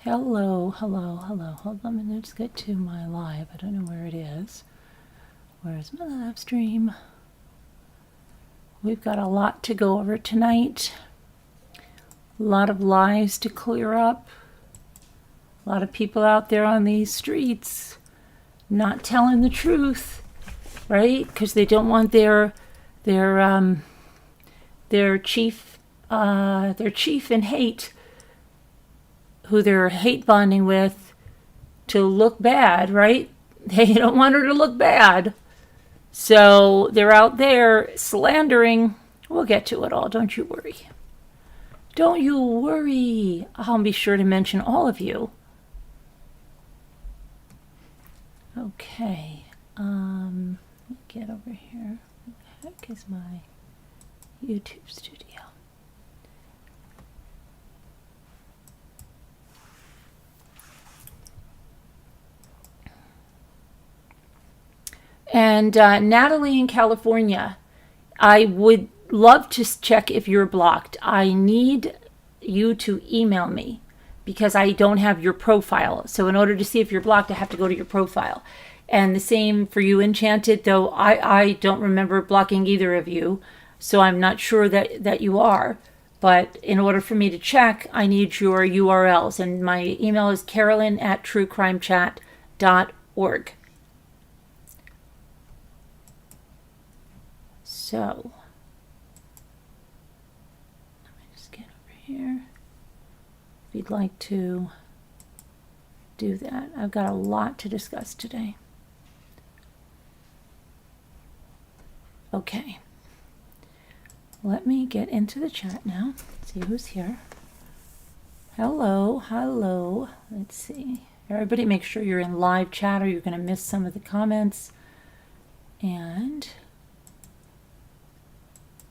Hello, hello, hello. Hold on, let's get to my live. I don't know where it is. Where's my live stream? We've got a lot to go over tonight. A lot of lies to clear up. A lot of people out there on these streets not telling the truth, right? Because they don't want their chief in hate, who they're hate bonding with, to look bad, right? They don't want her to look bad. So they're out there slandering. We'll get to it all, don't you worry. Don't you worry. I'll be sure to mention all of you. Okay. Let me get over here. Where the heck is my YouTube studio? And Natalie in California, I would love to check if you're blocked. I need you to email me because I don't have your profile. So in order to see if you're blocked, I have to go to your profile. And the same for you, Enchanted, though I don't remember blocking either of you. So I'm not sure that you are. But in order for me to check, I need your URLs. And my email is carolyn@truecrimechat.org. So, let me just get over here. If you'd like to do that, I've got a lot to discuss today. Okay. Let me get into the chat now. See who's here. Hello, hello. Let's see. Everybody make sure you're in live chat or you're going to miss some of the comments. And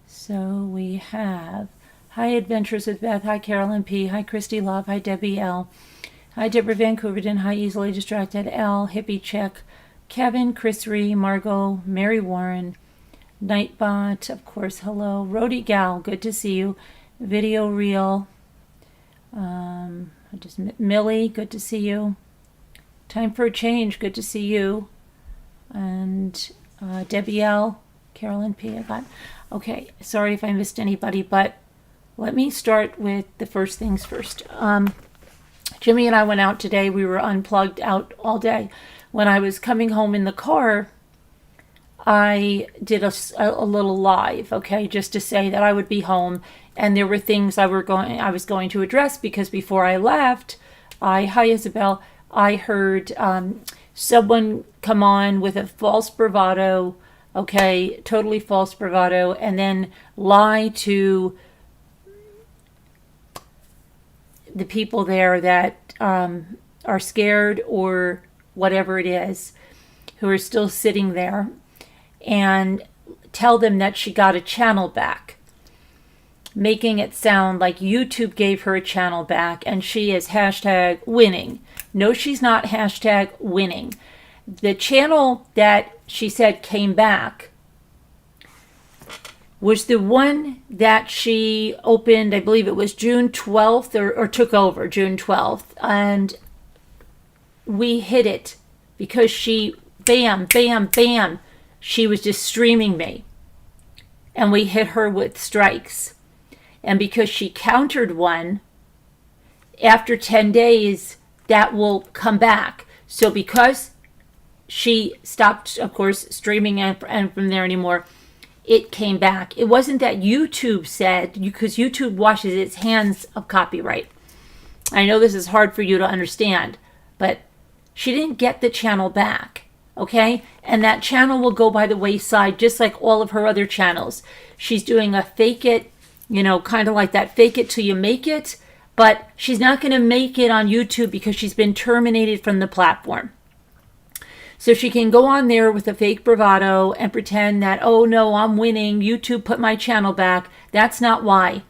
so we have, hi Adventures with Beth, hi Carolyn P, hi Christy Love, hi Debbie L, hi Deborah Vancouverton, hi Easily Distracted L, Hippie Chick, Kevin, Chris Ree, Margot, Mary Warren, Nightbot, of course, hello, Rhodey Gal, good to see you, Video Reel, Millie, good to see you, Time for a Change, good to see you, and Debbie L, Carolyn P, I got. Okay, sorry if I missed anybody, but let me start with the first things first. Jimmy and I went out today. We were unplugged out all day. When I was coming home in the car, I did a little live, okay, just to say that I would be home. And there were things I was going to address because before I left, hi Isabel, I heard someone come on with a false bravado. Okay, totally false bravado, and then lie to the people there that are scared or whatever it is, who are still sitting there, and tell them that she got a channel back, making it sound like YouTube gave her a channel back and she is #winning. No, she's not #winning. The channel that she said came back was the one that she opened, I believe it was June 12th or took over June 12th. And we hit it because she, bam, bam, bam, she was just streaming me. And we hit her with strikes. And because she countered one, after 10 days, that will come back. So because she stopped, of course, streaming and from there anymore, it came back. It wasn't that YouTube said, because YouTube washes its hands of copyright. I know this is hard for you to understand, but she didn't get the channel back, okay? And that channel will go by the wayside just like all of her other channels. She's doing a fake it, kind of like that fake it till you make it, but she's not going to make it on YouTube because she's been terminated from the platform. So she can go on there with a fake bravado and pretend that, oh no, I'm winning, YouTube put my channel back. That's not why.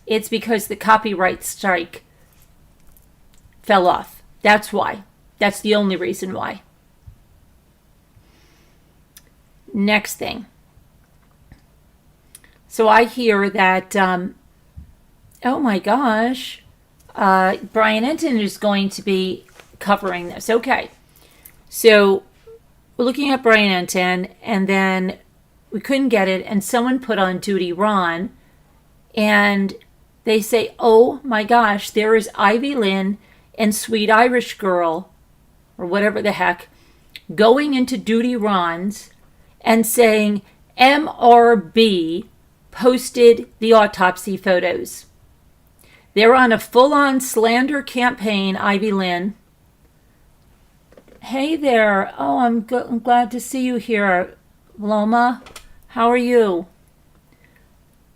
It's because the copyright strike fell off. That's why. That's the only reason why. Next thing. So I hear that, oh my gosh, Brian Enton is going to be covering this. Okay. So we're looking at Brian Enton, and then we couldn't get it, and someone put on Duty Ron, and they say, oh my gosh, there is Ivy Lynn and Sweet Irish Girl, or whatever the heck, going into Duty Ron's and saying MRB posted the autopsy photos. They're on a full-on slander campaign, Ivy Lynn. Hey there. Oh, I'm glad to see you here, Loma. How are you?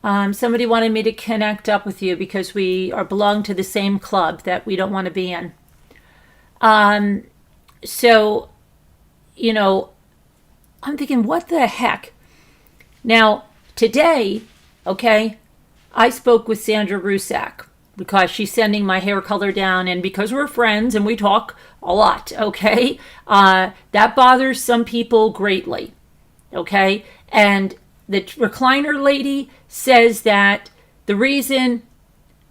Somebody wanted me to connect up with you because we belong to the same club that we don't want to be in. So, you know, I'm thinking, what the heck? Now, today, okay, I spoke with Sandra Rusak because she's sending my hair color down, and because we're friends and we talk a lot, okay? That bothers some people greatly, okay? And the recliner lady says that the reason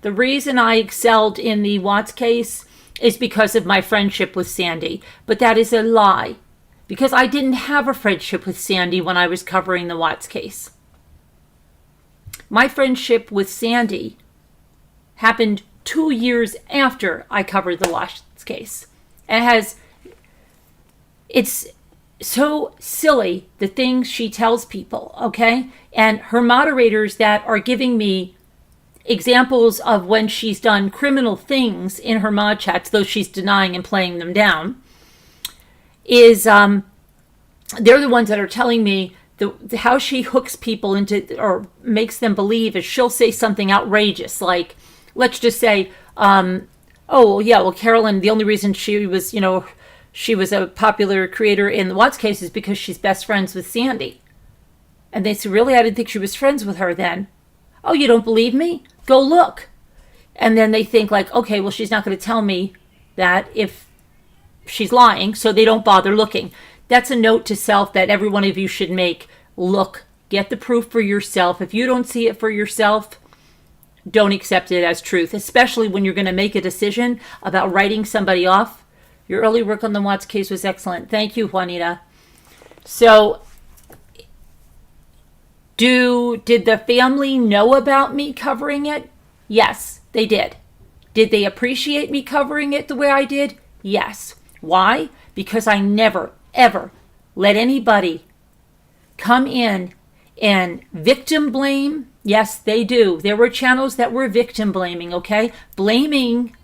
I excelled in the Watts case is because of my friendship with Sandy. But that is a lie, because I didn't have a friendship with Sandy when I was covering the Watts case. My friendship with Sandy happened 2 years after I covered the Watts case. It's so silly, the things she tells people, okay? And her moderators that are giving me examples of when she's done criminal things in her mod chats, though she's denying and playing them down, is they're the ones that are telling me how she hooks people into, or makes them believe, is she'll say something outrageous, like, let's just say, oh, yeah, well, Carolyn, the only reason she was, she was a popular creator in the Watts case is because she's best friends with Sandy. And they said, really? I didn't think she was friends with her then. Oh, you don't believe me? Go look. And then they think like, okay, well, she's not going to tell me that if she's lying, so they don't bother looking. That's a note to self that every one of you should make. Look, get the proof for yourself. If you don't see it for yourself, don't accept it as truth, especially when you're going to make a decision about writing somebody off. Your early work on the Watts case was excellent. Thank you, Juanita. So, did the family know about me covering it? Yes, they did. Did they appreciate me covering it the way I did? Yes. Why? Because I never, ever let anybody come in and victim blame. Yes, they do. There were channels that were victim blaming, okay? Blaming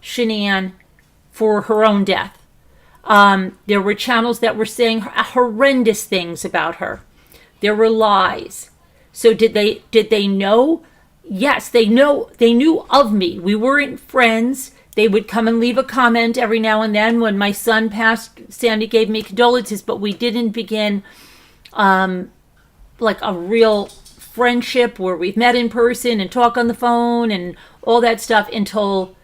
Shanann for her own death. There were channels that were saying horrendous things about her. There were lies. So did they know? Yes, they knew of me. We weren't friends. They would come and leave a comment every now and then. When my son passed, Sandy gave me condolences, but we didn't begin like a real friendship where we've met in person and talk on the phone and all that stuff until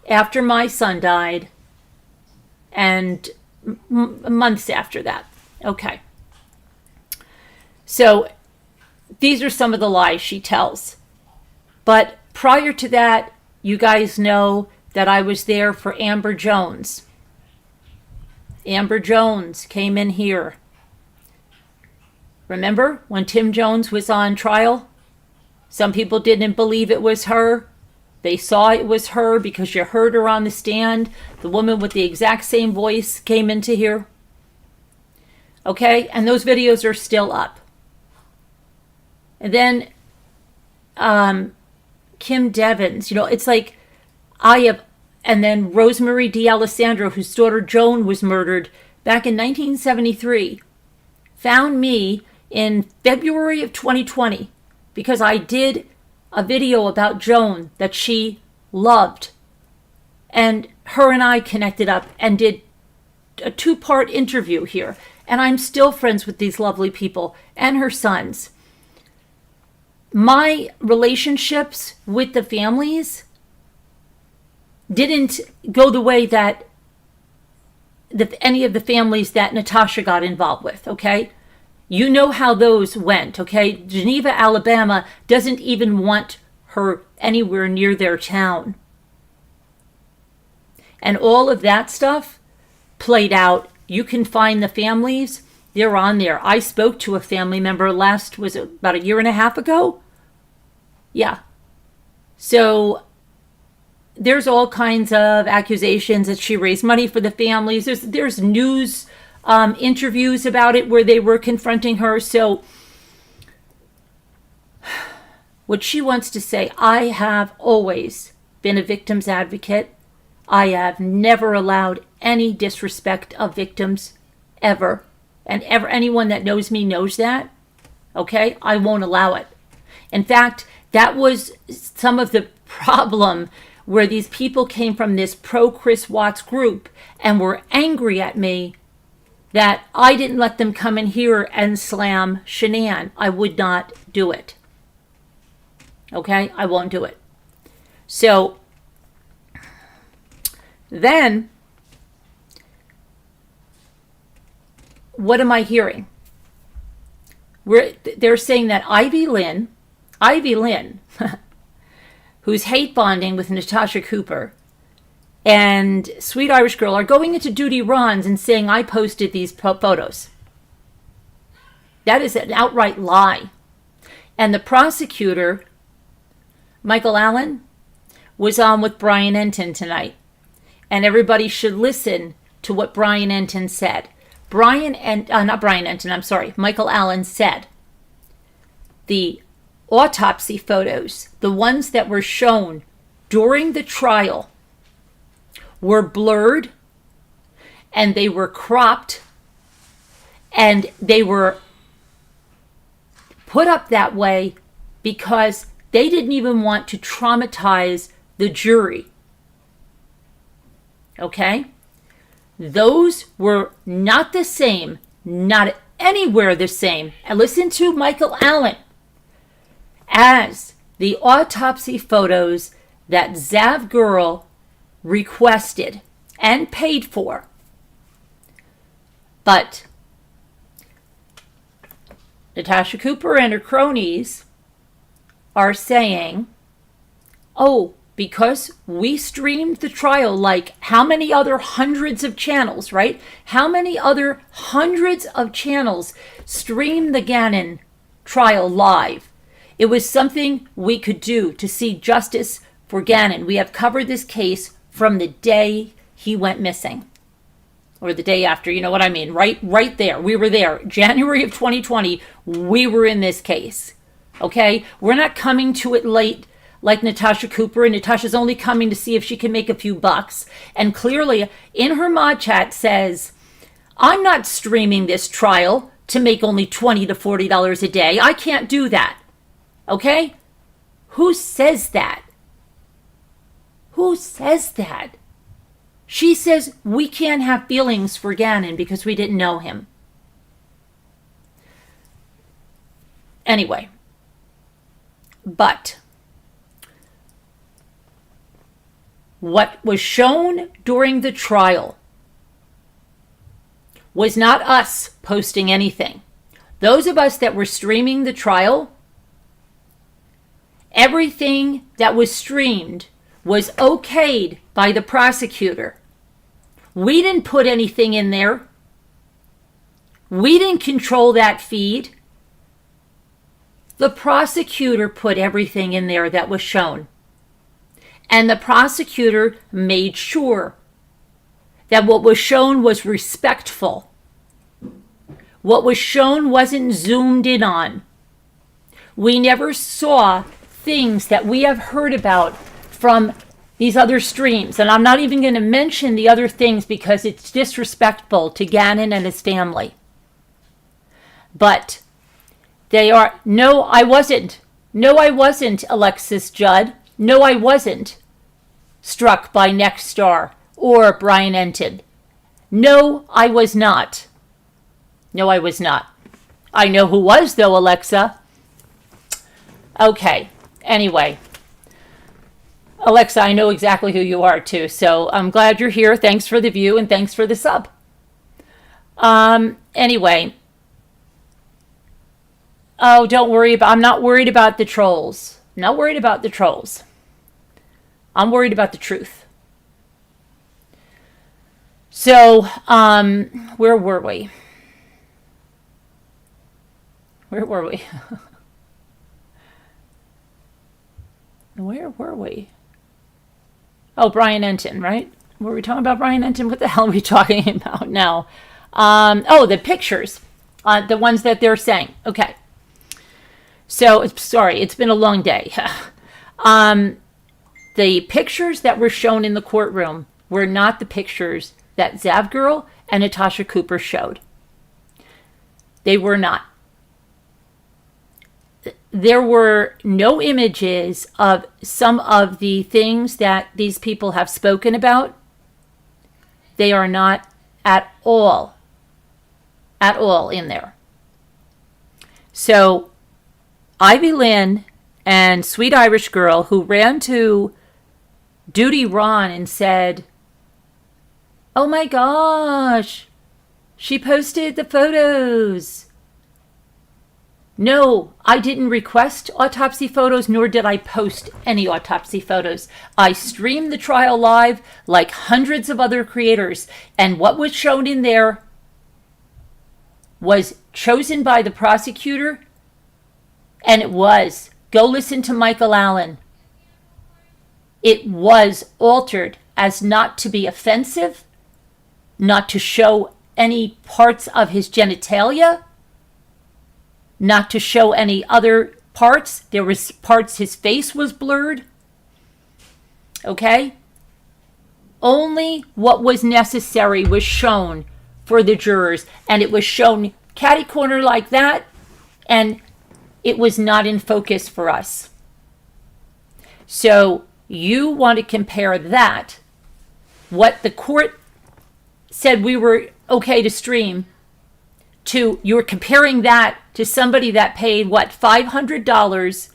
after my son died and months after that. Okay. So these are some of the lies she tells. But prior to that, you guys know that I was there for Amber Jones. Amber Jones came in here. Remember when Tim Jones was on trial? Some people didn't believe it was her. They saw it was her because you heard her on the stand. The woman with the exact same voice came into here. Okay, and those videos are still up. And then Kim Devins, it's like and then Rosemary D'Alessandro, whose daughter Joan was murdered back in 1973, found me in February of 2020 because I did a video about Joan that she loved. And her and I connected up and did a 2-part interview here. And I'm still friends with these lovely people and her sons. My relationships with the families didn't go the way that any of the families that Natasha got involved with, okay? You know how those went, okay? Geneva, Alabama doesn't even want her anywhere near their town. And all of that stuff played out. You can find the families. They're on there. I spoke to a family member was it about a year and a half ago? Yeah. So there's all kinds of accusations that she raised money for the families. There's news interviews about it where they were confronting her. So what she wants to say, I have always been a victim's advocate. I have never allowed any disrespect of victims, ever. And anyone that knows me knows that. Okay? I won't allow it. In fact, that was some of the problem where these people came from this pro-Chris Watts group and were angry at me that I didn't let them come in here and slam Shanann. I would not do it. Okay? I won't do it. So then, what am I hearing? They're saying that Ivy Lynn, who's hate bonding with Natasha Cooper, and Sweet Irish Girl are going into Duty Ron's and saying I posted these photos. That is an outright lie. And the prosecutor, Michael Allen, was on with Brian Enton tonight. And everybody should listen to what Brian Enton said. Michael Allen said the autopsy photos, the ones that were shown during the trial, were blurred and they were cropped and they were put up that way because they didn't even want to traumatize the jury. Okay? Those were not the same, not anywhere the same. And listen to Michael Allen, as the autopsy photos that Zav Girl requested and paid for. But Natasha Cooper and her cronies are saying, oh, because we streamed the trial like how many other hundreds of channels, right? How many other hundreds of channels streamed the Gannon trial live? It was something we could do to see justice for Gannon. We have covered this case from the day he went missing. Or the day after, you know what I mean? Right there. We were there. January of 2020, we were in this case. Okay? We're not coming to it late like Natasha Cooper, and Natasha's only coming to see if she can make a few bucks. And clearly, in her mod chat says, I'm not streaming this trial to make only $20 to $40 a day. I can't do that. Okay? Who says that? Who says that? She says we can't have feelings for Gannon because we didn't know him. Anyway. But what was shown during the trial was not us posting anything. Those of us that were streaming the trial, everything that was streamed was okayed by the prosecutor. We didn't put anything in there. We didn't control that feed. The prosecutor put everything in there that was shown. And the prosecutor made sure that what was shown was respectful. What was shown wasn't zoomed in on. We never saw things that we have heard about from these other streams. And I'm not even going to mention the other things because it's disrespectful to Gannon and his family. But they are, no, I wasn't. No, I wasn't, Alexis Judd. No, I wasn't struck by Nexstar or Brian Enton. No, I was not. No, I was not. I know who was, though, Alexa. Okay, anyway. Alexa, I know exactly who you are, too, so I'm glad you're here. Thanks for the view and thanks for the sub. Anyway. Oh, don't worry about, I'm not worried about the trolls. I'm not worried about the trolls. I'm worried about the truth. So, where were we? Where were we? Where were we? Oh, Brian Enton, right? Were we talking about Brian Enton? What the hell are we talking about now? Oh, the pictures. The ones that they're saying. Okay. So, sorry, it's been a long day. The pictures that were shown in the courtroom were not the pictures that Zavgirl and Natasha Cooper showed. They were not. There were no images of some of the things that these people have spoken about. They are not at all in there. So, Ivy Lynn and Sweet Irish Girl, who ran to Duty Ron and said, "Oh my gosh, she posted the photos." No, I didn't request autopsy photos, nor did I post any autopsy photos. I streamed the trial live like hundreds of other creators, and what was shown in there was chosen by the prosecutor, and it was, go listen to Michael Allen. It was altered as not to be offensive, not to show any parts of his genitalia, not to show any other parts. There was parts his face was blurred. Okay? Only what was necessary was shown for the jurors, and it was shown catty corner like that, and it was not in focus for us. So you want to compare that, what the court said we were okay to stream, to you're comparing that to somebody that paid what, $500,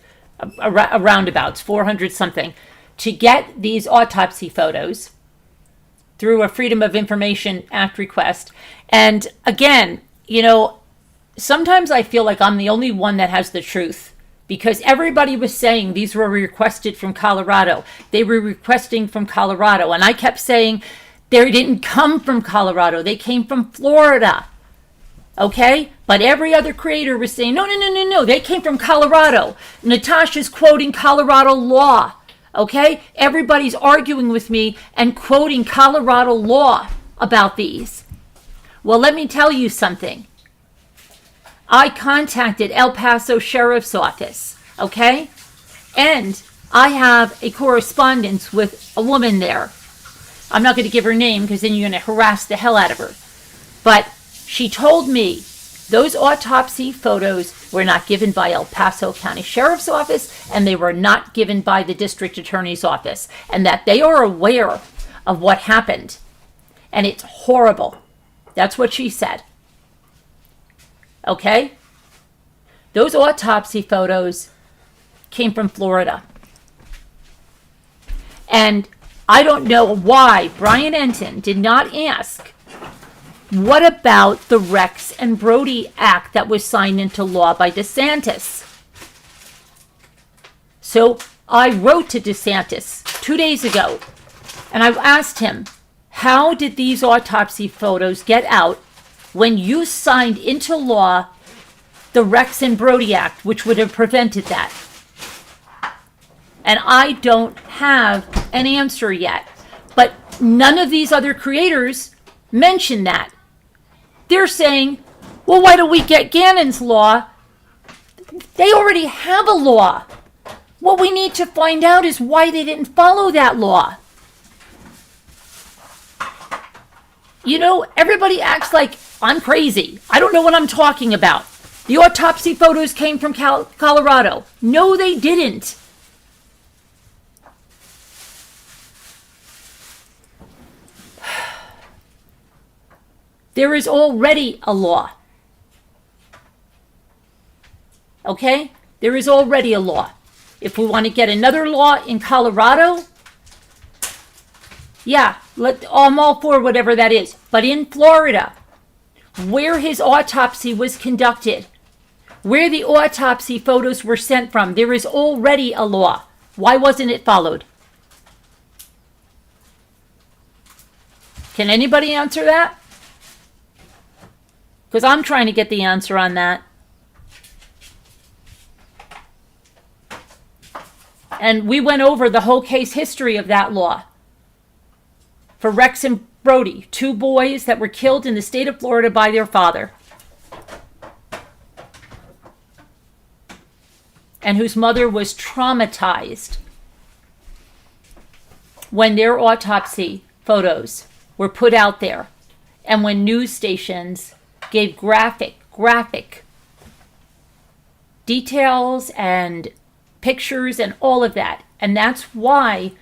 a roundabouts, 400 something, to get these autopsy photos through a Freedom of Information Act request. And again, you know, sometimes I feel like I'm the only one that has the truth, because everybody was saying these were requested from Colorado. They were requesting from Colorado. And I kept saying they didn't come from Colorado. They came from Florida. Okay? But every other creator was saying, no, they came from Colorado. Natasha's quoting Colorado law. Okay? Everybody's arguing with me and quoting Colorado law about these. Well, let me tell you something. I contacted El Paso Sheriff's Office, okay? And I have a correspondence with a woman there. I'm not going to give her name because then you're going to harass the hell out of her. But she told me those autopsy photos were not given by El Paso County Sheriff's Office, and they were not given by the District Attorney's Office, and that they are aware of what happened. And it's horrible. That's what she said. Okay? Those autopsy photos came from Florida. And I don't know why Brian Enton did not ask, what about the Rex and Brody Act that was signed into law by DeSantis? So I wrote to DeSantis 2 days ago, and I asked him, how did these autopsy photos get out when you signed into law the Rex and Brody Act, which would have prevented that? And I don't have an answer yet. But none of these other creators mention that. They're saying, well, why don't we get Gannon's law? They already have a law. What we need to find out is why they didn't follow that law. You know, everybody acts like I'm crazy. I don't know what I'm talking about. The autopsy photos came from Colorado. No, they didn't. There is already a law. Okay? There is already a law. If we want to get another law in Colorado, yeah, I'm all for whatever that is. But in Florida, where his autopsy was conducted, where the autopsy photos were sent from, there is already a law. Why wasn't it followed? Can anybody answer that? Because I'm trying to get the answer on that. And we went over the whole case history of that law. For Rex and Brody, 2 boys that were killed in the state of Florida by their father. And whose mother was traumatized when their autopsy photos were put out there. And when news stations gave graphic details and pictures and all of that. And that's why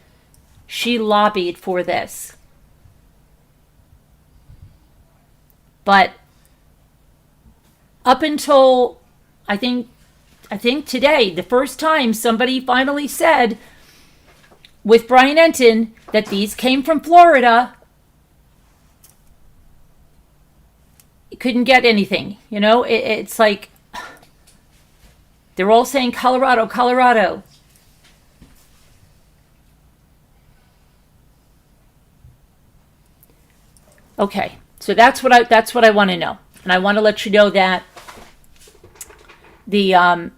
she lobbied for this. But up until I think today, the first time somebody finally said with Brian Enton that these came from Florida, you couldn't get anything. You know, it's like they're all saying Colorado, Colorado. Okay, so that's what I want to know, and I want to let you know that the El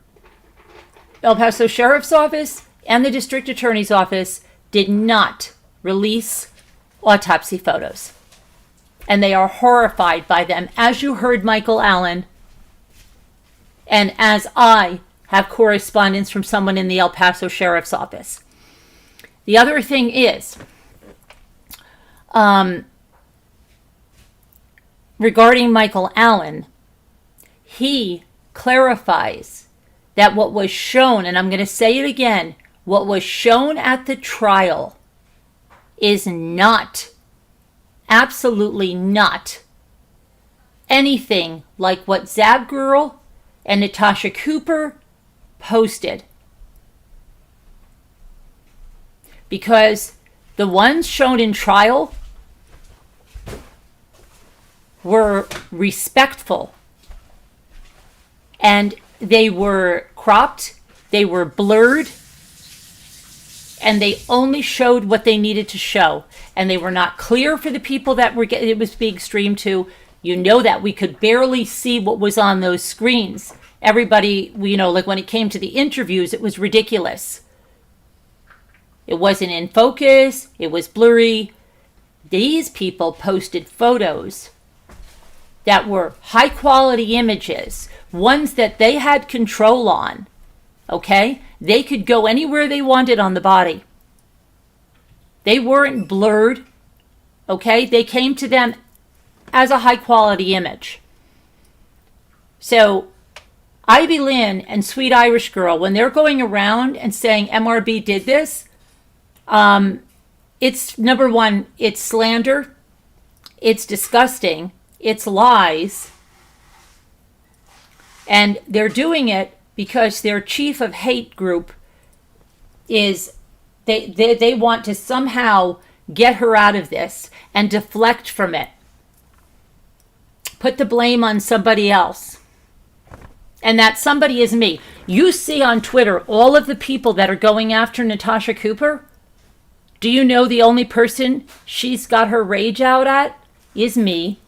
Paso Sheriff's Office and the District Attorney's Office did not release autopsy photos, and they are horrified by them, as you heard Michael Allen, and as I have correspondence from someone in the El Paso Sheriff's Office. The other thing is, regarding Michael Allen, he clarifies that what was shown, and I'm going to say it again, what was shown at the trial is not, absolutely not, anything like what Zab Girl and Natasha Cooper posted. Because the ones shown in trial were respectful, and they were cropped, they were blurred, and they only showed what they needed to show, and they were not clear for the people that were it was being streamed to. You know that we could barely see what was on those screens. Everybody, you know, like when it came to the interviews, it was ridiculous. It wasn't in focus, it was blurry. These people posted photos that were high quality images, ones that they had control on, okay? They could go anywhere they wanted on the body. They weren't blurred, okay? They came to them as a high quality image. So Ivy Lynn and Sweet Irish Girl, when they're going around and saying MRB did this, it's number one, it's slander, it's disgusting, it's lies, and they're doing it because their chief of hate group is, they want to somehow get her out of this and deflect from it. Put the blame on somebody else. And that somebody is me. You see on Twitter all of the people that are going after Natasha Cooper. Do you know the only person she's got her rage out at is me?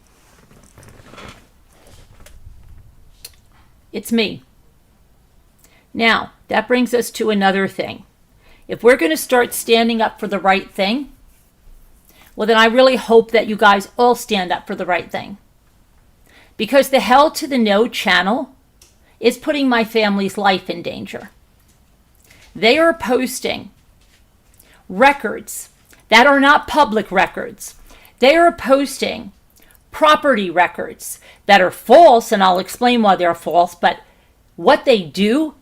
It's me. Now, that brings us to another thing. If we're going to start standing up for the right thing, well, then I really hope that you guys all stand up for the right thing. Because the Hell to the No channel is putting my family's life in danger. They are posting records that are not public records. They are posting property records that are false, and I'll explain why they're false, but what they do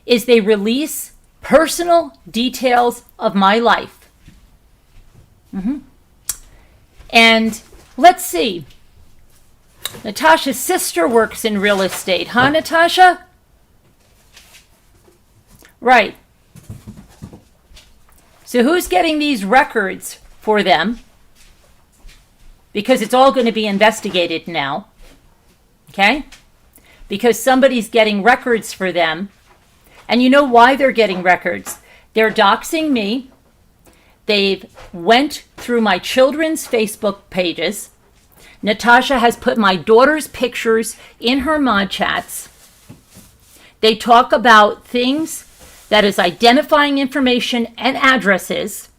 is they release personal details of my life. And let's see. Natasha's sister works in real estate, huh, Natasha? Right. So who's getting these records for them? Because it's all going to be investigated now. Okay? Because somebody's getting records for them. And you know why they're getting records? They're doxing me. They've went through my children's Facebook pages. Natasha has put my daughter's pictures in her mod chats. They talk about things that is identifying information and addresses.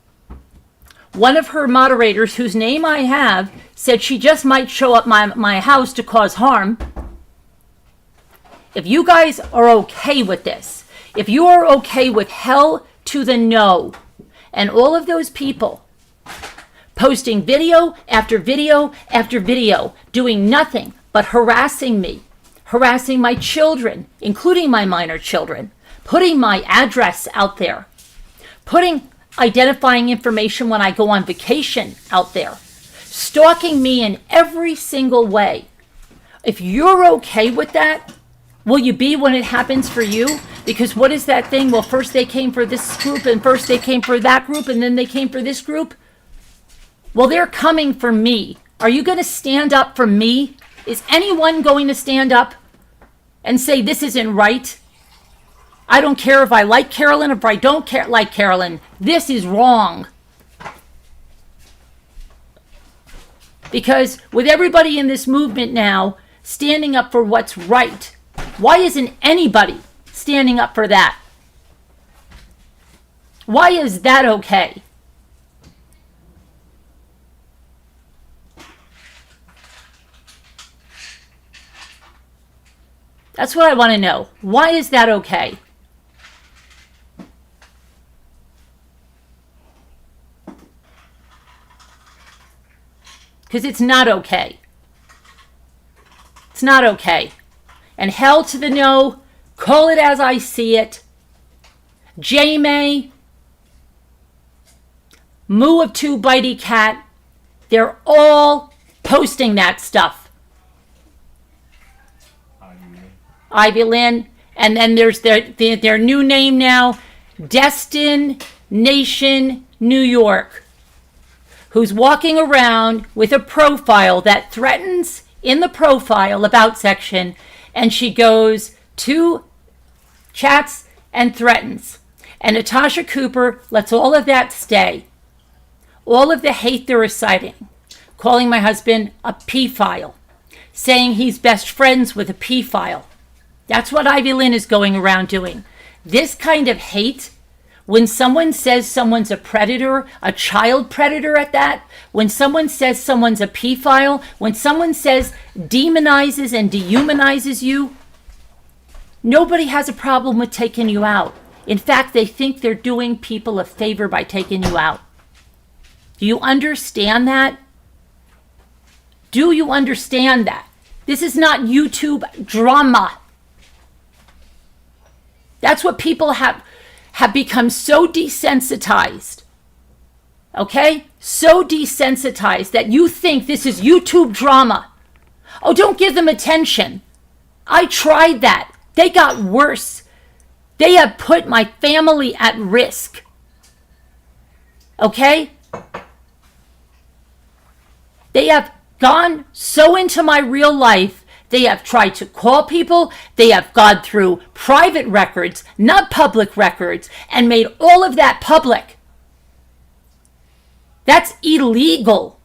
One of her moderators, whose name I have, said she just might show up my house to cause harm. If you guys are okay with this, if you are okay with hell to the no, and all of those people posting video after video after video, doing nothing but harassing me, harassing my children, including my minor children, putting my address out there, putting identifying information when I go on vacation out there, stalking me in every single way. If you're okay with that, will you be when it happens for you? Because what is that thing? Well, first they came for this group, and first they came for that group, and then they came for this group. Well, they're coming for me. Are you going to stand up for me? Is anyone going to stand up and say this isn't right? I don't care if I like Carolyn or if I don't like Carolyn. This is wrong. Because with everybody in this movement now standing up for what's right, why isn't anybody standing up for that? Why is that okay? That's what I want to know. Why is that okay? Because it's not okay. It's not okay. And hell to the no, call it as I see it. J-May, Moo of Two Bitey Cat, they're all posting that stuff. Ivy Lynn. And then there's their new name now, Destination New York, who's walking around with a profile that threatens in the profile about section, and she goes to chats and threatens. And Natasha Cooper lets all of that stay. All of the hate they're reciting, calling my husband a P-file, saying he's best friends with a P-file. That's what Ivy Lynn is going around doing. This kind of hate, when someone says someone's a predator, a child predator at that, when someone says someone's a P-file, when someone says demonizes and dehumanizes you, nobody has a problem with taking you out. In fact, they think they're doing people a favor by taking you out. Do you understand that? Do you understand that? This is not YouTube drama. That's what people have become so desensitized. Okay? So desensitized that you think this is YouTube drama. Oh, don't give them attention. I tried that. They got worse. They have put my family at risk. Okay? They have gone so into my real life. They have tried to call people. They have gone through private records, not public records, and made all of that public. That's illegal.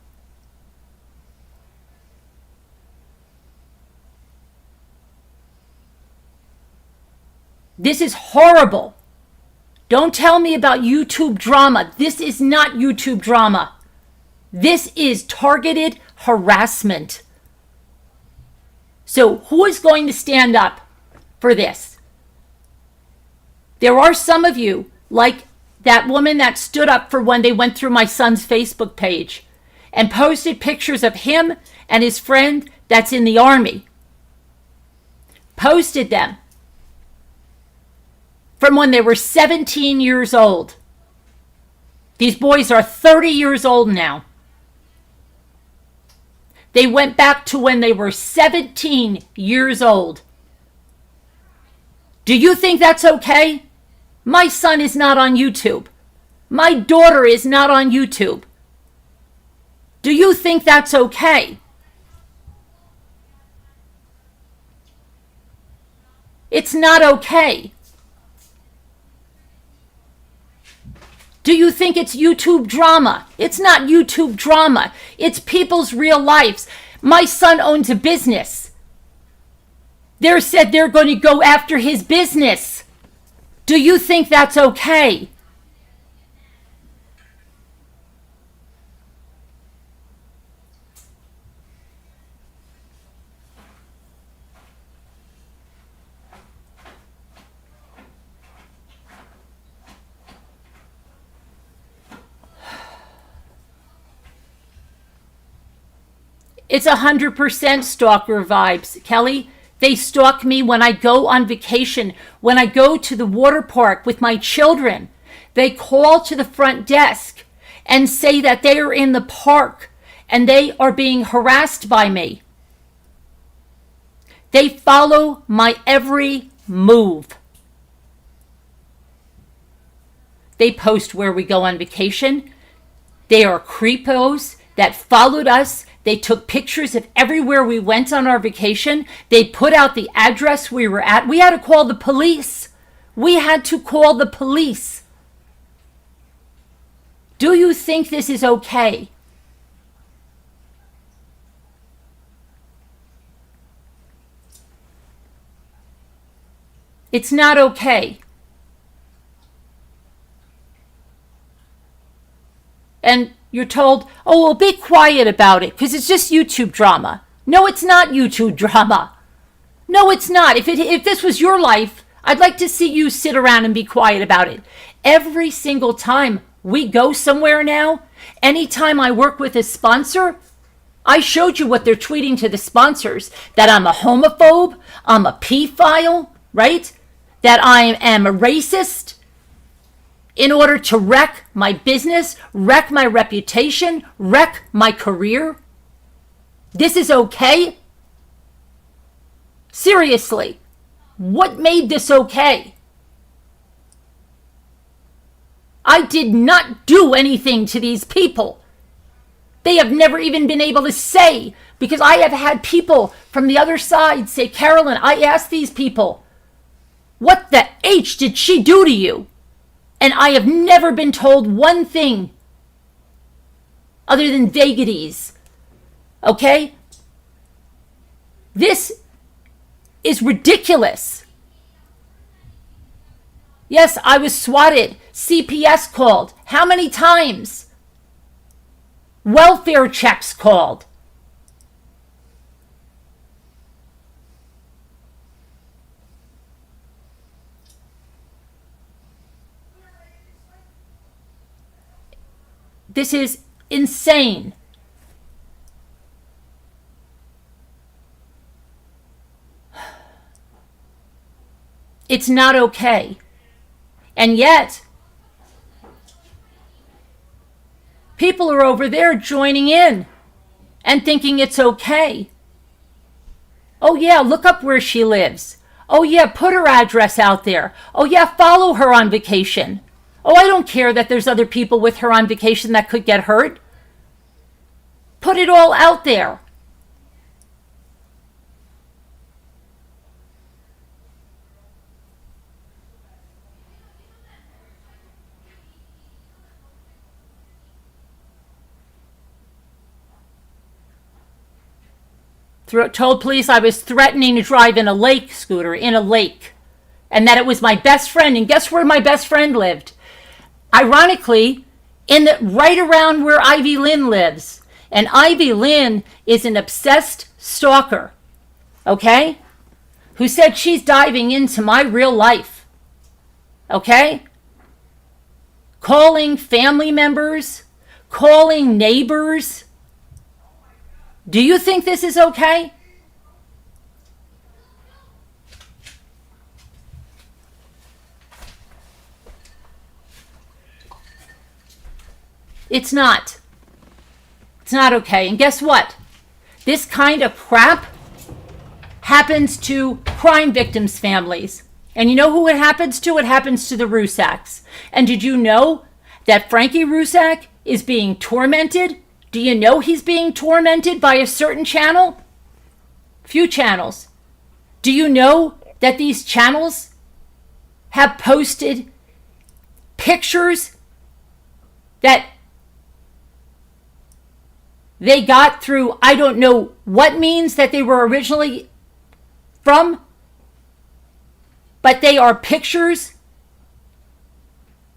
This is horrible. Don't tell me about YouTube drama. This is not YouTube drama. This is targeted harassment. So who is going to stand up for this? There are some of you, like that woman that stood up for when they went through my son's Facebook page and posted pictures of him and his friend that's in the army. Posted them from when they were 17 years old. These boys are 30 years old now. They went back to when they were 17 years old. Do you think that's okay? My son is not on YouTube. My daughter is not on YouTube. Do you think that's okay? It's not okay. Do you think it's YouTube drama? It's not YouTube drama. It's people's real lives. My son owns a business. They said they're going to go after his business. Do you think that's okay? It's 100% stalker vibes, Kelly. They stalk me when I go on vacation, when I go to the water park with my children. They call to the front desk and say that they are in the park and they are being harassed by me. They follow my every move. They post where we go on vacation. They are creepos that followed us. They took pictures of everywhere we went on our vacation. They put out the address we were at. We had to call the police. We had to call the police. Do you think this is okay? It's not okay. And you're told, oh, well, be quiet about it because it's just YouTube drama. No, it's not YouTube drama. No, it's not. If this was your life, I'd like to see you sit around and be quiet about it. Every single time we go somewhere now, anytime I work with a sponsor, I showed you what they're tweeting to the sponsors, that I'm a homophobe, I'm a pedophile, right? That I am a racist, in order to wreck my business, wreck my reputation, wreck my career? This is okay? Seriously, what made this okay? I did not do anything to these people. They have never even been able to say, because I have had people from the other side say, Carolyn, I asked these people, what the H did she do to you? And I have never been told one thing other than vagaries. Okay? This is ridiculous. Yes, I was swatted. CPS called. How many times? Welfare checks called. This is insane. It's not okay. And yet, people are over there joining in and thinking it's okay. Oh yeah, look up where she lives. Oh yeah, put her address out there. Oh yeah, follow her on vacation. Oh, I don't care that there's other people with her on vacation that could get hurt. Put it all out there. Told police I was threatening to drive in a lake scooter, in a lake. And that it was my best friend. And guess where my best friend lived? Ironically, right around where Ivy Lynn lives. And Ivy Lynn is an obsessed stalker, okay? Who said she's diving into my real life, okay? Calling family members, calling neighbors. Do you think this is okay? It's not. It's not okay. And guess what? This kind of crap happens to crime victims' families. And you know who it happens to? It happens to the Rusaks. And did you know that Frankie Rusak is being tormented? Do you know he's being tormented by a certain channel? Few channels. Do you know that these channels have posted pictures that they got through, I don't know what means that they were originally from, but they are pictures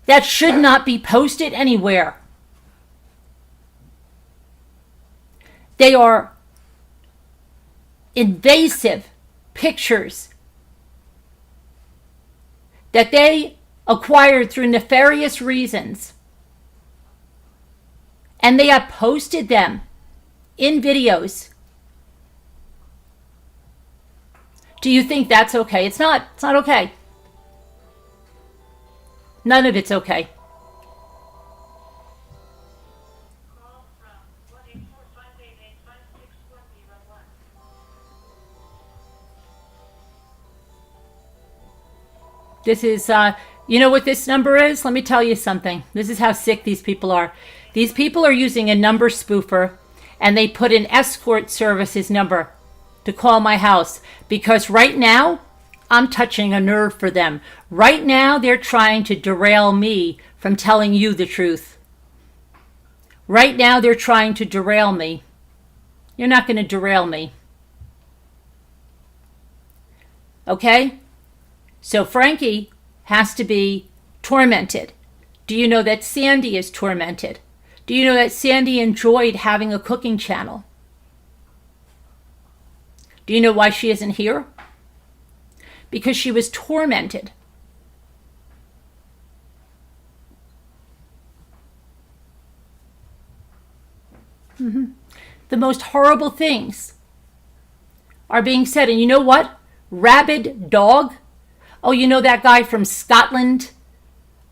that should not be posted anywhere. They are invasive pictures that they acquired through nefarious reasons. And they have posted them in videos. Do you think that's okay? It's not. It's not okay. None of it's okay. This is, you know what this number is? Let me tell you something. This is how sick these people are. These people are using a number spoofer, and they put an escort services number to call my house, because right now I'm touching a nerve for them. Right now they're trying to derail me from telling you the truth. Right now they're trying to derail me. You're not going to derail me. Okay? So Frankie has to be tormented. Do you know that Sandy is tormented? Do you know that Sandy enjoyed having a cooking channel? Do you know why she isn't here? Because she was tormented. The most horrible things are being said. And you know what? Rabid dog. Oh, you know that guy from Scotland?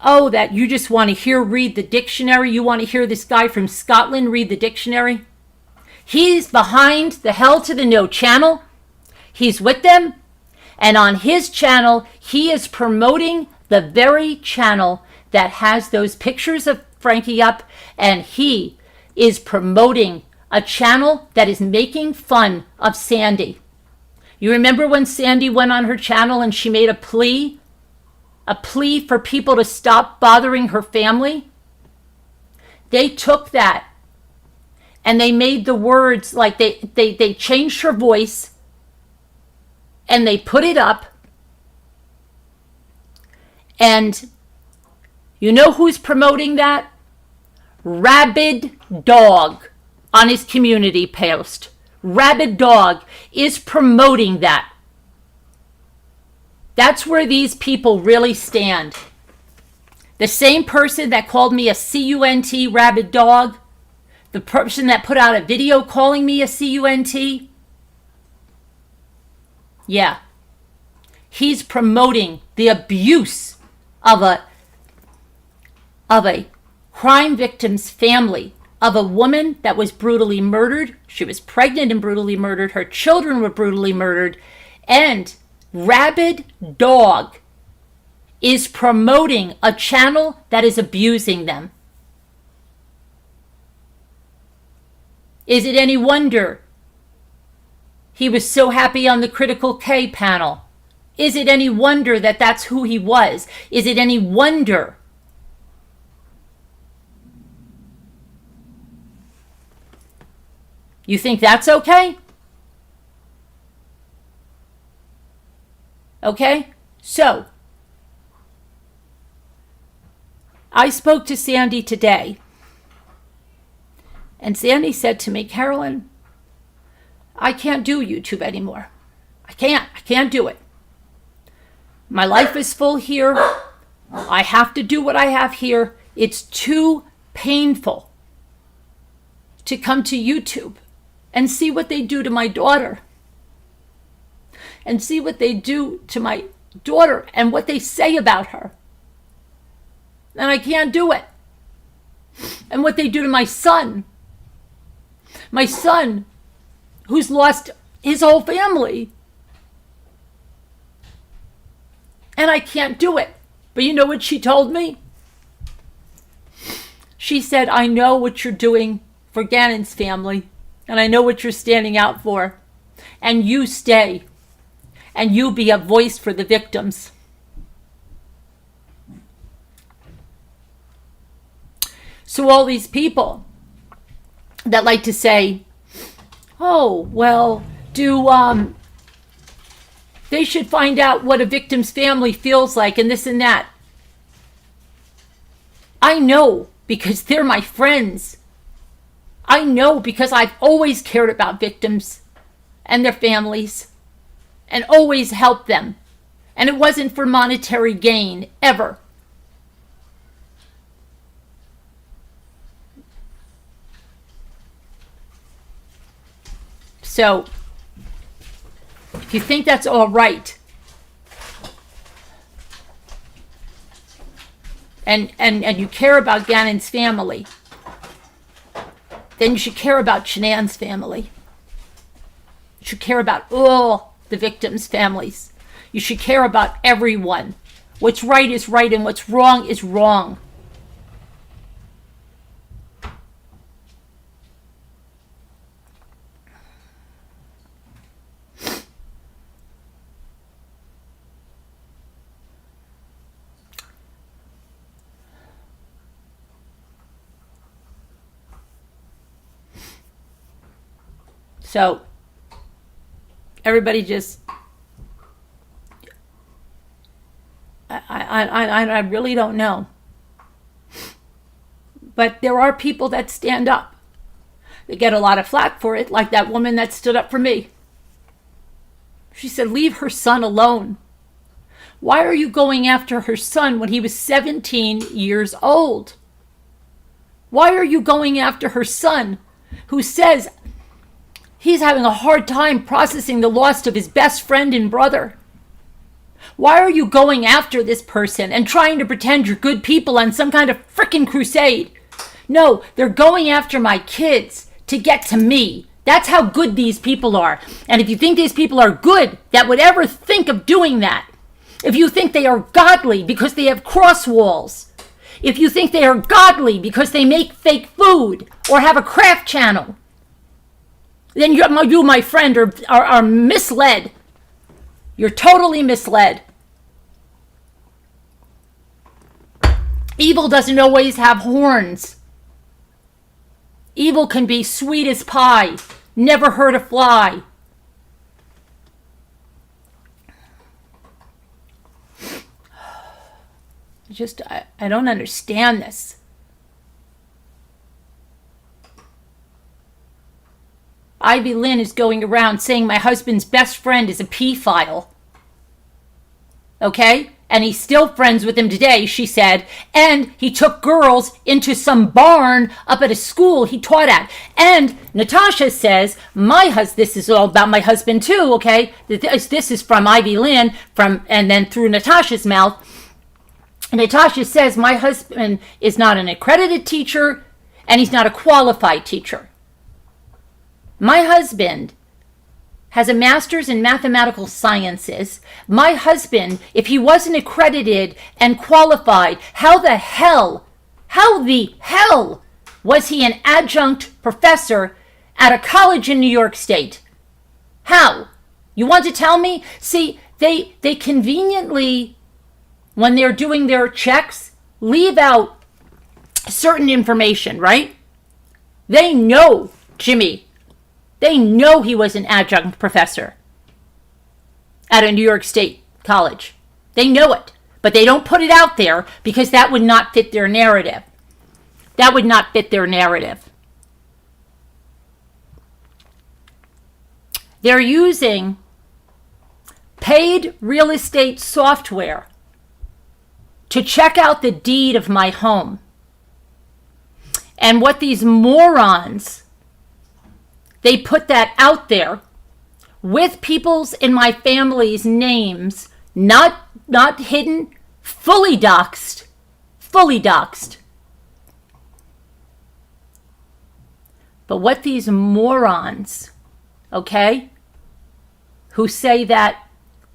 Oh, that you just want to read the dictionary? You want to hear this guy from Scotland read the dictionary? He's behind the Hell to the No channel. He's with them. And on his channel, he is promoting the very channel that has those pictures of Frankie up. And he is promoting a channel that is making fun of Sandy. You remember when Sandy went on her channel and she made a plea for people to stop bothering her family? They took that and they made the words, like they changed her voice and they put it up. And you know who's promoting that? Rabid Dog on his community post. Rabid Dog is promoting that. That's where these people really stand. The same person that called me a CUNT rabid dog, the person that put out a video calling me a CUNT, yeah, he's promoting the abuse of a crime victim's family, of a woman that was brutally murdered. She was pregnant and brutally murdered. Her children were brutally murdered. And Rabid Dog is promoting a channel that is abusing them. Is it any wonder he was so happy on the Critical K panel? Is it any wonder that that's who he was? Is it any wonder? You think that's okay? Okay? So, I spoke to Sandy today. And Sandy said to me, Carolyn, I can't do YouTube anymore. I can't do it. My life is full here. I have to do what I have here. It's too painful to come to YouTube and see what they do to my daughter. And see what they do to my daughter and what they say about her. And I can't do it. And what they do to my son. My son, who's lost his whole family. And I can't do it. But you know what she told me? She said, I know what you're doing for Gannon's family. And I know what you're standing out for. And you stay. And you be a voice for the victims. So all these people that like to say, oh, well, they should find out what a victim's family feels like and this and that. I know because they're my friends. I know because I've always cared about victims and their families and always helped them. And it wasn't for monetary gain, ever. So, if you think that's all right, and you care about Gannon's family, then you should care about Shanann's family. You should care about all the victims' families. You should care about everyone. What's right is right and what's wrong is wrong. So, everybody just, I really don't know. But there are people that stand up. They get a lot of flack for it, like that woman that stood up for me. She said, leave her son alone. Why are you going after her son when he was 17 years old? Why are you going after her son who says he's having a hard time processing the loss of his best friend and brother? Why are you going after this person and trying to pretend you're good people on some kind of frickin' crusade? No, they're going after my kids to get to me. That's how good these people are. And if you think these people are good that would ever think of doing that, if you think they are godly because they have cross walls, if you think they are godly because they make fake food or have a craft channel, then you, my friend, are misled. You're totally misled. Evil doesn't always have horns. Evil can be sweet as pie, never hurt a fly. I don't understand this. Ivy Lynn is going around saying my husband's best friend is a pedophile. Okay? And he's still friends with him today, she said. And he took girls into some barn up at a school he taught at. And Natasha says, this is all about my husband too, okay? This is from Ivy Lynn, and then through Natasha's mouth. Natasha says my husband is not an accredited teacher and he's not a qualified teacher. My husband has a master's in mathematical sciences. My husband, if he wasn't accredited and qualified, how the hell was he an adjunct professor at a college in New York State? How? You want to tell me? See, they conveniently, when they're doing their checks, leave out certain information, right? They know Jimmy. They know he was an adjunct professor at a New York State college. They know it, but they don't put it out there because that would not fit their narrative. That would not fit their narrative. They're using paid real estate software to check out the deed of my home. And what these morons, they put that out there with people's in my family's names, not hidden, fully doxed. But what these morons, okay, who say that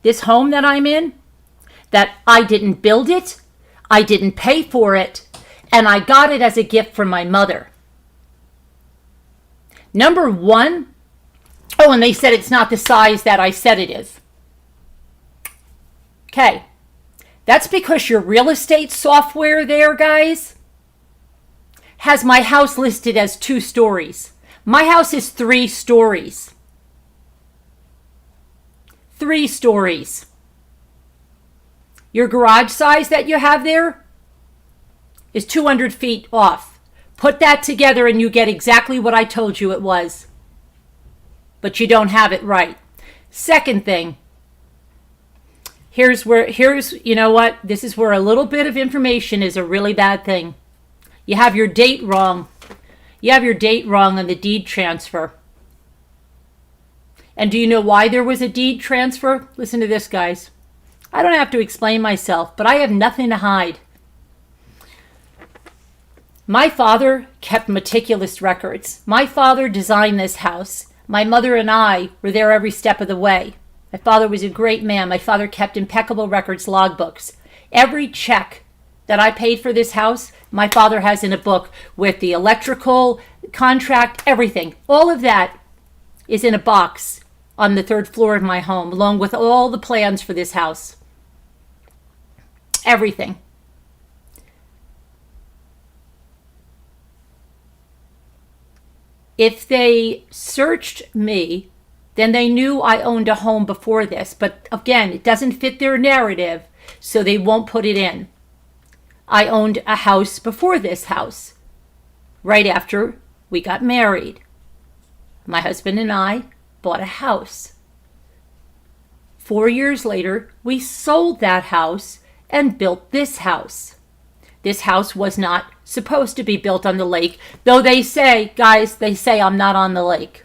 this home that I'm in, that I didn't build it, I didn't pay for it, and I got it as a gift from my mother. Number one, and they said it's not the size that I said it is. Okay, that's because your real estate software there, guys, has my house listed as 2 stories. My house is 3 stories. 3 stories. Your garage size that you have there is 200 feet off. Put that together and you get exactly what I told you it was. But you don't have it right. Second thing, you know what? This is where a little bit of information is a really bad thing. You have your date wrong. You have your date wrong on the deed transfer. And do you know why there was a deed transfer? Listen to this, guys. I don't have to explain myself, but I have nothing to hide. My father kept meticulous records. My father designed this house. My mother and I were there every step of the way. My father was a great man. My father kept impeccable records, logbooks. Every check that I paid for this house, my father has in a book with the electrical contract, everything. All of that is in a box on the 3rd floor of my home, along with all the plans for this house. Everything. If they searched me, then they knew I owned a home before this. But again, it doesn't fit their narrative, so they won't put it in. I owned a house before this house, right after we got married. My husband and I bought a house. 4 years later, we sold that house and built this house. This house was not supposed to be built on the lake, though they say, guys, they say I'm not on the lake.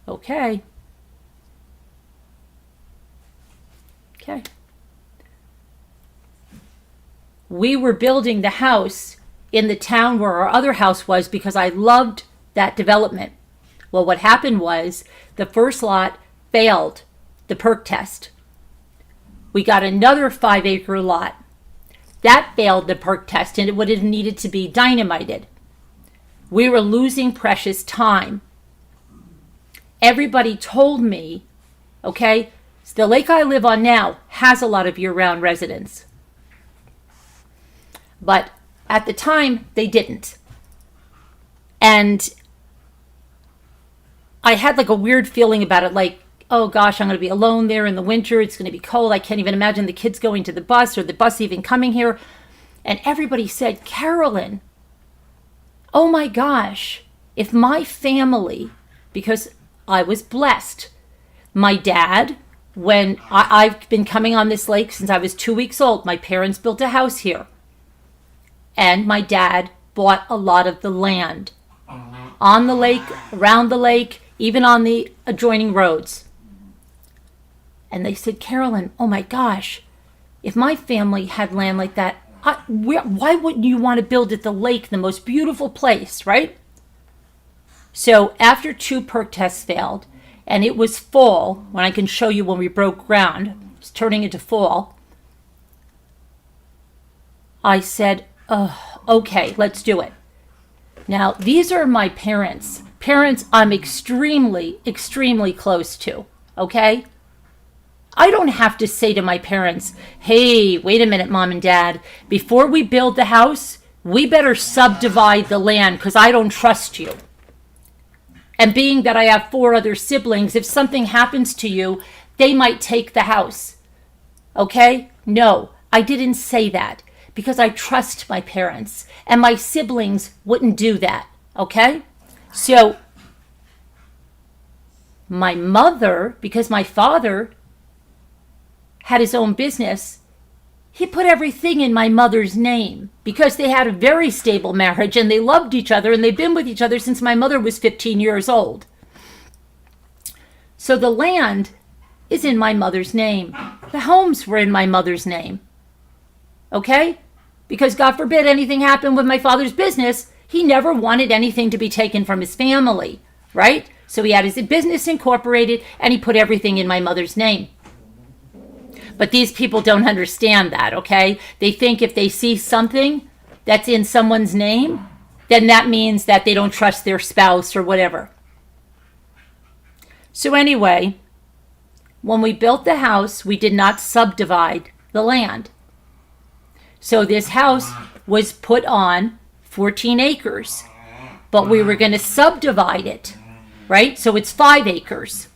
Okay. Okay. We were building the house in the town where our other house was because I loved that development. Well, what happened was the first lot failed the perk test. We got another 5-acre lot. That failed the perk test and it would have needed to be dynamited. We were losing precious time. Everybody told me, okay, so the lake I live on now has a lot of year-round residents. But at the time, they didn't. And I had like a weird feeling about it, like, oh gosh, I'm going to be alone there in the winter. It's going to be cold. I can't even imagine the kids going to the bus or the bus even coming here. And everybody said, Carolyn, oh my gosh, if my family, because I was blessed, my dad, when I've been coming on this lake since I was 2 weeks old, my parents built a house here. And my dad bought a lot of the land on the lake, around the lake, even on the adjoining roads. And they said, Carolyn, oh my gosh, if my family had land like that, why wouldn't you want to build at the lake, the most beautiful place, right? So after 2 perk tests failed, and it was fall, when I can show you when we broke ground, it was turning into fall, I said, oh, okay, let's do it. Now, these are my parents. Parents I'm extremely, extremely close to, okay? I don't have to say to my parents, hey, wait a minute, Mom and Dad, before we build the house, we better subdivide the land because I don't trust you. And being that I have 4 other siblings, if something happens to you, they might take the house. Okay? No, I didn't say that because I trust my parents and my siblings wouldn't do that. Okay? So my mother, because my father had his own business, he put everything in my mother's name because they had a very stable marriage and they loved each other and they've been with each other since my mother was 15 years old. So the land is in my mother's name. The homes were in my mother's name. Okay? Because God forbid anything happened with my father's business, he never wanted anything to be taken from his family, right? So he had his business incorporated and he put everything in my mother's name. But these people don't understand that, okay? They think if they see something that's in someone's name, then that means that they don't trust their spouse or whatever. So anyway, when we built the house, we did not subdivide the land. So this house was put on 14 acres, but we were going to subdivide it, right? So it's 5 acres.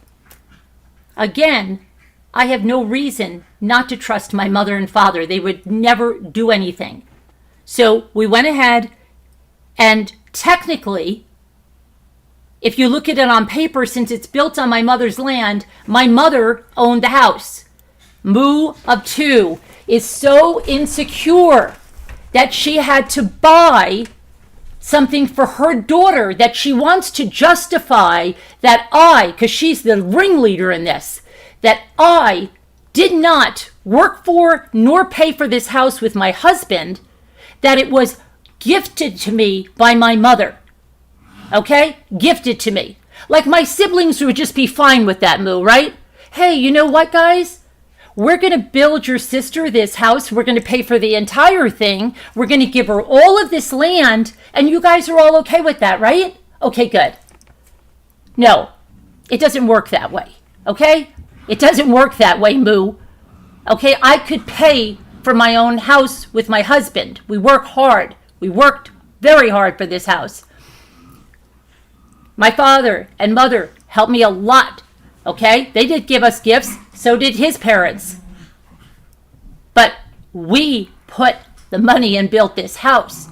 Again, I have no reason not to trust my mother and father. They would never do anything. So we went ahead, and technically, if you look at it on paper, since it's built on my mother's land, my mother owned the house. Moo of 2 is so insecure that she had to buy something for her daughter that she wants to justify that because she's the ringleader in this, that I did not work for nor pay for this house with my husband, that it was gifted to me by my mother. Okay? Gifted to me. Like my siblings would just be fine with that, Moo, right? Hey, you know what, guys? We're going to build your sister this house. We're going to pay for the entire thing. We're going to give her all of this land. And you guys are all okay with that, right? Okay, good. No, it doesn't work that way. Okay? It doesn't work that way, Moo. Okay? I could pay for my own house with my husband. We work hard. We worked very hard for this house. My father and mother helped me a lot. Okay? They did give us gifts. So did his parents. But we put the money and built this house.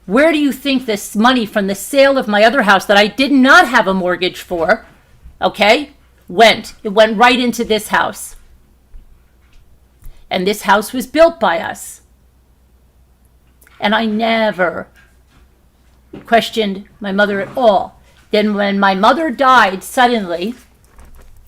Where do you think this money from the sale of my other house that I did not have a mortgage for, okay, went? It went right into this house. And this house was built by us. And I never questioned my mother at all. Then when my mother died suddenly,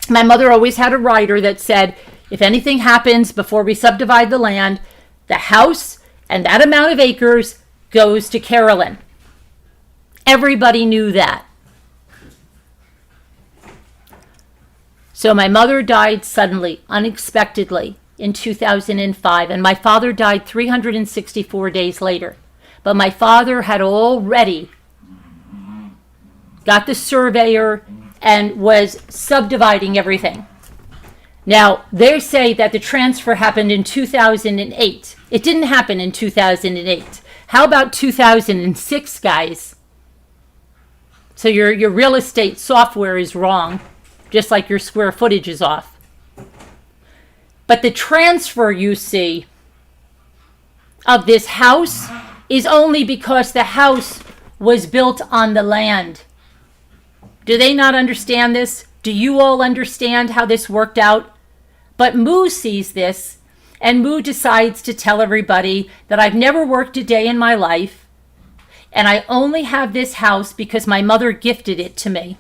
my mother always had a rider that said, if anything happens before we subdivide the land, the house and that amount of acres goes to Carolyn. Everybody knew that. So my mother died suddenly, unexpectedly, in 2005, and my father died 364 days later. But my father had already got the surveyor and was subdividing everything. Now, they say that the transfer happened in 2008. It didn't happen in 2008. How about 2006, guys? So your real estate software is wrong, just like your square footage is off. But the transfer, you see, of this house is only because the house was built on the land. Do they not understand this? Do you all understand how this worked out? But Moo sees this, and Moo decides to tell everybody that I've never worked a day in my life, and I only have this house because my mother gifted it to me.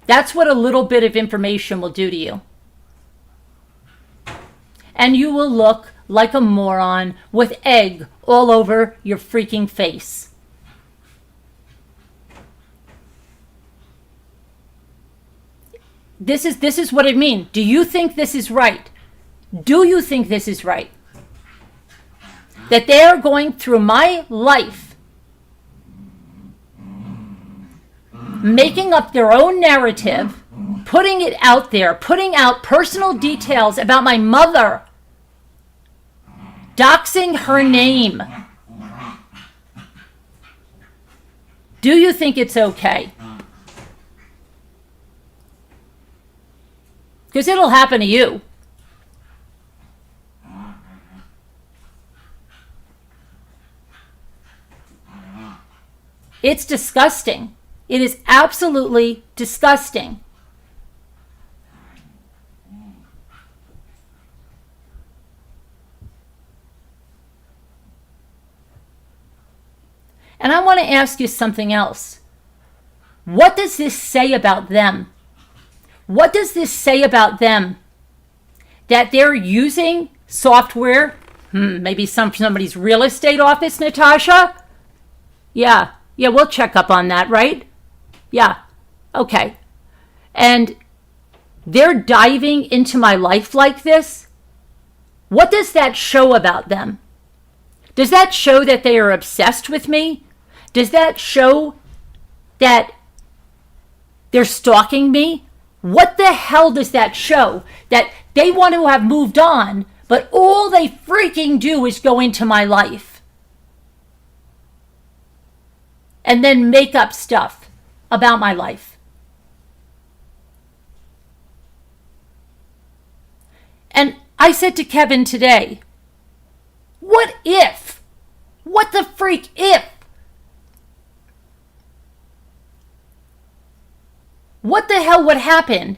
That's what a little bit of information will do to you. And you will look like a moron with egg all over your freaking face. This is what I mean. Do you think this is right? Do you think this is right? That they are going through my life, making up their own narrative, putting it out there, putting out personal details about my mother, doxing her name. Do you think it's okay? Because it'll happen to you. It's disgusting. It is absolutely disgusting. And I want to ask you something else. What does this say about them? What does this say about them? That they're using software? Maybe somebody's real estate office, Natasha? Yeah, we'll check up on that, right? Yeah, okay. And they're diving into my life like this? What does that show about them? Does that show that they are obsessed with me? Does that show that they're stalking me? What the hell does that show? That they want to have moved on, But all they freaking do is go into my life and then make up stuff about my life. And I said to Kevin today, what if? What the freak if? What the hell would happen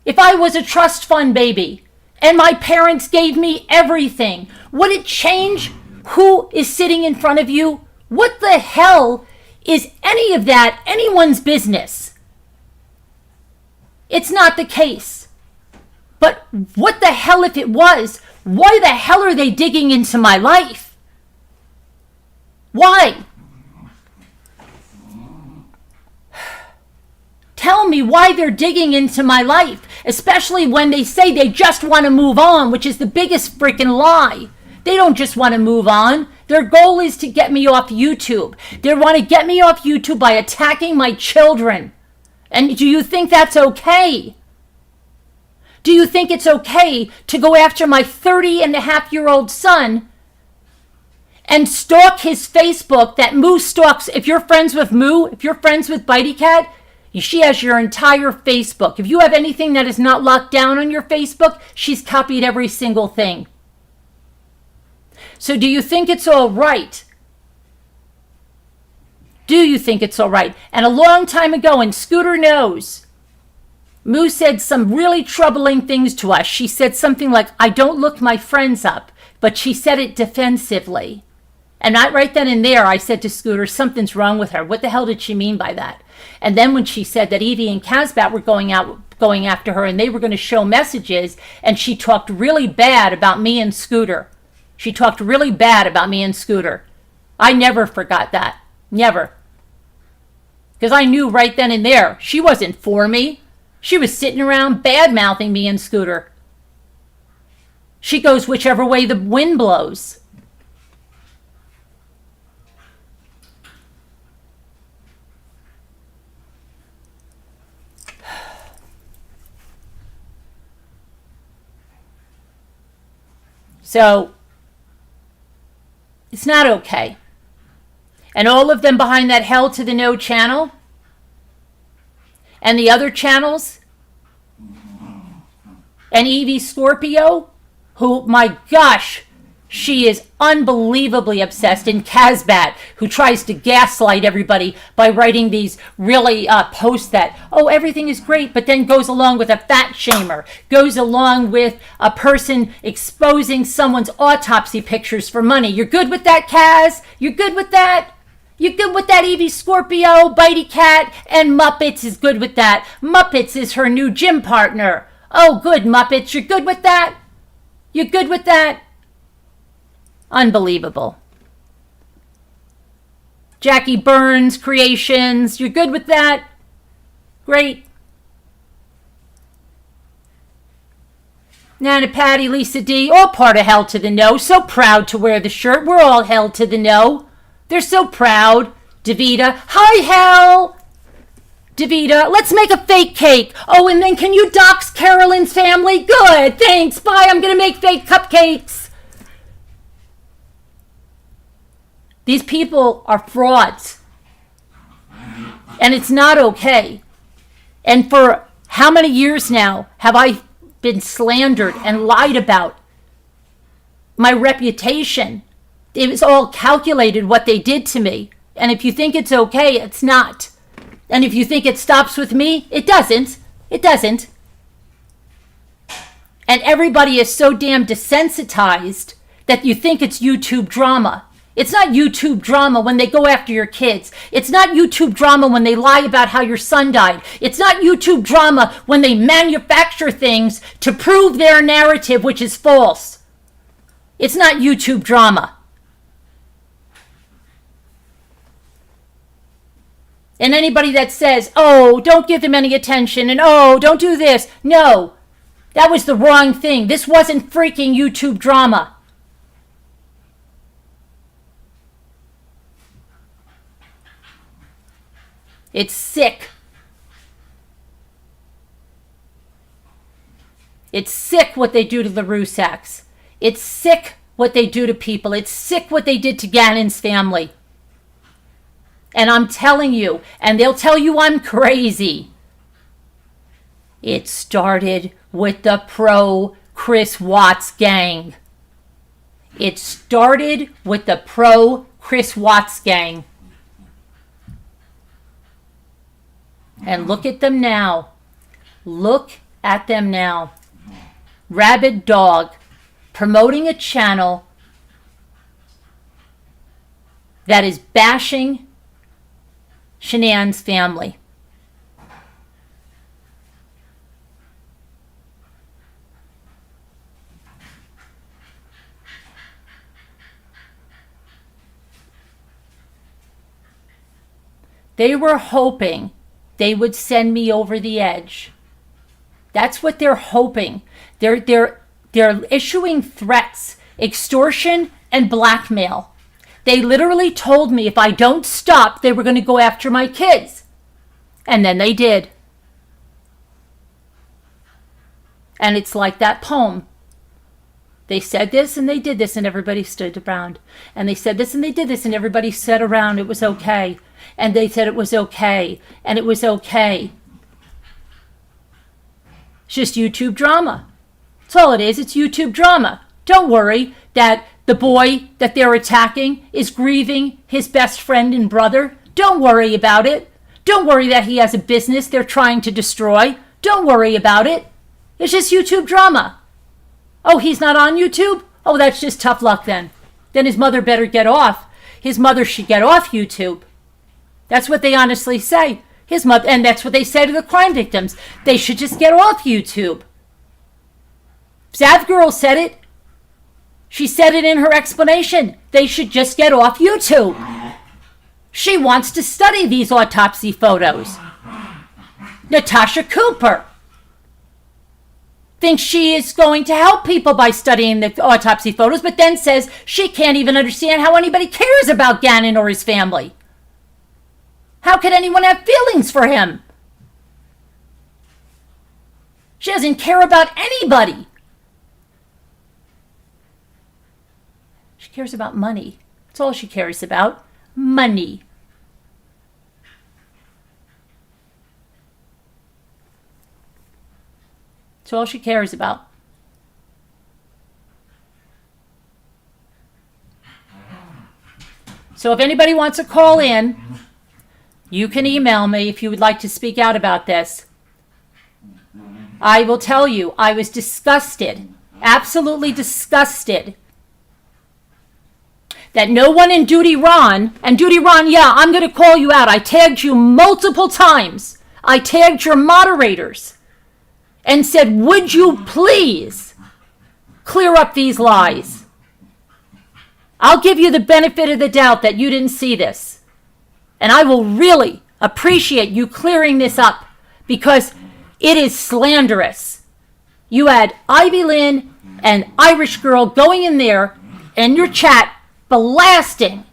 if I was a trust fund baby and my parents gave me everything? Would it change who is sitting in front of you? What the hell is any of that anyone's business? It's not the case. But what the hell if it was? Why the hell are they digging into my life? Why? Tell me why they're digging into my life, especially when they say they just want to move on, which is the biggest freaking lie. They don't just want to move on. Their goal is to get me off YouTube. They want to get me off YouTube by attacking my children. And do you think that's okay? Do you think it's okay to go after my 30-and-a-half-year-old son and stalk his Facebook that Moo stalks? If you're friends with Moo, if you're friends with Bitey Cat, she has your entire Facebook. If you have anything that is not locked down on your Facebook, she's copied every single thing. So do you think it's all right? Do you think it's all right? And a long time ago, and Scooter knows, Moo said some really troubling things to us. She said something like, I don't look my friends up, but she said it defensively. And right then and there, I said to Scooter, something's wrong with her. What the hell did she mean by that? And then when she said that Evie and Casbat were going after her and they were going to show messages, and she talked really bad about me and Scooter. She talked really bad about me and Scooter. I never forgot that. Never. Because I knew right then and there, she wasn't for me. She was sitting around bad-mouthing me and Scooter. She goes whichever way the wind blows. So, it's not okay. And all of them behind that Hell to the No channel and the other channels and Evie Scorpio, who, my gosh, she is unbelievably obsessed, and Casbat, who tries to gaslight everybody by writing these really posts that, oh, everything is great, but then goes along with a fat shamer, goes along with a person exposing someone's autopsy pictures for money. You're good with that, Kaz? You're good with that? You're good with that, Evie Scorpio, Bitey Cat, and Muppets is good with that. Muppets is her new gym partner. Oh, good, Muppets. You're good with that? You're good with that? Unbelievable. Jackie Burns Creations. You're good with that? Great. Nana Patty, Lisa D, all part of Hell to the No. So proud to wear the shirt. We're all Hell to the No. They're so proud. Davita. Hi, Hell. Davita, let's make a fake cake. Oh, and then can you dox Carolyn's family? Good, thanks. Bye, I'm going to make fake cupcakes. These people are frauds. And it's not okay. And for how many years now have I been slandered and lied about? My reputation. It was all calculated what they did to me. And if you think it's okay, it's not. And if you think it stops with me, it doesn't. It doesn't. And everybody is so damn desensitized that you think it's YouTube drama. It's not YouTube drama when they go after your kids. It's not YouTube drama when they lie about how your son died. It's not YouTube drama when they manufacture things to prove their narrative, which is false. It's not YouTube drama. And anybody that says, oh, don't give them any attention, and oh, don't do this. No, that was the wrong thing. This wasn't freaking YouTube drama. It's sick. It's sick what they do to the Rusaks. It's sick what they do to people. It's sick what they did to Gannon's family. And I'm telling you, and they'll tell you I'm crazy. It started with the pro-Chris Watts gang. It started with the pro-Chris Watts gang. And look at them now. Look at them now. Rabid dog promoting a channel that is bashing Shanann's family. They were hoping they would send me over the edge. That's what they're hoping. They're issuing threats, extortion, and blackmail. They literally told me if I don't stop, they were going to go after my kids. And then they did. And it's like that poem. They said this and they did this and everybody stood around. And they said this and they did this and everybody said around it was okay. And they said it was okay. And it was okay. It's just YouTube drama. That's all it is. It's YouTube drama. Don't worry that the boy that they're attacking is grieving his best friend and brother. Don't worry about it. Don't worry that he has a business they're trying to destroy. Don't worry about it. It's just YouTube drama. Oh, he's not on YouTube? Oh, that's just tough luck then. Then his mother better get off. His mother should get off YouTube. That's what they honestly say. His mother, and that's what they say to the crime victims. They should just get off YouTube. Zav Girl said it. She said it in her explanation. They should just get off YouTube. She wants to study these autopsy photos. Natasha Cooper thinks she is going to help people by studying the autopsy photos, but then says she can't even understand how anybody cares about Gannon or his family. How could anyone have feelings for him? She doesn't care about anybody. She cares about money. That's all she cares about. Money. That's all she cares about. So if anybody wants to call in, you can email me if you would like to speak out about this. I will tell you, I was disgusted, absolutely disgusted, that no one in Duty Ron, and Duty Ron, yeah, I'm going to call you out. I tagged you multiple times. I tagged your moderators and said, would you please clear up these lies? I'll give you the benefit of the doubt that you didn't see this. And I will really appreciate you clearing this up because it is slanderous. You had Ivy Lynn and Irish Girl going in there in your chat blasting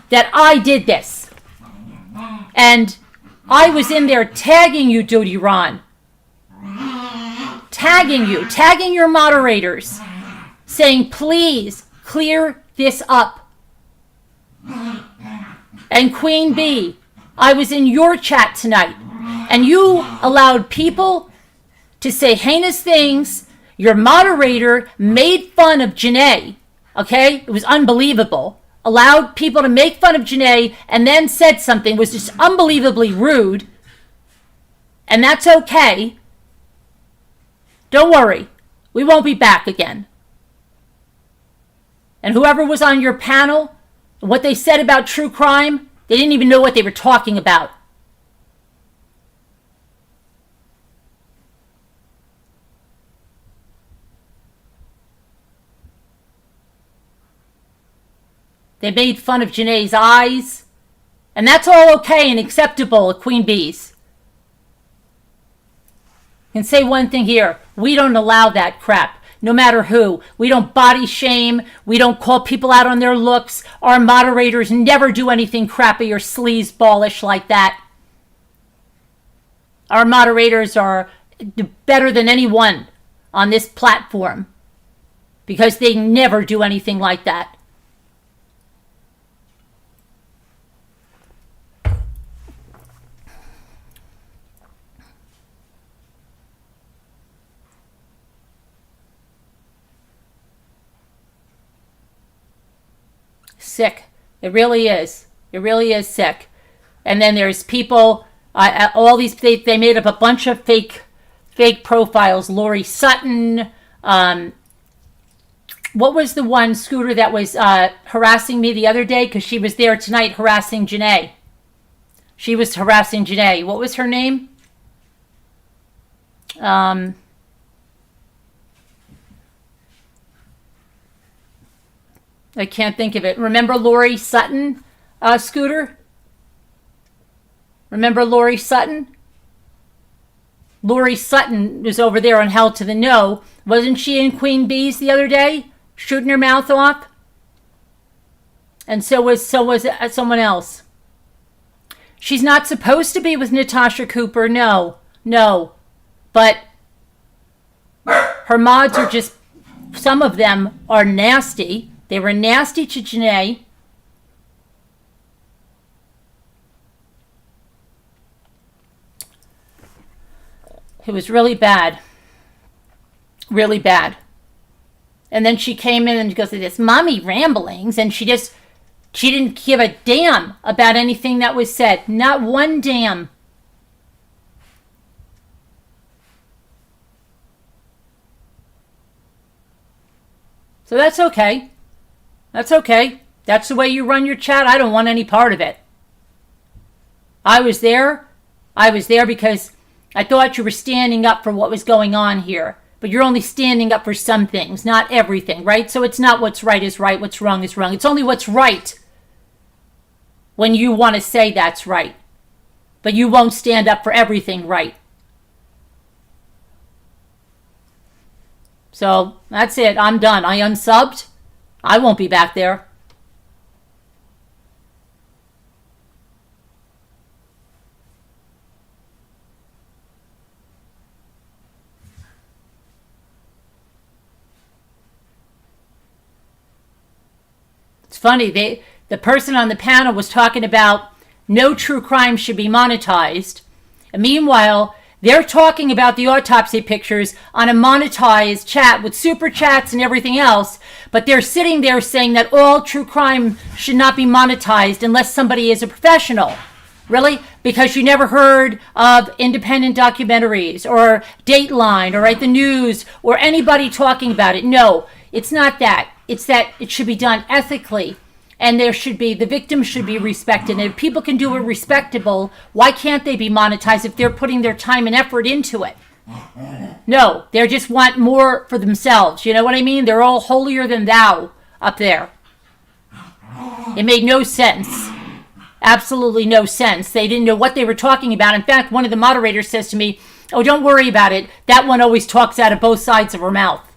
that I did this. And I was in there tagging you, Duty Ron. Tagging you, tagging your moderators, saying, please clear this up. And Queen Bee, I was in your chat tonight, and you allowed people to say heinous things. Your moderator made fun of Janae, okay? It was unbelievable. Allowed people to make fun of Janae and then said something was just unbelievably rude. And that's okay. Don't worry. We won't be back again. And whoever was on your panel, what they said about true crime, they didn't even know what they were talking about. They made fun of Janae's eyes, and that's all okay and acceptable at Queen Bee's. And say one thing here, we don't allow that crap. No matter who. We don't body shame. We don't call people out on their looks. Our moderators never do anything crappy or sleazeballish like that. Our moderators are better than anyone on this platform, because they never do anything like that. Sick. It really is. It really is sick. And then there's people, all these, they made up a bunch of fake profiles. Lori Sutton, what was the one, Scooter, that was harassing me the other day? Because she was there tonight harassing Janae. She was harassing Janae. What was her name? I can't think of it. Remember Lori Sutton, Scooter? Remember Lori Sutton? Lori Sutton was over there on Hell to the No. Wasn't she in Queen Bee's the other day, shooting her mouth off? And so was someone else. She's not supposed to be with Natasha Cooper. No. But her mods are just, some of them are nasty. They were nasty to Janae. It was really bad. Really bad. And then she came in and goes to this mommy ramblings, and she didn't give a damn about anything that was said. Not one damn. So that's okay. That's okay. That's the way you run your chat. I don't want any part of it. I was there because I thought you were standing up for what was going on here. But you're only standing up for some things, not everything, right? So it's not what's right is right, what's wrong is wrong. It's only what's right when you want to say that's right. But you won't stand up for everything right. So that's it. I'm done. I unsubbed. I won't be back there. It's funny. The person on the panel was talking about no true crime should be monetized. And meanwhile, they're talking about the autopsy pictures on a monetized chat with super chats and everything else, but they're sitting there saying that all true crime should not be monetized unless somebody is a professional. Really? Because you never heard of independent documentaries or Dateline or the news or anybody talking about it. No, it's not that. It's that it should be done ethically. And the victims should be respected. And if people can do it respectable, why can't they be monetized if they're putting their time and effort into it? No, they just want more for themselves. You know what I mean? They're all holier than thou up there. It made no sense. Absolutely no sense. They didn't know what they were talking about. In fact, one of the moderators says to me, "Oh, don't worry about it. That one always talks out of both sides of her mouth."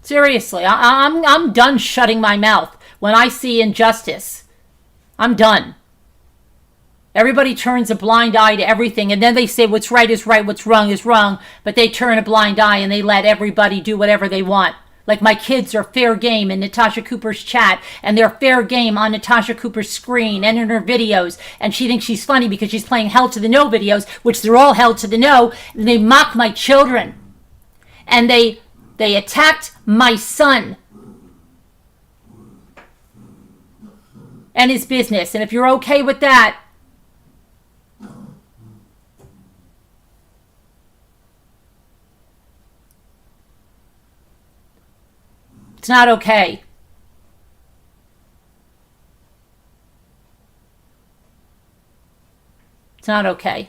Seriously, I'm done shutting my mouth when I see injustice. I'm done. Everybody turns a blind eye to everything, and then they say what's right is right, what's wrong is wrong, but they turn a blind eye and they let everybody do whatever they want. Like my kids are fair game in Natasha Cooper's chat, and they're fair game on Natasha Cooper's screen and in her videos, and she thinks she's funny because she's playing Hell to the No videos, which they're all Hell to the No, and they mock my children. And they attacked my son and his business. And if you're okay with that, it's not okay. It's not okay.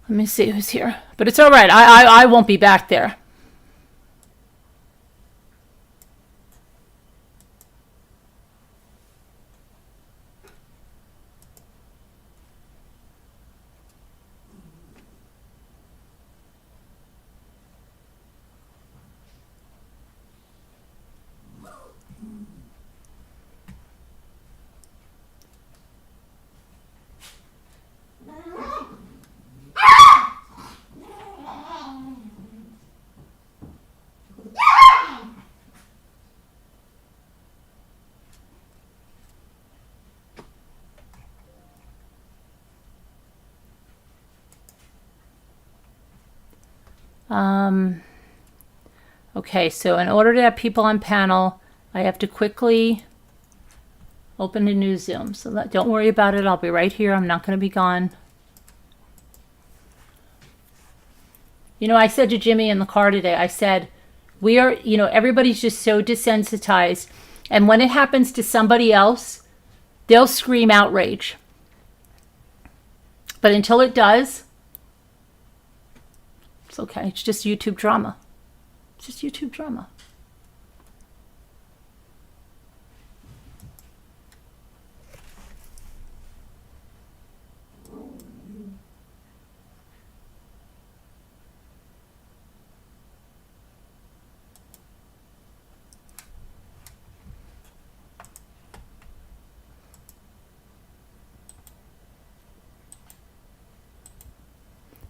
Let me see who's here. But it's all right. I won't be back there. Okay, so in order to have people on panel, I have to quickly open a new Zoom. So don't worry about it. I'll be right here. I'm not going to be gone. You know, I said to Jimmy in the car today, I said, we are, you know, everybody's just so desensitized. And when it happens to somebody else, they'll scream outrage. But until it does, it's okay. It's just YouTube drama. It's just YouTube drama.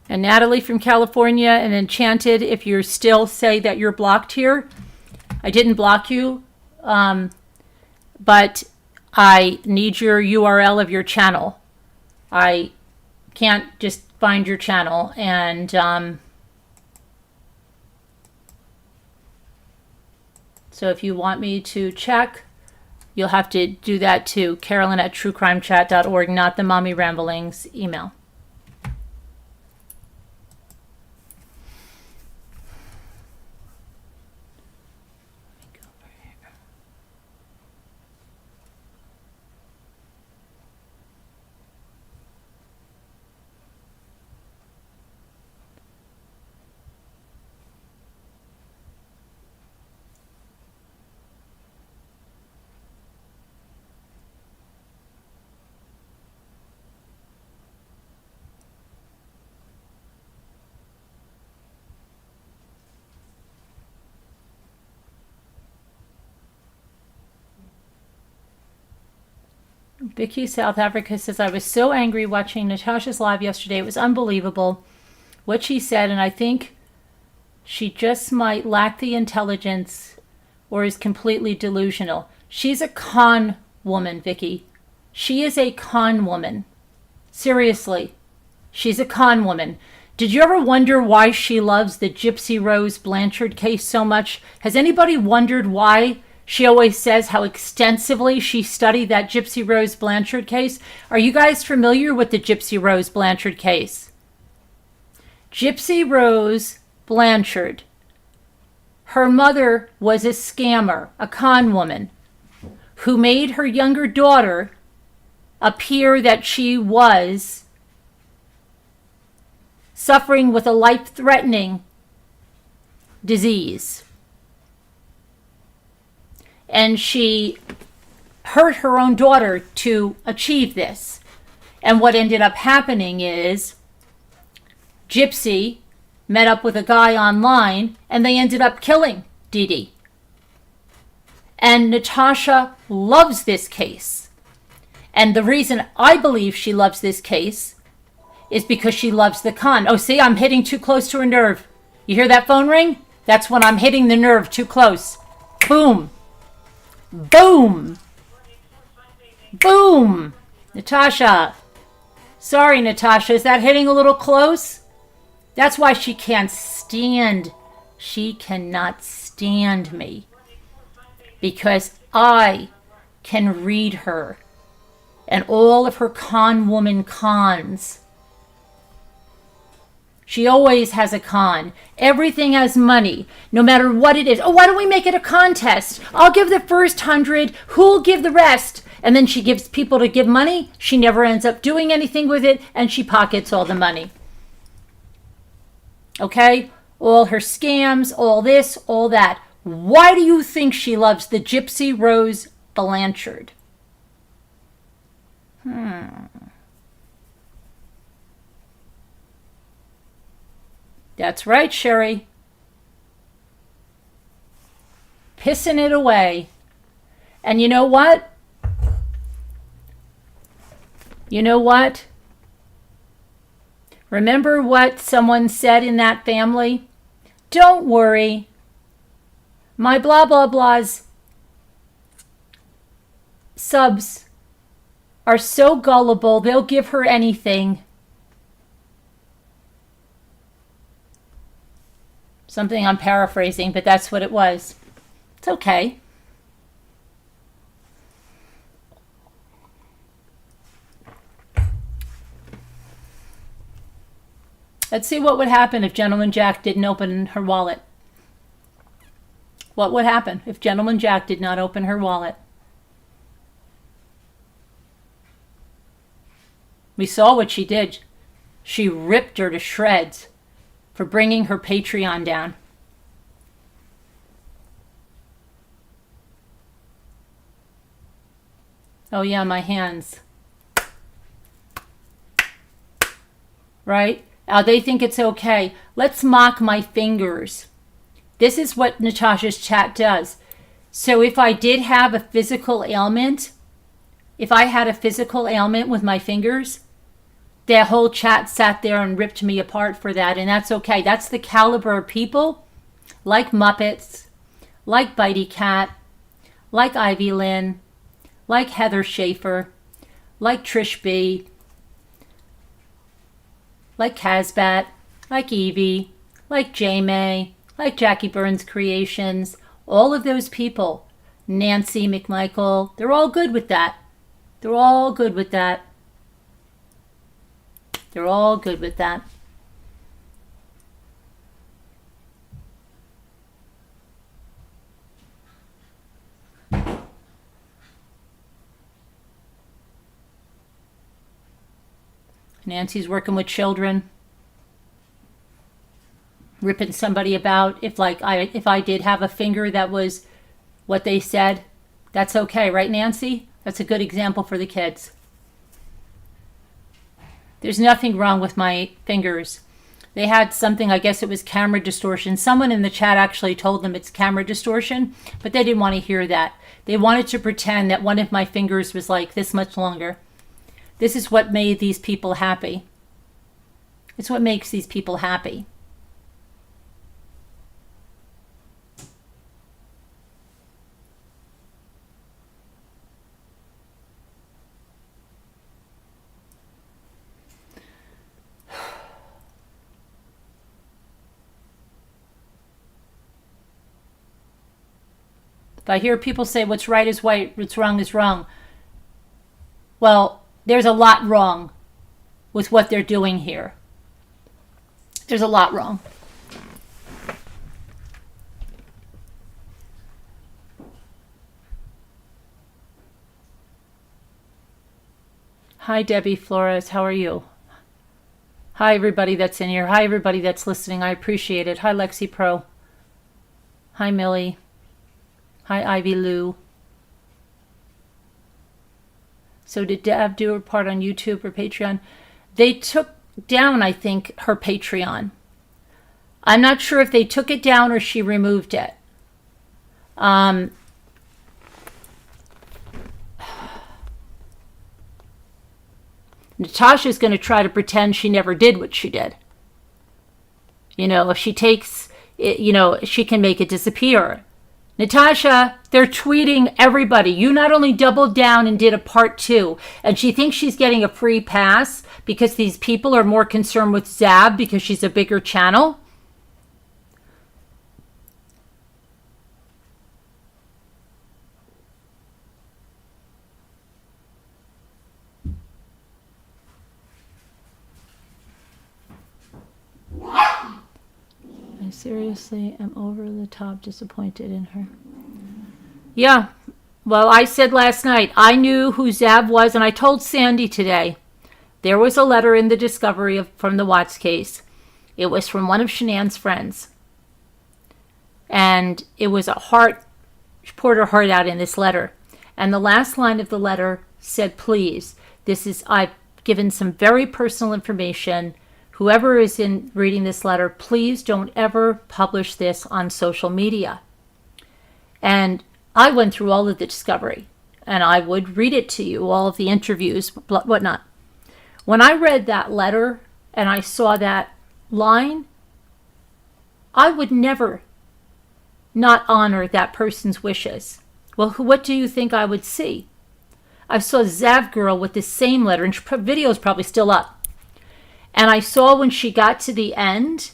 And Natalie from California and Enchanted, if you still say that you're blocked here, I didn't block you, but I need your URL of your channel. I can't just find your channel. And so if you want me to check, you'll have to do that to Carolyn@truecrimechat.org, not the Mommy Ramblings email. Vicky, South Africa says, I was so angry watching Natasha's live yesterday. It was unbelievable what she said, and I think she just might lack the intelligence or is completely delusional. She's a con woman, Vicky. She is a con woman. Seriously. She's a con woman. Did you ever wonder why she loves the Gypsy Rose Blanchard case so much? Has anybody wondered why she always says how extensively she studied that Gypsy Rose Blanchard case? Are you guys familiar with the Gypsy Rose Blanchard case? Gypsy Rose Blanchard. Her mother was a scammer, a con woman, who made her younger daughter appear that she was suffering with a life-threatening disease. And she hurt her own daughter to achieve this. And what ended up happening is Gypsy met up with a guy online and they ended up killing Dee Dee. And Natasha loves this case. And the reason I believe she loves this case is because she loves the con. Oh, see, I'm hitting too close to her nerve. You hear that phone ring? That's when I'm hitting the nerve too close. Boom. Boom. Boom. Natasha. Sorry, Natasha. Is that hitting a little close? That's why she can't stand. She cannot stand me. Because I can read her. And all of her con woman cons. She always has a con. Everything has money, no matter what it is. Oh, why don't we make it a contest? I'll give the first 100. Who'll give the rest? And then she gives people to give money. She never ends up doing anything with it, and she pockets all the money. Okay? All her scams, all this, all that. Why do you think she loves the Gypsy Rose Blanchard? That's right, Sherry. Pissing it away. And you know what? You know what? Remember what someone said in that family? Don't worry. My blah blah blah's subs are so gullible, they'll give her anything. Something I'm paraphrasing, but that's what it was. It's okay. Let's see what would happen if Gentleman Jack didn't open her wallet. What would happen if Gentleman Jack did not open her wallet? We saw what she did. She ripped her to shreds for bringing her Patreon down. Oh yeah, my hands. Right? They think it's okay. Let's mock my fingers. This is what Natasha's chat does. So if I did have a physical ailment, if I had a physical ailment with my fingers, their whole chat sat there and ripped me apart for that, and that's okay. That's the caliber of people like Muppets, like Bitey Cat, like Ivy Lynn, like Heather Schaefer, like Trish B, like Casbat, like Evie, like J May, like Jackie Burns Creations, all of those people, Nancy McMichael, they're all good with that. They're all good with that. They're all good with that. Nancy's working with children, ripping somebody about. If I did have a finger that was what they said, that's okay, right, Nancy? That's a good example for the kids. There's nothing wrong with my fingers. They had something, I guess it was camera distortion. Someone in the chat actually told them it's camera distortion, but they didn't want to hear that. They wanted to pretend that one of my fingers was like this much longer. This is what made these people happy. It's what makes these people happy. If I hear people say what's right is right, what's wrong is wrong, well, there's a lot wrong with what they're doing here. There's a lot wrong. Hi, Debbie Flores. How are you? Hi, everybody that's in here. Hi, everybody that's listening. I appreciate it. Hi, Lexi Pro. Hi, Millie. Hi, Ivy Lou. So did Deb do her part on YouTube or Patreon? They took down, I think, her Patreon. I'm not sure if they took it down or she removed it. Natasha's going to try to pretend she never did what she did. You know, if she takes it, you know, she can make it disappear. Natasha, they're tweeting everybody. You not only doubled down and did a part 2, and she thinks she's getting a free pass because these people are more concerned with Zab because she's a bigger channel. I seriously am over the top disappointed in her. Yeah, well, I said last night, I knew who Zab was, and I told Sandy today. There was a letter in the discovery from the Watts case. It was from one of Shanann's friends. And it was a heart, she poured her heart out in this letter. And the last line of the letter said, please, I've given some very personal information. Whoever is in reading this letter, please don't ever publish this on social media. And I went through all of the discovery, and I would read it to you, all of the interviews, whatnot. When I read that letter and I saw that line, I would never not honor that person's wishes. Well, what do you think I would see? I saw Zav Girl with the same letter, and video is probably still up. And I saw when she got to the end,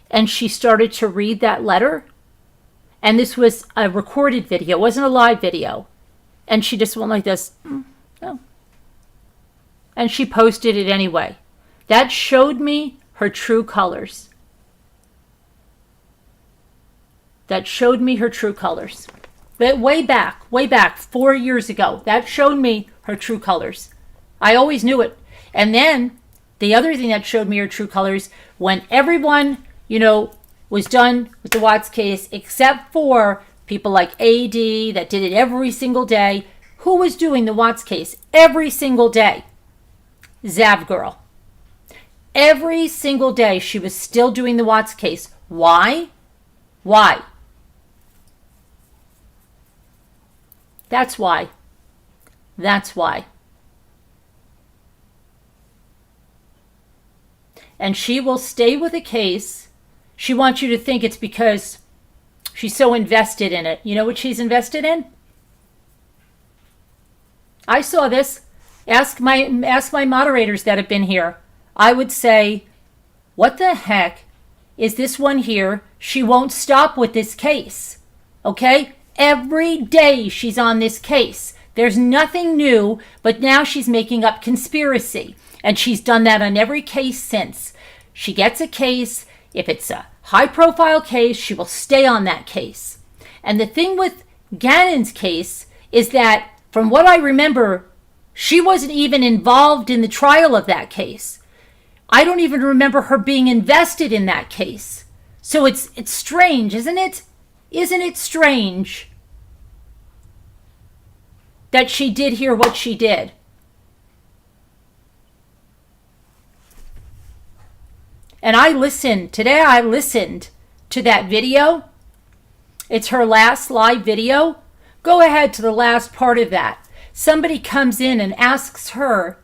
and she started to read that letter. And this was a recorded video. It wasn't a live video. And she just went like this. Oh. And she posted it anyway. That showed me her true colors. That showed me her true colors. But way back, 4 years ago, that showed me her true colors. I always knew it. And then the other thing that showed me her true colors, when everyone, was done with the Watts case, except for people like AD that did it every single day. Who was doing the Watts case every single day? Zav Girl. Every single day she was still doing the Watts case. Why? Why? That's why. That's why. And she will stay with a case. She wants you to think it's because she's so invested in it. You know what she's invested in? I saw this. Ask my moderators that have been here. I would say, what the heck is this one here? She won't stop with this case. Okay? Every day she's on this case. There's nothing new, but now she's making up conspiracy. And she's done that on every case since. She gets a case. If it's a high-profile case, she will stay on that case. And the thing with Gannon's case is that, from what I remember, she wasn't even involved in the trial of that case. I don't even remember her being invested in that case. So it's strange, isn't it? Isn't it strange that she did hear what she did? And today I listened to that video. It's her last live video. Go ahead to the last part of that. Somebody comes in and asks her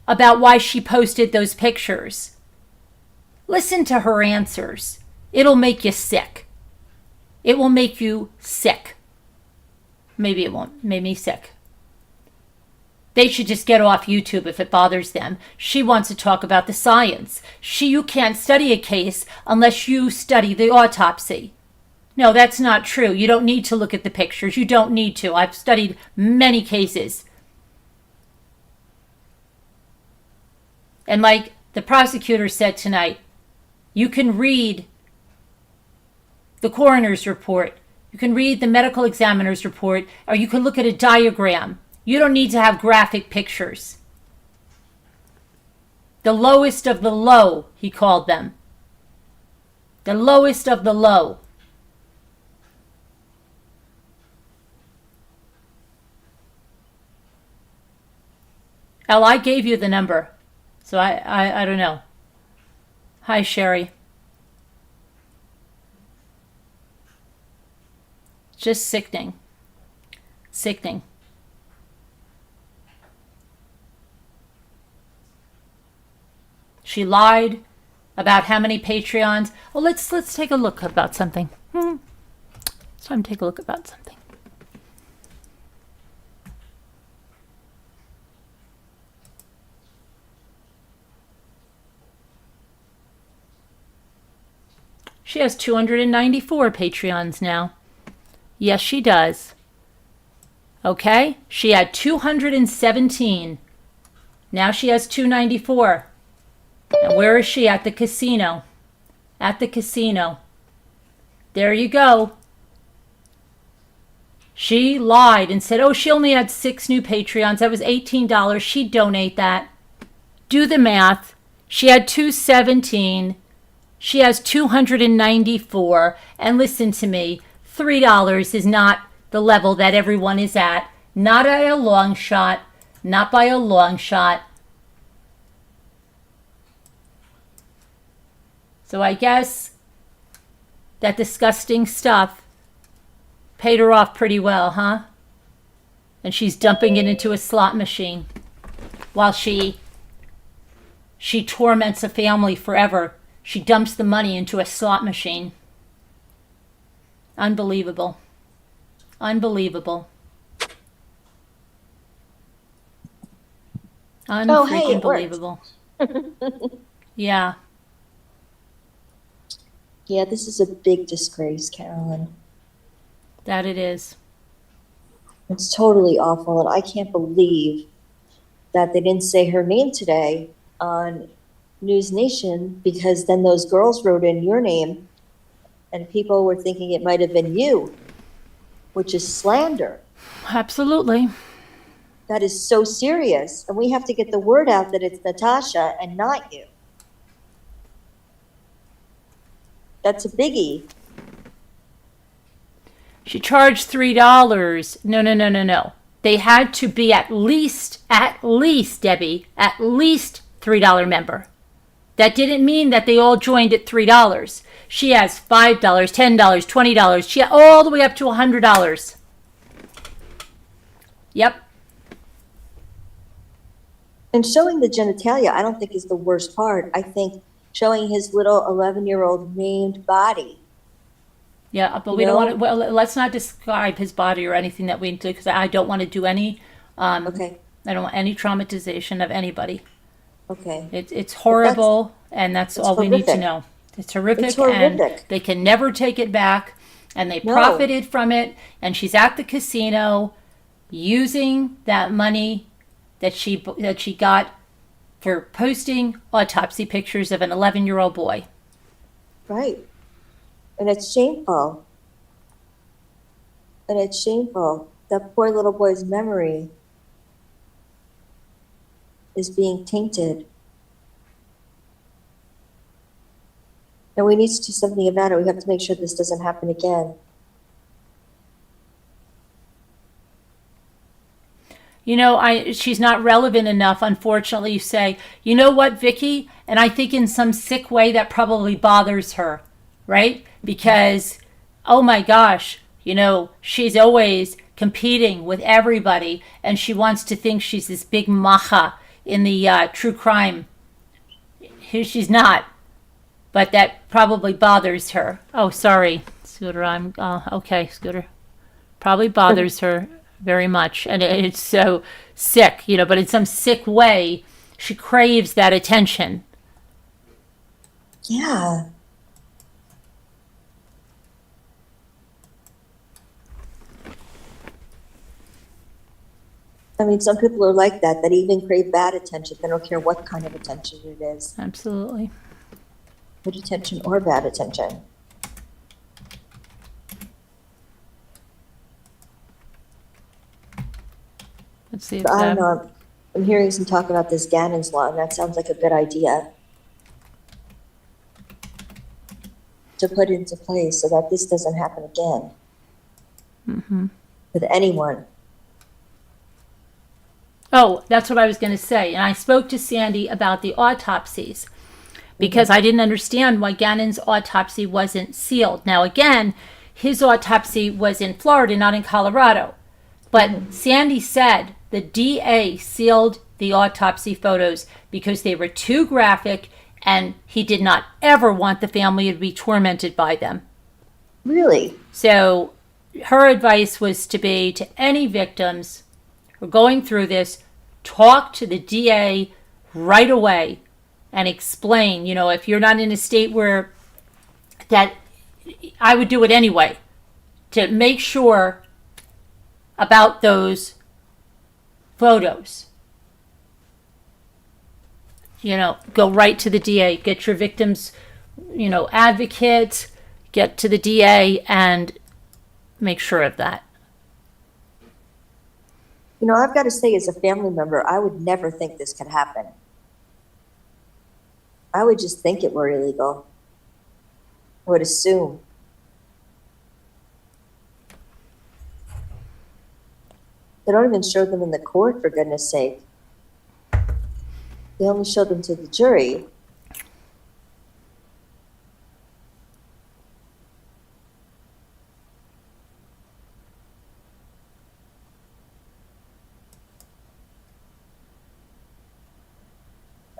about why she posted those pictures. Listen to her answers. It'll make you sick. It will make you sick. Maybe it won't. Make me sick. They should just get off YouTube if it bothers them. She wants to talk about the science. You can't study a case unless you study the autopsy. No, that's not true. You don't need to look at the pictures. You don't need to. I've studied many cases. And like the prosecutor said tonight, you can read the coroner's report. You can read the medical examiner's report, or you can look at a diagram. You don't need to have graphic pictures. The lowest of the low, he called them. The lowest of the low. Al, I gave you the number, so I don't know. Hi, Sherry. Just sickening. Sickening. She lied about how many Patreons. Well, let's take a look about something. It's time to take a look about something. She has 294 Patreons now. Yes, she does. Okay? She had 217. Now she has 294. And where is she? At the casino. At the casino. There you go. She lied and said, oh, she only had 6 new Patreons. That was $18. She'd donate that. Do the math. She had 217. She has 294. And listen to me. $3 is not the level that everyone is at. Not by a long shot. Not by a long shot. So I guess that disgusting stuff paid her off pretty well, huh? And she's dumping it into a slot machine while she torments a family forever. She dumps the money into a slot machine. Unbelievable. Unbelievable. Oh, hey, it Unbelievable. Yeah. Yeah, this is a big disgrace, Carolyn. That it is. It's totally awful, and I can't believe that they didn't say her name today on News Nation, because then those girls wrote in your name and people were thinking it might have been you, which is slander. Absolutely. That is so serious. And we have to get the word out that it's Natasha and not you. That's a biggie. She charged $3. No. They had to be at least, Debbie, at least $3 member. That didn't mean that they all joined at $3. She has $5, $10, $20. She all the way up to $100. Yep. And showing the genitalia, I don't think is the worst part. I think showing his little 11-year-old maimed body. Yeah, but we don't want to. Well, let's not describe his body or anything that we do, because I don't want to do any. Okay. I don't want any traumatization of anybody. Okay. It's horrible, and that's all we need to know. It's horrific, It's horrific. and they can never take it back, and they profited from it. And she's at the casino using that money that she got for posting autopsy pictures of an 11-year-old boy. Right. And it's shameful. And it's shameful. That poor little boy's memory is being tainted. And we need to do something about it. We have to make sure this doesn't happen again. You know, she's not relevant enough, unfortunately. You say, you know what, Vicky? And I think in some sick way that probably bothers her, right? Because, oh my gosh, you know, she's always competing with everybody, and she wants to think she's this big macha in the true crime. She's not, but that probably bothers her. Oh, sorry, Scooter. Okay, Scooter. Probably bothers her very much, and it's so sick, you know, but in some sick way, she craves that attention. Yeah. I mean, some people are like that even crave bad attention. They don't care what kind of attention it is. Absolutely. Good attention or bad attention. Let's see if I don't know. I'm hearing some talk about this Gannon's law, and that sounds like a good idea to put into place so that this doesn't happen again with anyone. Oh, that's what I was going to say. And I spoke to Sandy about the autopsies because I didn't understand why Gannon's autopsy wasn't sealed. Now, again, his autopsy was in Florida, not in Colorado. But Sandy said the DA sealed the autopsy photos because they were too graphic, and he did not ever want the family to be tormented by them. Really? So her advice was to be to any victims who are going through this, talk to the DA right away and explain, you know, if you're not in a state where that, I would do it anyway, to make sure about those photos. You know, go right to the DA, get your victims, you know, advocate, get to the DA and make sure of that. You know, I've got to say, as a family member, I would never think this could happen. I would just think it were illegal. I would assume. They don't even show them in the court, for goodness sake. They only show them to the jury.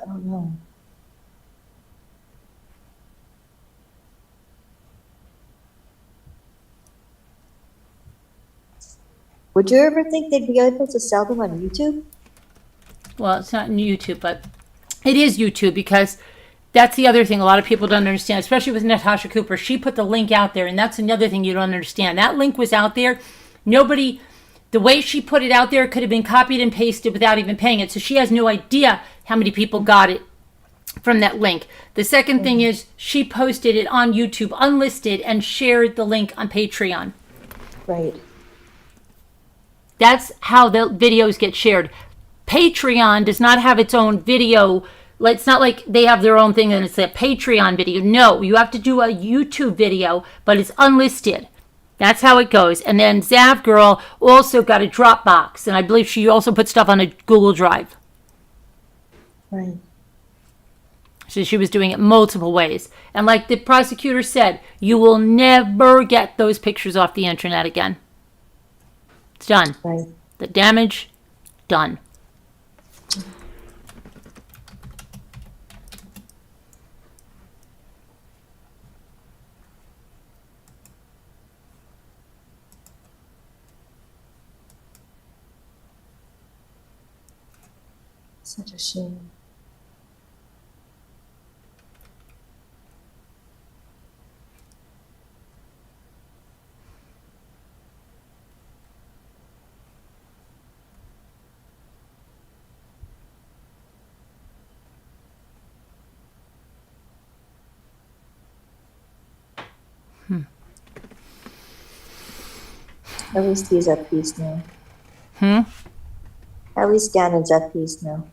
I don't know. Would you ever think they'd be able to sell them on YouTube? Well, it's not in YouTube, but it is YouTube because that's the other thing a lot of people don't understand, especially with Natasha Cooper. She put the link out there, and that's another thing you don't understand. That link was out there. Nobody, the way she put it out there could have been copied and pasted without even paying it. So she has no idea how many people got it from that link. The second thing is she posted it on YouTube unlisted and shared the link on Patreon. Right. That's how the videos get shared. Patreon does not have its own video. It's not like they have their own thing and it's a Patreon video. No, you have to do a YouTube video, but it's unlisted. That's how it goes. And then Zav Girl also got a Dropbox, and I believe she also put stuff on a Google Drive. Right. So she was doing it multiple ways. And like the prosecutor said, you will never get those pictures off the internet again. It's done. Right. The damage, done. Such a shame. At least he's at peace now. At least Gannon's at peace now.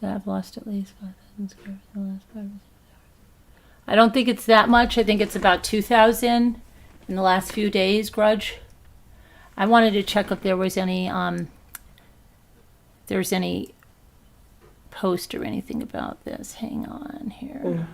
I've lost at least 5,000 square feet in the last 5 years. I don't think it's that much. I think it's about 2,000 in the last few days, Grudge. I wanted to check if there was any post or anything about this. Hang on here.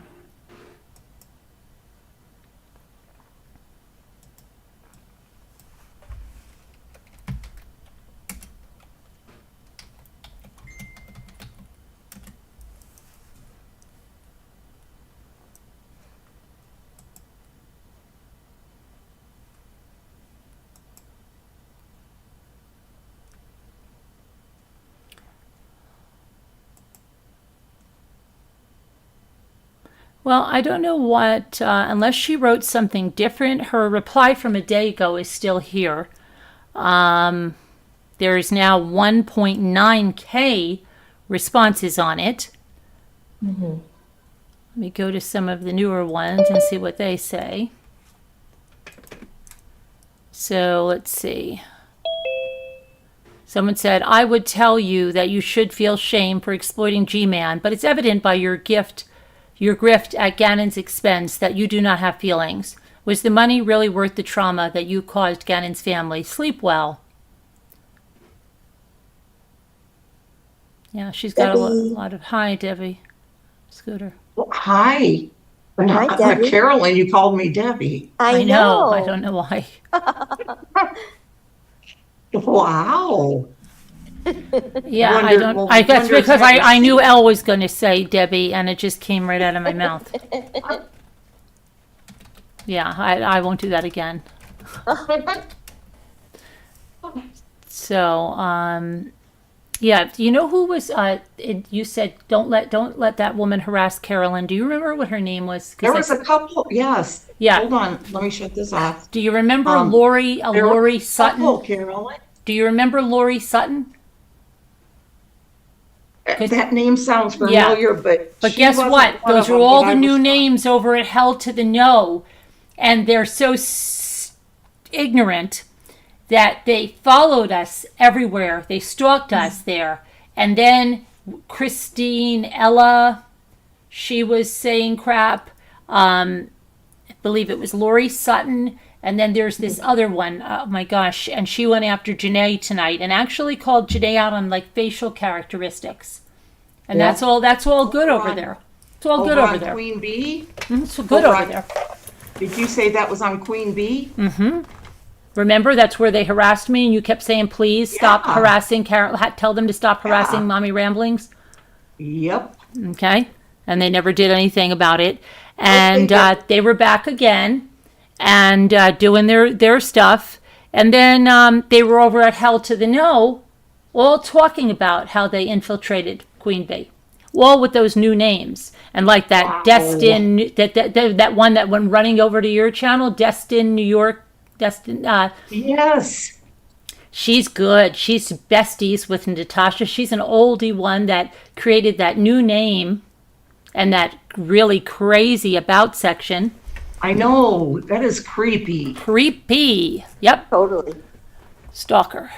Well, I don't know what, unless she wrote something different. Her reply from a day ago is still here. There is now 1.9K responses on it. Let me go to some of the newer ones and see what they say. So let's see. Someone said, I would tell you that you should feel shame for exploiting G-Man, but it's evident by your grift at Gannon's expense that you do not have feelings. Was the money really worth the trauma that you caused Gannon's family? Sleep well. Yeah, she's got a lot of... Hi, Debbie. Scooter. Well, hi. Hi, Debbie. Carolyn, you called me Debbie. I know. I don't know why. Wow. Yeah, I don't. I guess because I knew Elle was going to say Debbie, and it just came right out of my mouth. Yeah, I won't do that again. So, yeah, you know who was? You said don't let that woman harass Carolyn. Do you remember what her name was? There was a couple. Yes. Yeah. Hold on. Let me shut this off. Do you remember Lori Sutton? Couple, Carolyn. Do you remember Lori Sutton? That name sounds familiar, but guess what? Those are all the new names over at Hell to the No, and they're so ignorant that they followed us everywhere. They stalked us there, and then Christine Ella, she was saying crap. I believe it was Lori Sutton, and then there's this other one. Oh my gosh! And she went after Janae tonight, and actually called Janae out on like facial characteristics. And that's all good over there. It's all good over there. Queen Bee? It's good over there. Did you say that was on Queen Bee? Mm-hmm. Remember, that's where they harassed me, and you kept saying, please stop harassing Carol. Tell them to stop harassing Mommy Ramblings. Yep. Okay. And they never did anything about it. And they were back again. and doing their stuff. And then they were over at Hell to the No, all talking about how they infiltrated Queen Bee, all with those new names. And like that Wow. Destin, that one that went running over to your channel, Destin, New York, Destin. Yes. She's good. She's besties with Natasha. She's an oldie one that created that new name and that really crazy about section. I know. That is creepy. Creepy. Yep. Totally. Stalker.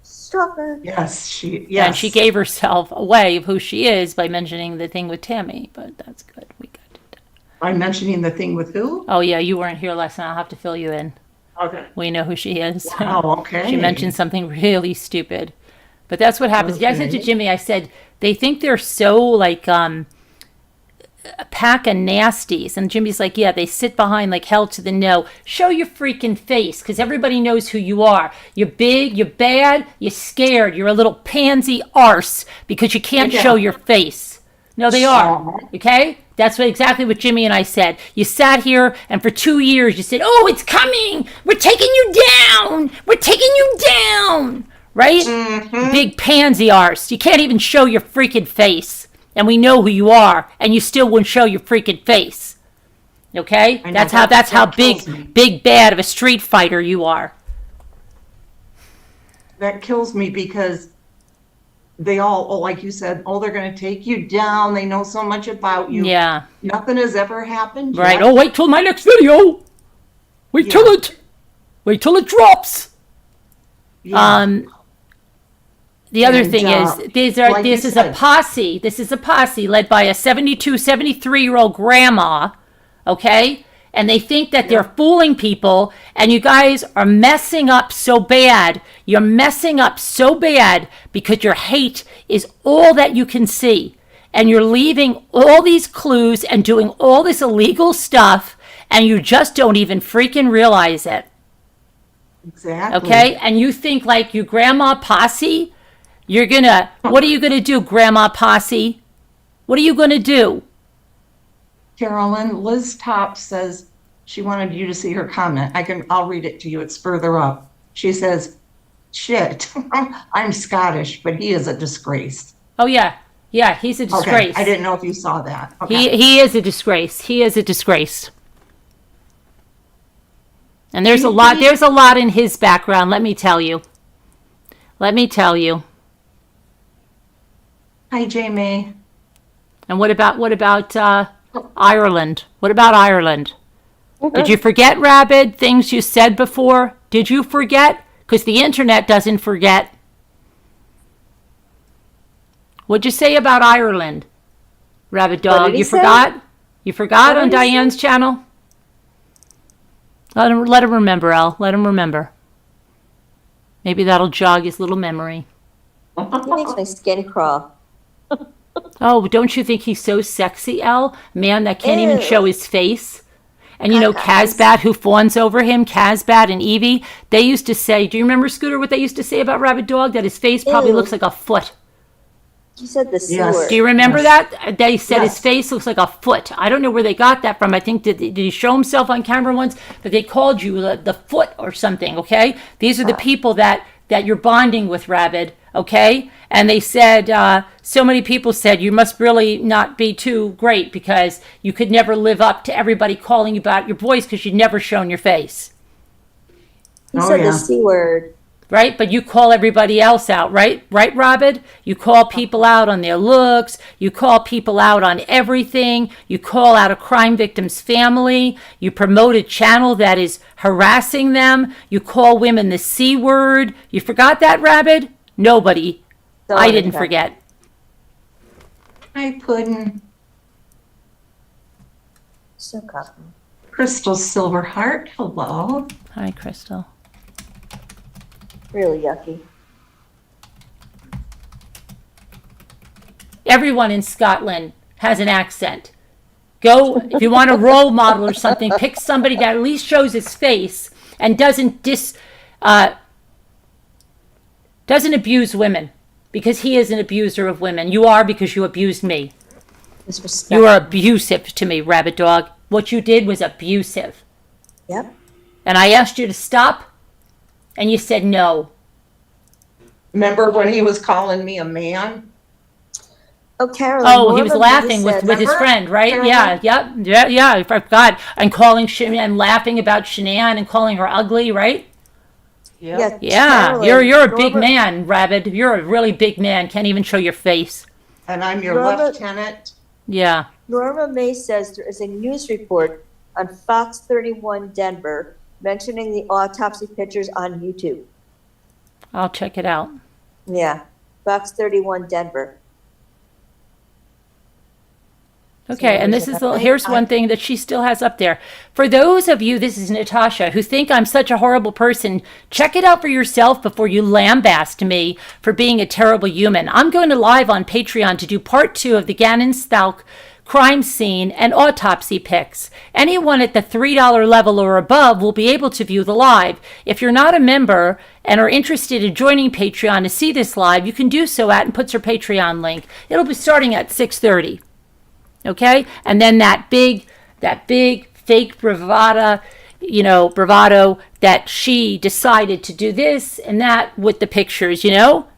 Stalker. Yes, Yeah, and she gave herself away of who she is by mentioning the thing with Tammy, but that's good. We got it. By mentioning the thing with who? Oh, yeah, you weren't here last night. I'll have to fill you in. Okay. We know who she is. Oh, okay. She mentioned something really stupid. But that's what happens. Okay. I said to Jimmy, I said, they think they're so like a pack of nasties. And Jimmy's like, yeah, they sit behind like Hell to the No. Show your freaking face, because everybody knows who you are. You're big, you're bad, you're scared, you're a little pansy arse because you can't Yeah. show your face. No, they are. Okay? That's exactly what Jimmy and I said. You sat here and for 2 years you said, oh, it's coming. We're taking you down. We're taking you down. Right? Mm-hmm. Big pansy arse. You can't even show your freaking face. And we know who you are. And you still wouldn't show your freaking face. Okay? I know, That's how kills me. big bad of a street fighter you are. That kills me because they all, like you said, they're going to take you down. They know so much about you. Yeah. Nothing has ever happened. Right. yet. Oh, wait till my next video. Wait till it drops. Yeah. The other And, thing is, like this you is said- a posse. This is a posse led by a 72, 73-year-old grandma, okay? And they think that they're fooling people, and you guys are messing up so bad. You're messing up so bad because your hate is all that you can see. And you're leaving all these clues and doing all this illegal stuff, and you just don't even freaking realize it. Exactly. Okay? And you think like you grandma posse, what are you gonna do, grandma posse? What are you gonna do? Carolyn, Liz Top says she wanted you to see her comment. I'll read it to you. It's further up. She says, shit, I'm Scottish, but he is a disgrace. Oh yeah. Yeah, he's a disgrace. Okay. I didn't know if you saw that. Okay. He is a disgrace. He is a disgrace. And there's a lot in his background, let me tell you. Let me tell you. Hi, Jamie. And what about Ireland? What about Ireland? Did you forget, Rabid, things you said before? Did you forget? Because the internet doesn't forget. What'd you say about Ireland, Rabid What Dog? did he You say? forgot? You forgot What on did he say? Diane's channel? Let him remember, Al. Let him remember. Maybe that'll jog his little memory. He makes my skin crawl. Oh, don't you think he's so sexy, El? Man that can't even Ew. show his face. And you know Casbat, who fawns over him, Casbat and Evie, they used to say, do you remember, Scooter, what they used to say about Rabbit Dog? That his face probably Ew. looks like a foot. You said the C Yes. word. Do you remember Yes. that? They said his Yes. face looks like a foot. I don't know where they got that from. I think, did he show himself on camera once? But they called you the foot or something, okay? These are the people that you're bonding with, Rabbit, okay? And they said, so many people said, you must really not be too great because you could never live up to everybody calling you about your voice because you'd never shown your face, He Oh, said yeah. the C word. right? But you call everybody else out, right? Right, Robin? You call people out on their looks. You call people out on everything. You call out a crime victim's family. You promote a channel that is harassing them. You call women the C word. You forgot that, Rabbit? Nobody. I didn't forget. Hi, Puddin'. So copy. Crystal Silverheart. Hello. Hi, Crystal. Really yucky. Everyone in Scotland has an accent. Go, if you want a role model or something, pick somebody that at least shows his face and doesn't abuse women, because he is an abuser of women. You are, because you abused me. Disrespect. You are abusive to me, Rabbit Dog. What you did was abusive. Yep. And I asked you to stop, and you said no. Remember when he was calling me a man? Oh, Carolyn. Oh, he was Norma May laughing with says, his Remember, friend, right? Carolyn? Yeah. I forgot. And calling and laughing about Shanann and calling her ugly, right? yeah, Yeah, Carolyn, you're a big Norma, man, Rabbit. You're a really big man. Can't even show your face. And I'm your Norma, lieutenant. Yeah. Norma May says there is a news report on Fox 31 Denver mentioning the autopsy pictures on YouTube. I'll check it out. Yeah, Fox 31 Denver. Okay, and this is here's one thing that she still has up there. For those of you, this is Natasha, who think I'm such a horrible person, check it out for yourself before you lambaste me for being a terrible human. I'm going to live on Patreon to do part 2 of the Gannon Stauch crime scene and autopsy pics. Anyone at the $3 level or above will be able to view the live. If you're not a member and are interested in joining Patreon to see this live, you can do so at and puts her Patreon link. It'll be starting at 6:30. Okay, and then that big fake bravado that she decided to do this and that with the pictures,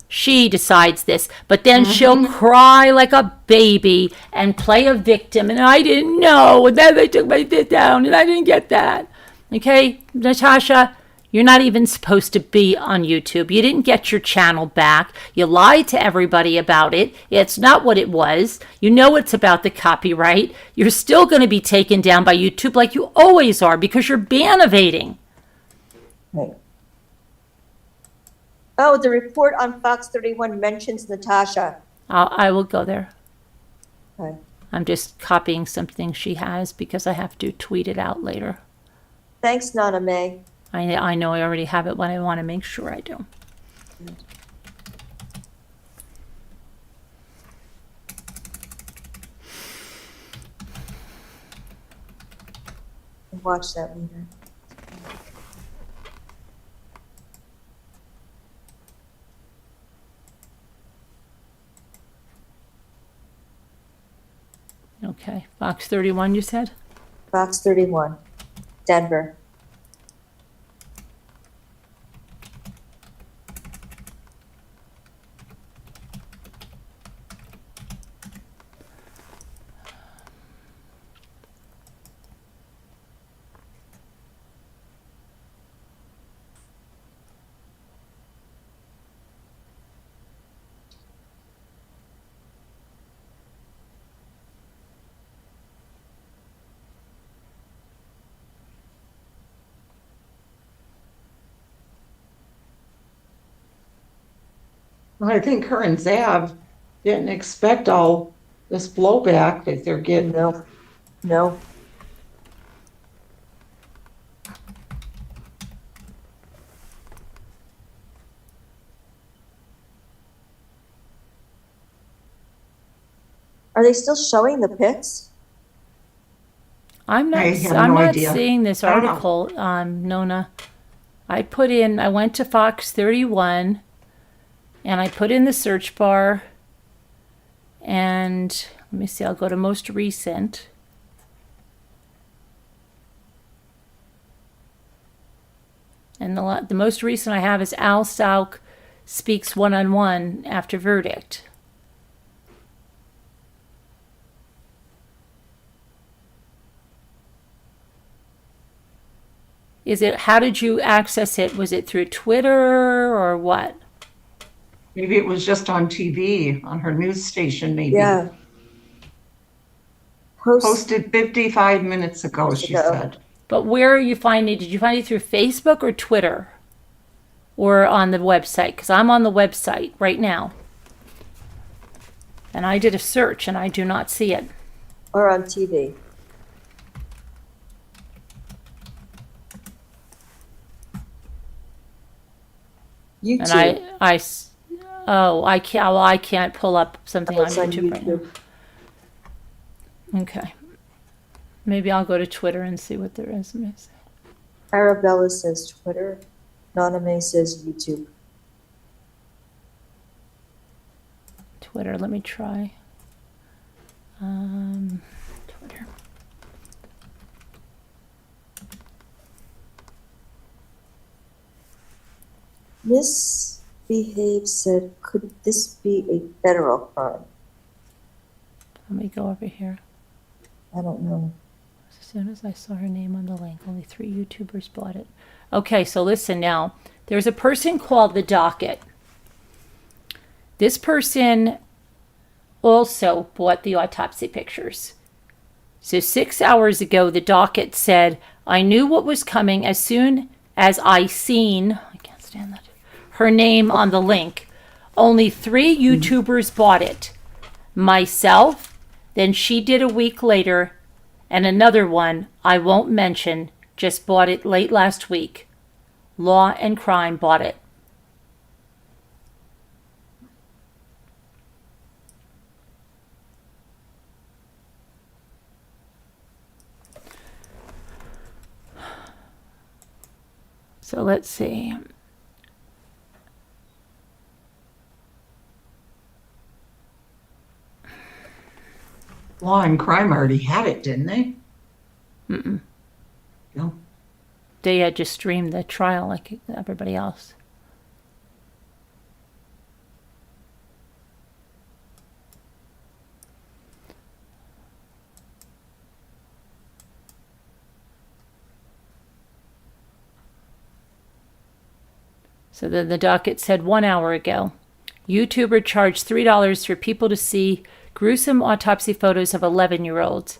she decides this, but then she'll cry like a baby and play a victim, and I didn't know, and then they took my shit down and I didn't get that. Okay, Natasha, you're not even supposed to be on YouTube. You didn't get your channel back. You lied to everybody about it. It's not what it was. You know it's about the copyright. You're still going to be taken down by YouTube like you always are because you're ban evading. Right. Oh, the report on Fox 31 mentions Natasha. I will go there. Okay. I'm just copying something she has because I have to tweet it out later. Thanks, Nana May. I know I already have it, but I want to make sure I do. Watch that later. Okay, Fox 31, you said? Fox 31, Denver. I think her and Zav didn't expect all this blowback that they're getting. No. Are they still showing the pics? I'm not idea. seeing this I don't know. article, Nona. I went to Fox 31 and I put in the search bar and let me see, I'll go to most recent. And the most recent I have is Al Stauch speaks one-on-one after verdict. How did you access it? Was it through Twitter or what? Maybe it was just on TV, on her news station, maybe. Yeah. Posted 55 minutes ago, she said. But where are you finding it? Did you find it through Facebook or Twitter? Or on the website? Because I'm on the website right now. And I did a search and I do not see it. Or on TV. YouTube. And I can't pull up something on It's on YouTube right now. Okay. Maybe I'll go to Twitter and see what there is. Arabella says Twitter. Nana May says YouTube. Twitter, let me try. Twitter. Misbehaved said, could this be a federal crime? Let me go over here. I don't know. As soon as I saw her name on the link, only 3 YouTubers bought it. Okay, so listen now. There's a person called The Docket. This person also bought the autopsy pictures. So 6 hours ago, The Docket said, I knew what was coming as soon as I seen, I can't stand that, her name on the link. Only 3 YouTubers bought it. Myself, then she did a week later, and another one I won't mention just bought it late last week. Law and Crime bought it. So let's see. Law and Crime already had it, didn't they? Mm-mm. No. They had just streamed the trial like everybody else. So then The Docket said 1 hour ago, YouTuber charged $3 for people to see gruesome autopsy photos of 11-year-olds.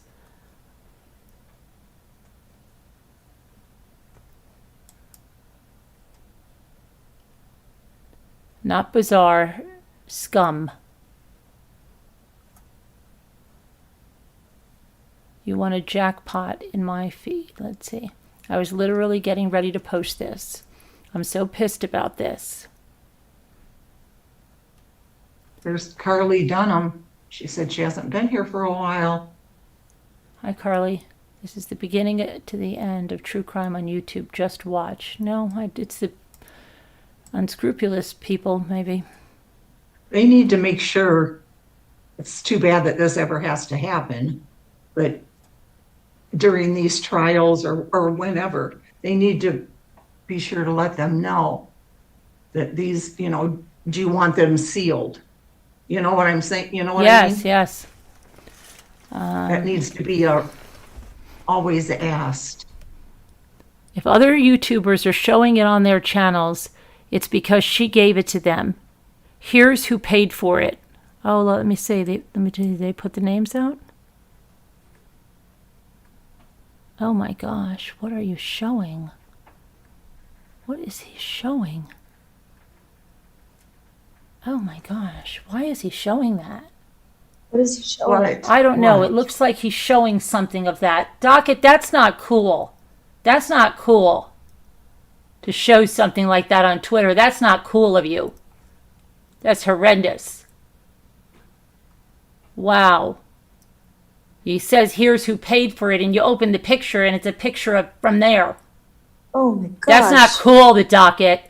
Not bizarre, scum. You want a jackpot in my feed. Let's see. I was literally getting ready to post this. I'm so pissed about this. There's Carly Dunham. She said she hasn't been here for a while. Hi, Carly. This is the beginning to the end of true crime on YouTube. Just watch. No, it's the unscrupulous people, maybe. They need to make sure, it's too bad that this ever has to happen, but during these trials or whenever, they need to be sure to let them know that these, do you want them sealed? You know what I'm saying? You know what I mean? Yes. That needs to be always asked. If other YouTubers are showing it on their channels, it's because she gave it to them. Here's who paid for it. Oh, let me see. They put the names out? Oh my gosh, what are you showing? What is he showing? Oh my gosh, why is he showing that? What is he showing? What? I don't know. What? It looks like he's showing something of that. Docket, that's not cool. That's not cool. To show something like that on Twitter, that's not cool of you. That's horrendous. Wow. He says, here's who paid for it, and you open the picture, and it's a picture from there. Oh my gosh. That's not cool, The Docket.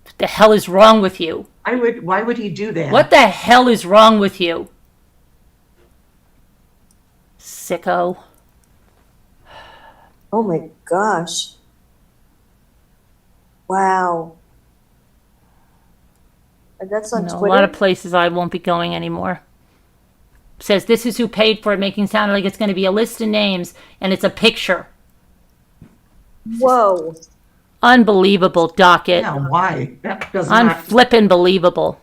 What the hell is wrong with you? Why would he do that? What the hell is wrong with you? Sicko. Oh my gosh. Wow. And that's on No, a Twitter? lot of places I won't be going anymore. Says this is who paid for it, making it sound like it's going to be a list of names, and it's a picture. Whoa. Unbelievable, Docket. Yeah, why? That does not. Unflippin' believable.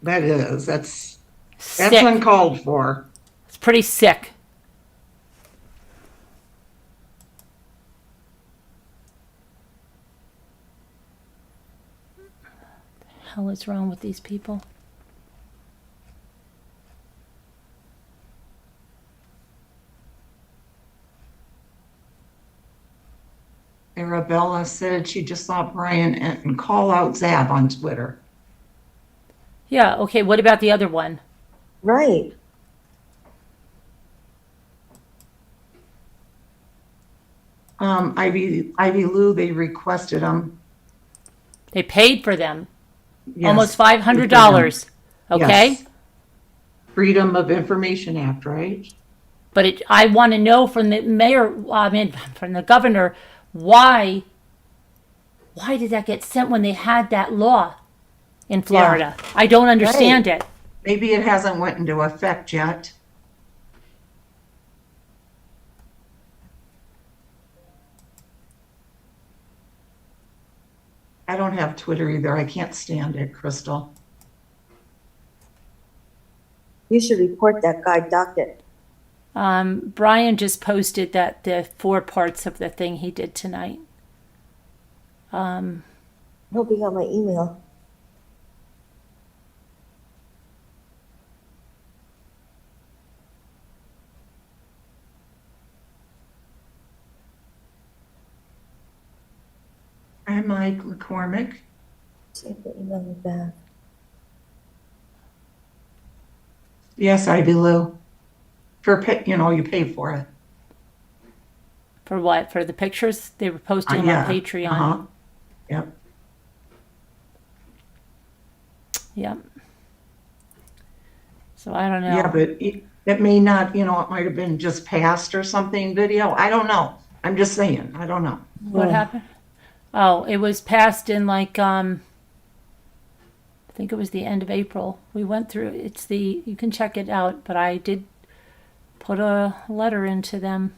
That's Sick. uncalled for. It's pretty sick. What the hell is wrong with these people? Arabella said she just saw Brian and call out Zab on Twitter. Yeah, okay, what about the other one? Right. Ivy Lou, they requested them. They paid for them. Yes, Almost $500. Okay? Yes. Freedom of Information Act, right? But I want to know from the mayor, from the governor, why did that get sent when they had that law in Florida? Yeah. I don't understand it. Maybe it hasn't went into effect yet. I don't have Twitter either. I can't stand it, Crystal. You should report that guy docket. Brian just posted that the 4 parts of the thing he did tonight. Hope you got my email. I'm Mike McCormick. See if they email me back. Yes, Ivy Lou. You pay for it. For what? For the pictures? They were posting them Yeah. on Patreon. Uh-huh. Yep. Yep. So I don't know. Yeah, but it may not, it might have been just passed or something video. I don't know. I'm just saying. I don't know. What happened? Oh, it was passed in I think it was the end of April. We went through, you can check it out, but I did put a letter into them.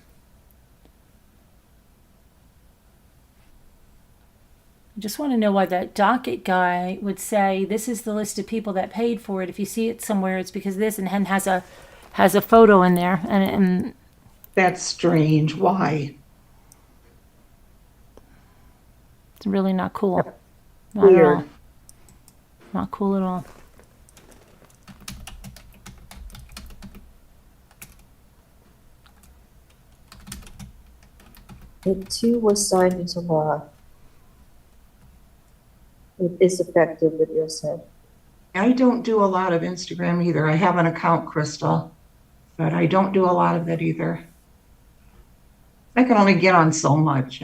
I just want to know why that docket guy would say, this is the list of people that paid for it. If you see it somewhere, it's because of this, and has a photo in there. And That's strange. Why? it's really not cool. Yep. Not at Weird. all. Not cool at all. It too was signed into law. It is effective, video said. I don't do a lot of Instagram either. I have an account, Crystal, but I don't do a lot of it either. I can only get on so much,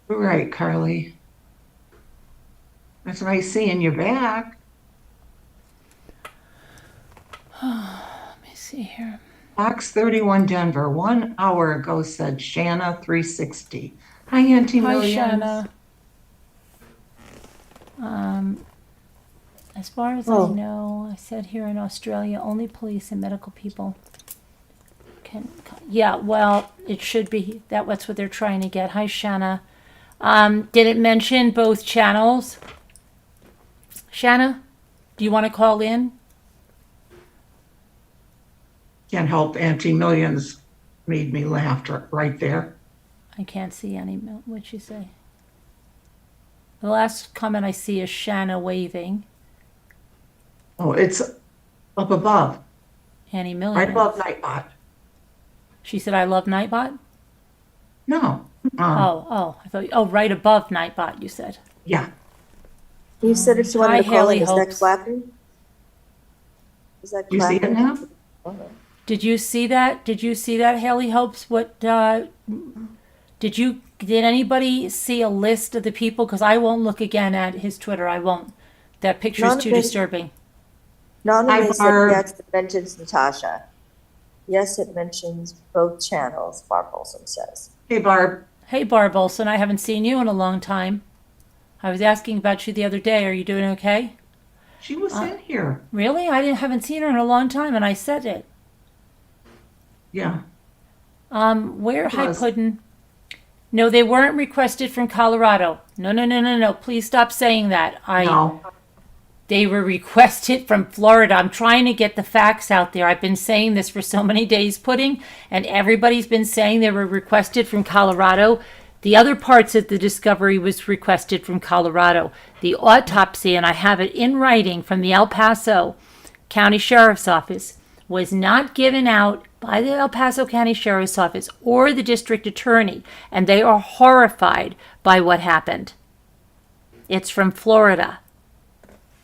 Right, Carly. That's nice seeing you back. Let me see here. Box 31 Denver, 1 hour ago said Shanna 360. Hi, Auntie Hi, Millions. Shanna. As far as I Oh. know, I said here in Australia, only police and medical people can. Yeah, well, it should be. That's what they're trying to get. Hi, Shanna. Did it mention both channels? Shanna, do you want to call in? Can't help Auntie Millions made me laugh right there. I can't see any. What'd she say? The last comment I see is Shanna waving. Oh, it's up above, Annie Million. right above Nightbot. She said, "I love Nightbot." No. I thought. Oh, right above Nightbot. You said. Yeah. You said if she wanted Hi, to call Haley in, is that Hopes. clapping? Is that You see it clapping? now? Oh. Did you see that? Did you see that, Haley Hopes? Did anybody see a list of the people? Because I won't look again at his Twitter. I won't. That picture is None too of it- disturbing. Anonymous said Barb. yes, it mentions Natasha. Yes, it mentions both channels, Barb Olson says. Hey, Barb. Hey, Barb Olson, I haven't seen you in a long time. I was asking about you the other day. Are you doing okay? She was in here. Really? Haven't seen her in a long time, and I said it. Yeah. Where? Hi, Was. Puddin'. No, they weren't requested from Colorado. No. Please stop saying that. No. They were requested from Florida. I'm trying to get the facts out there. I've been saying this for so many days, Pudding, and everybody's been saying they were requested from Colorado. The other parts of the discovery was requested from Colorado. The autopsy, and I have it in writing from the El Paso County Sheriff's Office, was not given out by the El Paso County Sheriff's Office or the district attorney, and they are horrified by what happened. It's from Florida.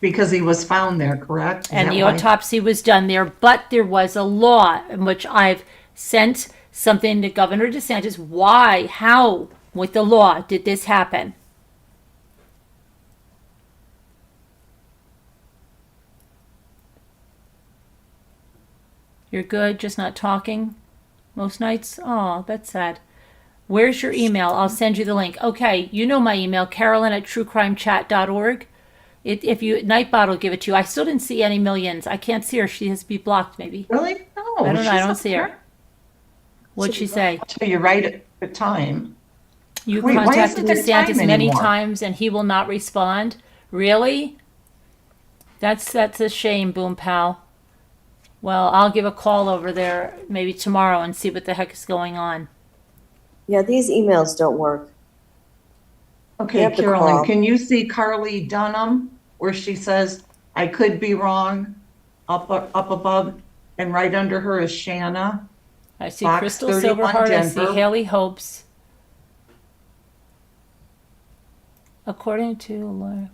Because he was found there, correct? Is And that the why? autopsy was done there, but there was a law in which I've sent something to Governor DeSantis. Why, how, with the law, did this happen? You're good, just not talking most nights? Oh, that's sad. Where's your email? I'll send you the link. Okay, you know my email, Carolyn@truecrimechat.org. If you, Nightbot will give it to you. I still didn't see any millions. I can't see her. She has to be blocked, maybe. Really? No. I don't know. I she's don't up see there. her. What'd she say? I'll tell you right at the time. You Wait, why contacted isn't there DeSantis time many anymore? times and he will not respond. Really? That's a shame, Boom Pal. Well, I'll give a call over there maybe tomorrow and see what the heck is going on. Yeah, these emails don't work. You Okay, have to Carolyn, call. can you see Carly Dunham where she says, I could be wrong, up above, and right under her is Shanna? I see Box Crystal 31 Silverheart. I see Denver. Haley Hopes. According to Laura.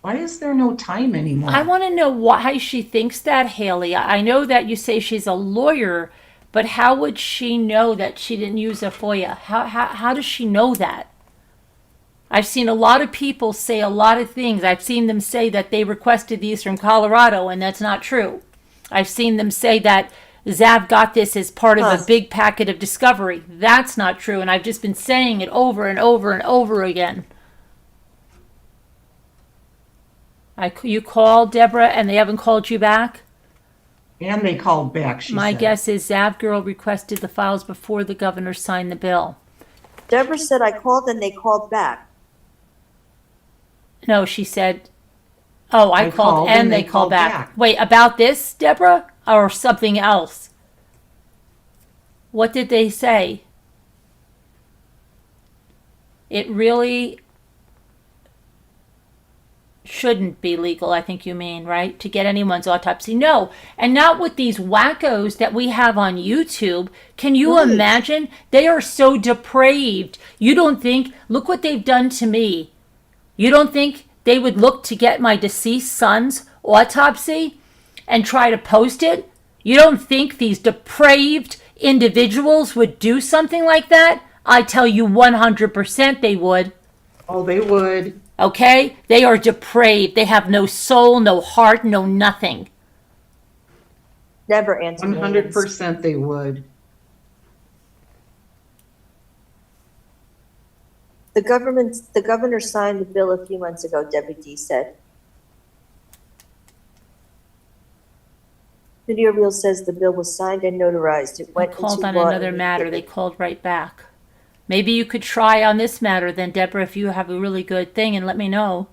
Why is there no time anymore? I want to know why she thinks that, Haley. I know that you say she's a lawyer, but how would she know that she didn't use a FOIA? How does she know that? I've seen a lot of people say a lot of things. I've seen them say that they requested these from Colorado, and that's not true. I've seen them say that Zav got this as part of a big packet of discovery. That's not true, and I've just been saying it over and over and over again. You called, Deborah, and they haven't called you back? And they called back, she My said. guess is Zav Girl requested the files before the governor signed the bill. Deborah said I called and they called back. No, she said, oh, I called and they called back. Wait, about this, Deborah, or something else? What did they say? It really shouldn't be legal, I think you mean, right? To get anyone's autopsy. No, and not with these wackos that we have on YouTube. Can you Right. imagine? They are so depraved. You don't think, look what they've done to me. You don't think they would look to get my deceased son's autopsy and try to post it? You don't think these depraved individuals would do something like that? I tell you 100% they would. Oh, they would. Okay? They are depraved. They have no soul, no heart, no nothing. Never answered. 100% they would. The governor signed the bill a few months ago, Deputy said. Video Reel says the bill was signed and notarized. It I went called into on law another matter. They immediately. called right back. Maybe you could try on this matter then, Deborah, if you have a really good thing, and let me know.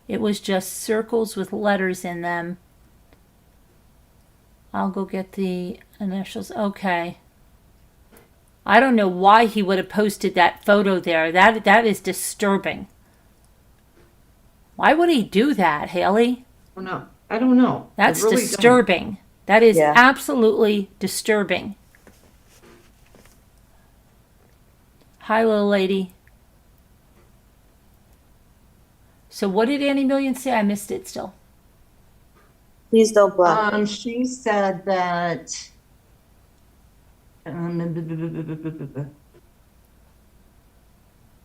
It was just circles with letters in them. I'll go get the initials. Okay. I don't know why he would have posted that photo there. That is disturbing. Why would he do that, Haley? Oh, no, I don't know. I That's really don't. disturbing. That is Yeah. absolutely disturbing. Hi, little lady. So what did Annie Million say? I missed it still. Please don't block me. She said that. Let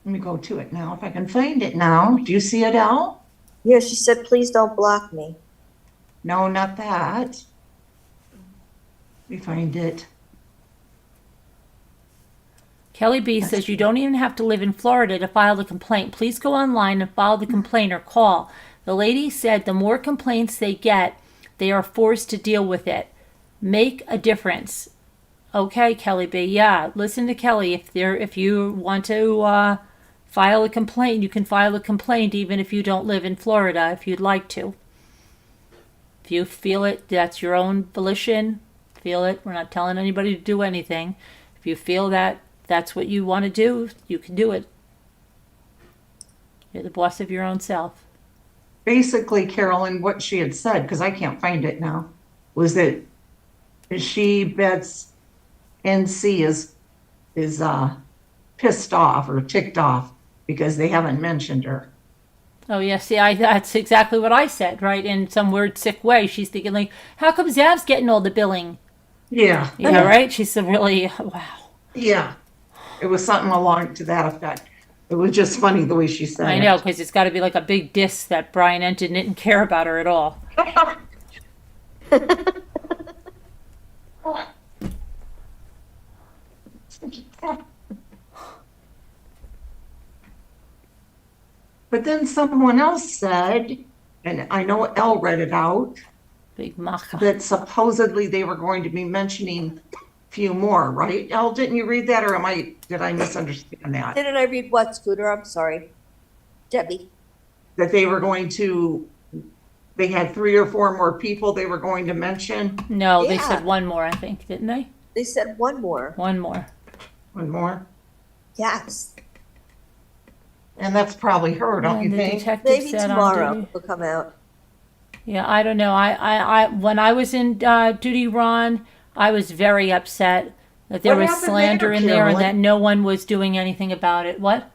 me go to it now, if I can find it now. Do you see it, Al? Yeah, she said, please don't block me. No, not that. Let me find it. Kelly B says you don't even have to live in Florida to file the complaint. Please go online and file the complaint or call. The lady said the more complaints they get, they are forced to deal with it. Make a difference. Okay, Kelly B. Yeah, listen to Kelly. If you want to file a complaint, you can file a complaint even if you don't live in Florida, if you'd like to. If you feel it, that's your own volition. Feel it. We're not telling anybody to do anything. If you feel that that's what you want to do, you can do it. You're the boss of your own self. Basically, Carolyn, what she had said, because I can't find it now, was that she bets NC is pissed off or ticked off because they haven't mentioned her. Oh, yeah, see, that's exactly what I said, right? In some weird, sick way. She's thinking, like, how come Zav's getting all the billing? Yeah. Yeah, right? She's really, wow. Yeah. It was something along to that effect. It was just funny the way she said I it. know, because it's got to be like a big diss that Brian Enton didn't care about her at all. But then someone else said, and I know Elle read it out, Big macha. that supposedly they were going to be mentioning a few more, right? Elle, didn't you read that, or did I misunderstand that? Didn't I read what, Scooter? I'm sorry. Debbie. That they were going to, they had 3 or 4 more people they were going to mention. No, they Yeah. said one more, I think, didn't they? They said one more. One more. One more. Yes. And that's probably her, don't And you the think? detective Maybe said on tomorrow duty. will come out. Yeah, I don't know. I when I was in duty, Ron, I was very upset that there What was happened slander there, in there and Carolyn? that no one was doing anything about it. What?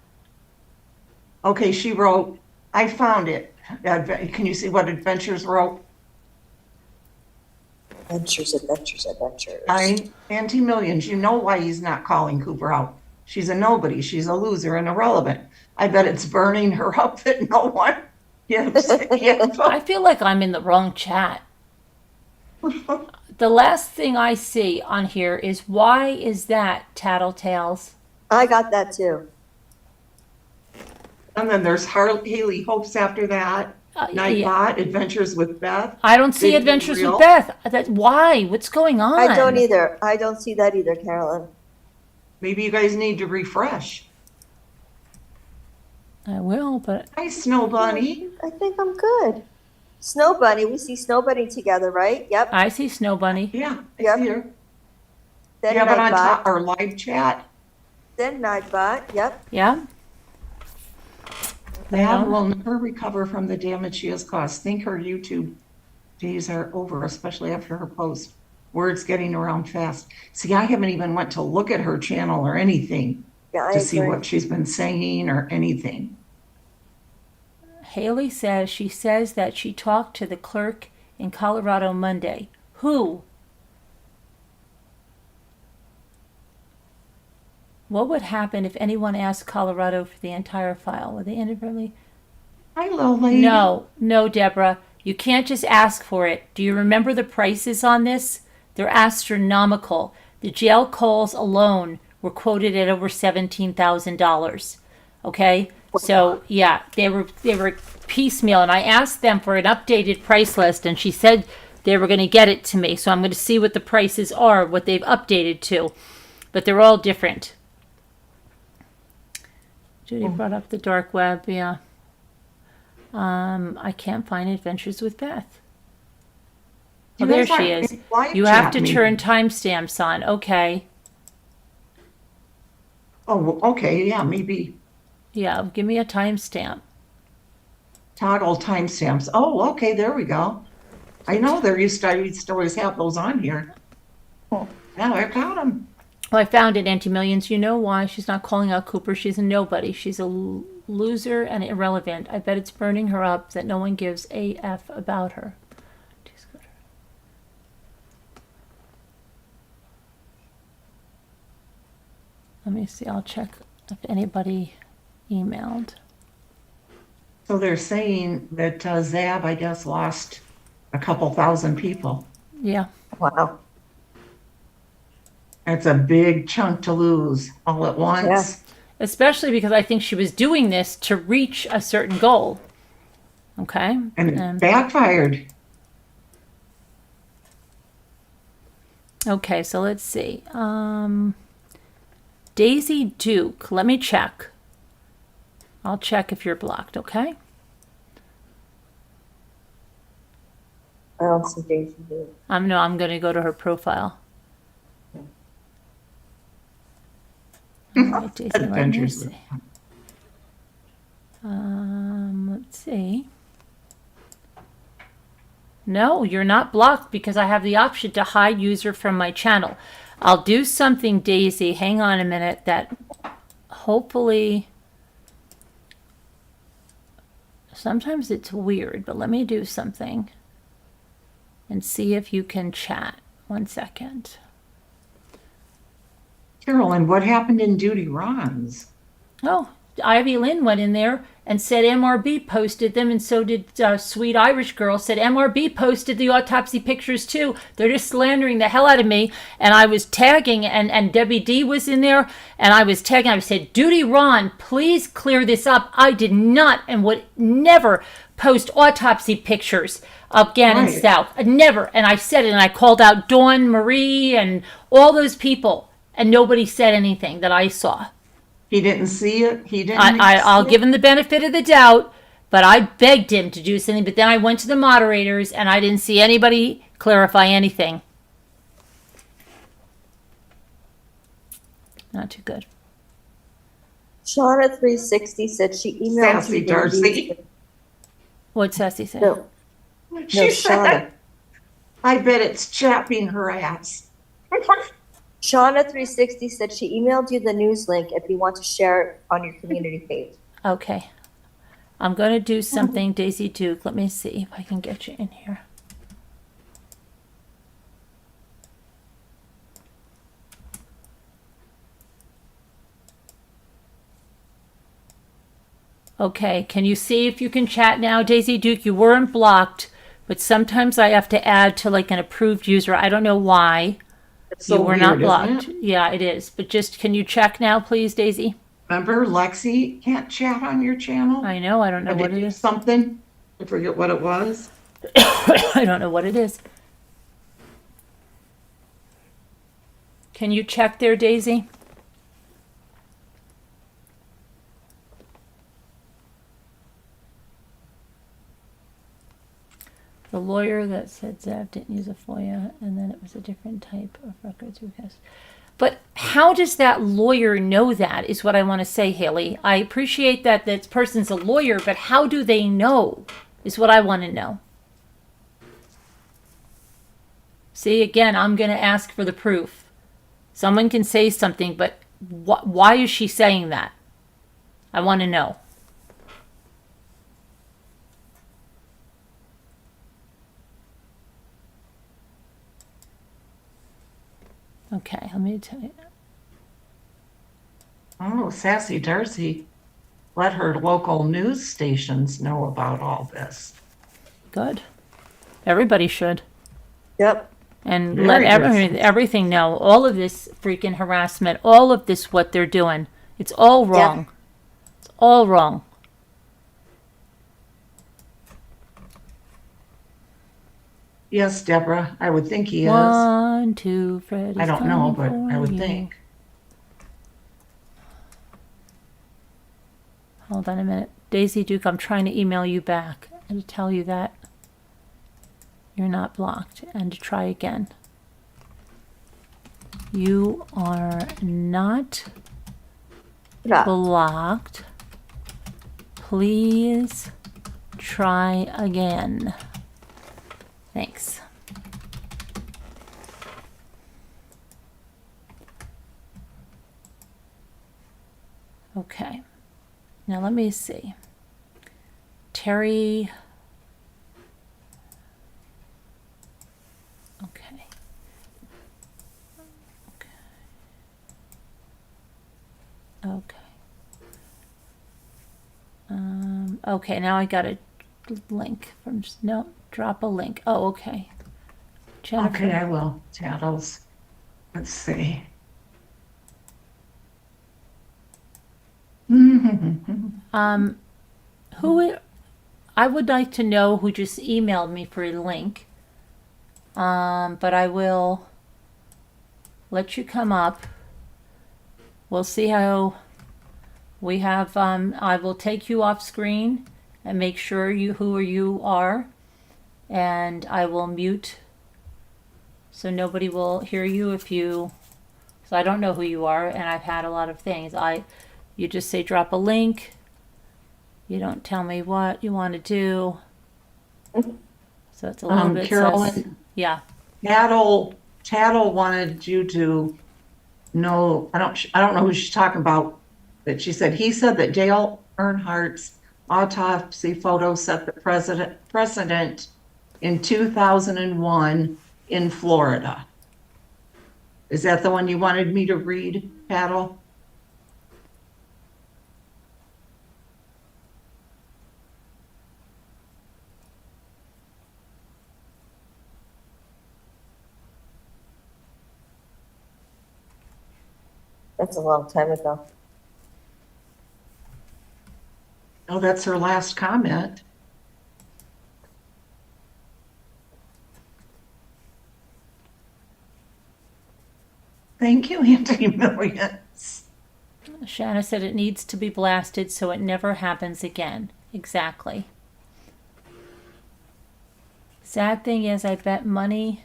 Okay, she wrote, I found it. Can you see what Adventures wrote? Adventures, adventures, adventures. Auntie Millions, you know why he's not calling Cooper out. She's a nobody. She's a loser and irrelevant. I bet it's burning her up that no one gives the info. I feel like I'm in the wrong chat. The last thing I see on here is why is that Tattletales? I got that too. And then there's Haley Hopes after that. Yeah. Nightbot, Adventures with Beth. I don't see Big Adventures Real. with Beth. That why? What's going on? I don't either. I don't see that either, Carolyn. Maybe you guys need to refresh. I will, but Hi, Snow Bunny. I think I'm good. Snow Bunny, we see Snow Bunny together, right? Yep. I see Snow Bunny. Yeah, I Yep. see her. Then You have it on top, Nightbot. our live chat. Then Nightbot. Yep. Yeah. That will never recover from the damage she has caused. Think her YouTube days are over, especially after her post. Word's getting around fast. See, I haven't even went to look at her channel or anything Yeah, I to see agree. what she's been saying or anything. Haley says she says that she talked to the clerk in Colorado Monday. Who? What would happen if anyone asked Colorado for the entire file? Would they inadvertently? Hi, little lady. No, Deborah. You can't just ask for it. Do you remember the prices on this? They're astronomical. The jail calls alone were quoted at over $17,000. Okay? So yeah, they were piecemeal, and I asked them for an updated price list, and she said they were going to get it to me. So I'm going to see what the prices are, what they've updated to, but they're all different. Judy brought up the dark web. Yeah. I can't find Adventures with Beth. Oh, You there guys she aren't is. in live You have chat, to maybe. turn timestamps on. Okay. Oh, okay, yeah, maybe Yeah, give me a timestamp. toggle timestamps. Oh, okay, there we go. I know I used to always have those on here. Now I got them. Well, I found it, Anti-Millions. You know why she's not calling out Cooper? She's a nobody. She's a loser and irrelevant. I bet it's burning her up that no one gives a F about her. Let me see. I'll check if anybody emailed. So they're saying that Zab, I guess, lost a couple thousand people. Yeah. Wow. That's a big chunk to lose all at once. Yeah. Especially because I think she was doing this to reach a certain goal. Okay. And it backfired. Okay, so let's see. Daisy Duke. Let me check. I'll check if you're blocked, okay? I don't see Daisy Duke. I'm going to go to her profile. All right, Daisy, let me Adventures with see. Let's see. No, you're not blocked because I have the option to hide user from my channel. I'll do something, Daisy. Hang on a minute. That hopefully. Sometimes it's weird, but let me do something and see if you can chat. 1 second. Carolyn, what happened in Duty Ron's? Oh, Ivy Lynn went in there and said MRB posted them, and so did Sweet Irish Girl said MRB posted the autopsy pictures too. They're just slandering the hell out of me. And I was tagging, and Debbie D was in there, and I was tagging. I said, Duty Ron, please clear this up. I did not and would never post autopsy pictures of Gannon Stauch. Never. And I said it, and I called out Dawn Marie and all those people, and nobody said anything that I saw. He didn't see it. He didn't. I'll give him the benefit of the doubt, but I begged him to do something. But then I went to the moderators, and I didn't see anybody clarify anything. Not too good. Shauna360 said she emailed Sassy Darcy. What'd Sassy say? No, She Shauna. said, I bet it's chapping her ass. Shauna360 said she emailed you the news link if you want to share it on your community page. Okay. I'm going to do something, Daisy Duke. Let me see if I can get you in here. Okay, can you see if you can chat now, Daisy Duke? You weren't blocked, but sometimes I have to add to like an approved user. I don't know why. It's so You were weird, not isn't blocked. it? Yeah, it is. But just, can you check now, please, Daisy? Remember, Lexi can't chat on your channel? I know. I don't know I what did it do is. something. I forget what it was. I don't know what it is. Can you check there, Daisy? The lawyer that said Zav didn't use a FOIA, and then it was a different type of records request. But how does that lawyer know that, is what I want to say, Haley. I appreciate that this person's a lawyer, but how do they know, is what I want to know. See, again, I'm going to ask for the proof. Someone can say something, but why is she saying that? I want to know. Okay, let me tell you. Oh, Sassy Darcy let her local news stations know about all this. Good. Everybody should. Yep. And Very let good. everything know. All of this freaking harassment, all of this, what they're doing. It's all wrong. Yeah. It's all wrong. Yes, Deborah, I would think he is. 1, 2, Freddy's I don't know, but coming I for would you. think. Hold on a minute. Daisy Duke, I'm trying to email you back and to tell you that you're not blocked and to try again. You are not Yeah. blocked. Please try again. Thanks. Okay. Now let me see. Terry. Okay. Okay. Okay, now I got a link from, no, drop a link. Oh, okay. Jennifer. Okay, I will. Tattles. Let's see. I would like to know who just emailed me for a link. But I will let you come up. We'll see how we have, I will take you off screen and make sure who you are. And I will mute so nobody will hear you so I don't know who you are, and I've had a lot of things. You just say drop a link. You don't tell me what you want to do. So it's a little bit Carolyn, yeah. Tattle wanted you to know, I don't know who she's talking about, but she said, he said that Dale Earnhardt's autopsy photo set the precedent in 2001 in Florida. Is that the one you wanted me to read, Tattle? That's a long time ago. Oh, that's her last comment. Thank you, Anti-Millions. Shanna said it needs to be blasted so it never happens again. Exactly. Sad thing is, I bet money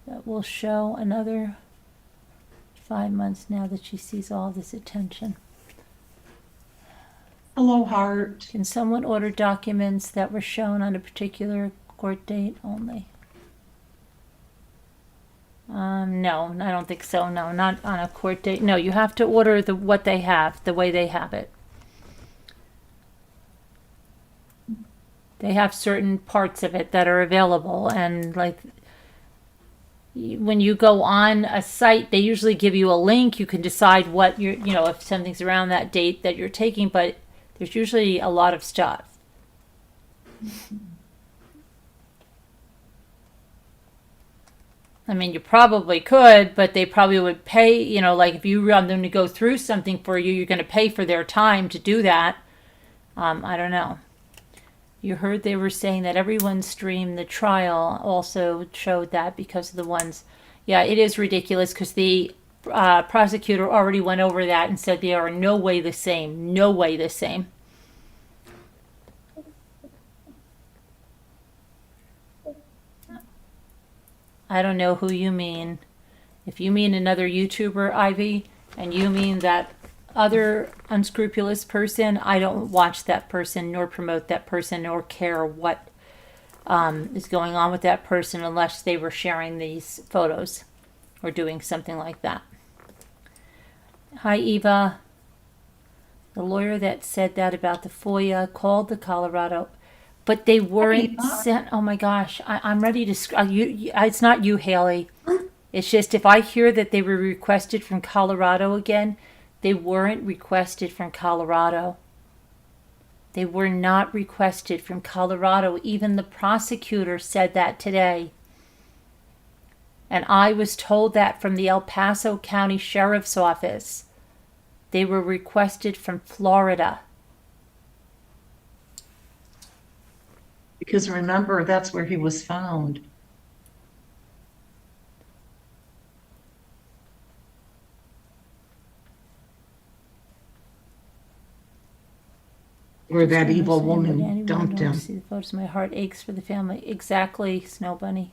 that will show another 5 months now that she sees all this attention. Hello, Heart. Can someone order documents that were shown on a particular court date only? No, I don't think so. No, not on a court date. No, you have to order what they have, the way they have it. They have certain parts of it that are available, and like when you go on a site, they usually give you a link. You can decide what if something's around that date that you're taking, but there's usually a lot of stuff. I mean, you probably could, but they probably would pay, like if you want them to go through something for you, you're going to pay for their time to do that. I don't know. You heard they were saying that everyone streamed the trial also showed that because of the ones. Yeah, it is ridiculous because the prosecutor already went over that and said they are no way the same. No way the same. I don't know who you mean. If you mean another YouTuber, Ivy, and you mean that other unscrupulous person, I don't watch that person nor promote that person nor care what is going on with that person unless they were sharing these photos or doing something like that. Hi, Eva. The lawyer that said that about the FOIA called the Colorado, but they weren't sent. Oh my gosh, I'm ready to. It's not you, Haley. It's just if I hear that they were requested from Colorado again, they weren't requested from Colorado. They were not requested from Colorado. Even the prosecutor said that today. And I was told that from the El Paso County Sheriff's Office. They were requested from Florida. Because remember, that's where he was found. Where that evil woman dumped him. See the photos. My heart aches for the family. Exactly, Snow Bunny.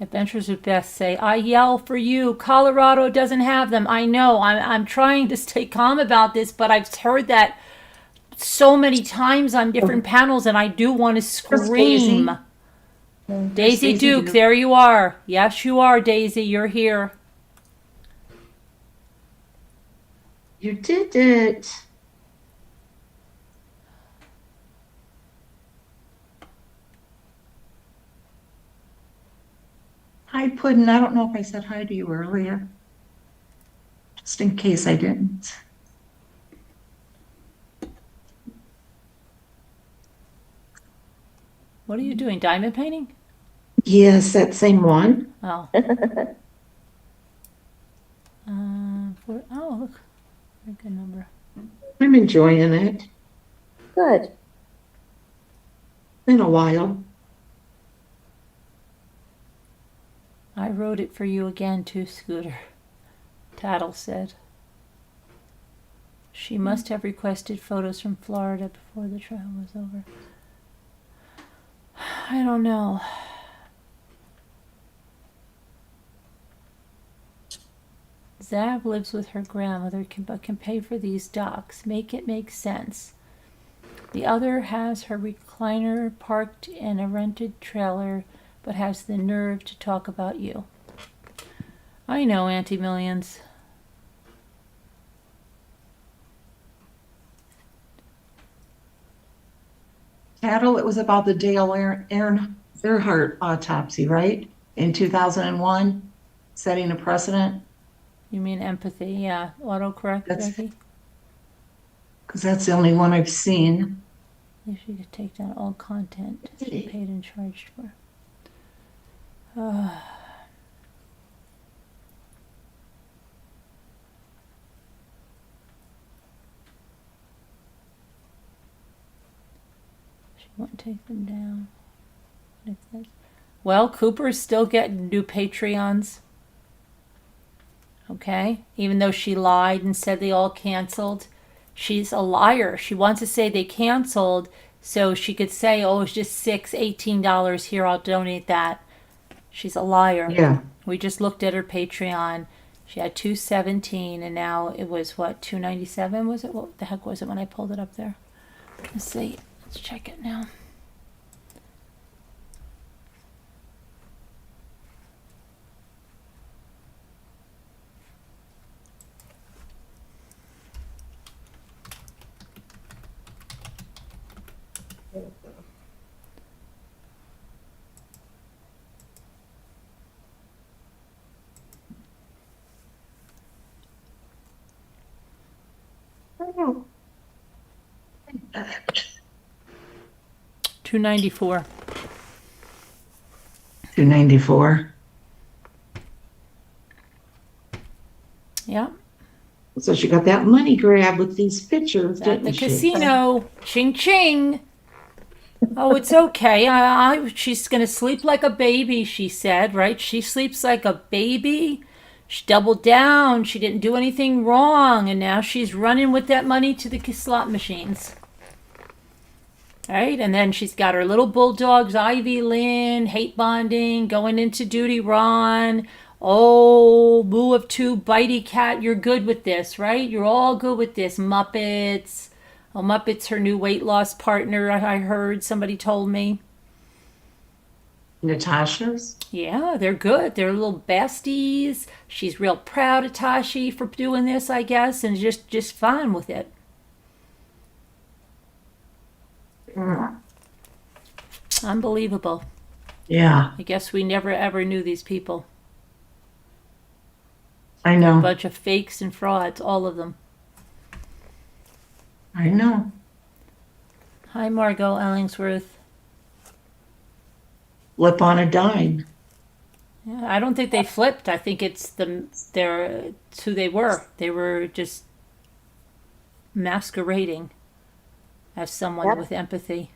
Adventures with Beth say, I yell for you. Colorado doesn't have them. I know. I'm trying to stay calm about this, but I've heard that so many times on different panels, and I do want to scream. Daisy Duke, there you are. Yes, you are, Daisy. You're here. You did it. Hi, Puddin'. I don't know if I said hi to you earlier. Just in case I didn't. What are you doing? Diamond painting? Yes, that same one. Oh. Oh, look. Very good number. I'm enjoying it. Good. Been a while. I wrote it for you again too, Scooter. Tattle said. She must have requested photos from Florida before the trial was over. I don't know. Zab lives with her grandmother but can pay for these docs. Make it make sense. The other has her recliner parked in a rented trailer but has the nerve to talk about you. I know, Anti-Millions. Tattle, it was about the Dale Earnhardt autopsy, right? In 2001, setting a precedent. You mean empathy? Yeah. Autocorrect, That's Becky. because that's the only one I've seen. You should take down all content paid and charged for. She won't take them down. Well, Cooper's still getting new Patreons. Okay? Even though she lied and said they all canceled. She's a liar. She wants to say they canceled so she could say, oh, it's just $18 here, I'll donate that. She's a liar. Yeah. We just looked at her Patreon. She had 217 and now it was what, 297 was it? What the heck was it when I pulled it up there? Let's see. Let's check it now. Oh. 294. 294. Yeah. So she got that money grab with these pictures, At didn't the she? casino. Ching ching. Oh, it's okay. She's going to sleep like a baby, she said, right? She sleeps like a baby. She doubled down. She didn't do anything wrong. And now she's running with that money to the slot machines. Right? And then she's got her little bulldogs, Ivy Lynn, hate bonding, going into duty Ron. Oh, moo of two, bitey cat, you're good with this, right? You're all good with this. Muppets. Oh, Muppet's her new weight loss partner, I heard. Somebody told me. Natasha's? Yeah, they're good. They're little besties. She's real proud of Tashi for doing this, I guess, and just fine with it. Unbelievable. Yeah, I guess we never ever knew these people. I A know. bunch of fakes and frauds, all of them. I know. Hi, Margot Ellingsworth. Flip on a dime. Yeah, I don't think they flipped. I think it's it's who they were. They were just masquerading as someone Yep. with empathy.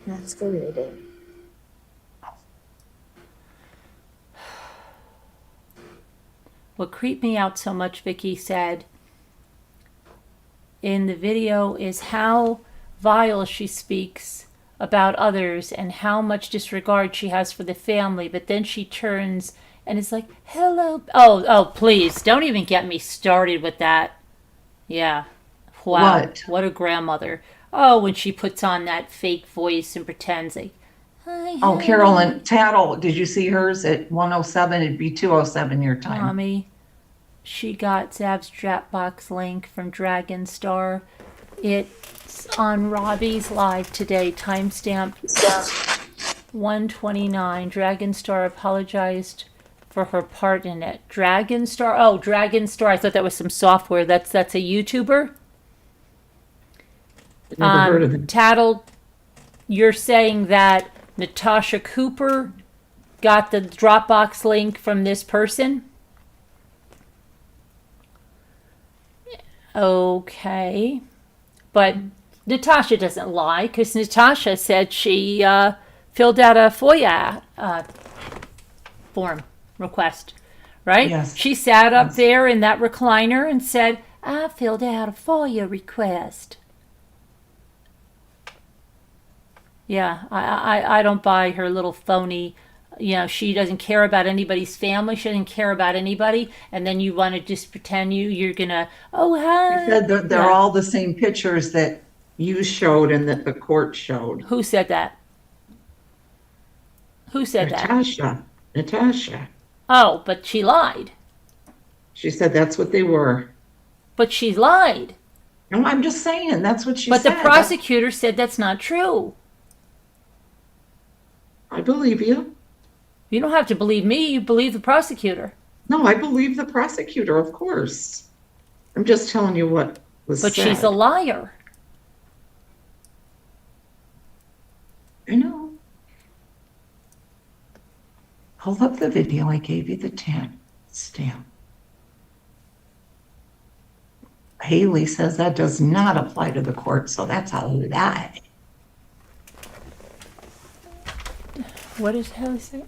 Masquerading. What creeped me out so much, Vicky said, in the video is how vile she speaks about others and how much disregard she has for the family. But then she turns and is like, hello. Oh, please. Don't even get me started with that. Yeah. Wow. What a grandmother. Oh, when she puts on that fake voice and pretends like, hi, Oh, hi, Carolyn Tattle, did you see hers at 107? It'd be 207 your time. Mommy. She got Zab's Dropbox link from Dragon Star. It's on Robbie's live today, timestamp 129. Dragon Star apologized for her part in it. Dragon Star? Oh, Dragon Star. I thought that was some software. That's a YouTuber? Never heard of it. Tattle, you're saying that Natasha Cooper got the Dropbox link from this person? Okay. But Natasha doesn't lie because Natasha said she filled out a FOIA form request, right? Yes. She sat up Yes. there in that recliner and said, I filled out a FOIA request. Yeah, I don't buy her little phony, she doesn't care about anybody's family. She doesn't care about anybody. And then you want to just pretend you're going to, oh, hi. You said that they're Yeah. all the same pictures that you showed and that the court showed. Who said that? Who said that? Natasha. Oh, but she lied. She said that's what they were. But she lied. No, I'm just saying, that's what she But said. the prosecutor said that's not true. believe you. You don't have to believe me, you believe the prosecutor. No, I believe the prosecutor, of course. I'm just telling you what was But said. she's a liar. I know. Hold up the video. I gave you the stamp. Haley says that does not apply to the court, so that's a lie. What does Haley say?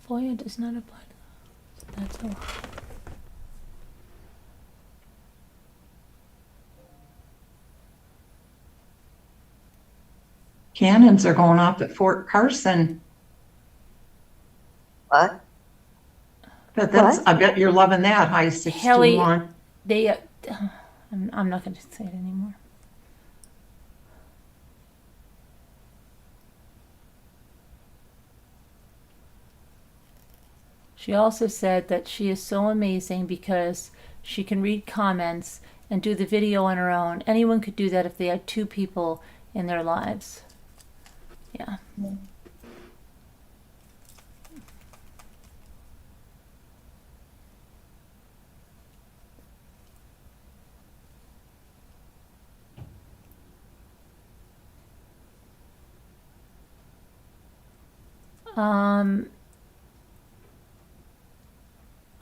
FOIA does not apply to that's a lie. Cannons are going off at Fort Carson. What? But that's, What? I bet you're loving that, high Haley, 621. they, I'm not going to say it anymore. She also said that she is so amazing because she can read comments and do the video on her own. Anyone could do that if they had 2 people in their lives. Yeah.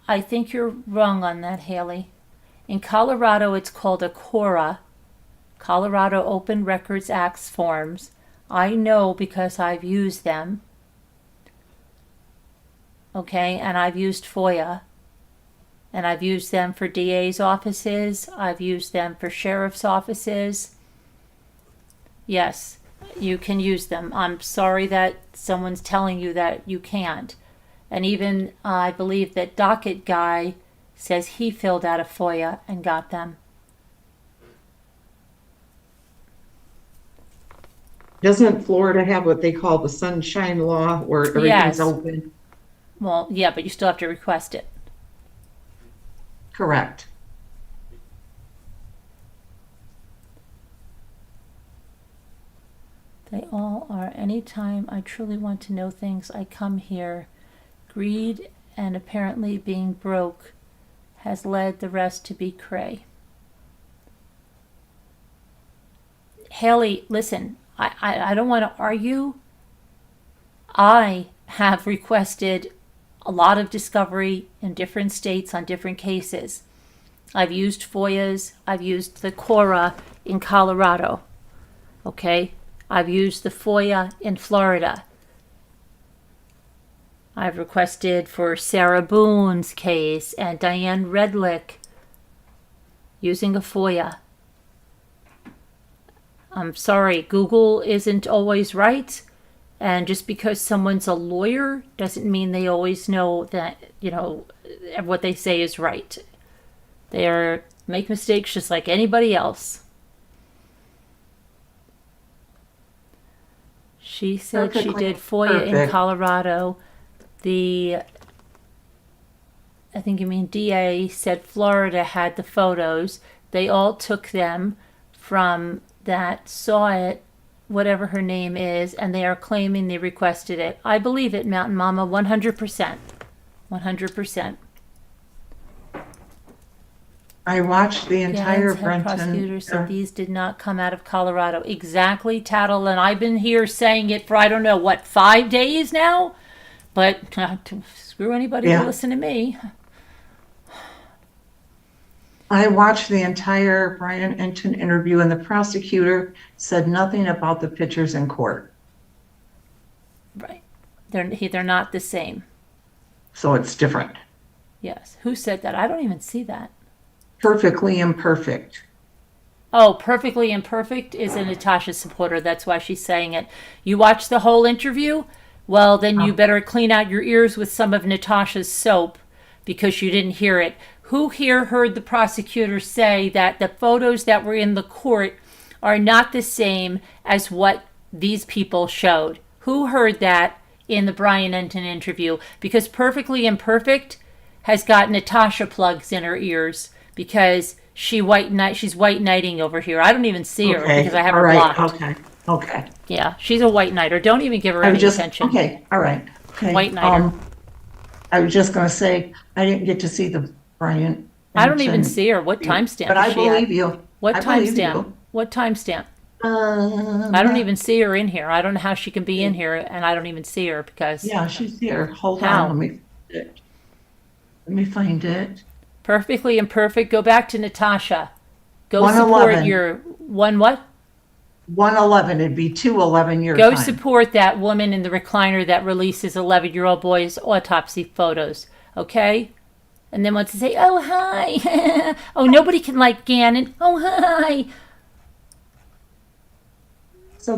I think you're wrong on that, Haley. In Colorado, it's called a CORA, Colorado Open Records Acts forms. I know because I've used them. Okay, and I've used FOIA. And I've used them for DA's offices. I've used them for sheriff's offices. Yes, you can use them. I'm sorry that someone's telling you that you can't. And even I believe that docket guy says he filled out a FOIA and got them. Doesn't Florida have what they call the sunshine law where everything's Yes. open? Well, yeah, but you still have to request it. Correct. They all are. Anytime I truly want to know things, I come here. Greed and apparently being broke has led the rest to be cray. Haley, listen, I don't want to argue. I have requested a lot of discovery in different states on different cases. I've used FOIAs. I've used the CORA in Colorado. Okay? I've used the FOIA in Florida. I've requested for Sarah Boone's case and Diane Redlick using a FOIA. I'm sorry, Google isn't always right. And just because someone's a lawyer doesn't mean they always know that, what they say is right. They make mistakes just like anybody else. She said she did FOIA in Colorado. I think you mean DA said Florida had the photos. They all took them from that saw it, whatever her name is, and they are claiming they requested it. I believe it, Mountain Mama, 100%. 100%. I watched the entire Gannon's head prosecutor Brenton. said these did not come out of Colorado. Exactly, Tattle, and I've been here saying it for, 5 days now? But screw anybody Yeah. to listen to me. I watched the entire Brian Enton interview, and the prosecutor said nothing about the pictures in court. Right. They're not the same. So it's different. Yes. Who said that? I don't even see that. Perfectly imperfect. Oh, perfectly imperfect is a Natasha supporter. That's why she's saying it. You watched the whole interview? Well, then you better clean out your ears with some of Natasha's soap because you didn't hear it. Who here heard the prosecutor say that the photos that were in the court are not the same as what these people showed? Who heard that in the Brian Enton interview? Because perfectly imperfect has got Natasha plugs in her ears because she's white knighting over here. I don't even see her because I have her blocked. Okay. Yeah, she's a white knighter. Don't even give her I was any just, attention. okay, all right. Okay. White knighter. I was just gonna say, I didn't get to see the Brian. I don't even Benson, see her. What but timestamp I is she at? believe you. What I believe timestamp? you. What timestamp? I I don't even see her in here. I don't know how she can be in here, and I don't even see her because Yeah, she's here. Hold How? on, let me find it. Let me find it. Perfectly Imperfect. Go back to Natasha. Go 111. support your one what? 111, it'd be 211 your Go time. support that woman in the recliner that releases 11-year-old boys' autopsy photos. Okay? And then wants to say, oh, hi. Oh, nobody can like Gannon. Oh, hi. So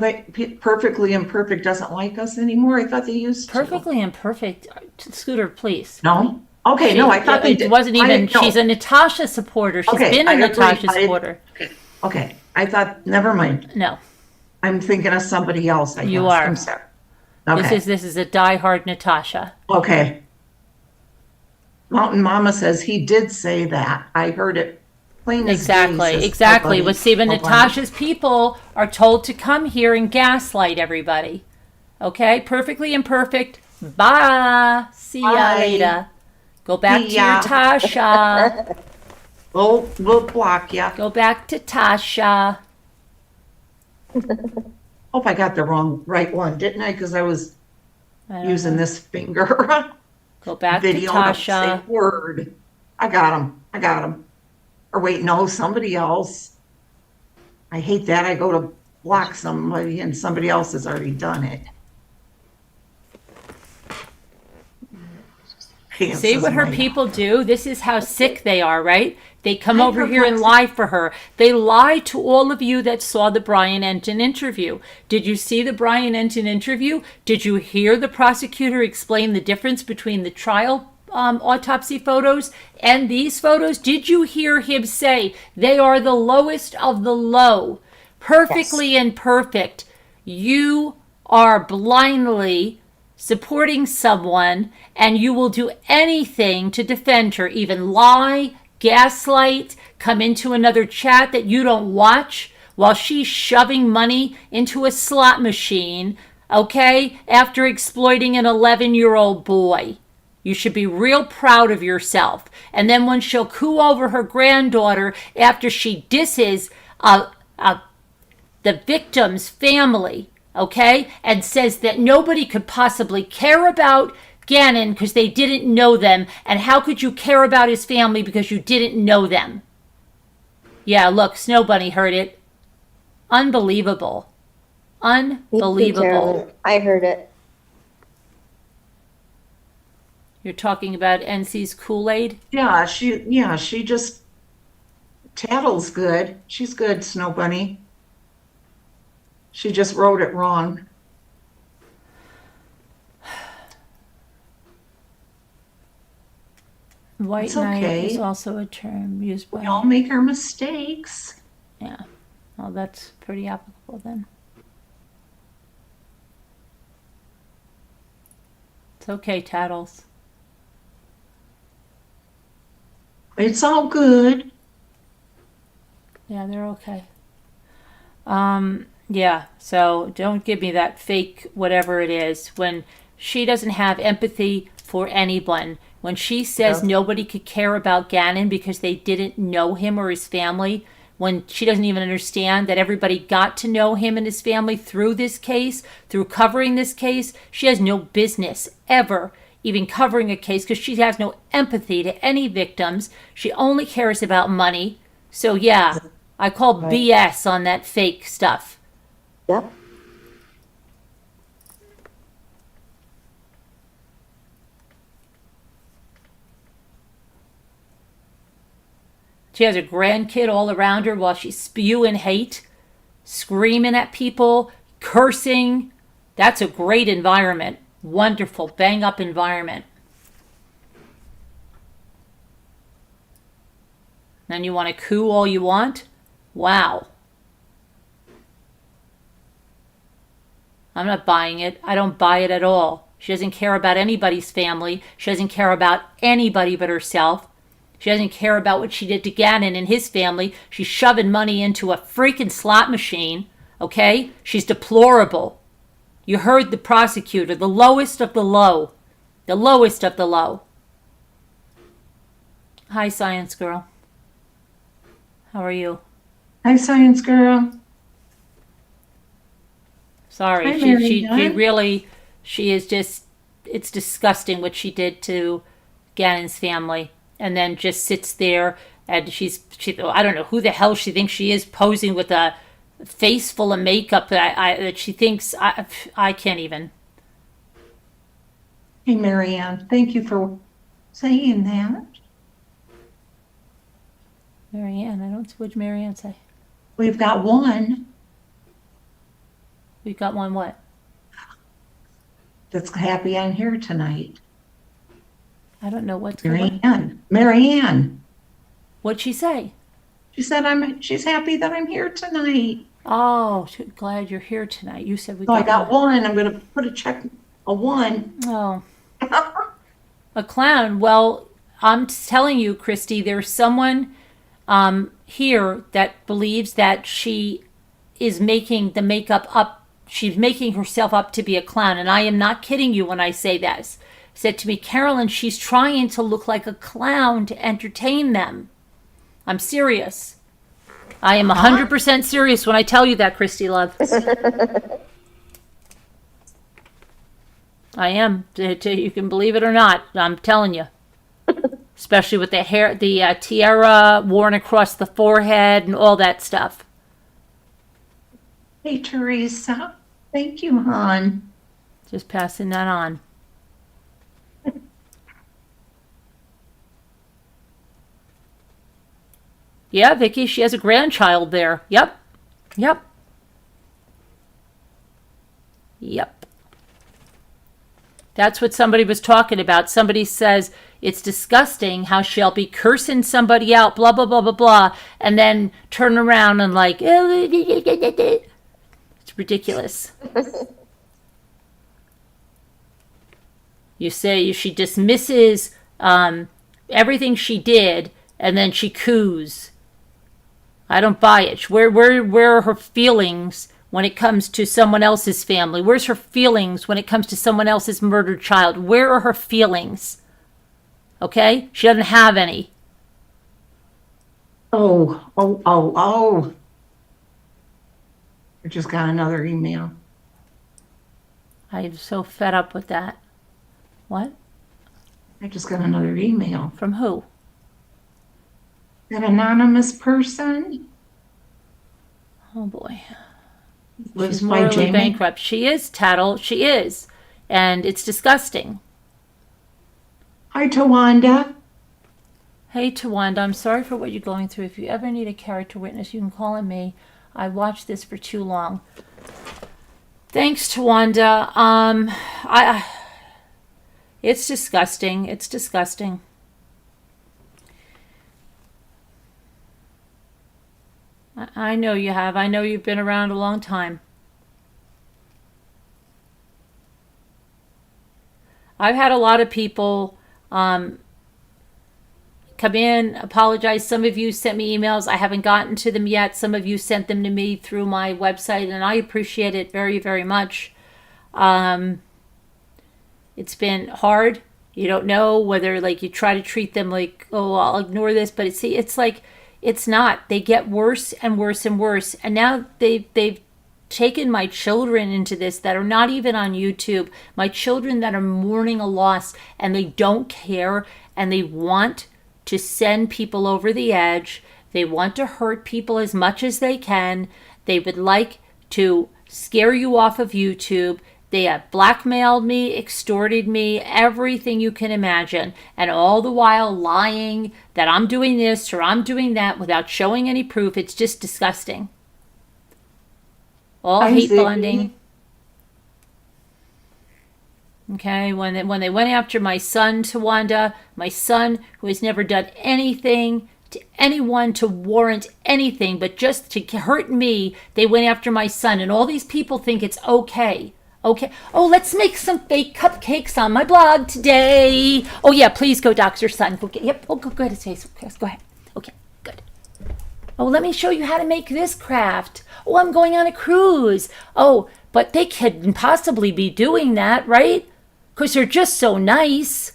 Perfectly Imperfect doesn't like us anymore? I thought they used to. Perfectly Imperfect. Scooter, please. No? Okay, no, I thought they it did. wasn't even. No. She's a Natasha supporter. She's Okay, been a I agree. Natasha supporter. Okay, I thought, never mind. No, I'm thinking of somebody else, I guess. You are. I'm sorry. Okay. this is a diehard Natasha. Okay. Mountain Mama says he did say that. I heard it plain as day, says Exactly. nobody. But see, but Nobody. Natasha's people are told to come here and gaslight everybody. Okay, Perfectly Imperfect. Bye. See ya Bye. later. Go back to See your ya. Tasha. We'll block ya. Go back to Tasha. Hope I got the right one, didn't I? Because I was I don't using know. this finger Go back video to to say Tasha. word. I got him. Or wait, no, somebody else. I hate that. I go to block somebody and somebody else has already done it. See what her people do? This is how sick they are, right? They come I'm over here and lie for her. They lie to all of you that saw the Brian Enton interview. Did you see the Brian Enton interview? Did you hear the prosecutor explain the difference between the trial autopsy photos and these photos? Did you hear him say they are the lowest of the low? Perfectly imperfect. You are blindly supporting someone, and you will do anything to defend her, even lie, gaslight, come into another chat that you don't watch while she's shoving money into a slot machine, okay, after exploiting an 11-year-old boy. You should be real proud of yourself. And then when she'll coo over her granddaughter after she disses the victim's family, okay, and says that nobody could possibly care about Gannon because they didn't know them, and how could you care about his family because you didn't know them? Yeah, look, Snow Bunny heard it. Unbelievable. Me too, Unbelievable. Carolyn. I heard it. You're talking about NC's Kool-Aid? Yeah, she just tattles good. She's good, Snow Bunny. She just wrote it wrong. White It's knight okay. is also a term used We by... all make our mistakes. Yeah. Well, that's pretty applicable then. It's okay, Tattles. It's all good. Yeah, they're okay. Yeah, so don't give me that fake whatever it is. When she doesn't have empathy for anyone, when she says nobody could care about Gannon because they didn't know him or his family, when she doesn't even understand that everybody got to know him and his family through this case, through covering this case, she has no business ever even covering a case because she has no empathy to any victims. She only cares about money. So yeah, I call BS on that fake stuff. Yep. She has a grandkid all around her while she's spewing hate, screaming at people, cursing. That's a great environment. Wonderful, bang up environment. Then you want to coo all you want? Wow. I'm not buying it. I don't buy it at all. She doesn't care about anybody's family. She doesn't care about anybody but herself. She doesn't care about what she did to Gannon and his family. She's shoving money into a freaking slot machine, Okay? She's deplorable. You heard the prosecutor, the lowest of the low. The lowest of the low. Hi, Science Girl. How are you? Hi, Science Girl. Sorry, Hi, she is just, it's disgusting what she did to Gannon's family. And then just sits there and I don't know who the hell she thinks she is, posing with a face full of makeup that she thinks, I can't even. Hey, Marianne. Thank you for saying that. Marianne, I don't, what'd Marianne say? We've got one We got one what? that's happy I'm here tonight. I don't know what's going on. Marianne. Marianne. What'd she say? She said she's happy that I'm here tonight. Oh, glad you're here tonight. You said we So I got got one. I'm going to put a one. Oh. A clown. Well, I'm telling you, Christy, there's someone here that believes that she is making the makeup up. She's making herself up to be a clown. And I am not kidding you when I say this. Said to me, Carolyn, she's trying to look like a clown to entertain them. I'm serious. I am 100% serious when I tell you that, Christy love. I am. You can believe it or not. I'm telling you. Especially with the hair, the tiara worn across the forehead and all that stuff. Hey, Teresa. Thank you, hon. Just passing that on. Yeah, Vicky, she has a grandchild there. Yep. Yep. Yep. That's what somebody was talking about. Somebody says it's disgusting how she'll be cursing somebody out, blah, blah, blah, blah, blah, and then turn around and like, it's ridiculous. You say she dismisses everything she did, and then she coos. I don't buy it. Where are her feelings when it comes to someone else's family? Where's her feelings when it comes to someone else's murdered child? Where are her feelings? Okay? She doesn't have any. Oh. I just got another email. I'm so fed up with that. What? I just got another email. From who? That anonymous person Oh boy. lives She's by morally Jamie. bankrupt. She is, Tattle. She is. And it's disgusting. Hi, Tawanda. Hey, Tawanda, I'm sorry for what you're going through. If you ever need a character witness, you can call on me. I watched this for too long. Thanks, Tawanda. It's disgusting. It's disgusting. I know you have. I know you've been around a long time. I've had a lot of people come in, apologize. Some of you sent me emails. I haven't gotten to them yet. Some of you sent them to me through my website, and I appreciate it very, very much. It's been hard. You don't know whether, like, you try to treat them like, oh, I'll ignore this, but it's like, it's not. They get worse and worse and worse. And now they've taken my children into this that are not even on YouTube. My children that are mourning a loss, and they don't care, and they want to send people over the edge. They want to hurt people as much as they can. They would like to scare you off of YouTube. They have blackmailed me, extorted me, everything you can imagine. And all the while lying that I'm doing this or I'm doing that without showing any proof. It's just disgusting. All hate bonding. Okay, when they went after my son, Tawanda, my son, who has never done anything to anyone to warrant anything but just to hurt me, they went after my son. And all these people think it's okay. Okay. Oh, let's make some fake cupcakes on my blog today. Oh, yeah, please go dox your son. Go get, yep. Oh, go ahead. Go ahead. Okay, good. Oh, let me show you how to make this craft. Oh, I'm going on a cruise. Oh, but they couldn't possibly be doing that, right? Because they're just so nice.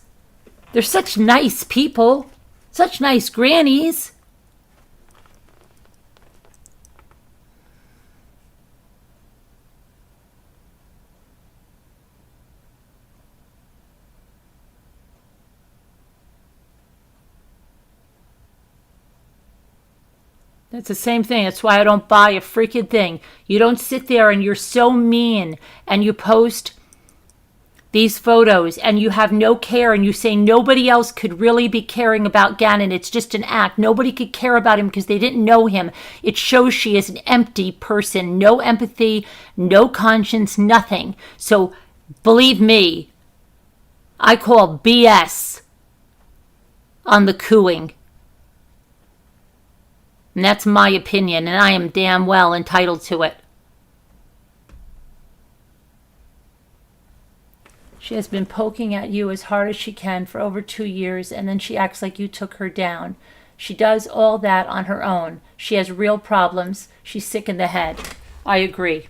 They're such nice people. Such nice grannies. That's the same thing. That's why I don't buy a freaking thing. You don't sit there and you're so mean and you post these photos and you have no care and you say nobody else could really be caring about Gannon. It's just an act. Nobody could care about him because they didn't know him. It shows she is an empty person. No empathy, no conscience, nothing. So believe me, I call BS on the cooing. And that's my opinion, and I am damn well entitled to it. She has been poking at you as hard as she can for over 2 years, and then she acts like you took her down. She does all that on her own. She has real problems. She's sick in the head. I agree.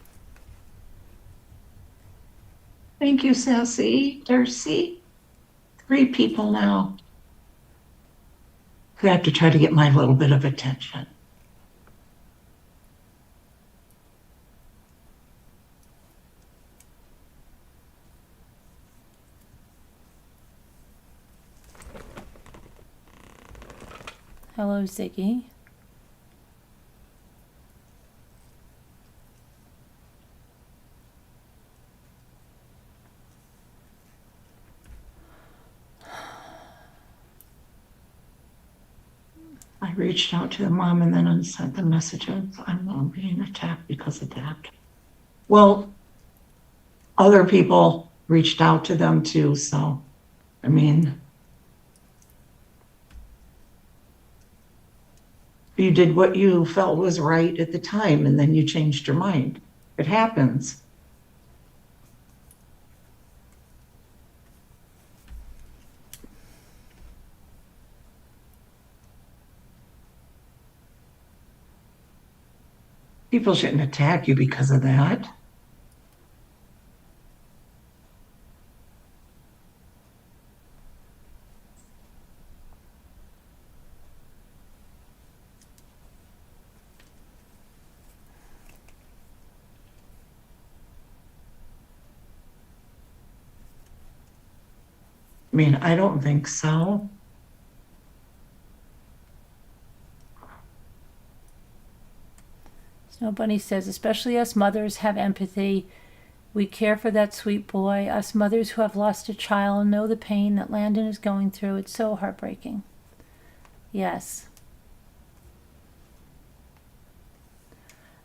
Thank you, Sassy. Darcy. 3 people now. I have to try to get my little bit of attention. Hello, Ziggy. I reached out to the mom and then unsent the messages. I'm being attacked because of that. Well, other people reached out to them too, so, I mean, you did what you felt was right at the time and then you changed your mind. It happens. People shouldn't attack you because of that. I mean, I don't think so. Snow Bunny says, especially us mothers have empathy. We care for that sweet boy. Us mothers who have lost a child know the pain that Landon is going through. It's so heartbreaking. Yes.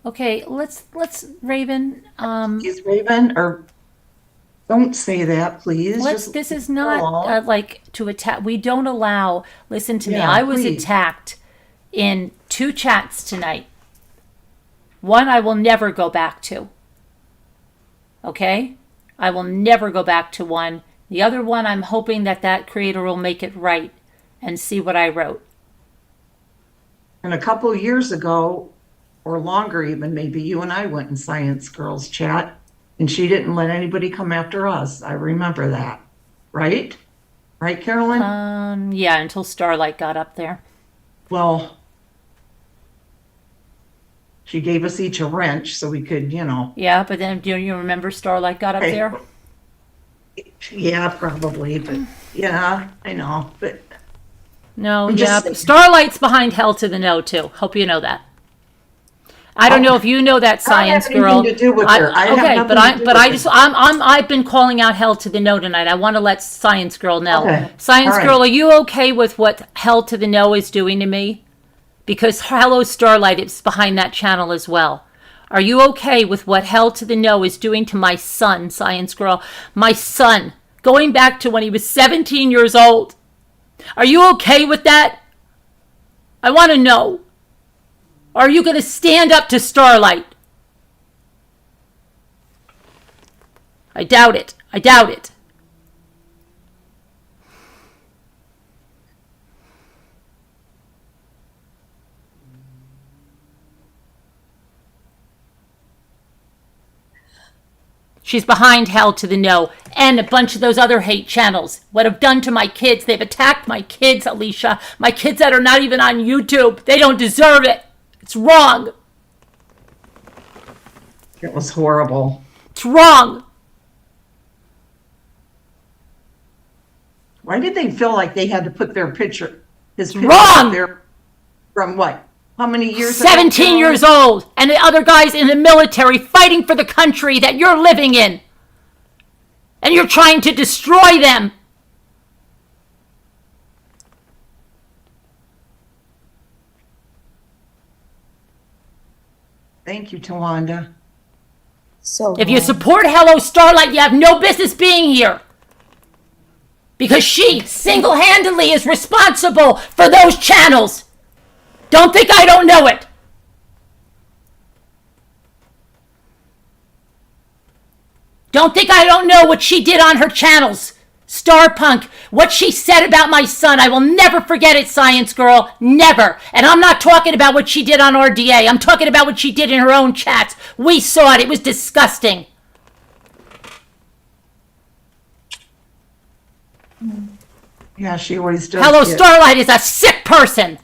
Okay, let's Raven. Is Raven, or don't say that, please. This is not like to attack. We don't allow. Listen to me. I was attacked in 2 chats tonight. One I will never go back to. Okay? I will never go back to one. The other one, I'm hoping that creator will make it right and see what I wrote. And a couple of years ago, or longer even, maybe you and I went in Science Girls chat, and she didn't let anybody come after us. I remember that. Right? Right, Carolyn? Yeah, until Starlight got up there. Well, she gave us each a wrench so we could, Yeah, but then do you remember Starlight got up there? Yeah, probably, but yeah, I know. But no, yeah, Starlight's behind Hell to the No too. Hope you know that. I don't know if you know that, Science Girl. I have anything to do with her. I've been calling out Hell to the No tonight. I want to let Science Girl know. Okay. Science Girl, are you okay with what Hell to the No is doing to me? Because Hello Starlight is behind that channel as well. Are you okay with what Hell to the No is doing to my son, Science Girl? My son, going back to when he was 17 years old. Are you okay with that? I want to know. Are you going to stand up to Starlight? I doubt it. I doubt it. She's behind Hell to the No. And a bunch of those other hate channels. What have done to my kids. They've attacked my kids, Alicia. My kids that are not even on YouTube. They don't deserve it. It's wrong. It was horrible. It's wrong. Why did they feel like they had to pput their picture, his picture Wrong! up there from what? How many years ago? 17 years old. And the other guys in the military fighting for the country that you're living in. And you're trying to destroy them. Thank you, Tawanda. So If you wrong. support Hello Starlight, you have no business being here. Because she single-handedly is responsible for those channels. Don't think I don't know it. Don't think I don't know what she did on her channels. Starpunk, what she said about my son, I will never forget it, Science Girl. Never. And I'm not talking about what she did on RDA. I'm talking about what she did in her own chats. We saw it. It was disgusting. Yeah, she always does. Hello get- Starlight is a sick person.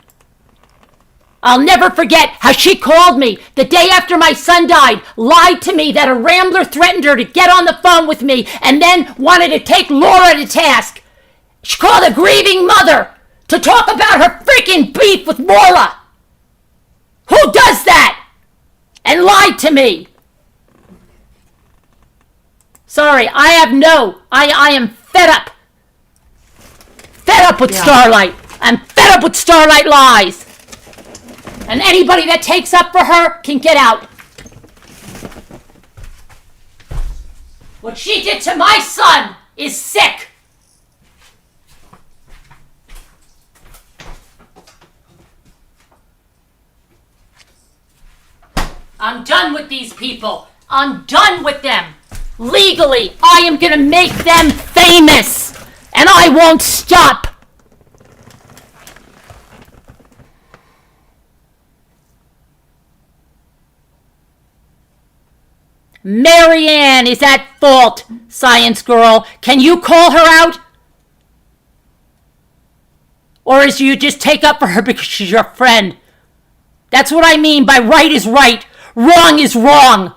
I'll never forget how she called me the day after my son died, lied to me that a rambler threatened her to get on the phone with me, and then wanted to take Laura to task. She called a grieving mother to talk about her freaking beef with Laura. Who does that? And lied to me. Sorry, I am fed up. Fed up with Yeah. Starlight. I'm fed up with Starlight lies. And anybody that takes up for her can get out. What she did to my son is sick. I'm done with these people. I'm done with them. Legally, I am going to make them famous. And I won't stop. Marianne is at fault, Science Girl. Can you call her out? Or is you just take up for her because she's your friend? That's what I mean by right is right, wrong is wrong.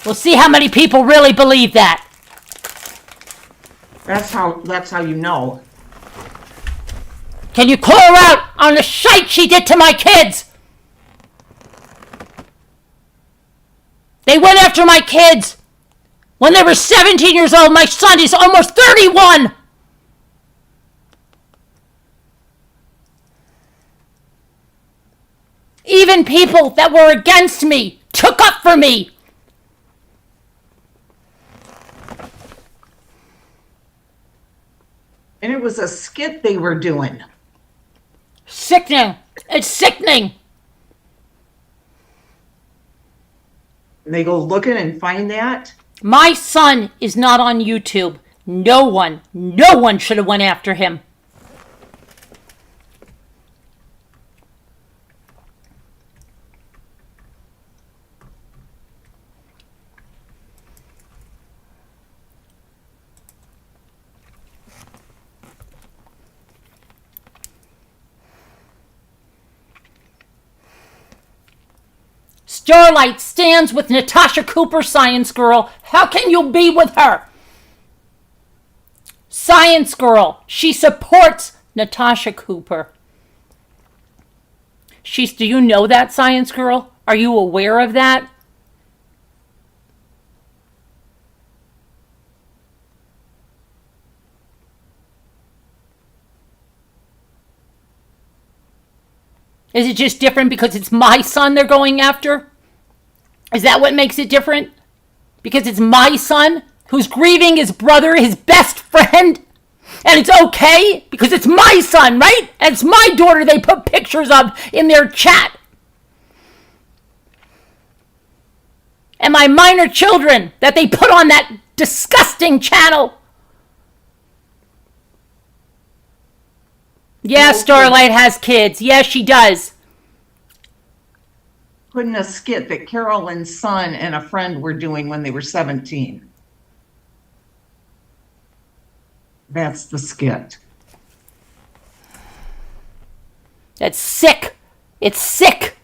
We'll see how many people really believe that. That's how you know. Can you call her out on the shite she did to my kids? They went after my kids when they were 17 years old. My son is almost 31. Even people that were against me took up for me. And it was a skit they were doing. Sickening. It's sickening. And they go looking and find that. My son is not on YouTube. No one should have went after him. Starlight stands with Natasha Cooper, Science Girl. How can you be with her? Science Girl. She supports Natasha Cooper. Do you know that, Science Girl? Are you aware of that? Is it just different because it's my son they're going after? Is that what makes it different? Because it's my son who's grieving his brother, his best friend? And it's okay because it's my son, right? And it's my daughter they put pictures of in their chat. And my minor children that they put on that disgusting channel. Yeah, Starlight has kids. Yes, she does. putting a skit that Carolyn's son and a friend were doing when they were 17. That's the skit. That's sick. It's sick.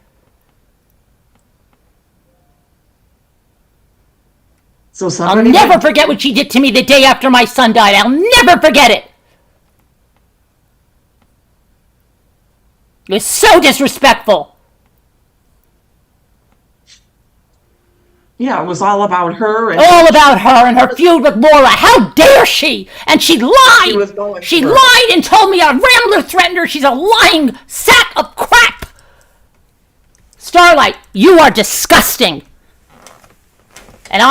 So I'll somebody never forget what she did to me the day after my son died. I'll never forget it. It was so disrespectful. Yeah, it was all about her. And All about her and her feud with Laura. How dare she? And she lied. She was going She for it. lied and told me a Rambler threatened her. She's a lying sack of crap. Starlight, you are disgusting. And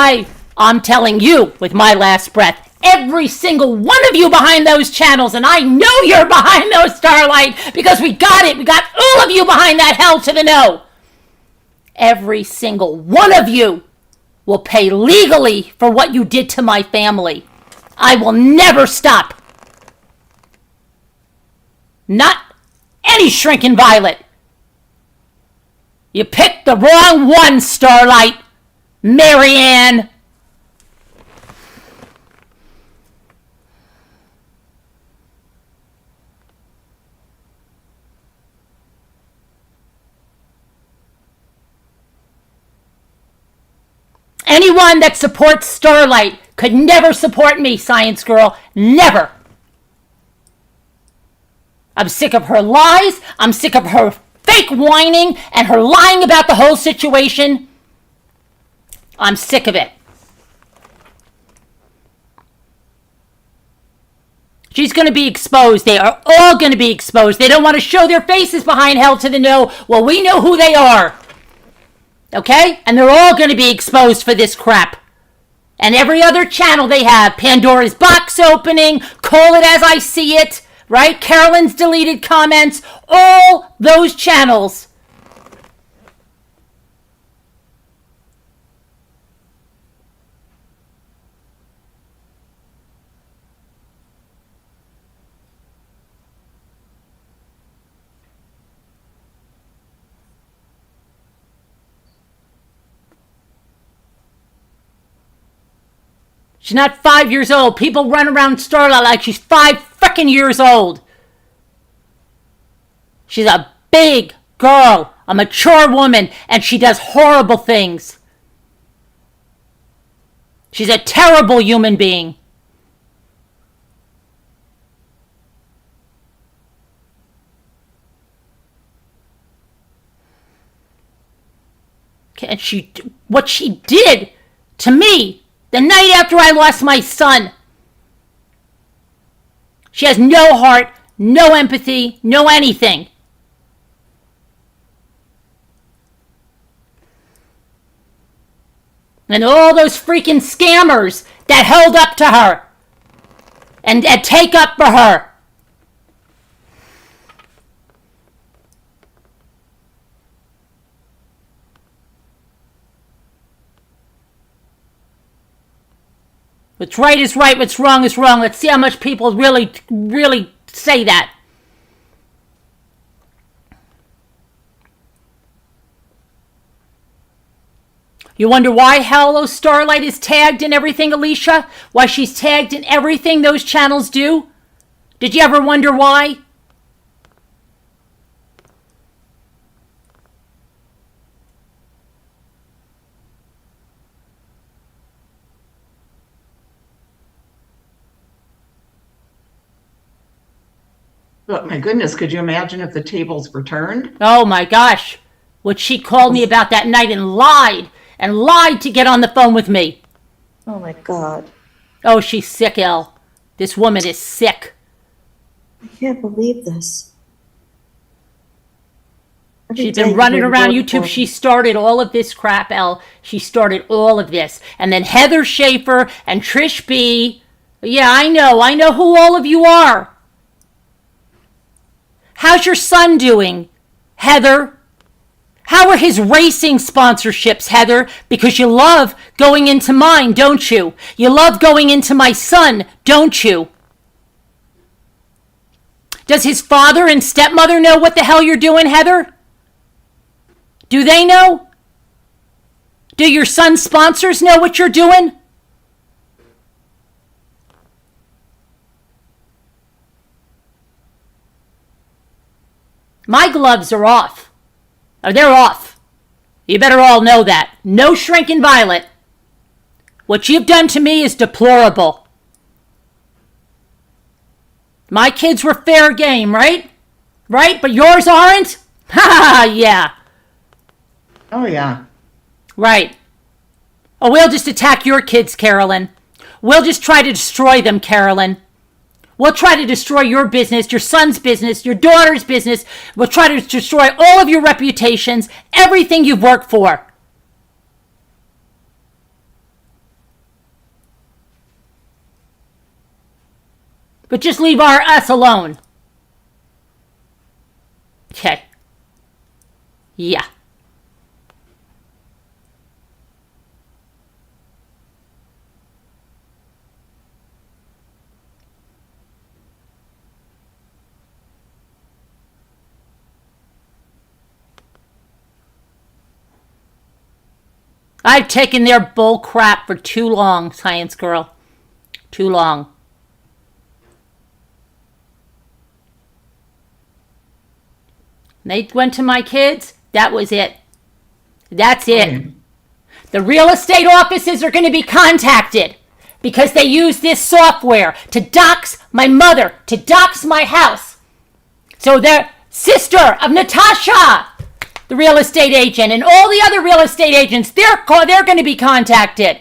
I'm telling you with my last breath, every single one of you behind those channels, and I know you're behind those, Starlight, because we got it. We got all of you behind that hell to the no. Every single one of you will pay legally for what you did to my family. I will never stop. Not any shrinking violet. You picked the wrong one, Starlight. Marianne. Anyone that supports Starlight could never support me, Science Girl. Never. I'm sick of her lies. I'm sick of her fake whining and her lying about the whole situation. I'm sick of it. She's going to be exposed. They are all going to be exposed. They don't want to show their faces behind hell to the no. Well, we know who they are. Okay? And they're all going to be exposed for this crap. And every other channel they have. Pandora's Box opening. Call it as I see it. Right? Carolyn's deleted comments. All those channels. She's not 5 years old. People run around Starlight like she's 5 frickin' years old. She's a big girl, a mature woman, and she does horrible things. She's a terrible human being. And what she did to me the night after I lost my son. She has no heart, no empathy, no anything. And all those freaking scammers that held up to her and take up for her. What's right is right, what's wrong is wrong. Let's see how much people really, really say that. You wonder why Hello Starlight is tagged in everything, Alicia? Why she's tagged in everything those channels do? Did you ever wonder why? But my goodness, could you imagine if the tables were turned? Oh my gosh. What she called me about that night and lied to get on the phone with me. Oh my God. Oh, she's sick, Elle. This woman is sick. I can't believe this. Every She's day been you running hear around word YouTube. for- She started all of this crap, Elle. She started all of this. And then Heather Schaefer and Trish B. Yeah, I know who all of you are. How's your son doing, Heather? How are his racing sponsorships, Heather? Because you love going into mine, don't you? You love going into my son, don't you? Does his father and stepmother know what the hell you're doing, Heather? Do they know? Do your son's sponsors know what you're doing? My gloves are off. Or they're off. You better all know that. No shrinking violet. What you've done to me is deplorable. My kids were fair game, right? Right? But yours aren't? Ha ha, yeah. Oh, yeah. Right. Oh, we'll just attack your kids, Carolyn. We'll just try to destroy them, Carolyn. We'll try to destroy your business, your son's business, your daughter's business. We'll try to destroy all of your reputations, everything you've worked for. But just leave us alone. Okay. Yeah. I've taken their bull crap for too long, science girl. Too long. They went to my kids. That was it. That's it. The real estate offices are going to be contacted because they use this software to dox my mother, to dox my house. So their sister of Natasha, the real estate agent, and all the other real estate agents, they're going to be contacted.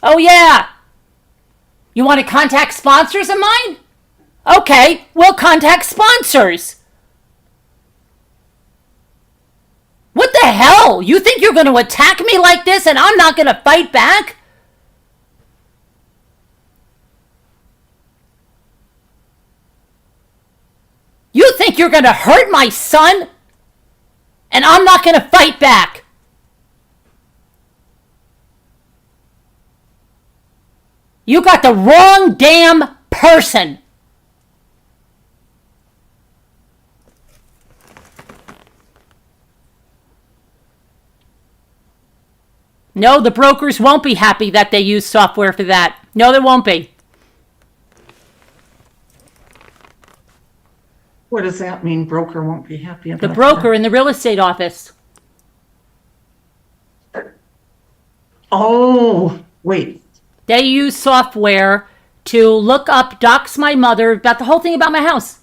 Oh, yeah. You want to contact sponsors of mine? Okay, we'll contact sponsors. What the hell? You think you're going to attack me like this and I'm not going to fight back? You think you're going to hurt my son and I'm not going to fight back? You got the wrong damn person. No, the brokers won't be happy that they use software for that. No, they won't be. What does that mean? Broker won't be happy about The broker that? in the real estate office. Oh, wait. They use software to look up, dox my mother, about the whole thing about my house.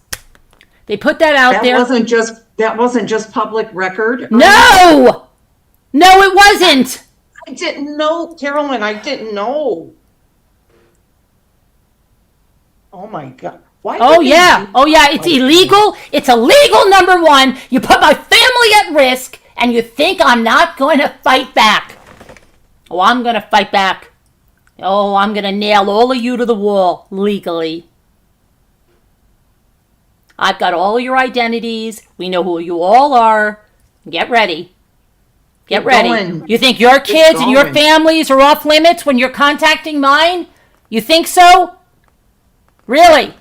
They put that out there. That wasn't just public record? No! No, it wasn't. I didn't know, Carolyn. I didn't know. Oh my God. Why Oh, would they yeah. do Oh, yeah. that It's like illegal. It's illegal, number one. You put my family at risk, and you think I'm not going to fight back. Oh, I'm going to fight back. Oh, I'm going to nail all of you to the wall legally. I've got all your identities. We know who you all are. Get ready. Get Keep ready. going. You think your kids and your going. families are off limits when you're contacting mine? You think so? Really?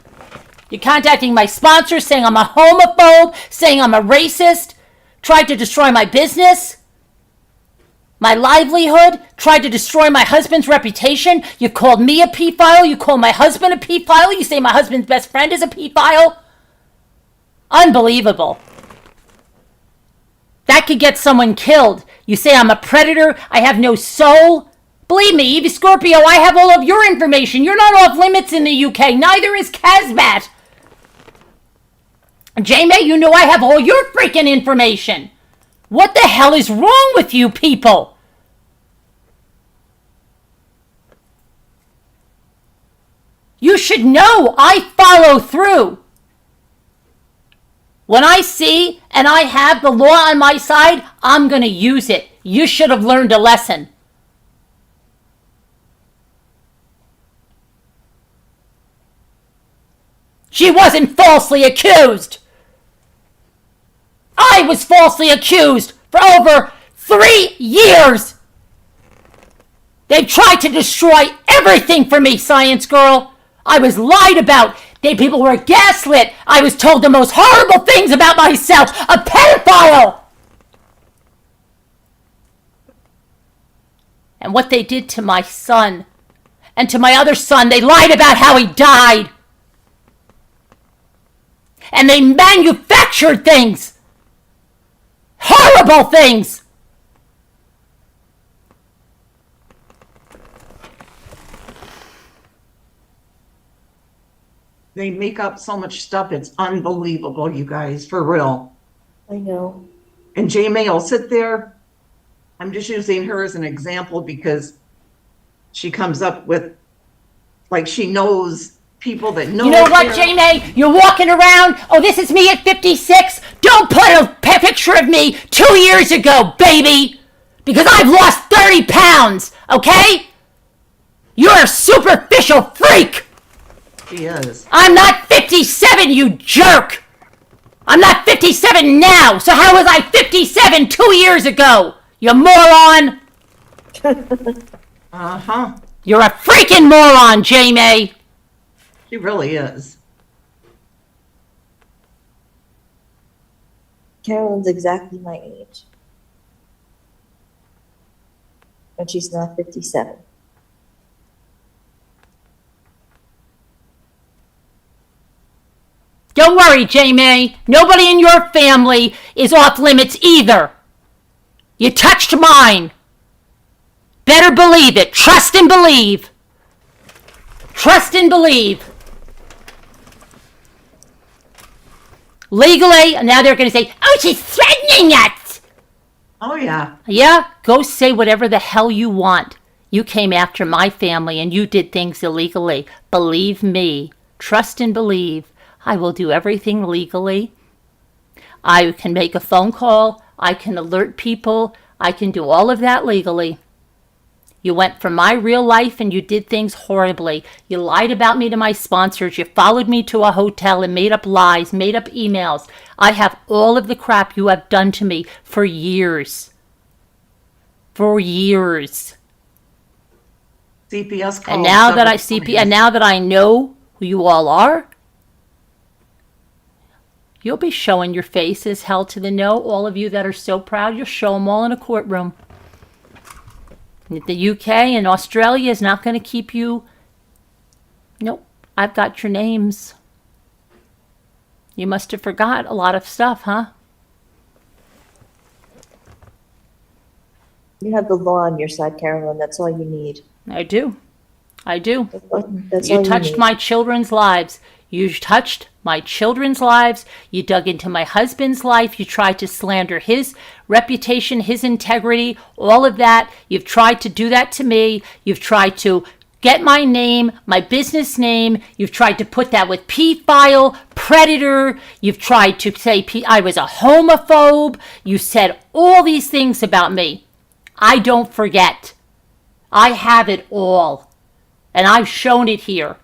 You're contacting my sponsors saying I'm a homophobe, saying I'm a racist, tried to destroy my business, my livelihood, tried to destroy my husband's reputation. You called me a pedophile. You call my husband a pedophile. You say my husband's best friend is a pedophile. Unbelievable. That could get someone killed. You say I'm a predator. I have no soul. Believe me, Evie Scorpio, I have all of your information. You're not off limits in the UK. Neither is Kazbat. J-May, you know I have all your freaking information. What the hell is wrong with you people? You should know I follow through. When I see and I have the law on my side, I'm going to use it. You should have learned a lesson. She wasn't falsely accused. I was falsely accused for over 3 years. They've tried to destroy everything for me, science girl. I was lied about. People were gaslit. I was told the most horrible things about myself. A pedophile. and what they did to my son and to my other son. They lied about how he died. And they manufactured things. Horrible things. They make up so much stuff. It's unbelievable, you guys, for real. I know. And J May will sit there. I'm just using her as an example because she comes up with, like, she knows people that know. You know what, her. J-May? You're walking around. Oh, this is me at 56. Don't put a picture of me 2 years ago, baby. Because I've lost 30 pounds, okay? You're a superficial freak. She is. I'm not 57, you jerk. I'm not 57 now. So how was I 57 2 years ago? You moron. Uh-huh. You're a freaking moron, J-May. She really is. Carolyn's exactly my age. And she's not 57. Don't worry, J-May. Nobody in your family is off limits either. You touched mine. Better believe it. Trust and believe. Trust and believe. Legally, now they're going to say, oh, she's threatening us. Oh, yeah. Yeah, go say whatever the hell you want. You came after my family and you did things illegally. Believe me. Trust and believe. I will do everything legally. I can make a phone call. I can alert people. I can do all of that legally. You went from my real life and you did things horribly. You lied about me to my sponsors. You followed me to a hotel and made up lies, made up emails. I have all of the crap you have done to me for years. For years. CPS calls. And now that I know who you all are, you'll be showing your faces, hell to the no. All of you that are so proud, you'll show them all in a courtroom. The UK and Australia is not going to keep you. Nope, I've got your names. You must have forgot a lot of stuff, huh? You have the law on your side, Carolyn. That's all you need. I do. That's all You touched need. my children's lives. You touched my children's lives. You dug into my husband's life. You tried to slander his reputation, his integrity, all of that. You've tried to do that to me. You've tried to get my name, my business name. You've tried to put that with pedophile, predator. You've tried to say I was a homophobe. You said all these things about me. I don't forget. I have it all. And I've shown it here.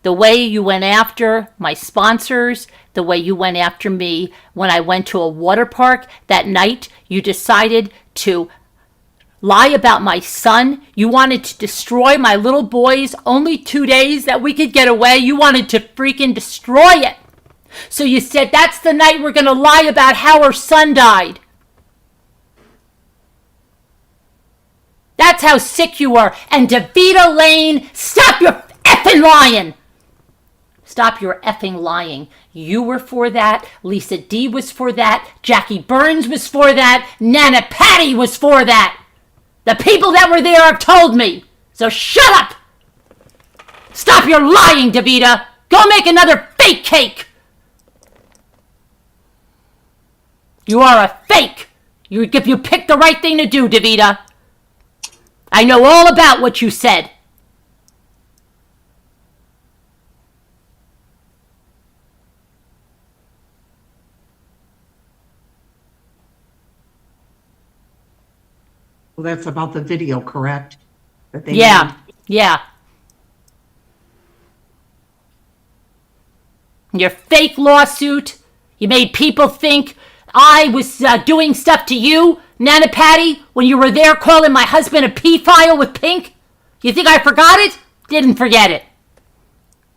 The way you went after my sponsors, the way you went after me when I went to a water park that night, you decided to lie about my son. You wanted to destroy my little boy's only 2 days that we could get away. You wanted to freaking destroy it. So you said, that's the night we're going to lie about how our son died. That's how sick you are. And DeVita Lane, stop your effing lying. Stop your effing lying. You were for that. Lisa D was for that. Jackie Burns was for that. Nana Patty was for that. The people that were there have told me. So shut up. Stop your lying, DeVita. Go make another fake cake. You are a fake. You picked the right thing to do, DeVita. I know all about what you said. Well, that's about the video, correct? That they Yeah, made? yeah. Your fake lawsuit. You made people think I was doing stuff to you, Nana Patty, when you were there calling my husband a pedophile with Pink. You think I forgot it? Didn't forget it.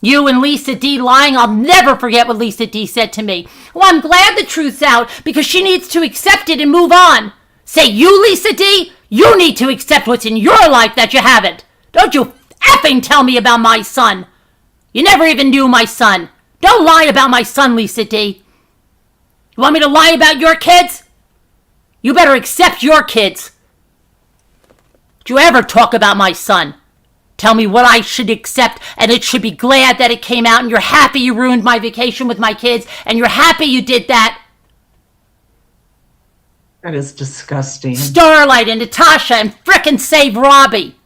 You and Lisa D lying, I'll never forget what Lisa D said to me. Well, I'm glad the truth's out because she needs to accept it and move on. Say, you, Lisa D, You need to accept what's in your life that you haven't. Don't you effing tell me about my son. You never even knew my son. Don't lie about my son, Lisa D. You want me to lie about your kids? You better accept your kids. Did you ever talk about my son? Tell me what I should accept, and it should be glad that it came out, and you're happy you ruined my vacation with my kids, and you're happy you did that. That is disgusting. Starlight and Natasha and frickin' save Robbie.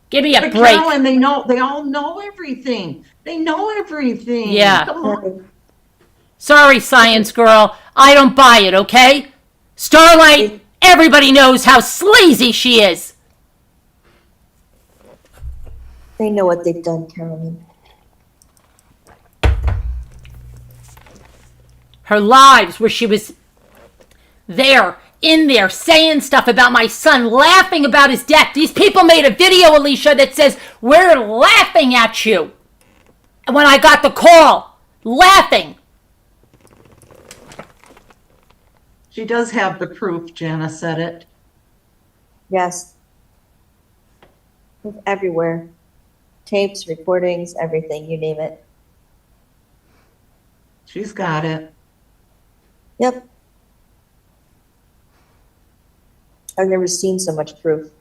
Give me a But break. Carolyn, they all know everything. They know everything. Yeah. Come on. Sorry, science girl. I don't buy it, okay? Starlight, everybody knows how sleazy she is. They know what they've done, Carolyn. Her lives where she was in there, saying stuff about my son, laughing about his death. These people made a video, Alicia, that says, we're laughing at you. And when I got the call, laughing. She does have the proof, Jana said it. Yes. Everywhere. Tapes, recordings, everything, you name it. She's got it. Yep. I've never seen so much proof.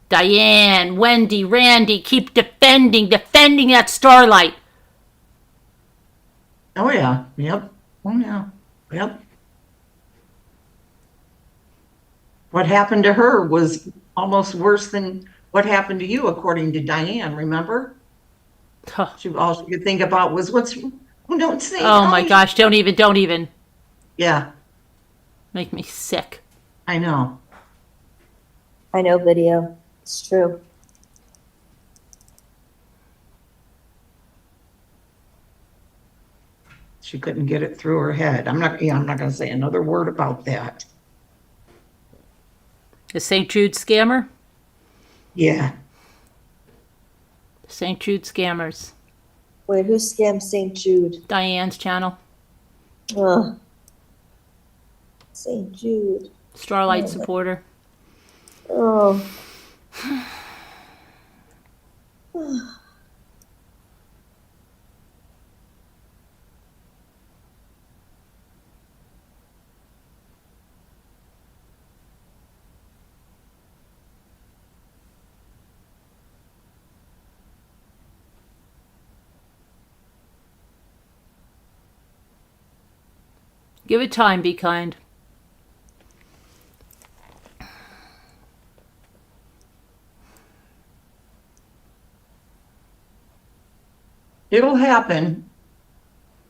Diane, Wendy, Randy, keep defending that Starlight. Oh, yeah. Yep. Oh, yeah. Yep. What happened to her was almost worse than what happened to you, according to Diane, remember? Huh. All she could think about was don't say. Oh my gosh, don't even. Yeah, Make me sick. I know. I know video. It's true. She couldn't get it through her head. I'm not going to say another word about that. The St. Jude scammer? Yeah. St. Jude scammers. Wait, who scammed St. Jude? Diane's channel. Ugh. St. Jude. Starlight Oh, supporter. Oh. Give it time, be kind. It'll happen.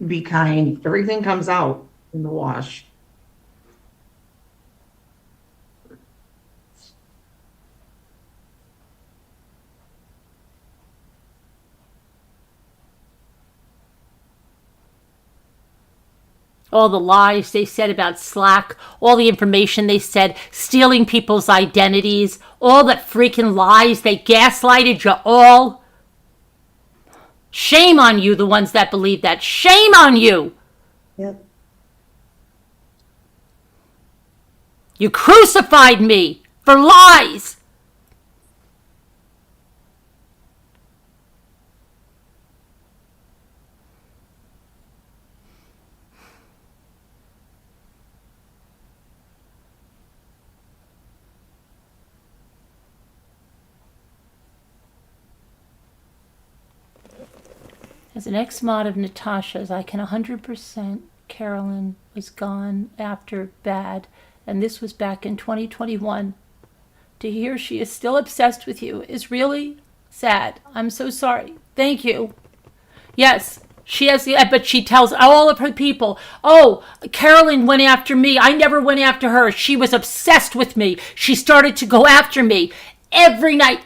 Be kind. Everything comes out in the wash. All the lies they said about Slack, all the information they said, stealing people's identities, all the freaking lies, they gaslighted you all. Shame on you, the ones that believe that. Shame on you. Yep. You crucified me for lies. As an ex-mod of Natasha's, I can 100% Carolyn was gone after bad, and this was back in 2021. To hear she is still obsessed with you is really sad. I'm so sorry. Thank you. Yes, she has, but she tells all of her people, oh, Carolyn went after me. I never went after her. She was obsessed with me. She started to go after me. Every night.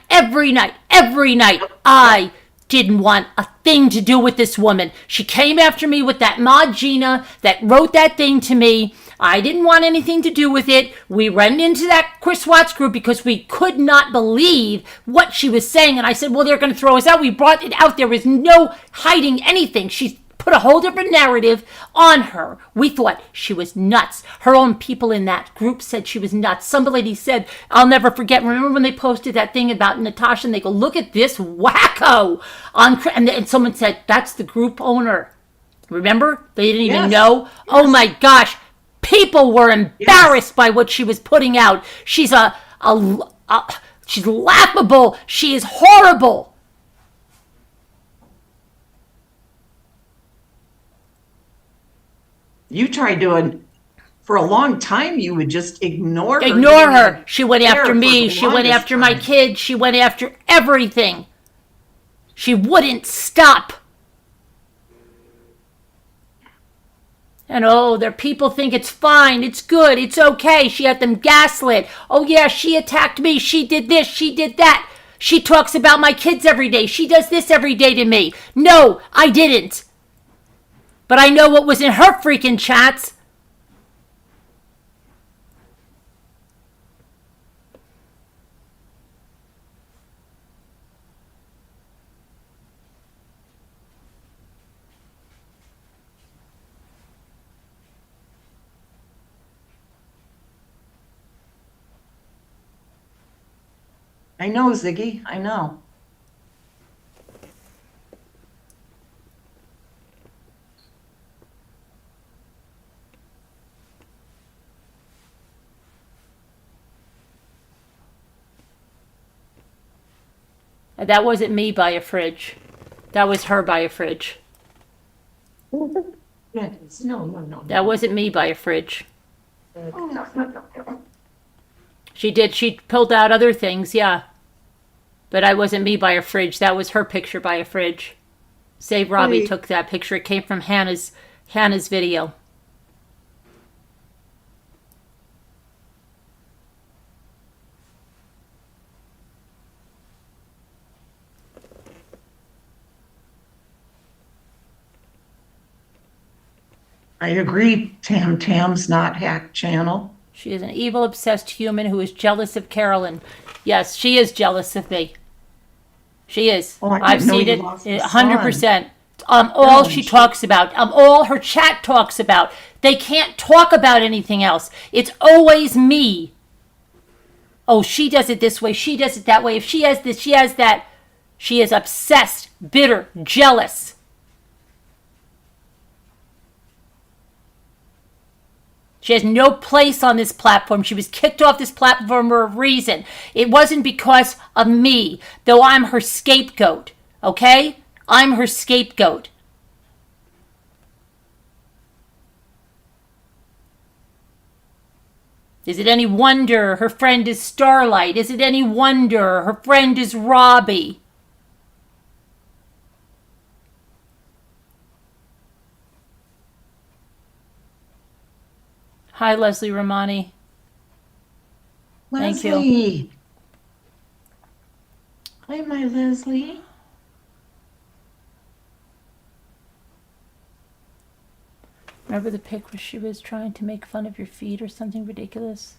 I didn't want a thing to do with this woman. She came after me with that mod Gina that wrote that thing to me. I didn't want anything to do with it. We ran into that Chris Watts group because we could not believe what she was saying. And I said, well, they're going to throw us out. We brought it out. There was no hiding anything. She's put a whole different narrative on her. We thought she was nuts. Her own people in that group said she was nuts. Some lady said, I'll never forget, remember when they posted that thing about Natasha and they go, look at this wacko. And someone said, that's the group owner. Remember? They didn't even know. Yes. Oh my gosh. People were embarrassed by what she was putting out. She's she's laughable. She is horrible. You tried to, for a long time, you would just ignore her. Ignore her. She went after me. She went after my kids. She went after everything. She wouldn't stop. And their people think it's fine. It's good. It's okay. She had them gaslit. Oh yeah, she attacked me. She did this. She did that. She talks about my kids every day. She does this every day to me. No, I didn't. But I know what was in her freaking chats. I know, Ziggy. I know. That wasn't me by a fridge. That was her by a fridge. No. That wasn't me by a fridge. No. She pulled out other things, yeah. But I wasn't me by a fridge. That was her picture by a fridge. Save Robbie took that picture. It came from Hannah's video. I agree, Tam's not Hack Channel. She is an evil, obsessed human who is jealous of Carolyn. Yes, she is jealous of me. She is. Oh, I've seen it 100%. All she talks about, all her chat talks about. They can't talk about anything else. It's always me. Oh, she does it this way. She does it that way. If she has this, she has that. She is obsessed, bitter, jealous. She has no place on this platform. She was kicked off this platform for a reason. It wasn't because of me, though I'm her scapegoat. Okay? I'm her scapegoat. Is it any wonder her friend is Starlight? Is it any wonder her friend is Robbie? Hi, Leslie Romani. Thank you. Hi, my Leslie. Remember the pic where she was trying to make fun of your feet or something ridiculous?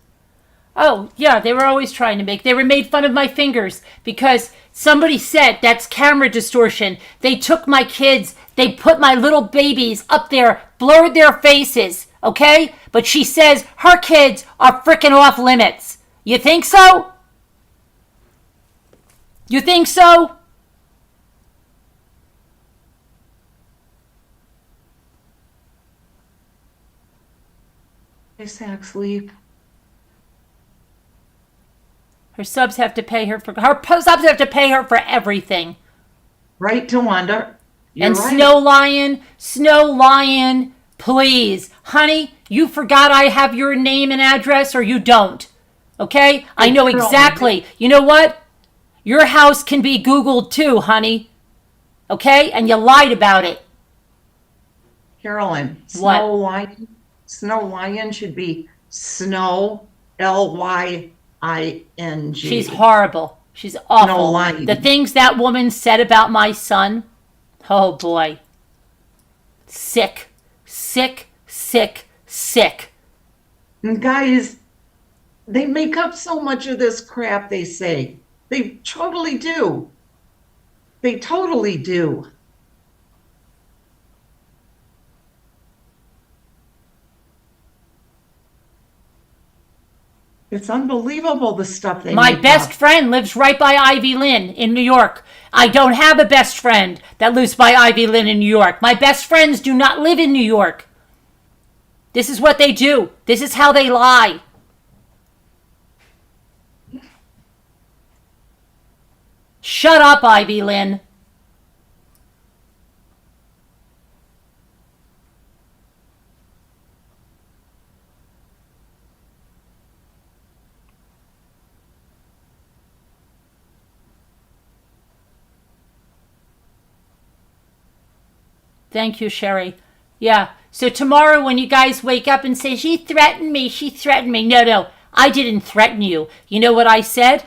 Oh, yeah, they were always trying to make. They were made fun of my fingers because somebody said that's camera distortion. They took my kids. They put my little babies up there, blurred their faces. Okay? But she says her kids are freaking off limits. You think so? You think so? Hey, Sack Sleep. Her subs have to pay her for everything. Right, Tawanda. And right. Snow Lion, please. Honey, you forgot I have your name and address or you don't. Okay? I know exactly. You know what? Your house can be Googled too, honey. Okay? And you lied about it. Carolyn, What? Snow Lion should be Snow, Lying. She's horrible. She's awful. Snow Lion. The things that woman said about my son, oh boy. Sick. Sick, sick, sick. And guys, they make up so much of this crap they say. They totally do. They totally do. It's unbelievable the stuff they My make best up. friend lives right by Ivy Lynn in New York. I don't have a best friend that lives by Ivy Lynn in New York. My best friends do not live in New York. This is what they do. This is how they lie. Shut up, Ivy Lynn. Thank you, Sherry. Yeah. So tomorrow when you guys wake up and say, she threatened me, she threatened me. No, I didn't threaten you. You know what I said?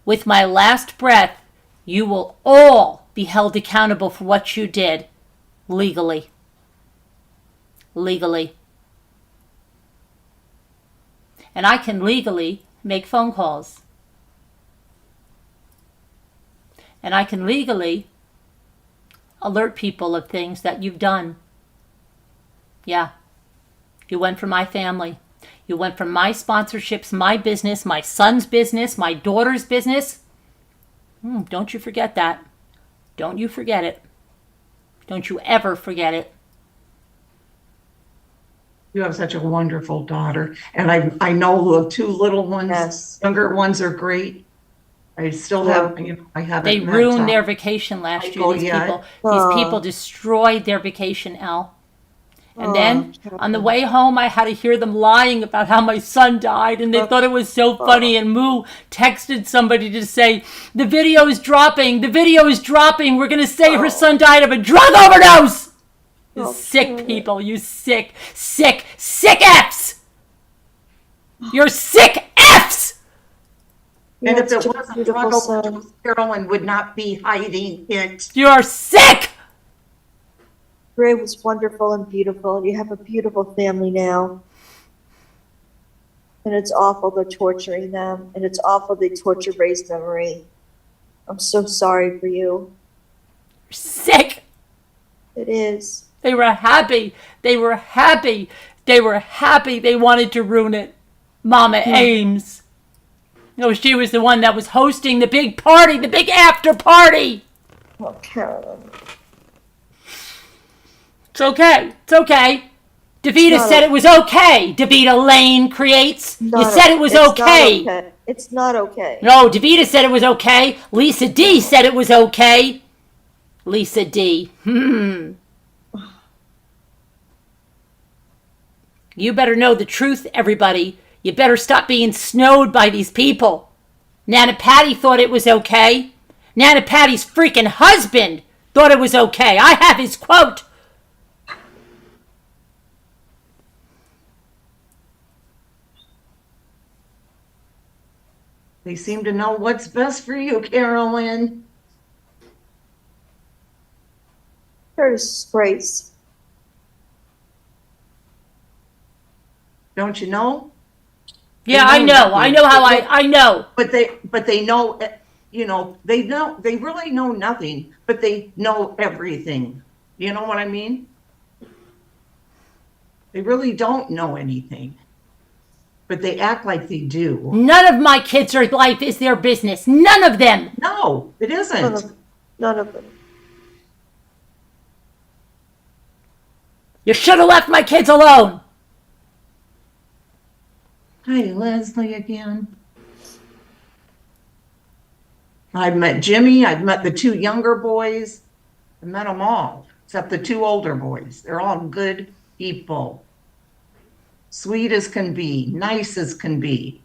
With my last breath, you will all be held accountable for what you did. Legally. Legally. And I can legally make phone calls. And I can legally alert people of things that you've done. Yeah. You went for my family. You went for my sponsorships, my business, my son's business, my daughter's business. Don't you forget that. Don't you forget it. Don't you ever forget it. You have such a wonderful daughter. And I know the two little ones, Yes. younger ones are great. I still have, I haven't They met ruined Tom. their vacation last year. Oh, These yeah. people, Aw. these people destroyed their vacation, Al. And Aw, then on the Carolyn. way home, I had to hear them lying about how my son died, and they thought it was so funny. And Moo texted somebody to say, the video is dropping. The video is dropping. We're going to say her son died of a drug overdose. You Oh, sick Carolyn. people. You sick Fs. You're sick Fs. And You if have it such a wasn't beautiful drug son. overdose, Carolyn would not be hiding it. You're sick. Ray was wonderful and beautiful, and you have a beautiful family now. And it's awful they're torturing them, and it's awful they torture Ray's memory. I'm so sorry for you. You're sick. It is. They were happy. They were happy. They were happy. They wanted to ruin it. Mama Ames. No, she was the one that was hosting the big party, the big after party. Oh, Carolyn. It's okay. It's okay. Davita Not said o- it was okay. Davita Lane creates. You Not said it was it's not okay. It's not okay. No, Davita said it was okay. Lisa D said it was okay. Lisa D. You better know the truth, everybody. You better stop being snowed by these people. Nana Patty thought it was okay. Nana Patty's freaking husband thought it was okay. I have his quote. They seem to know what's best for you, Carolyn. They're a disgrace. Don't you know? Yeah, They I know know. nothing. I know how I know. But they know, they really know nothing, but they know everything. You know what I mean? They really don't know anything, but they act like they do. None of my kids' life is their business. None of them. No, it None isn't. of, none of them. You should have left my kids alone. Hi, Leslie again. I've met Jimmy. I've met the two younger boys. I met them all, except the two older boys. They're all good people. Sweet as can be, nice as can be.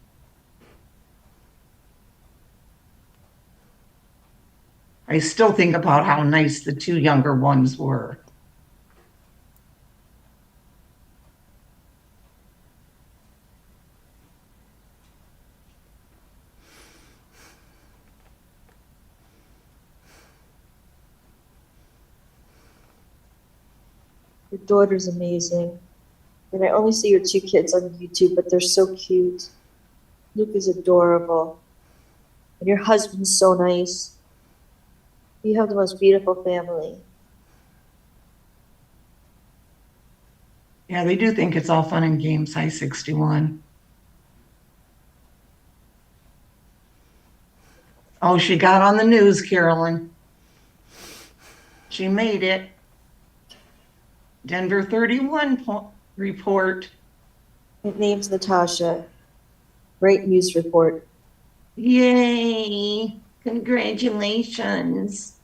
I still think about how nice the two younger ones were. Your daughter's amazing. And I only see your two kids on YouTube, but they're so cute. Luke is adorable. And your husband's so nice. You have the most beautiful family. Yeah, they do think it's all fun and games, High 61. Oh, she got on the news, Carolyn. She made it. Denver 31 report. It name's Natasha. Great news report. Yay! Congratulations.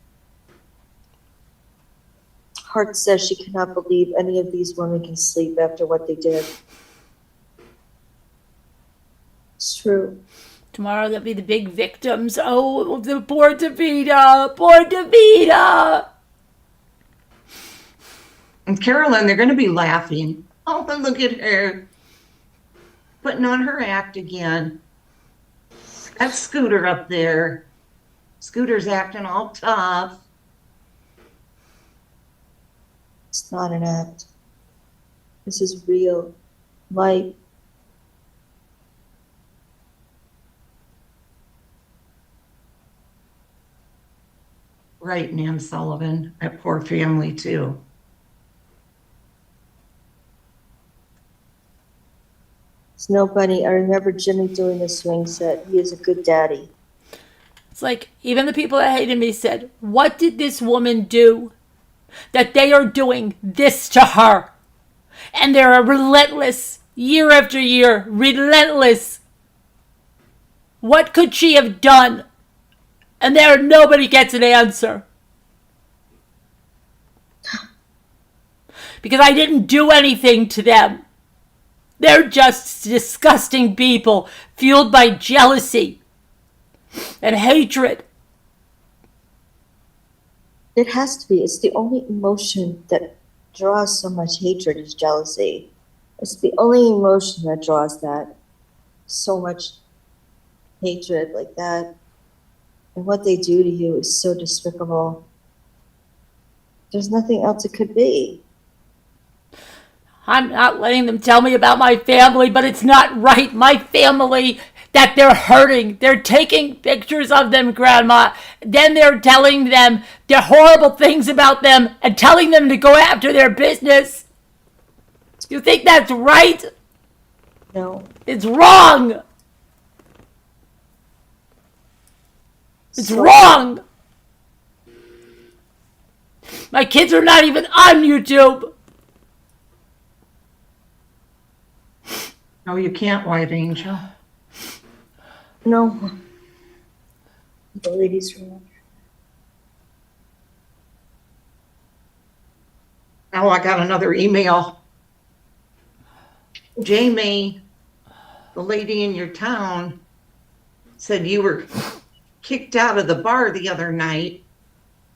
Hart says she cannot believe any of these women can sleep after what they did. It's true. Tomorrow there'll be the big victims. Oh, the poor Davida. Poor Davida. And Carolyn, they're going to be laughing. Oh, look at her. Putting on her act again. That's Scooter up there. Scooter's acting all tough. It's not an act. This is real life. Right, Nan Sullivan. That poor family, too. It's no bunny. I remember Jimmy doing the swing set. He is a good daddy. It's like, even the people that hated me said, what did this woman do that they are doing this to her? And they're relentless, year after year, relentless. What could she have done? And there nobody gets an answer. Because I didn't do anything to them. They're just disgusting people, fueled by jealousy and hatred. It has to be. It's the only emotion that draws so much hatred is jealousy. It's the only emotion that draws that. So much hatred like that. And what they do to you is so despicable. There's nothing else it could be. I'm not letting them tell me about my family, but it's not right. My family that they're hurting. They're taking pictures of them, Grandma. Then they're telling them the horrible things about them and telling them to go after their business. You think that's right? No. It's wrong. It's So- wrong. My kids are not even on YouTube. No, you can't, White Angel. No. The ladies' room. Oh, I got another email. Jamie, the lady in your town, said you were kicked out of the bar the other night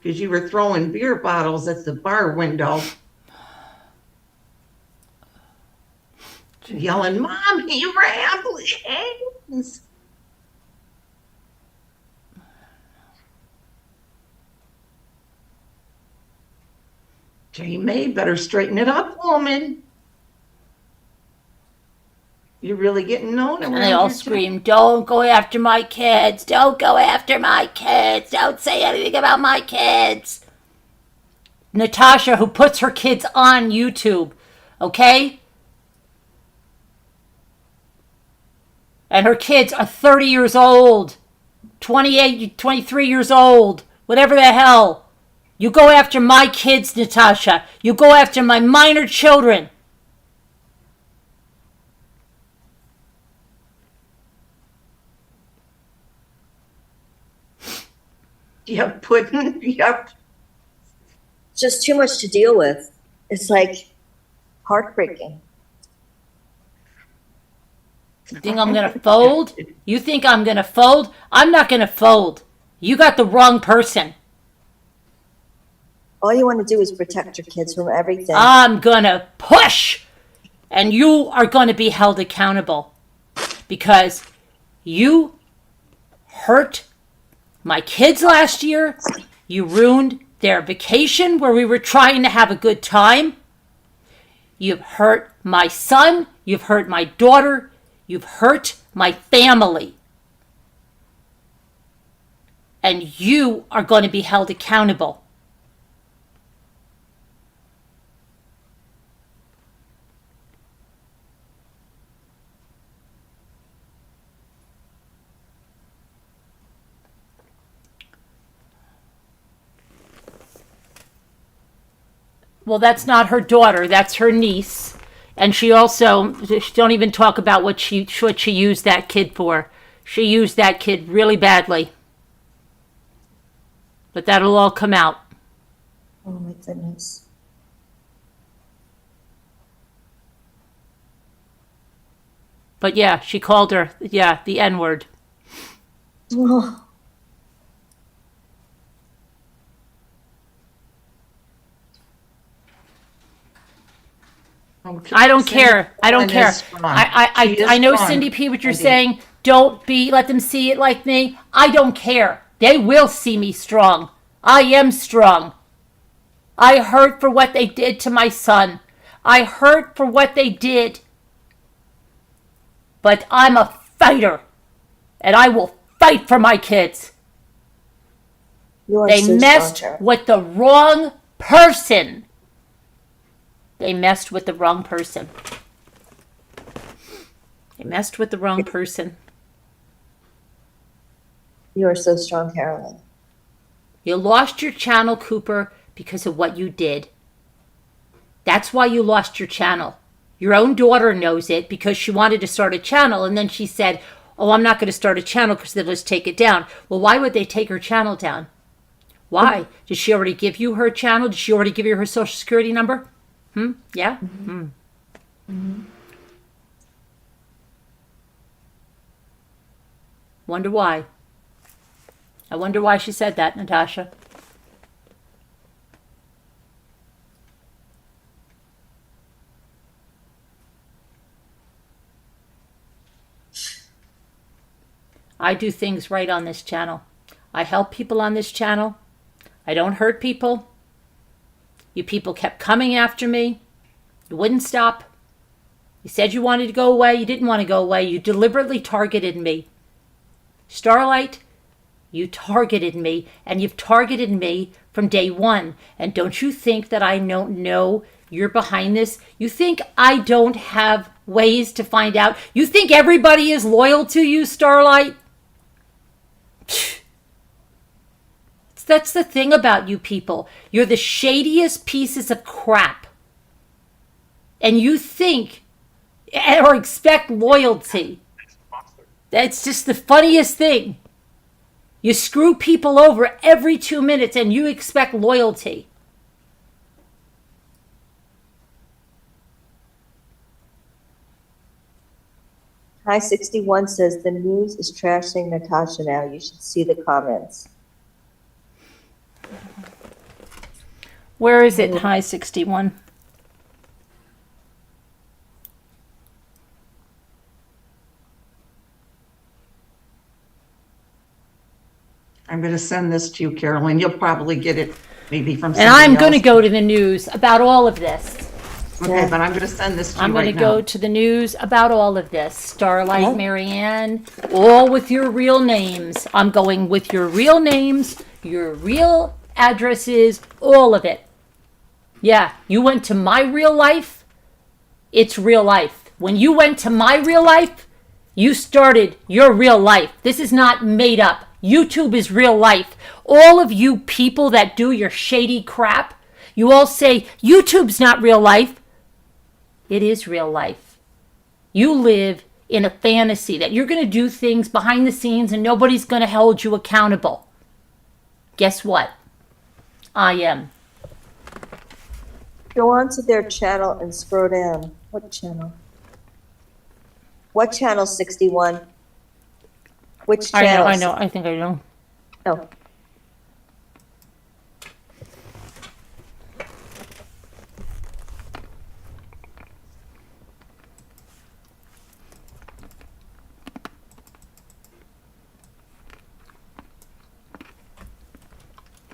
because you were throwing beer bottles at the bar window. Yelling, Mommy, ramblings. Jamie, better straighten it up, woman. You're really getting known around And they all your scream, don't go after my kids. Don't go after my kids. Don't say anything about my kids. Natasha, who puts her kids on YouTube, okay? And her kids are 30 years old, 28, 23 years old, whatever the hell. You go after my kids, Natasha. You go after my minor children. Yep. Just too much to deal with. It's like heartbreaking. You think I'm going to fold? You think I'm going to fold? I'm not going to fold. You got the wrong person. All you want to do is protect your kids from everything. I'm going to push. And you are going to be held accountable. Because you hurt my kids last year. You ruined their vacation where we were trying to have a good time. You've hurt my son. You've hurt my daughter. You've hurt my family. And you are going to be held accountable. Well, that's not her daughter. That's her niece. And she don't even talk about what she used that kid for. She used that kid really badly. But that'll all come out. Oh my goodness. But yeah, she called her, the N-word. Oh, I don't care. I don't care. She is I know, strong. Cindy P, what you're I do. saying. Let them see it like me. I don't care. They will see me strong. I am strong. I hurt for what they did to my son. I hurt for what they did. But I'm a fighter. And I will fight for my kids. you are They so messed strong, Tara. with the wrong person. They messed with the wrong person. They messed with the wrong person. You are so strong, Carolyn. You lost your channel, Cooper, because of what you did. That's why you lost your channel. Your own daughter knows it because she wanted to start a channel and then she said, oh, I'm not going to start a channel because they'll just take it down. Well, why would they take her channel down? Why? Did she already give you her channel? Did she already give you her social security number? Yeah? Wonder why. I wonder why she said that, Natasha. I do things right on this channel. I help people on this channel. I don't hurt people. You people kept coming after me. You wouldn't stop. You said you wanted to go away. You didn't want to go away. You deliberately targeted me. Starlight, you targeted me, and you've targeted me from day one. And don't you think that I don't know you're behind this? You think I don't have ways to find out? You think everybody is loyal to you, Starlight? That's the thing about you people. You're the shadiest pieces of crap. And you think or expect loyalty. That's just the funniest thing. You screw people over every 2 minutes and you expect loyalty. High 61 says the news is trashing Natasha now. You should see the comments. Where is it, High 61? I'm going to send this to you, Carolyn. You'll probably get it maybe from And somebody I'm going to else. go to the news about all of this. Okay, but I'm going to send this to I'm you going right to go now. to the news about all of this. Starlight, Yeah. Marianne, all with your real names. I'm going with your real names, your real addresses, all of it. Yeah, you went to my real life. It's real life. When you went to my real life, you started your real life. This is not made up. YouTube is real life. All of you people that do your shady crap, you all say YouTube's not real life. It is real life. You live in a fantasy that you're going to do things behind the scenes and nobody's going to hold you accountable. Guess what? I am. Go on to their channel and scroll down. What channel? What channel, 61? Which channel? I know. I think I know. Oh.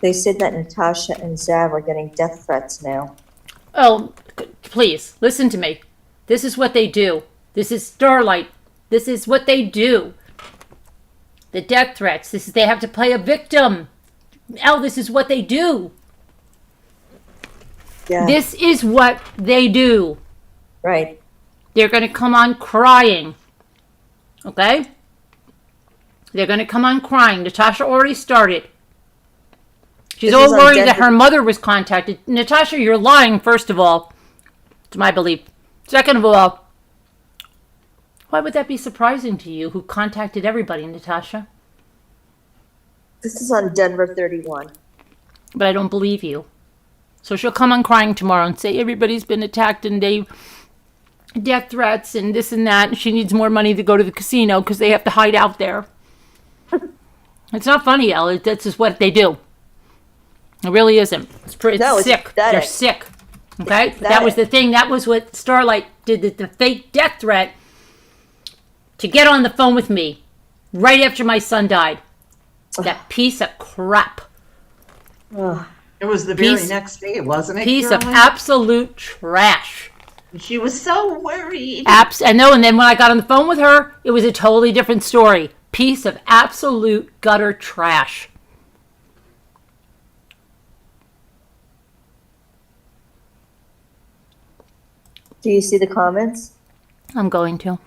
They said that Natasha and Zav are getting death threats now. Oh, please, listen to me. This is what they do. This is Starlight. This is what they do. The death threats. They have to play a victim. This is what they do. Yeah. This is what they do. Right. They're going to come on crying. Okay? They're going to come on crying. Natasha already started. She's all worried that her mother was contacted. Natasha, you're lying, first of all, to my belief. Second of all, why would that be surprising to you, who contacted everybody, Natasha? This is on Denver 31. But I don't believe you. So she'll come on crying tomorrow and say everybody's been attacked and they death threats and this and that. And she needs more money to go to the casino because they have to hide out there. It's not funny, Elle. That's just what they do. It really isn't. It's sick. They're sick. Okay? That was the thing. That was what Starlight did, the fake death threat to get on the phone with me right after my son died. That piece of crap. It was the very next day, wasn't it? Piece Caroline? of absolute trash. She was so worried. I know, and then when I got on the phone with her, it was a totally different story. Piece of absolute gutter trash. Do you see the comments? I'm going to.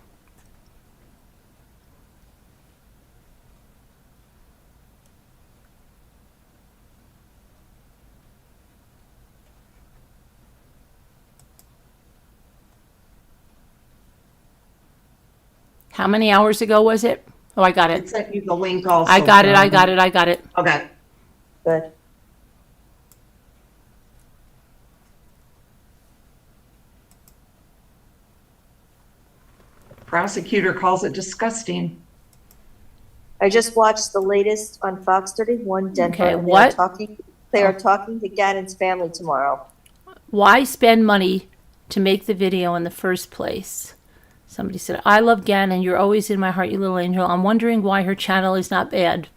How many hours ago was it? Oh, I got I it. sent you the link also. I got it. Okay. Good. Prosecutor calls it disgusting. I just watched the latest on Fox 31 Denver. Okay, and what? They are talking to Gannon's family tomorrow. Why spend money to make the video in the first place? Somebody said, I love Gannon. You're always in my heart, you little angel. I'm wondering why her channel is not banned.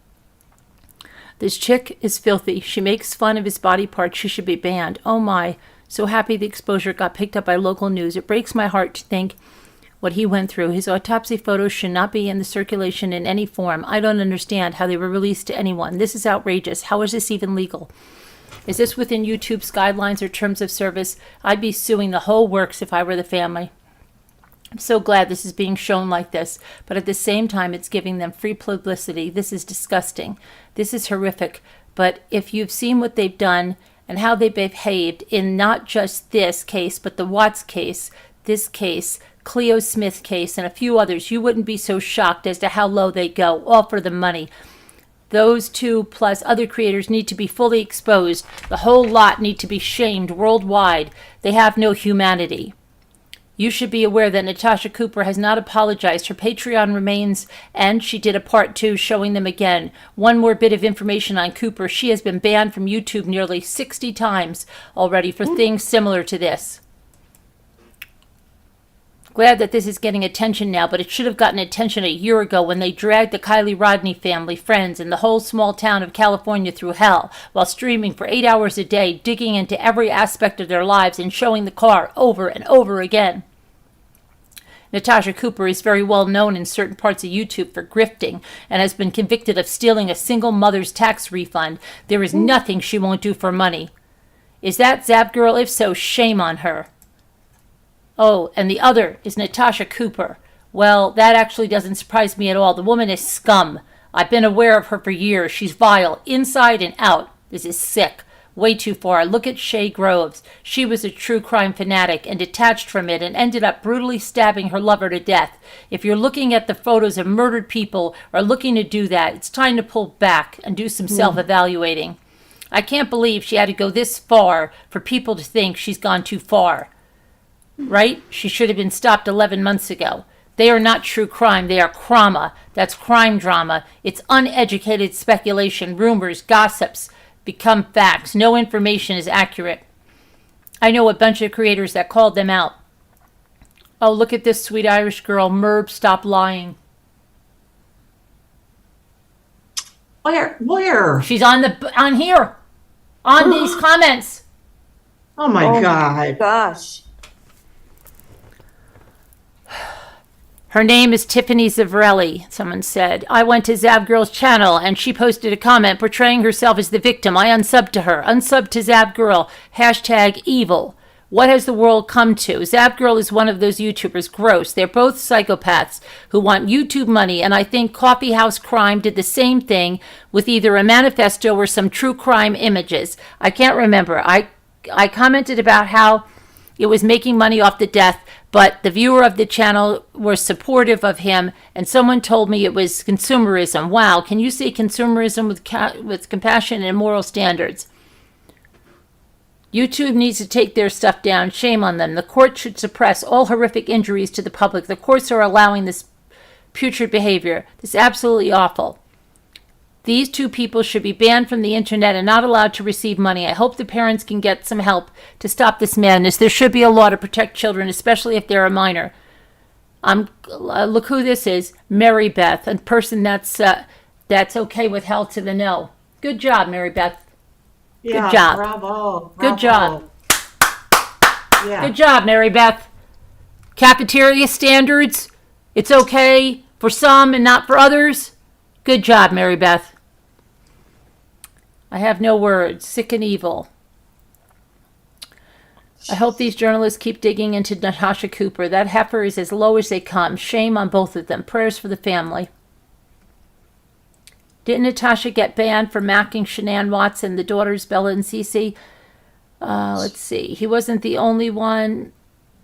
This chick is filthy. She makes fun of his body parts. She should be banned. Oh my. So happy the exposure got picked up by local news. It breaks my heart to think what he went through. His autopsy photos should not be in the circulation in any form. I don't understand how they were released to anyone. This is outrageous. How is this even legal? Is this within YouTube's guidelines or terms of service? I'd be suing the whole works if I were the family. I'm so glad this is being shown like this, but at the same time, it's giving them free publicity. This is disgusting. This is horrific. But if you've seen what they've done and how they behaved in not just this case, but the Watts case, this case, Cleo Smith case, and a few others, you wouldn't be so shocked as to how low they go, all for the money. Those two plus other creators need to be fully exposed. The whole lot need to be shamed worldwide. They have no humanity. You should be aware that Natasha Cooper has not apologized. Her Patreon remains, and she did a part 2 showing them again. One more bit of information on Cooper. She has been banned from YouTube nearly 60 times already for things similar to this. Glad that this is getting attention now, but it should have gotten attention a year ago when they dragged the Kylie Rodney family, friends, and the whole small town of California through hell while streaming for 8 hours a day, digging into every aspect of their lives and showing the car over and over again. Natasha Cooper is very well known in certain parts of YouTube for grifting and has been convicted of stealing a single mother's tax refund. There is nothing she won't do for money. Is that Zap Girl? If so, shame on her. Oh, and the other is Natasha Cooper. Well, that actually doesn't surprise me at all. The woman is scum. I've been aware of her for years. She's vile, inside and out. This is sick. Way too far. Look at Shay Groves. She was a true crime fanatic and detached from it and ended up brutally stabbing her lover to death. If you're looking at the photos of murdered people or looking to do that, it's time to pull back and do some self-evaluating. I can't believe she had to go this far for people to think she's gone too far. Right? She should have been stopped 11 months ago. They are not true crime. They are crama. That's crime drama. It's uneducated speculation, rumors, gossips become facts. No information is accurate. I know a bunch of creators that called them out. Oh, look at this sweet Irish girl. Merb, stop lying. Where? She's on here. On these comments. Oh my God. Gosh. Her name is Tiffany Zavarelli, someone said. I went to Zab Girl's channel and she posted a comment portraying herself as the victim. I unsubbed to her. Unsub to Zab Girl. Hashtag evil. What has the world come to? Zab Girl is one of those YouTubers. Gross. They're both psychopaths who want YouTube money, and I think Coffee House Crime did the same thing with either a manifesto or some true crime images. I can't remember. I commented about how it was making money off the death, but the viewer of the channel was supportive of him, and someone told me it was consumerism. Wow, can you see consumerism with compassion and moral standards? YouTube needs to take their stuff down. Shame on them. The court should suppress all horrific injuries to the public. The courts are allowing this putrid behavior. This is absolutely awful. These two people should be banned from the internet and not allowed to receive money. I hope the parents can get some help to stop this madness. There should be a law to protect children, especially if they're a minor. Look who this is, Mary Beth, a person that's okay with hell to the no. Good job, Mary Beth. Yeah, Good job. Bravo. Good job. Yeah. Good job, Mary Beth. Cafeteria standards. It's okay for some and not for others. Good job, Mary Beth. I have no words. Sick and evil. I hope these journalists keep digging into Natasha Cooper. That heifer is as low as they come. Shame on both of them. Prayers for the family. Didn't Natasha get banned for macking Shanann Watson, the daughters Bella and Cece? Let's see. He wasn't the only one.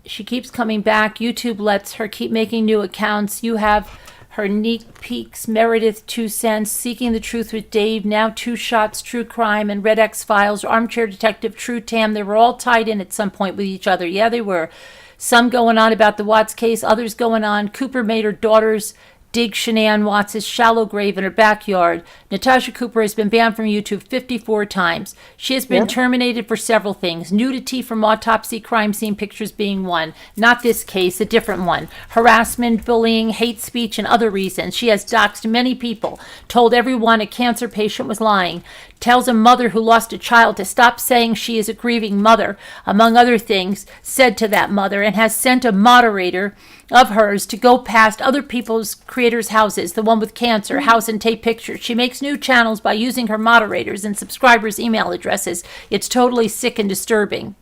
She keeps coming back. YouTube lets her keep making new accounts. You have her Neat Peaks, Meredith 2 Cents, Seeking the Truth with Dave, Now Two Shots, True Crime, and Red X Files, Armchair Detective, True Tam. They were all tied in at some point with each other. Yeah, they were. Some going on about the Watts case, others going on. Cooper made her daughters dig Shanann Watts' shallow grave in her backyard. Natasha Cooper has been banned from YouTube 54 times. She has been terminated for several things. Nudity from autopsy crime scene pictures being one. Not this case, a different one. Harassment, bullying, hate speech, and other reasons. She has doxed many people, told everyone a cancer patient was lying, tells a mother who lost a child to stop saying she is a grieving mother, among other things said to that mother, and has sent a moderator of hers to go past other people's creators' houses, the one with cancer, house and tape pictures. She makes new channels by using her moderators and subscribers' email addresses. It's totally sick and disturbing.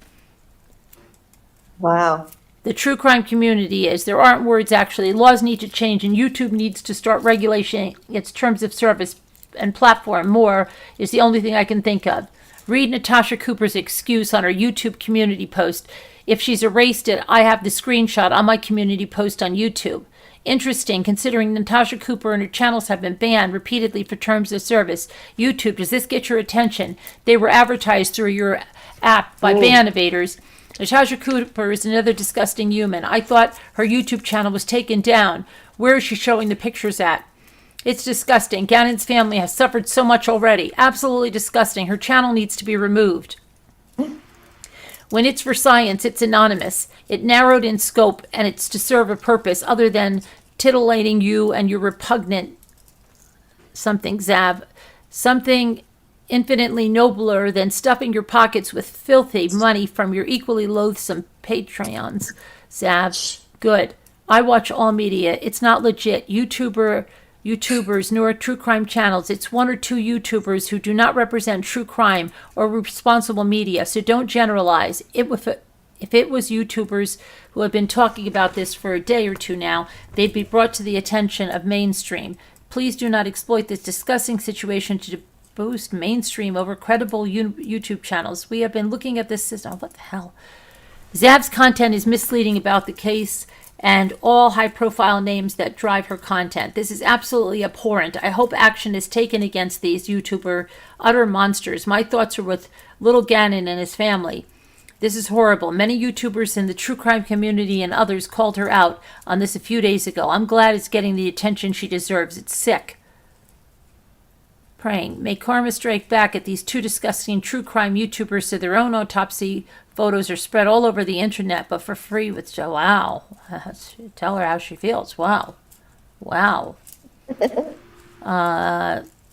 Wow. The true crime community is, there aren't words actually, laws need to change, and YouTube needs to start regulating its terms of service and platform more is the only thing I can think of. Read Natasha Cooper's excuse on her YouTube community post. If she's erased it, I have the screenshot on my community post on YouTube. Interesting, considering Natasha Cooper and her channels have been banned repeatedly for terms of service. YouTube, does this get your attention? They were advertised through your app by ban evaders. Natasha Cooper is another disgusting human. I thought her YouTube channel was taken down. Where is she showing the pictures at? It's disgusting. Gannon's family has suffered so much already. Absolutely disgusting. Her channel needs to be removed. When it's for science, it's anonymous. It narrowed in scope, and it's to serve a purpose other than titillating you and your repugnant something, Zav. Something infinitely nobler than stuffing your pockets with filthy money from your equally loathsome Patreons, Zav. Good. I watch all media. It's not legit. YouTubers nor true crime channels. It's one or two YouTubers who do not represent true crime or responsible media, so don't generalize. If it was YouTubers who have been talking about this for a day or two now, they'd be brought to the attention of mainstream. Please do not exploit this disgusting situation to boost mainstream over credible YouTube channels. We have been looking at this system. What the hell? Zav's content is misleading about the case and all high-profile names that drive her content. This is absolutely abhorrent. I hope action is taken against these YouTuber utter monsters. My thoughts are with little Gannon and his family. This is horrible. Many YouTubers in the true crime community and others called her out on this a few days ago. I'm glad it's getting the attention she deserves. It's sick. Praying. May karma strike back at these two disgusting true crime YouTubers so their own autopsy photos are spread all over the internet, but for free with Joe. Wow. Tell her how she feels. Wow. Wow.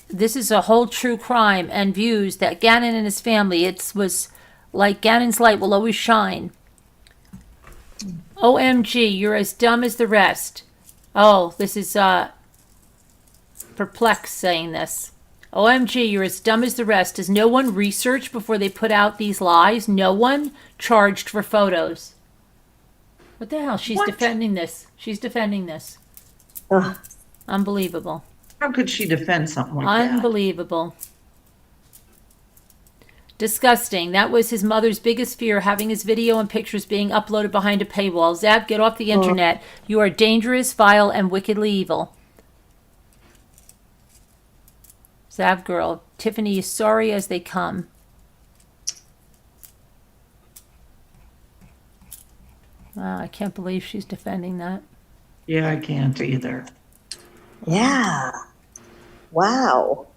This is a whole true crime and views that Gannon and his family, it was like Gannon's light will always shine. OMG, you're as dumb as the rest. Oh, this is Perplex saying this. OMG, you're as dumb as the rest. Does no one research before they put out these lies? No one charged for photos. What the hell? She's What? defending this. She's defending this. Ugh. Unbelievable. How could she defend something like that? Unbelievable. Disgusting. That was his mother's biggest fear, having his video and pictures being uploaded behind a paywall. Zab, get off the internet. You are dangerous, vile, and wickedly evil. Zab girl. Tiffany is sorry as they come. Wow, I can't believe she's defending that. Yeah, I can't either. Yeah. Wow.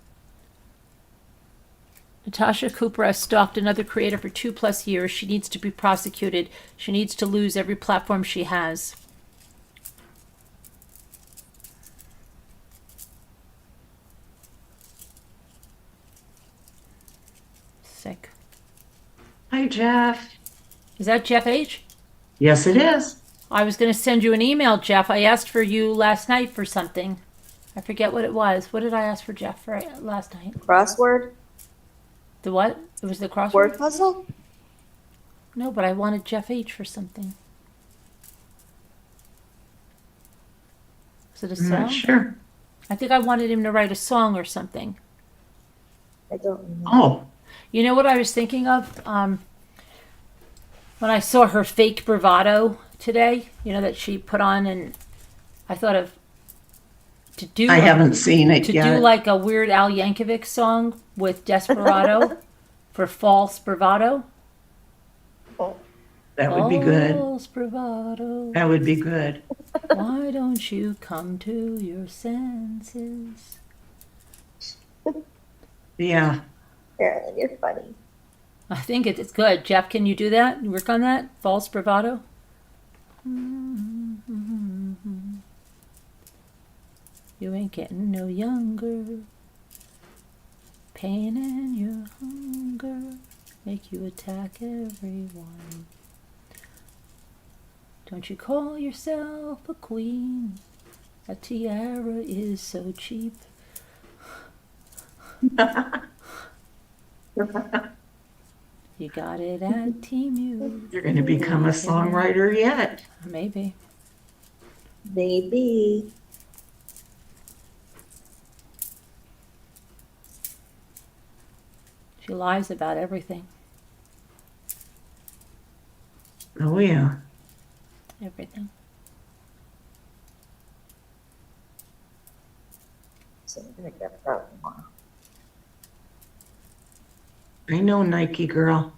Natasha Cooper has stalked another creator for 2+ years. She needs to be prosecuted. She needs to lose every platform she has. Sick. Hi, Jeff. Is that Jeff H? Yes, it is. I was going to send you an email, Jeff. I asked for you last night for something. I forget what it was. What did I ask for Jeff for last night? Crossword? The what? It was the crossword? Word puzzle? No, but I wanted Jeff H for something. Was it a I'm song? not sure. I think I wanted him to write a song or something. I don't remember. Oh, You know what I was thinking of? When I saw her fake bravado today, that she put on, and I thought of I haven't seen it to yet. do like a Weird Al Yankovic song with Desperado for false bravado. That would be good. False bravado. That would be good. Why don't you come to your senses? Yeah. Carolyn, you're funny. I think it's good. Jeff, can you do that? Work on that? False bravado? You ain't getting no younger. Pain and your hunger make you attack everyone. Don't you call yourself a queen? A tiara is so cheap. You got it at Temu. You're going to become a songwriter yet. Maybe. Maybe. She lies about everything. Oh, yeah. Everything. So I'm gonna get that tomorrow. I know, Nike girl.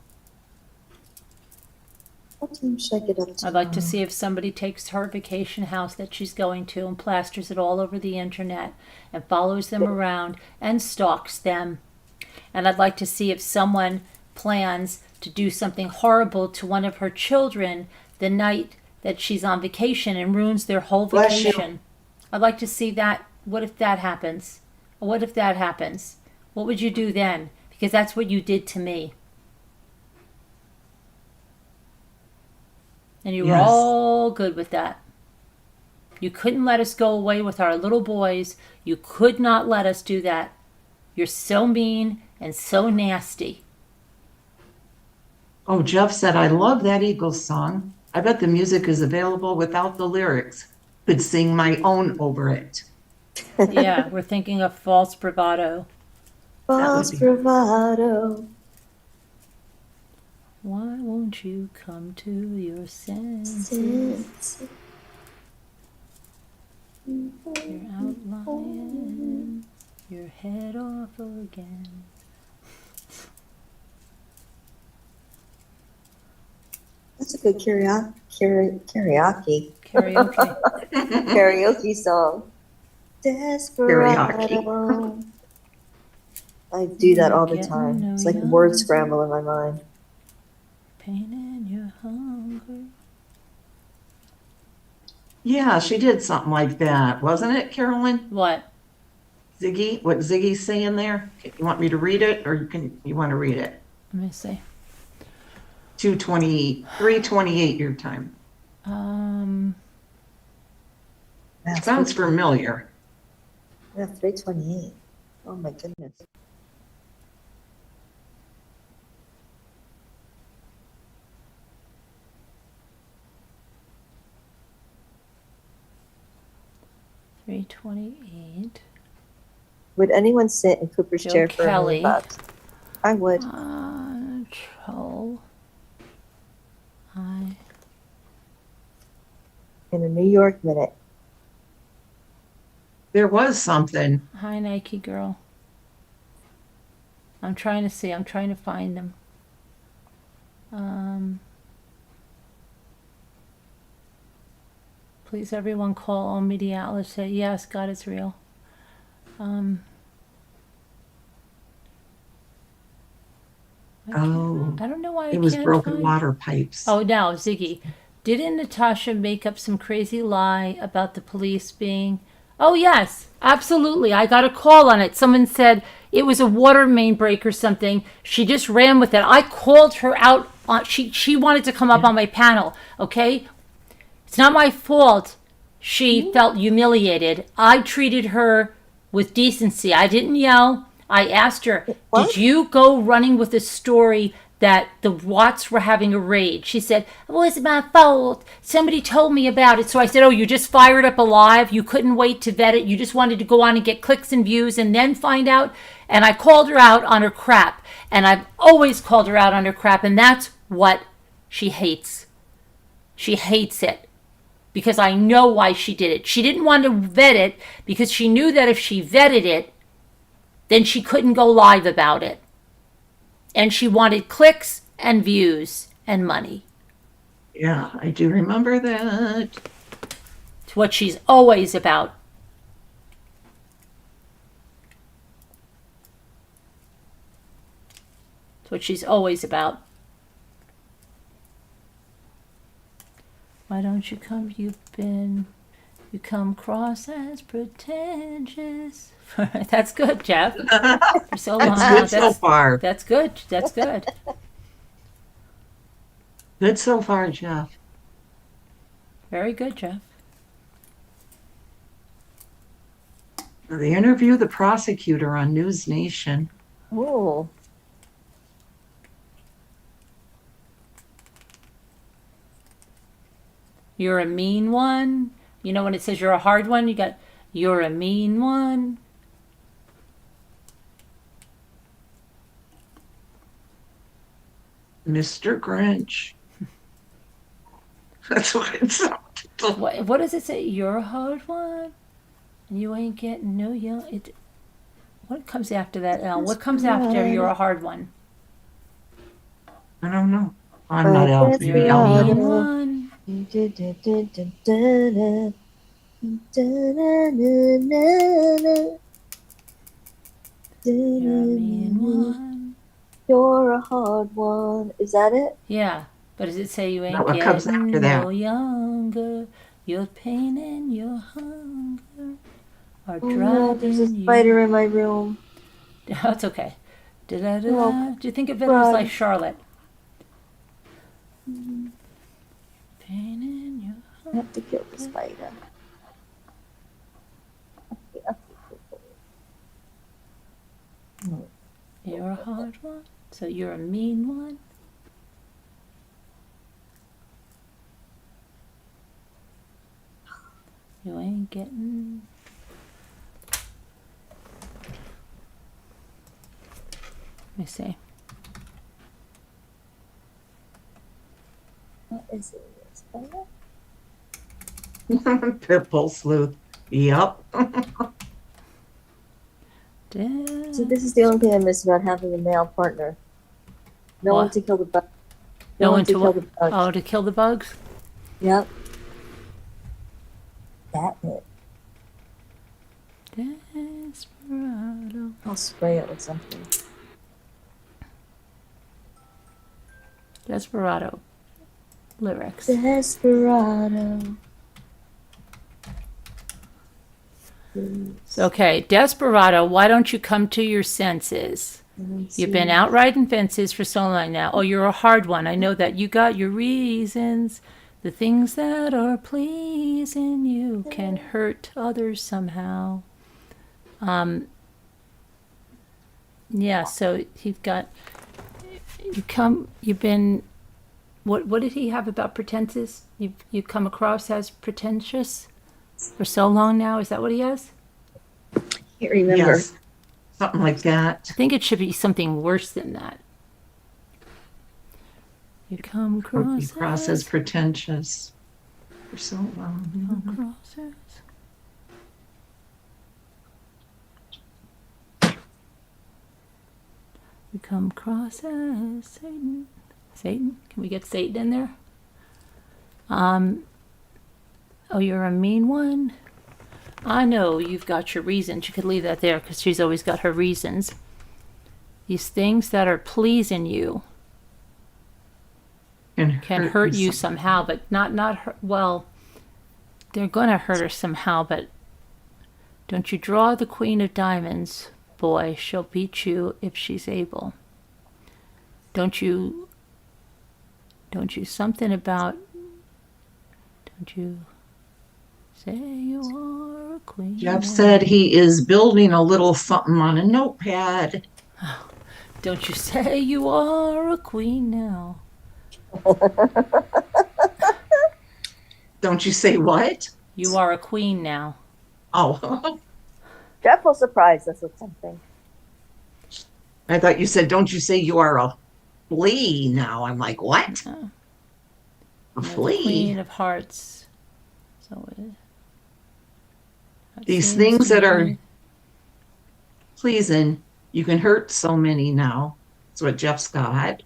What time should I get up to? I'd like to see if somebody takes her vacation house that she's going to and plasters it all over the internet and follows them around and stalks them. And I'd like to see if someone plans to do something horrible to one of her children the night that she's on vacation and ruins their whole Bless you. vacation. I'd like to see that. What if that happens? What if that happens? What would you do then? Because that's what you did to me. And you were Yes. all good with that. You couldn't let us go away with our little boys. You could not let us do that. You're so mean and so nasty. Oh, Jeff said, I love that Eagles song. I bet the music is available without the lyrics. Could sing my own over it. Yeah, we're thinking of false bravado. False be- bravado. Why won't you come to your senses? Sense. You're outlying your head off again. That's a good karaoke Karaoke. karaoke song. Desperado. I do that all the time. It's like word scramble in my mind. Pain and your hunger. Yeah, she did something like that, wasn't it, Carolyn? What? Ziggy, what Ziggy's saying there? You want me to read it, or you want to read it? Let me see. 3:28 your time. Sounds familiar. Yeah, 328. Oh my goodness. $328. Would anyone sit in Cooper's Joe chair for Kelly. $1 million? I would. Troll. In a New York minute. There was something. Hi, Nike girl. I'm trying to see. I'm trying to find them. Please, everyone, call all media outlets. Say yes, God is real. Oh, I don't know why it was can't broken find. water pipes. Oh, now Ziggy, didn't Natasha make up some crazy lie about the police being? Oh yes, absolutely. I got a call on it. Someone said it was a water main break or something. She just ran with it. I called her out on. She wanted to come up on my panel. Okay, it's not my fault. She felt humiliated. I treated her with decency. I didn't yell. I asked her, What? did you go running with a story that the Watts were having a raid? She said, it wasn't my fault. Somebody told me about it. So I said, oh, you just fired up a live. You couldn't wait to vet it. You just wanted to go on and get clicks and views and then find out. And I called her out on her crap. And I've always called her out on her crap. And that's what she hates. She hates it. Because I know why she did it. She didn't want to vet it because she knew that if she vetted it, then she couldn't go live about it. And she wanted clicks and views and money. Yeah, I do remember that. It's what she's always about. It's what she's always about. Why don't you come? You come across as pretentious. That's good, Jeff. For so long. That's good so far. That's good. That's good. Good so far, Jeff. Very good, Jeff. They interview the prosecutor on News Nation. Oh. You're a mean one. You know when it says you're a hard one, you got, you're a mean one. Mr. Grinch. That's what it's. What does it say? You're a hard one. And you ain't getting no young. What comes after that, L? What comes after you're a hard one? I don't know. I'm not out. You're a mean one. You're a mean one. You're a hard one. Is that it? Yeah. But does it say you ain't No, what comes getting after that? no younger? Your pain and your hunger are Oh no, there's a driving spider in my room. That's okay. Da-da-da-da. No. Do you think of it Run. as like Charlotte? Pain in your I have to kill the spider. You're a hard one, so you're a mean one. You ain't getting. Let me see. What is it? Spider? Pitbull sleuth. Yep. So this is the only thing I miss about having a male partner. No one What? to kill the bug. No one to kill what? the bugs. Oh, to kill the bugs? Yep. That it. Desperado. I'll spray it with something. Desperado. Lyrics. Desperado. Okay, Desperado, why don't you come to your senses? You've been out riding fences for so long now. Oh, you're a hard one. I know that. You got your reasons. The things that are pleasing you can hurt others somehow. Yeah, so you've got, you've been, what did he have about pretenses? You come across as pretentious for so long now? Is that what he has? Can't remember. Yes, something like that. I think it should be something worse than that. You come across, Cross as pretentious for so long. across as. You come across as Satan. Satan? Can we get Satan in there? Oh, you're a mean one? I know you've got your reasons. You could leave that there because she's always got her reasons. These things that are pleasing you can hurt you somehow, but not hurt. Well, they're going to hurt her somehow, but don't you draw the Queen of Diamonds, boy. She'll beat you if she's able. Don't you something about, don't you say you are a queen? Jeff said he is building a little something on a notepad. Don't you say you are a queen now? Don't you say what? You are a queen now. Oh, Jeff will surprise us with something. I thought you said, don't you say you are a flea now? I'm like, what? Oh. A You're the flea? Queen of Hearts. So that These seems things to that are be- pleasing, you can hurt so many now. That's what Jeff's got.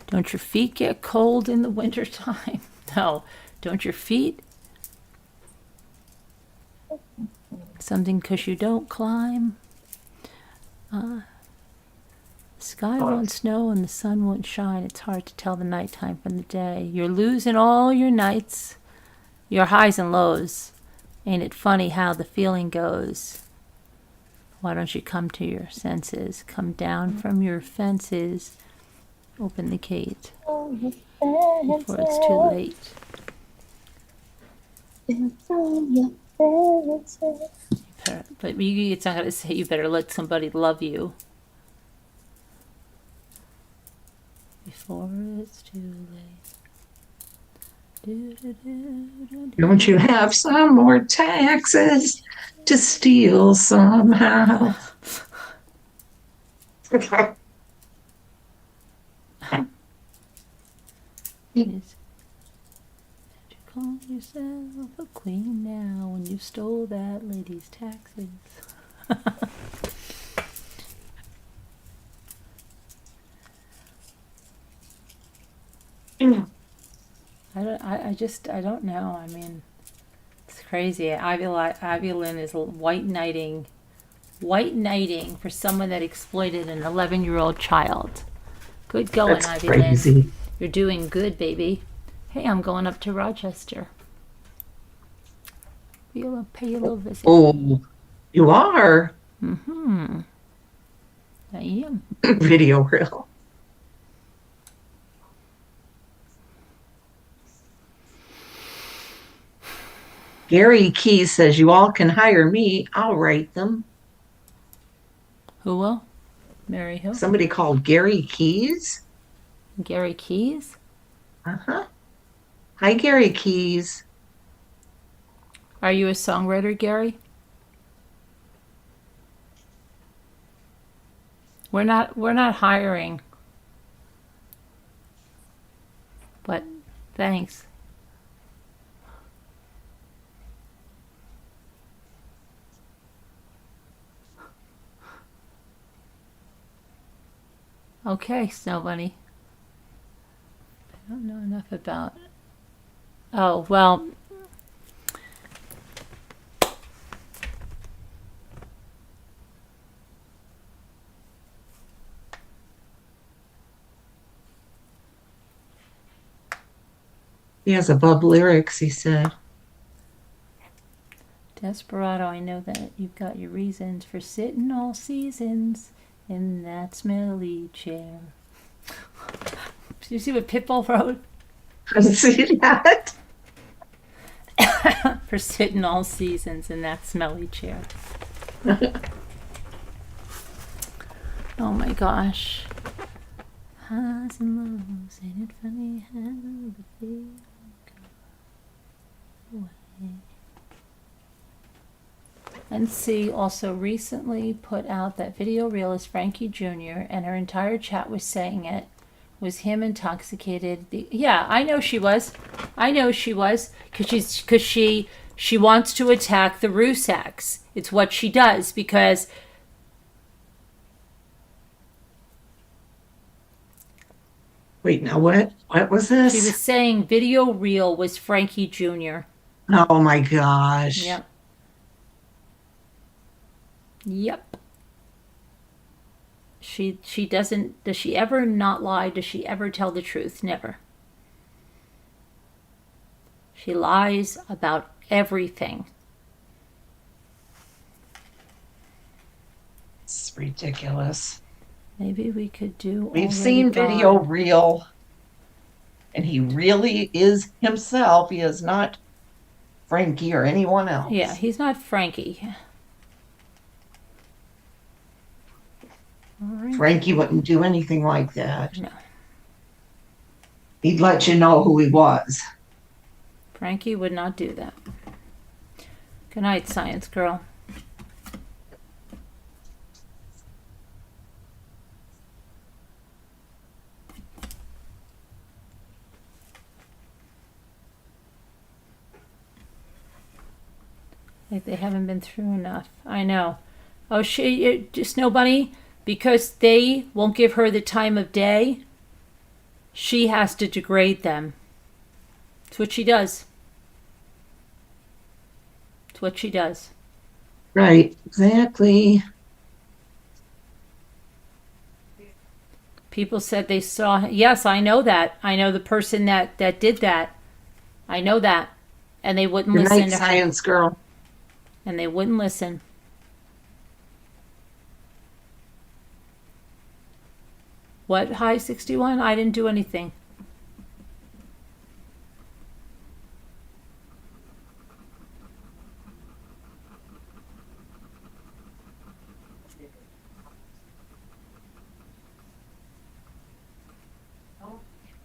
Don't your feet get cold in the wintertime? No. Don't your feet? Something because you don't climb? The sky won't snow and the sun won't shine. It's hard to tell the nighttime from the day. You're losing all your nights, your highs and lows. Ain't it funny how the feeling goes? Why don't you come to your senses? Come down from your fences. Open the gate before it's too late. But it's not going to say you better let somebody love you before it's too late. Don't you have some more taxes to steal somehow? You call yourself a queen now when you stole that lady's taxes. I don't know. I mean, it's crazy. Ivy Lynn is white knighting for someone that exploited an 11-year-old child. Good going, That's Ivy crazy. Lynn. You're doing good, baby. Hey, I'm going up to Rochester. We'll pay you a little visit. Oh, you are? Mm-hmm. I am. Video reel. Gary Keys says, you all can hire me. I'll write them. Who will? Mary who? Somebody called Gary Keys? Gary Keys? Uh-huh. Hi, Gary Keys. Are you a songwriter, Gary? We're not hiring. But thanks. Okay, Snow Bunny. I don't know enough about. Oh, well. He has above lyrics, he said. Desperado, I know that you've got your reasons for sitting all seasons in that smelly chair. Did you see what Pitbull wrote? I see that. For sitting all seasons in that smelly chair. Oh my gosh. Highs and lows, ain't it funny how the feeling goes away. And C also recently put out that video reel as Frankie Jr. and her entire chat was saying it was him intoxicated. Yeah, I know she was. I know she was because she wants to attack the Rusaks. It's what she does because Wait, now what? What was she this? was saying video reel was Frankie Jr. Oh my gosh. Yep. Yep. She doesn't. Does she ever not lie? Does she ever tell the truth? Never. She lies about everything. It's ridiculous. Maybe we could do. We've Already seen Gone. video reel, and he really is himself. He is not Frankie or anyone else. Yeah, he's not Frankie. All right. Frankie wouldn't do anything like that. No. He'd let you know who he was. Frankie would not do that. Good night, science girl. Like they haven't been through enough. I know. Oh, Snow Bunny, because they won't give her the time of day, she has to degrade them. It's what she does. It's what she does. Right, exactly. People said they saw. Yes, I know that. I know the person that did that. I know that, and they wouldn't Good listen night, to her. science girl. And they wouldn't listen. What, High 61? I didn't do anything.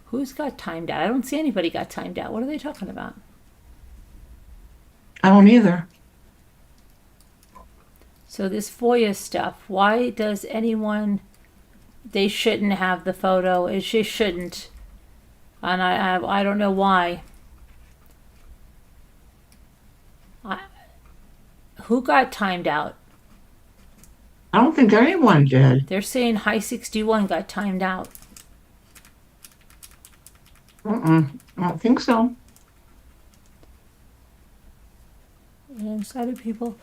Who's got timed out? I don't see anybody got timed out. What are they talking about? I don't either. So this FOIA stuff, why does anyone, they shouldn't have the photo. She shouldn't. And I don't know why. Who got timed out? I don't think anyone did. They're saying High 61 got timed out. I don't think so. And other people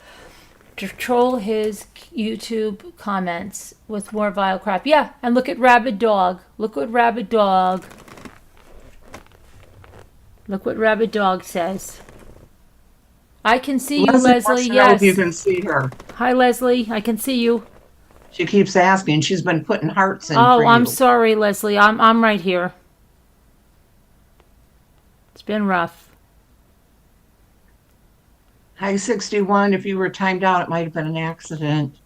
to troll his YouTube comments with more vile crap. Yeah, and look at Rabid Dog. Look what Rabid Dog says. I can see you, Leslie wants Leslie. to know if you Yes. can see her. Hi, Leslie. I can see you. She keeps asking. She's been putting hearts in Oh, for I'm you. sorry, Leslie. I'm right here. It's been rough. High 61, if you were timed out, it might have been an accident.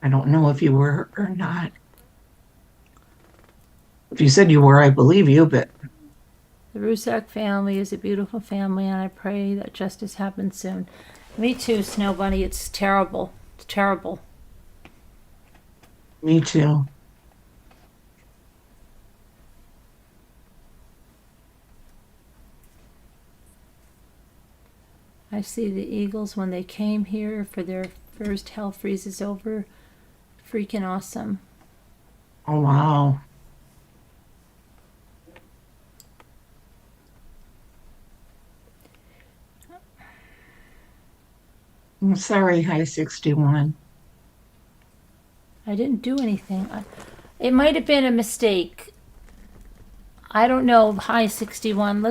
I don't know if you were or not. If you said you were, I believe you, but The Rusak family is a beautiful family, and I pray that justice happens soon. Me too, Snow Bunny. It's terrible. It's terrible. me too. I see the Eagles when they came here for their first Hell Freezes Over. Freaking awesome. Oh, wow. I'm sorry, High 61. I didn't do anything. It might have been a mistake. I don't know. Hi, 61.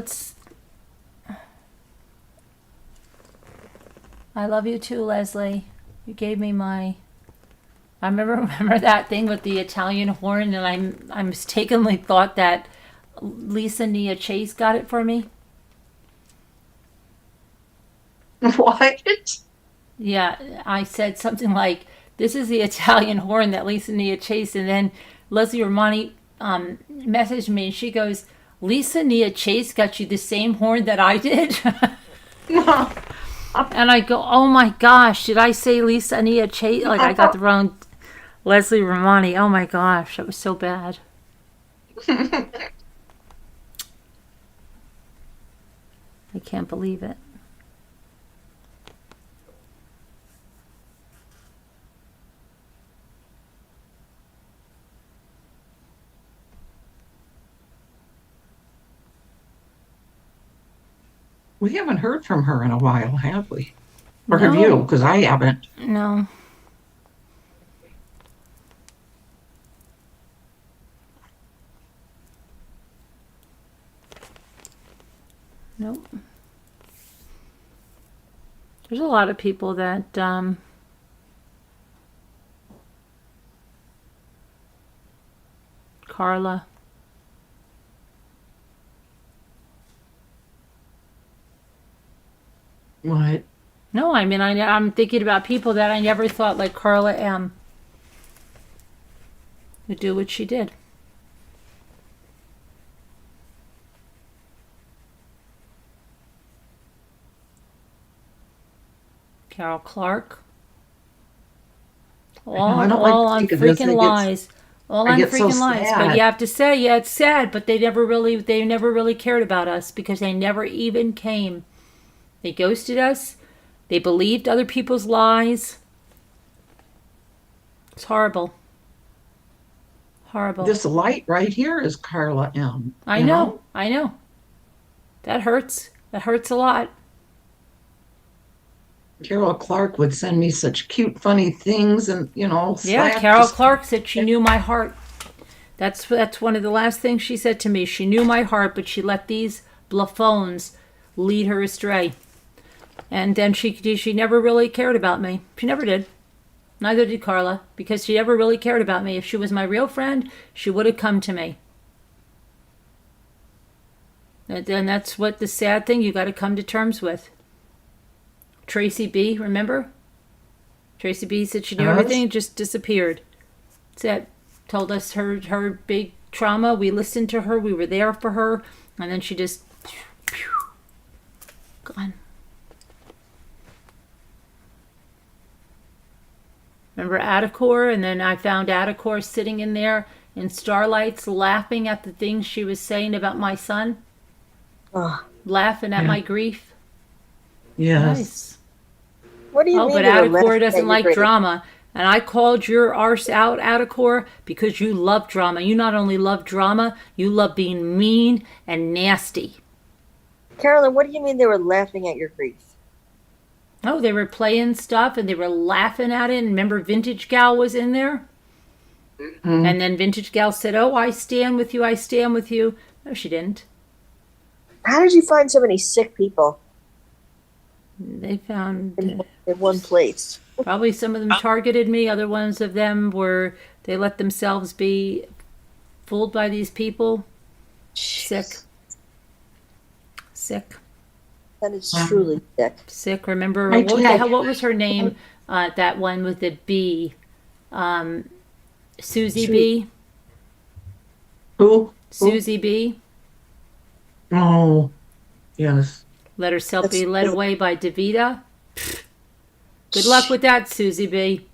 I love you too, Leslie. You gave me my. I remember that thing with the Italian horn, and I mistakenly thought that Lisa Nia Chase got it for me. What? Yeah, I said something like, "This is the Italian horn that Lisa Nia Chase," and then Leslie Romani messaged me, and she goes, "Lisa Nia Chase got you the same horn that I did." And I go, "Oh my gosh, did I say Lisa Nia Chase? Like I got the wrong Leslie Romani. Oh my gosh, that was so bad." I can't believe it. We haven't heard from her in a while, have we? Or have No. you? Because I haven't. No. Nope. There's a lot of people that Carla. What? No, I mean I'm thinking about people that I never thought like Carla M would do what she did. Carol Clark. I don't like All to on think of this. freaking lies. All I on get so freaking lies. But sad. you have to say, yeah, it's sad, but they never really cared about us because they never even came. They ghosted us. They believed other people's lies. It's horrible. Horrible. This light right here is Carla M. I know. I know. That hurts. That hurts a lot. Carol Clark would send me such cute, funny things, and Yeah, slap Carol just- Clark said she knew my heart. That's one of the last things she said to me. She knew my heart, but she let these bluffones lead her astray. And then she never really cared about me. She never did. Neither did Carla, because she never really cared about me. If she was my real friend, she would have come to me. And then that's what the sad thing you got to come to terms with. Tracy B, remember? Tracy B said she knew Yes. everything and just disappeared. Said, told us her big trauma. We listened to her. We were there for her. And then she just gone. Remember Atticor? And then I found Atticor sitting in there in starlights laughing at the things she was saying about my son. Oh, Laughing at Yeah. my grief. Yes. Nice. what do you Oh, mean? but they were Atticor laughing at doesn't your like grave? drama. And I called your arse out, Atticor, because you love drama. You not only love drama, you love being mean and nasty. Carolyn, what do you mean they were laughing at your grief? Oh, they were playing stuff and they were laughing at it. And remember Vintage Gal was in there? Mhm. And then Vintage Gal said, "Oh, I stand with you, I stand with you." No, she didn't. How did you find so many sick people They found in one place? probably some of them targeted me. Other ones of them were, they let themselves be fooled by these people. Sick. Sick. That is truly sick. Sick. Remember, I what the tried. hell, what was her name? That one with the B. Susie B. Who? Susie B. Oh, yes. Let herself be That's- led away by Davida. Good luck with that, Susie B.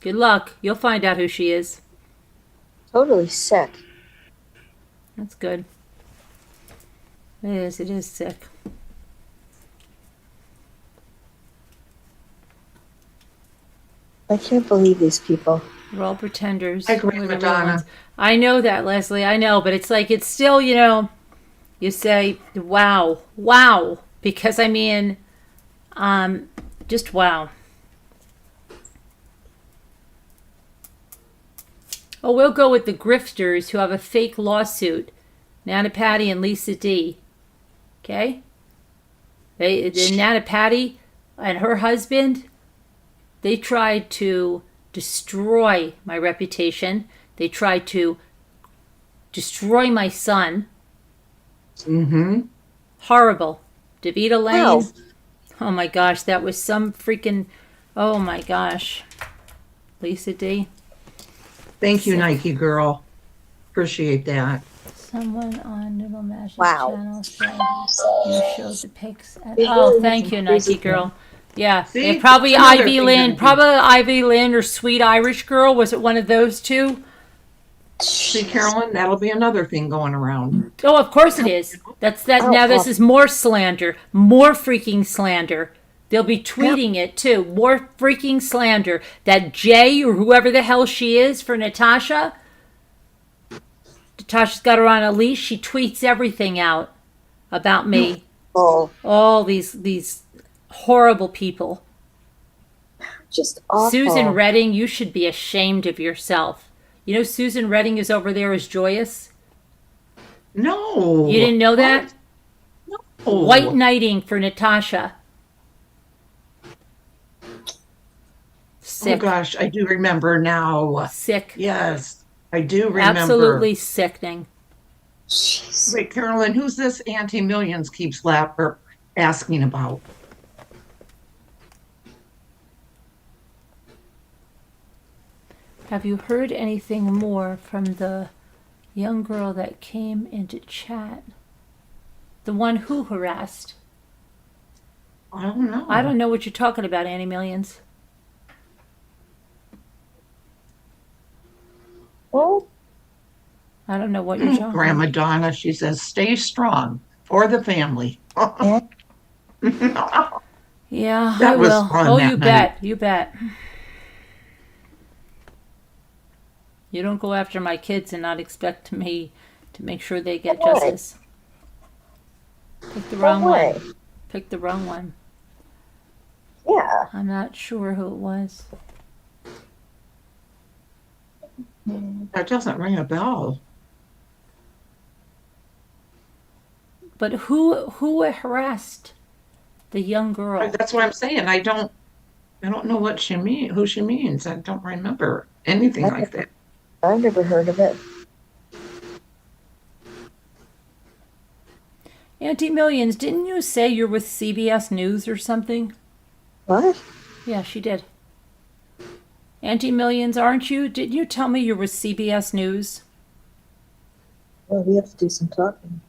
Good luck. You'll find out who she is. Totally sick. That's good. It is. It is sick. I can't believe these people. We're all pretenders. I agree, We're the real Madonna. ones. I know that, Leslie. I know, but it's like, it's still, you say, wow, wow. Because, I mean, just wow. Oh, we'll go with the grifters who have a fake lawsuit Nana Patty and Lisa D. Okay? Nana Patty and her husband, they tried to destroy my reputation. They tried to destroy my son. Mm-hmm. Horrible. DeVita Lane. Wow. Oh my gosh, that was some freaking. Oh my gosh. Lisa D. Thank you, Nike girl. Appreciate that. Someone on Noodle Mash's Wow. channel said you showed the pics. Oh, thank you, Nike girl. Yeah, See? yeah, probably Another Ivy thing Lynn. to do. Probably Ivy Lynn or Sweet Irish Girl. Was it one of those two? See, Carolyn, that'll be another thing going around. Oh, of course it is. That's that. Oh, Now this oh. is more slander. More freaking slander. They'll be tweeting it too. More freaking slander. That Jay or whoever the hell she is for Natasha. Natasha's got her on a leash. She tweets everything out about me. Oh, All these horrible people. just awful. Susan Redding, you should be ashamed of yourself. You know Susan Redding is over there as Joyous? No. You didn't know that? Oh. White knighting for Natasha. Oh Sick. gosh, I do remember now. Sick. Yes, I do remember. Absolutely sickening. Jeez. Wait, Carolyn, who's this Auntie Millions keeps asking about? Have you heard anything more from the young girl that came into chat? The one who harassed? I don't know. I don't know what you're talking about, Annie Millions. Well, I don't know what you're talking Grandma about. Donna, she says, stay strong for the family. Yeah, That I was will. fun Oh, that you night. bet. You bet. You don't go after my kids and not expect me to make sure they get Why? justice. Pick the wrong way. one. Pick the wrong one. Yeah. I'm not sure who it was. That doesn't ring a bell. But who harassed the young girl? That's what I'm saying. I don't know what she who she means. I don't remember anything like that. I've never heard of it. Auntie Millions, didn't you say you're with CBS News or something? What? Yeah, she did. Auntie Millions, aren't you? Didn't you tell me you're with CBS News? Well, we have to do some talking.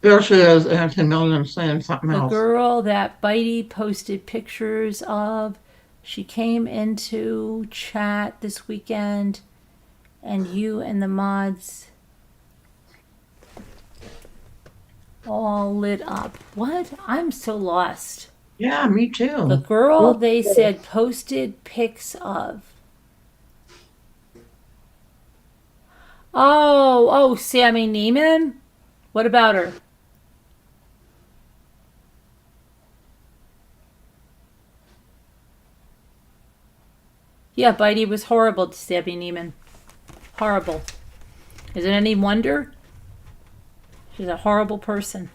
There she is, Auntie Millions saying something The else. girl that Bitey posted pictures of, she came into chat this weekend, and you and the mods all lit up. What? I'm so lost. Yeah, me The too. girl they said posted pics of. Oh, Sammy Neiman? What about her? Yeah, Bitey was horrible to Sammy Neiman. Horrible. Is it any wonder? She's a horrible person.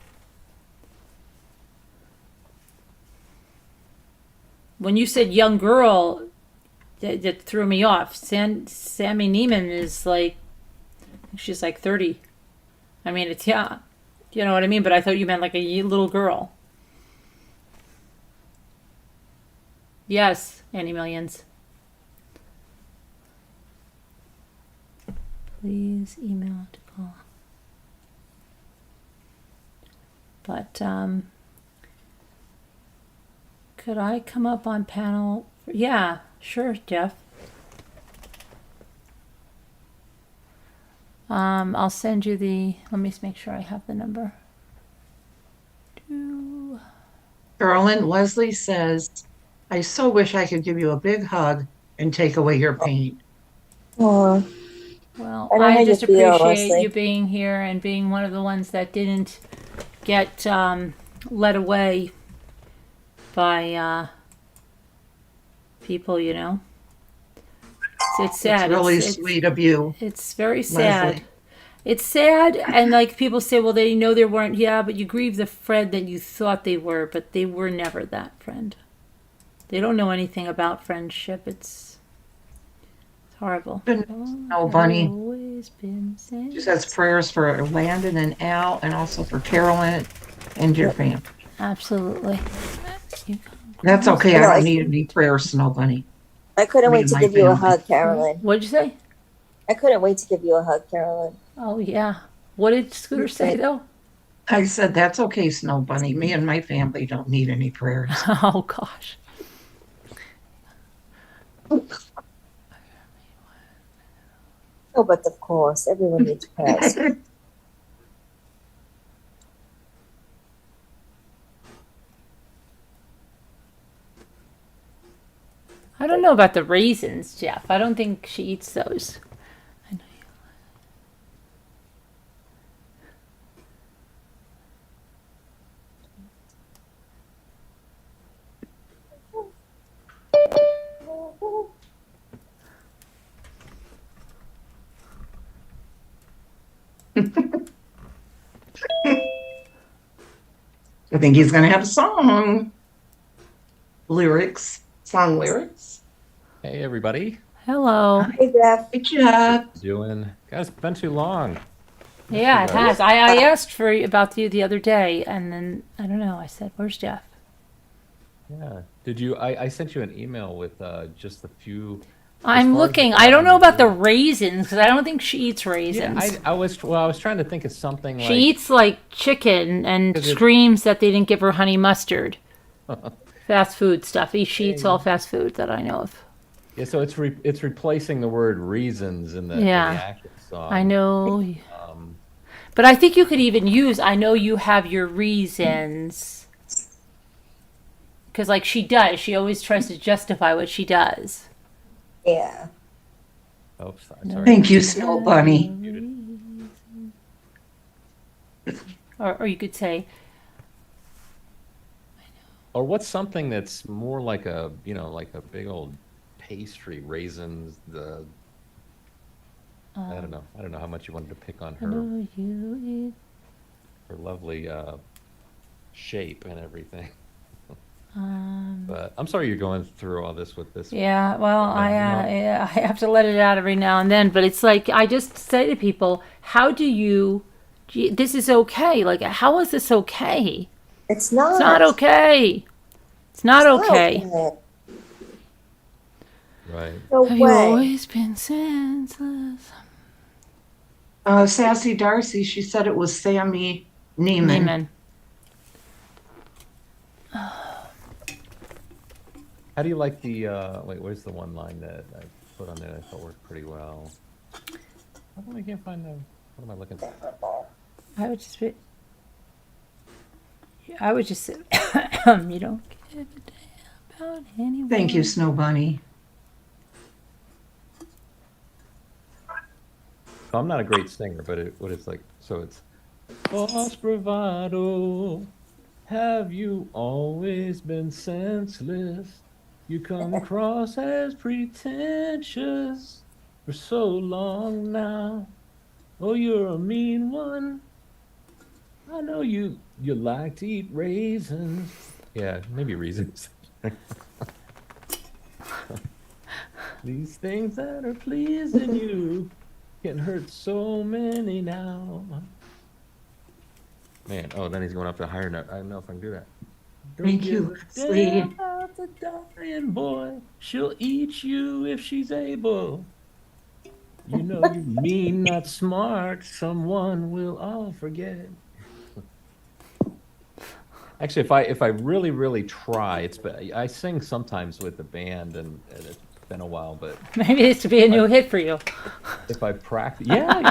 When you said young girl, that threw me off. Sammy Neiman is like, she's like 30. I mean, it's, yeah. You know what I mean? But I thought you meant like a little girl. Yes, Annie Millions. Please email to call. But, could I come up on panel? Yeah, sure, Jeff. I'll send you the, let me make sure I have the number. Carolyn, Leslie says, I so wish I could give you a big hug and take away your pain. Aw. Well, I know how I you just feel, appreciate Leslie. you being here and being one of the ones that didn't get led away by people, you know. It's sad. It's really It's sweet of you. It's very sad. Leslie. It's sad, and like people say, well, they know they weren't. Yeah, but you grieve the friend that you thought they were, but they were never that friend. They don't know anything about friendship. It's horrible. Oh, Bunny. Always been sad. She says prayers for Landon and Al, and also for Carolyn and your family. Absolutely. That's okay. I No, don't need any prayers, Snow Bunny. I couldn't Me wait and to my give you a family. hug, Carolyn. What'd you say? I couldn't wait to give you a hug, Carolyn. Oh yeah. What did Scooter say though? I said, that's okay, Snow Bunny. Me and my family don't need any prayers. Oh gosh. Oh, but of course, everyone needs prayers. I don't know about the raisins, Jeff. I don't think she eats those. I know you. I think he's going to have a song. Song lyrics. Hey everybody, Hello. Hey, Jeff. Good job. doing? Guys, it's been too long. Yeah, it you guys. has. I asked for about you the other day, and then I don't know. I said, "Where's Jeff?" Yeah. Did you? I sent you an email with just a few. I'm far as looking. the I don't know about the raisins. raisins because I don't think she eats Yeah, raisins. I was trying to think of something She like. eats like chicken and 'Cause it- screams that they didn't give her honey mustard. Fast food stuff. She eats all fast food that I know of. Yeah, so it's replacing the word reasons in the Yeah. actual song. I know. Um, But I think you could even use, I know you have your reasons. Because, like, she does. She always tries to justify what she does. Yeah. oh, sorry. Thank you, Snow Bunny. Or you could say, Or what's something that's more like a like a big old pastry, raisins. I don't know. I don't know how much you wanted to pick on I her. know you eat. Her lovely shape and everything. Um, But I'm sorry you're going through all this with this. yeah, well, Yeah, I have to let it out every now and then. But it's like, I just say to people, how do you, this is okay. Like, how is this okay? It's not. It's not okay. It's not okay. Right. No Have you way. always been senseless? Sassy Darcy, she said it was Sammy Neiman. Amen. How do you like the wait, where's the one line that I put on there that I thought worked pretty well? How come I can't find the what am I looking for? I would just say, you don't give a damn about anyone. Thank you, Snow Bunny. So I'm not a great singer, but what it's like, so it's false bravado. Have you always been senseless? You come across as pretentious for so long now. Oh, you're a mean one. I know you like to eat raisins. Yeah, maybe raisins. These things that are pleasing you can hurt so many now. Man, oh, then he's going up to a higher note. I don't know if I can do that. Thank Don't you, give a Leslie. damn about the dying boy. She'll eat you if she's able. You know you mean, not smart. Someone will all forget. Actually, if I really really try, I sing sometimes with the band, and it's been a while, but Maybe this would be a new hit for you. if I practice, yeah.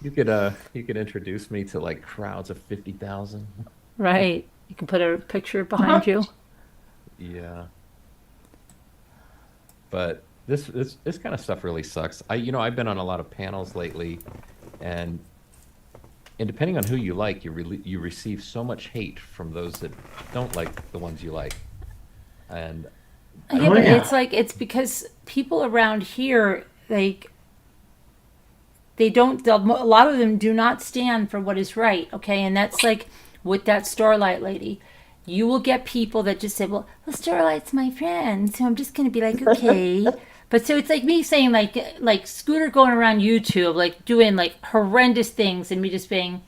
You could introduce me to like crowds of 50,000. Right. You can put a picture behind you. Yeah. But this kind of stuff really sucks. I've been on a lot of panels lately, and depending on who you like, you receive so much hate from those that don't like the ones you like. And Yeah, but yeah. it's like, it's because people around here, like, they don't. A lot of them do not stand for what is right. Okay, and that's like with that Starlight lady. You will get people that just say, "Well, Starlight's my friend, so I'm just gonna be like, okay." But so it's like me saying, like Scooter going around YouTube, like doing like horrendous things, and me just being,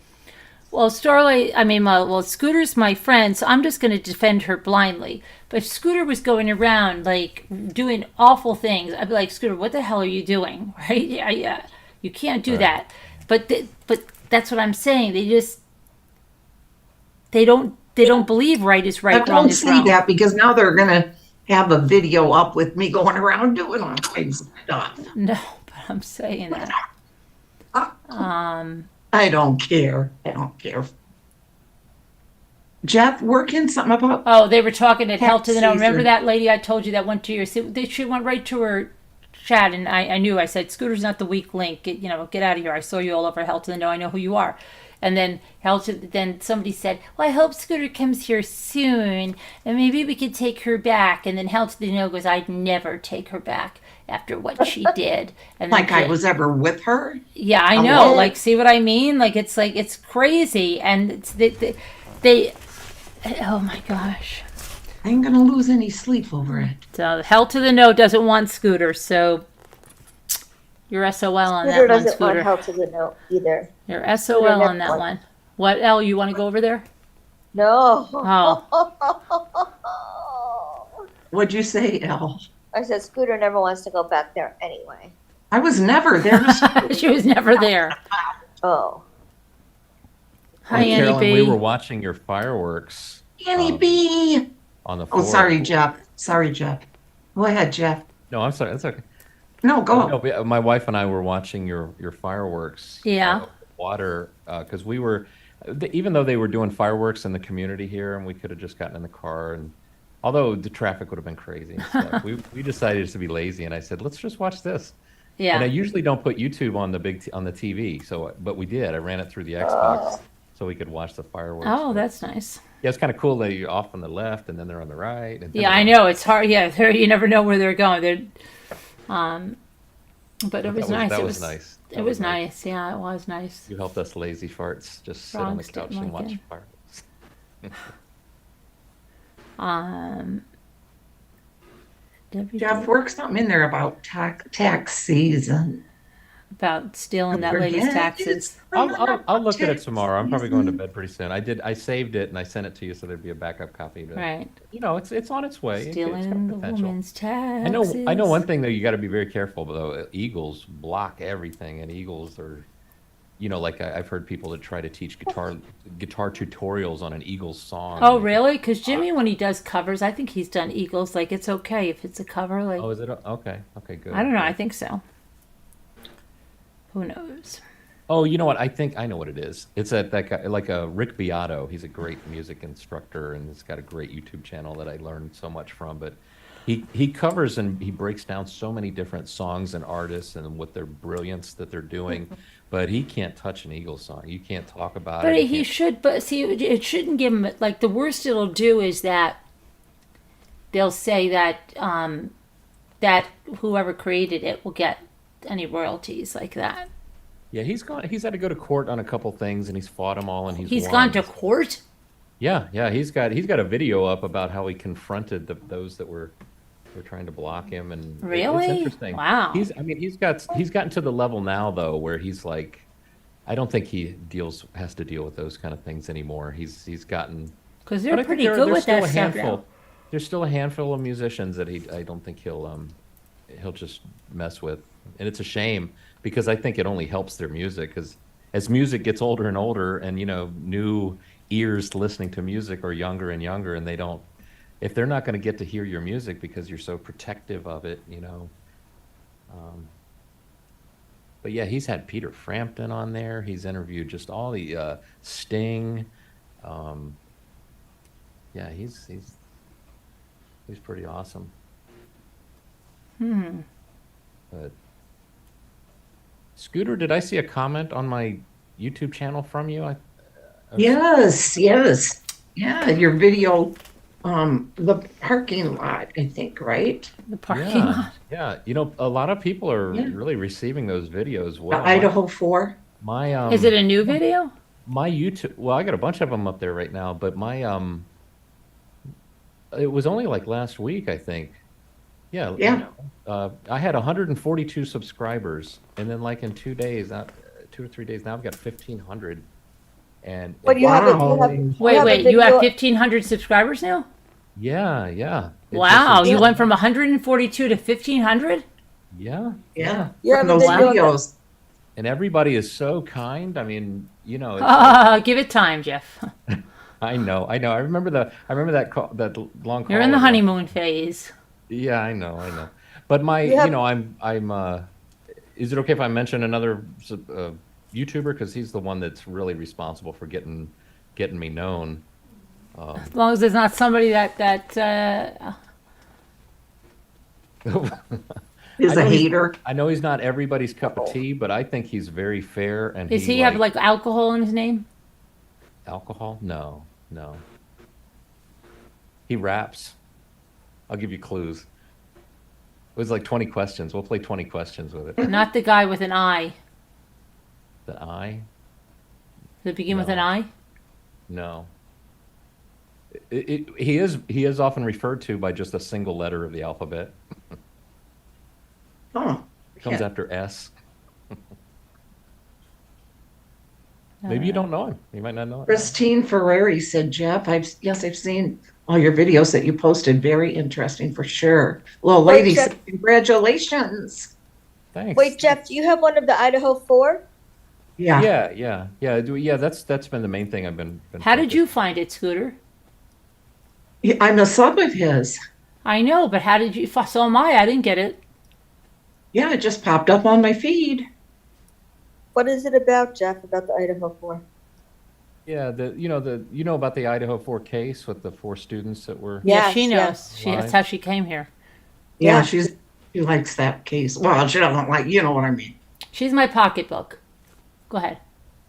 well, Scooter's my friend, so I'm just going to defend her blindly. But if Scooter was going around, like, doing awful things, I'd be like, Scooter, what the hell are you doing? Right? Yeah. You can't do that. But that's what I'm saying. They don't believe right is right, But wrong don't is say wrong. that, because now they're gonna have a video up with me going around doing all kinds of stuff. No, but I'm saying that. I don't care. I don't care. Jeff, working something about Oh, they were talking at Hell to the No. Tax Remember season. that lady I told you that went to your? She went right to her chat, and I knew. I said, "Scooter's not the weak link. Get out of here. I saw you all over Hell to the No. I know who you are." And then then somebody said, "Well, I hope Scooter comes here soon, and maybe we could take her back." And then Hell to the No goes, "I'd never take her back after what she did." And then like I was ever with her? yeah, I know. Hello? Like, see what I mean? Like it's crazy, and they oh my gosh. I ain't gonna lose any sleep over it. So Hell to the No doesn't want Scooter, so you're SOL on Scooter that one, doesn't want Scooter. Hell to the No either. You're SOL never on that wants- one. What, Elle, you want to go over there? No. Oh. What'd you say, Elle? I said Scooter never wants to go back there anyway. I was never there. She was never there. Oh. Hi, Annie Carolyn, B. we were watching your fireworks Annie B. on the Oh, floor. sorry, Jeff. Sorry, Jeff. Go ahead, Jeff. No, I'm sorry. That's okay. No, go. No, my wife and I were watching your fireworks. Yeah. Water, because we were, even though they were doing fireworks in the community here, and we could have just gotten in the car, and although the traffic would have been crazy and stuff, we decided to be lazy, and I said, let's just watch this. And I Yeah. usually don't put YouTube on the TV, but we did. I ran it through the Xbox so we could watch the fireworks. Oh, that's nice. Yeah, it's kind of cool that you're off on the left and then they're on the right. And then Yeah, I they're on- know. It's hard. Yeah, you never know where they're going. But it was nice. That It was nice. It was nice. Yeah, it was nice. You helped us lazy farts just sit on the Bronx couch didn't and like watch it. fireworks. Jeff, work something in there about tax season. About stealing that lady's Forget taxes. I'll look at it Tax tomorrow. I'm probably going to season. bed pretty soon. I saved it and I sent it to you so there'd be a backup copy. But, Right. You know, it's on its way. It's got Stealing the potential. woman's taxes. I know one thing though, you got to be very careful though. Eagles block everything, and eagles are, like I've heard people that try to teach guitar tutorials on an Eagles song. Oh, really? Because Jimmy, when he does covers, I think he's done Eagles. Like, it's okay if it's a cover. Like, Oh, is it? Okay, good. I don't know. I think so. Who knows? Oh, you know what? I think I know what it is. It's that guy, like Rick Beato. He's a great music instructor, and he's got a great YouTube channel that I learned so much from. But he covers and he breaks down so many different songs and artists and what their brilliance that they're doing. But he can't touch an Eagles song. You can't talk about But it. he should. But see, it shouldn't give him. Like, the worst it'll do is that they'll say that that whoever created it will get any royalties like that. Yeah, he's had to go to court on a couple things, and he's fought them all, and He's won. gone to court. Yeah, he's got a video up about how he confronted those that were trying to block him, and Really? it's interesting. Wow. He's gotten to the level now though where he's like, I don't think he has to deal with those kind of things anymore. He's gotten. Because but they're I think pretty good there's with still that a stuff handful. now. There's still a handful of musicians that I don't think he'll just mess with, and it's a shame because I think it only helps their music. Because as music gets older and older, and new ears listening to music are younger and younger, and if they're not going to get to hear your music because you're so protective of it, But yeah, he's had Peter Frampton on there. He's interviewed just all the Sting. Yeah, he's pretty awesome. But Scooter, did I see a comment on my YouTube channel from you? Yes. Yeah, your video The parking lot, I think, right? The parking Yeah, lot. yeah. You know, a lot of people are Yeah. really receiving those videos The well. Idaho 4. My Is it a new video? my YouTube, well, I got a bunch of them up there right now, but my it was only like last week, I think. Yeah, Yeah. I had 142 subscribers, and then like in 2 days, 2 or 3 days, now I've got 1,500. And But you have a, Wow. Wait, you have 1,500 subscribers now? yeah, yeah. It Wow, just- you went from 142 to 1,500? Yeah, Yeah. You From have a those video of the- videos. and everybody is so kind. I mean, you know, it's like- Give it time, Jeff. I know. I remember that call, that long call. You're in the honeymoon phase. Yeah, I know. But my, You have- you know, is it okay if I mention another YouTuber? Because he's the one that's really responsible for getting me known. As long as there's not somebody that Is I a know he's- hater. I know he's not everybody's cup of tea, but I think he's very fair. And does he have like alcohol in his name? alcohol? No. He raps. I'll give you clues. It was like 20 questions. We'll play 20 questions with it. Not the guy with an I. The I? Does it begin with No. an I? No. He is often referred to by just a single letter of the alphabet. Oh. It comes Yeah. after S. Maybe you don't know him. You might not know him. Christine Ferrari said, Jeff, I've seen all your videos that you posted. Very interesting for sure. Little Wait, lady Jeff- said, congratulations. Thanks. Wait, Jeff, do you have one of the Idaho 4? Yeah. Yeah. That's been the main thing I've been. How did you focused- find it, Scooter? I'm a sub of his. I know, but how did you? So am I. I didn't get it. Yeah, it just popped up on my feed. What is it about, Jeff, about the Idaho 4? Yeah, you know about the Idaho 4 case with the 4 students that were. Yeah, she knows. yes. That's Why? how she came here. Yeah, Yeah. she likes that case. Well, she doesn't like, you know what I mean. She's my pocketbook. Go ahead.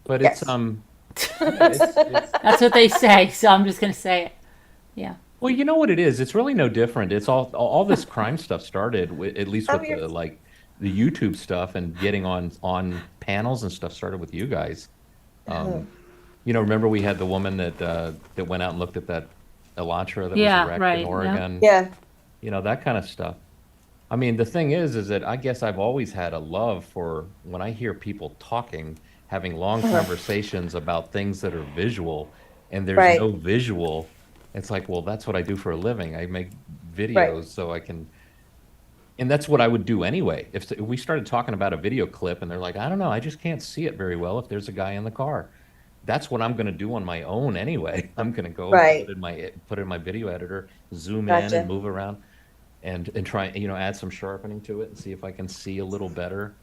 But Yes. it's That's what they say, so I'm just gonna say it. Yeah. well, you know what it is. It's really no different. It's all this crime stuff started with, at least with you're- the YouTube stuff and getting on panels and stuff started with you guys. You know, remember we had the woman that went out and looked at that Elantra that Yeah, was wrecked right, in yeah. Oregon. Yeah. You know, that kind of stuff. I mean, the thing is that I guess I've always had a love for when I hear people talking, having long conversations about things that are visual, and there's Right. no visual. It's like, well, that's what I do for a living. I make videos so I can, and that's what I would do anyway. If we started talking about a video clip and they're like, I don't know, I just can't see it very well if there's a guy in the car. That's what I'm going to do on my own anyway. I'm going to go Right. put in my video editor, zoom in Gotcha. and move around, and try, you know, add some sharpening to it and see if I can see a little better.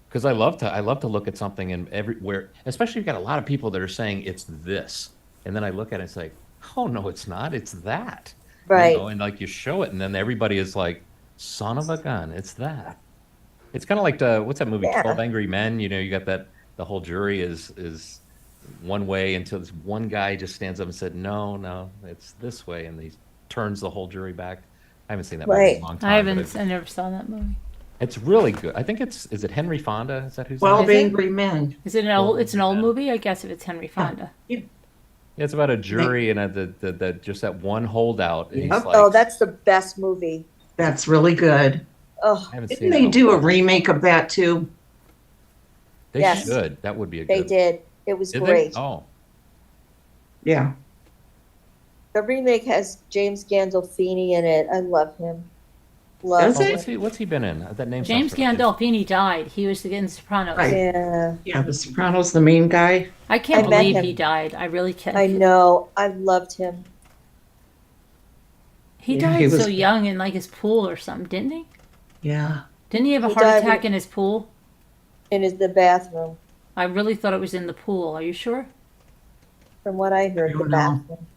Because I love to look at something and everywhere, especially you've got a lot of people that are saying it's this, and then I look at it and it's like, oh no, it's not, it's that. Right. You know, and like you show it, and then everybody is like, son of a gun, it's that. It's kind of like what's that movie, Yeah. 12 Angry Men? You know, you got that the whole jury is one way until this one guy just stands up and said, no, it's this way, and he turns the whole jury back. I haven't seen that movie in Right. a long time. I but haven't. I never saw that movie. it's really good. I think is it Henry Fonda? Is that who's in it? 12 Is it? Angry Men. Is it an old? It's an old Yeah. movie, I guess. If it's Henry Fonda. Yeah, it's about a jury and the just that one holdout. And he's Yep. like, Oh, that's the best movie. That's really good. Oh, I haven't Didn't seen they it. do a remake of that too? They Yes. should. That would be a they good. did. It was Did they? great. Oh, Yeah. The remake has James Gandolfini in it. I love him. Love Does oh, it? what's he been in? That name. James sounds familiar. Gandolfini died. He was in Sopranos. Right. Yeah, Yeah, The Sopranos, the main guy. I can't I met believe him. he died. I really can't. I know. I loved him. He Yeah, died he was- so young in like his pool or something, didn't he? Yeah. Didn't he have a He heart died attack when- in his pool? The bathroom. I really thought it was in the pool. Are you sure? From what I heard, I the don't know. bathroom.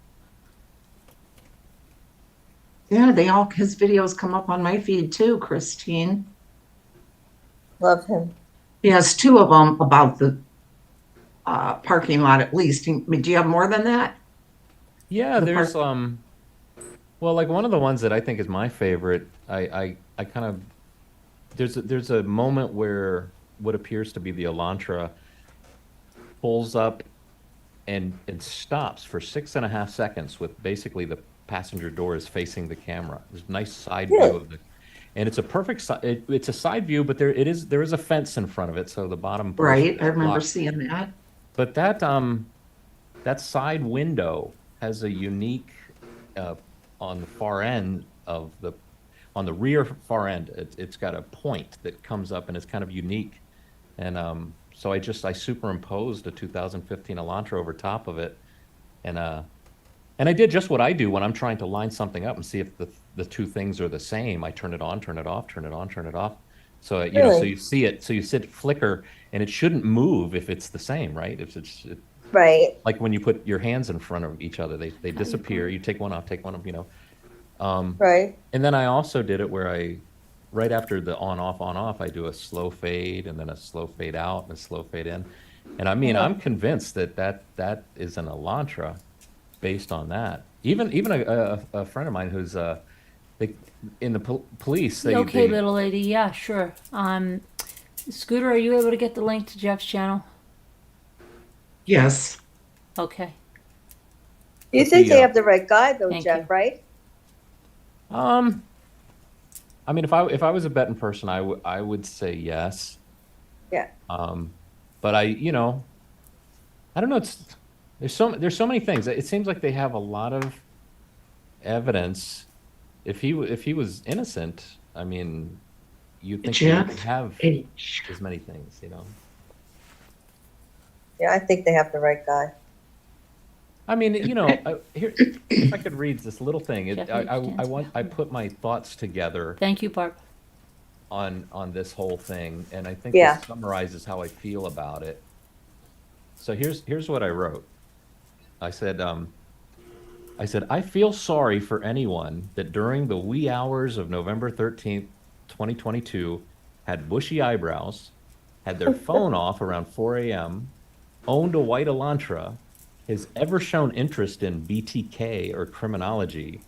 Yeah, his videos come up on my feed too, Christine. Love him. He has 2 of them about the parking lot at least. Do you have more than that? Yeah, The there's park- Well, like one of the ones that I think is my favorite, I kind of there's a moment where what appears to be the Elantra pulls up and stops for 6.5 seconds with basically the passenger door is facing the camera. There's a nice side view Really? of the, and it's a perfect it's a side view, but there is a fence in front of it, so the bottom portion Right, I is remember blocked. seeing that. But that side window has a unique on the far end of the on the rear far end. It's got a point that comes up and it's kind of unique. And so I superimposed a 2015 Elantra over top of it, and and I did just what I do when I'm trying to line something up and see if the two things are the same. I turn it on, turn it off, turn it on, turn it off. So you know, so Really? you see it, so you see it flicker, and it shouldn't move if it's the same, right? If it's Right. like when you put your hands in front of each other, they disappear. You take one off, you know. Right. And then I also did it where right after the on off, I do a slow fade and then a slow fade out and a slow fade in. And I mean, Uh-huh. I'm convinced that is an Elantra based on that. Even a friend of mine who's they, in the police, Okay, they little lady. Yeah, sure. Scooter, are you able to get the link to Jeff's channel? Yes. Okay. You But think the, they have the right guy though, Thank Jeff, you. right? um I mean, if I was a betting person, I would say yes. Yeah. But you know, I don't know. There's so many things. It seems like they have a lot of evidence. If he was innocent, I mean, you'd think they wouldn't Jeff have H. as many things, you know. Yeah, I think they have the right guy. I mean, you know, here if I could read this little thing. Jeff I H. stands I for- put my thoughts together Thank you, Barb. on this whole thing, and I think Yeah. this summarizes how I feel about it. So here's what I wrote. I said, I feel sorry for anyone that during the wee hours of November 13th, 2022, had bushy eyebrows, had their phone off around 4 a.m., owned a white Elantra, has ever shown interest in BTK or criminology,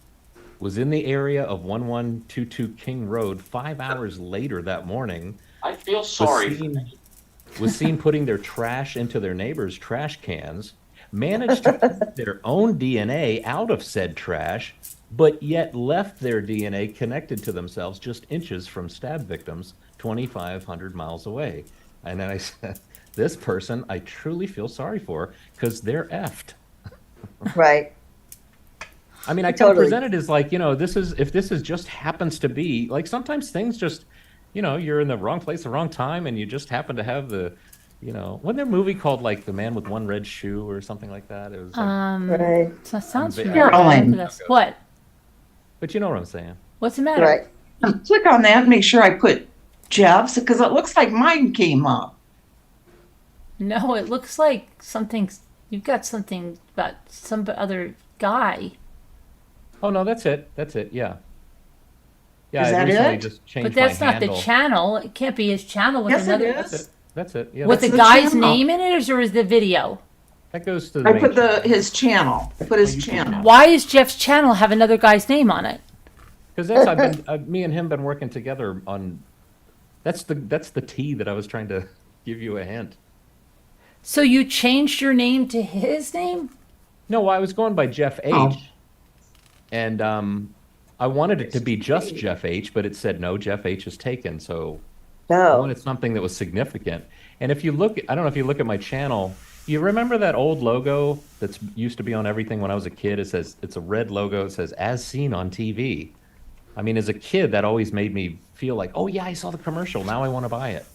was in the area of 1122 King Road 5 hours later that morning, I feel was sorry. seen putting their trash into their neighbors' trash cans, managed to keep their own DNA out of said trash, but yet left their DNA connected to themselves just inches from stab victims 2,500 miles away. And then I said, this person I truly feel sorry for because they're effed. Right. I mean, I kind of Totally. present it as like, you know, if this is just happens to be like sometimes things just, you know, you're in the wrong place, the wrong time, and you just happen to have the, you know, wasn't there a movie called like The Man with One Red Shoe or something like that? It was like, Right. So that sounds I'm familiar. Carolyn. Yes. What? but you know what I'm saying. What's the matter? Right. Click on that and make sure I put Jeff's because it looks like mine came up. No, it looks like something. You've got something about some other guy. Oh no, that's it. That's it. Yeah. Yeah, Is I that recently it? just changed But that's my not handle. the channel. It can't be his channel with Yes, it another. is. That's it. That's it. Yeah, With that's, the the guy's channel. name in it, or is the video? that goes to the I main put channel. his channel. Put his channel. Why does Jeff's channel have another guy's name on it? Because that's I've been me and him been working together on. That's the T that I was trying to give you a hint. So you changed your name to his name? No, I was going by Jeff H. Oh. And I wanted it to be just Jeff H, but it said no, Jeff H is taken. So I No. wanted something that was significant. And if you look, I don't know if you look at my channel, you remember that old logo that's used to be on everything when I was a kid? It says, it's a red logo. It says, as seen on TV. I mean, as a kid, that always made me feel like, oh yeah, I saw the commercial. Now I want to buy it.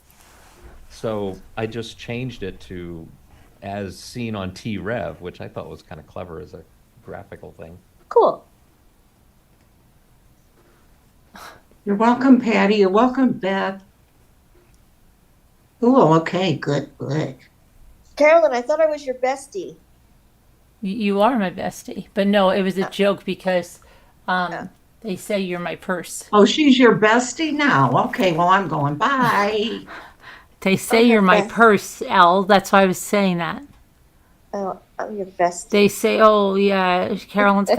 So I just changed it to as seen on T-Rev, which I thought was kind of clever as a graphical thing. Cool. You're welcome, Patty. You're welcome, Beth. Oh, okay. Good, good. Carolyn, I thought I was your bestie. You are my bestie. But no, it was a joke because Yeah. they say you're my purse. Oh, she's your bestie now. Okay, well, I'm going. Bye. They say Okay, you're my best. purse, Elle. That's why I was saying that. Oh, I'm your bestie. They say, oh yeah, Carolyn's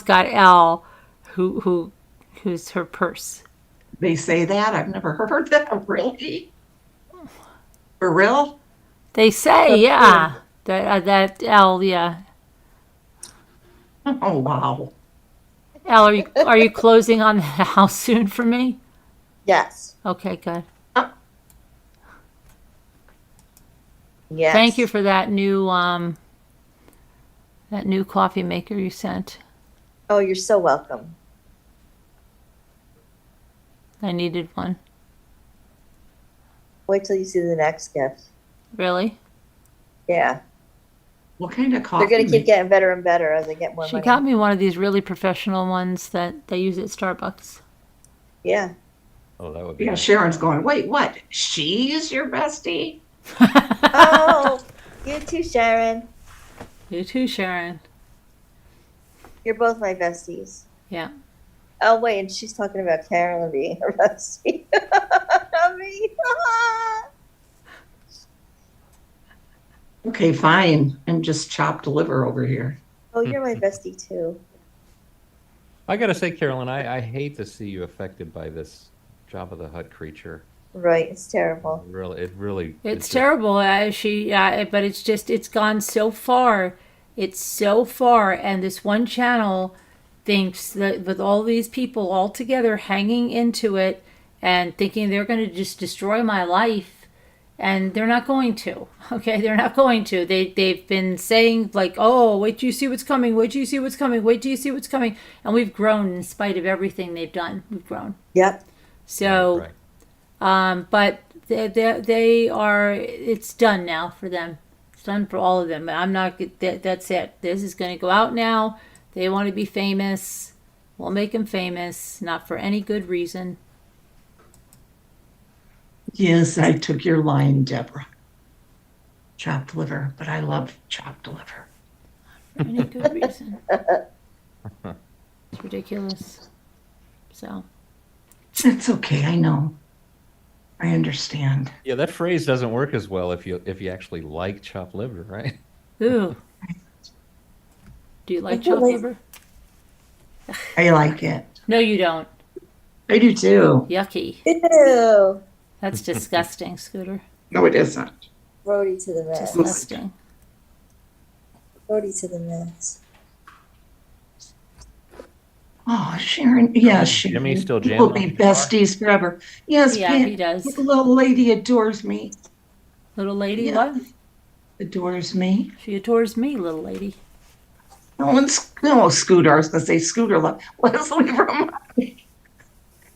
got L, who's her purse. They say that? I've never heard that. Really? For real? They say, yeah, that L, yeah. Oh, wow. L, are you closing on the house soon for me? Yes. Okay, good. Yes. Thank you for that new coffee maker you sent. Oh, you're so welcome. I needed one. Wait till you see the next gift. Really? Yeah. What kind of coffee? They're going to keep getting better and better as they get more She money. got me one of these really professional ones that they use at Starbucks. Yeah. Oh, that would be Yeah, nice. Sharon's going, wait, what? She's your bestie? Oh, you too, Sharon. You too, Sharon. You're both my besties. Yeah. Oh, wait, and she's talking about Carolyn being her bestie. Not me. Okay, fine. And just chopped liver over here. Oh, you're my bestie, too. I gotta say, Carolyn, I hate to see you affected by this Jabba the Hutt creature. Right, it's terrible. It's terrible. But it's gone so far. It's so far, and this one channel thinks that with all these people all together hanging into it and thinking they're going to just destroy my life, and they're not going to. Okay, they're not going to. They've been saying like, oh, wait till you see what's coming. Wait till you see what's coming. Wait till you see what's coming. And we've grown in spite of everything they've done. We've grown. Yep. So. Right. But they are, it's done now for them. It's done for all of them. I'm not, that's it. This is going to go out now. They want to be famous. We'll make them famous, not for any good reason. Yes, I took your line, Deborah. Chopped liver, but I love chopped liver. For any good reason. It's ridiculous. So. It's okay, I know. I understand. Yeah, that phrase doesn't work as well if you actually like chopped liver, right? Ooh. Do you like I feel chopped like- liver? I like it. No, you don't. I do too. Yucky. Ew. That's disgusting, Scooter. No, it isn't. Brody to the max. Disgusting. Brody to the max. Oh, Sharon. Yeah, Sharon. Jimmy's still We'll jamming be on the guitar? besties forever. Yes, Yeah, Pam, he does. the little lady adores me. Little lady, Yeah. what? Adores me. She adores me, little lady. No, Scooter. I was going to say Scooter. Leslie from.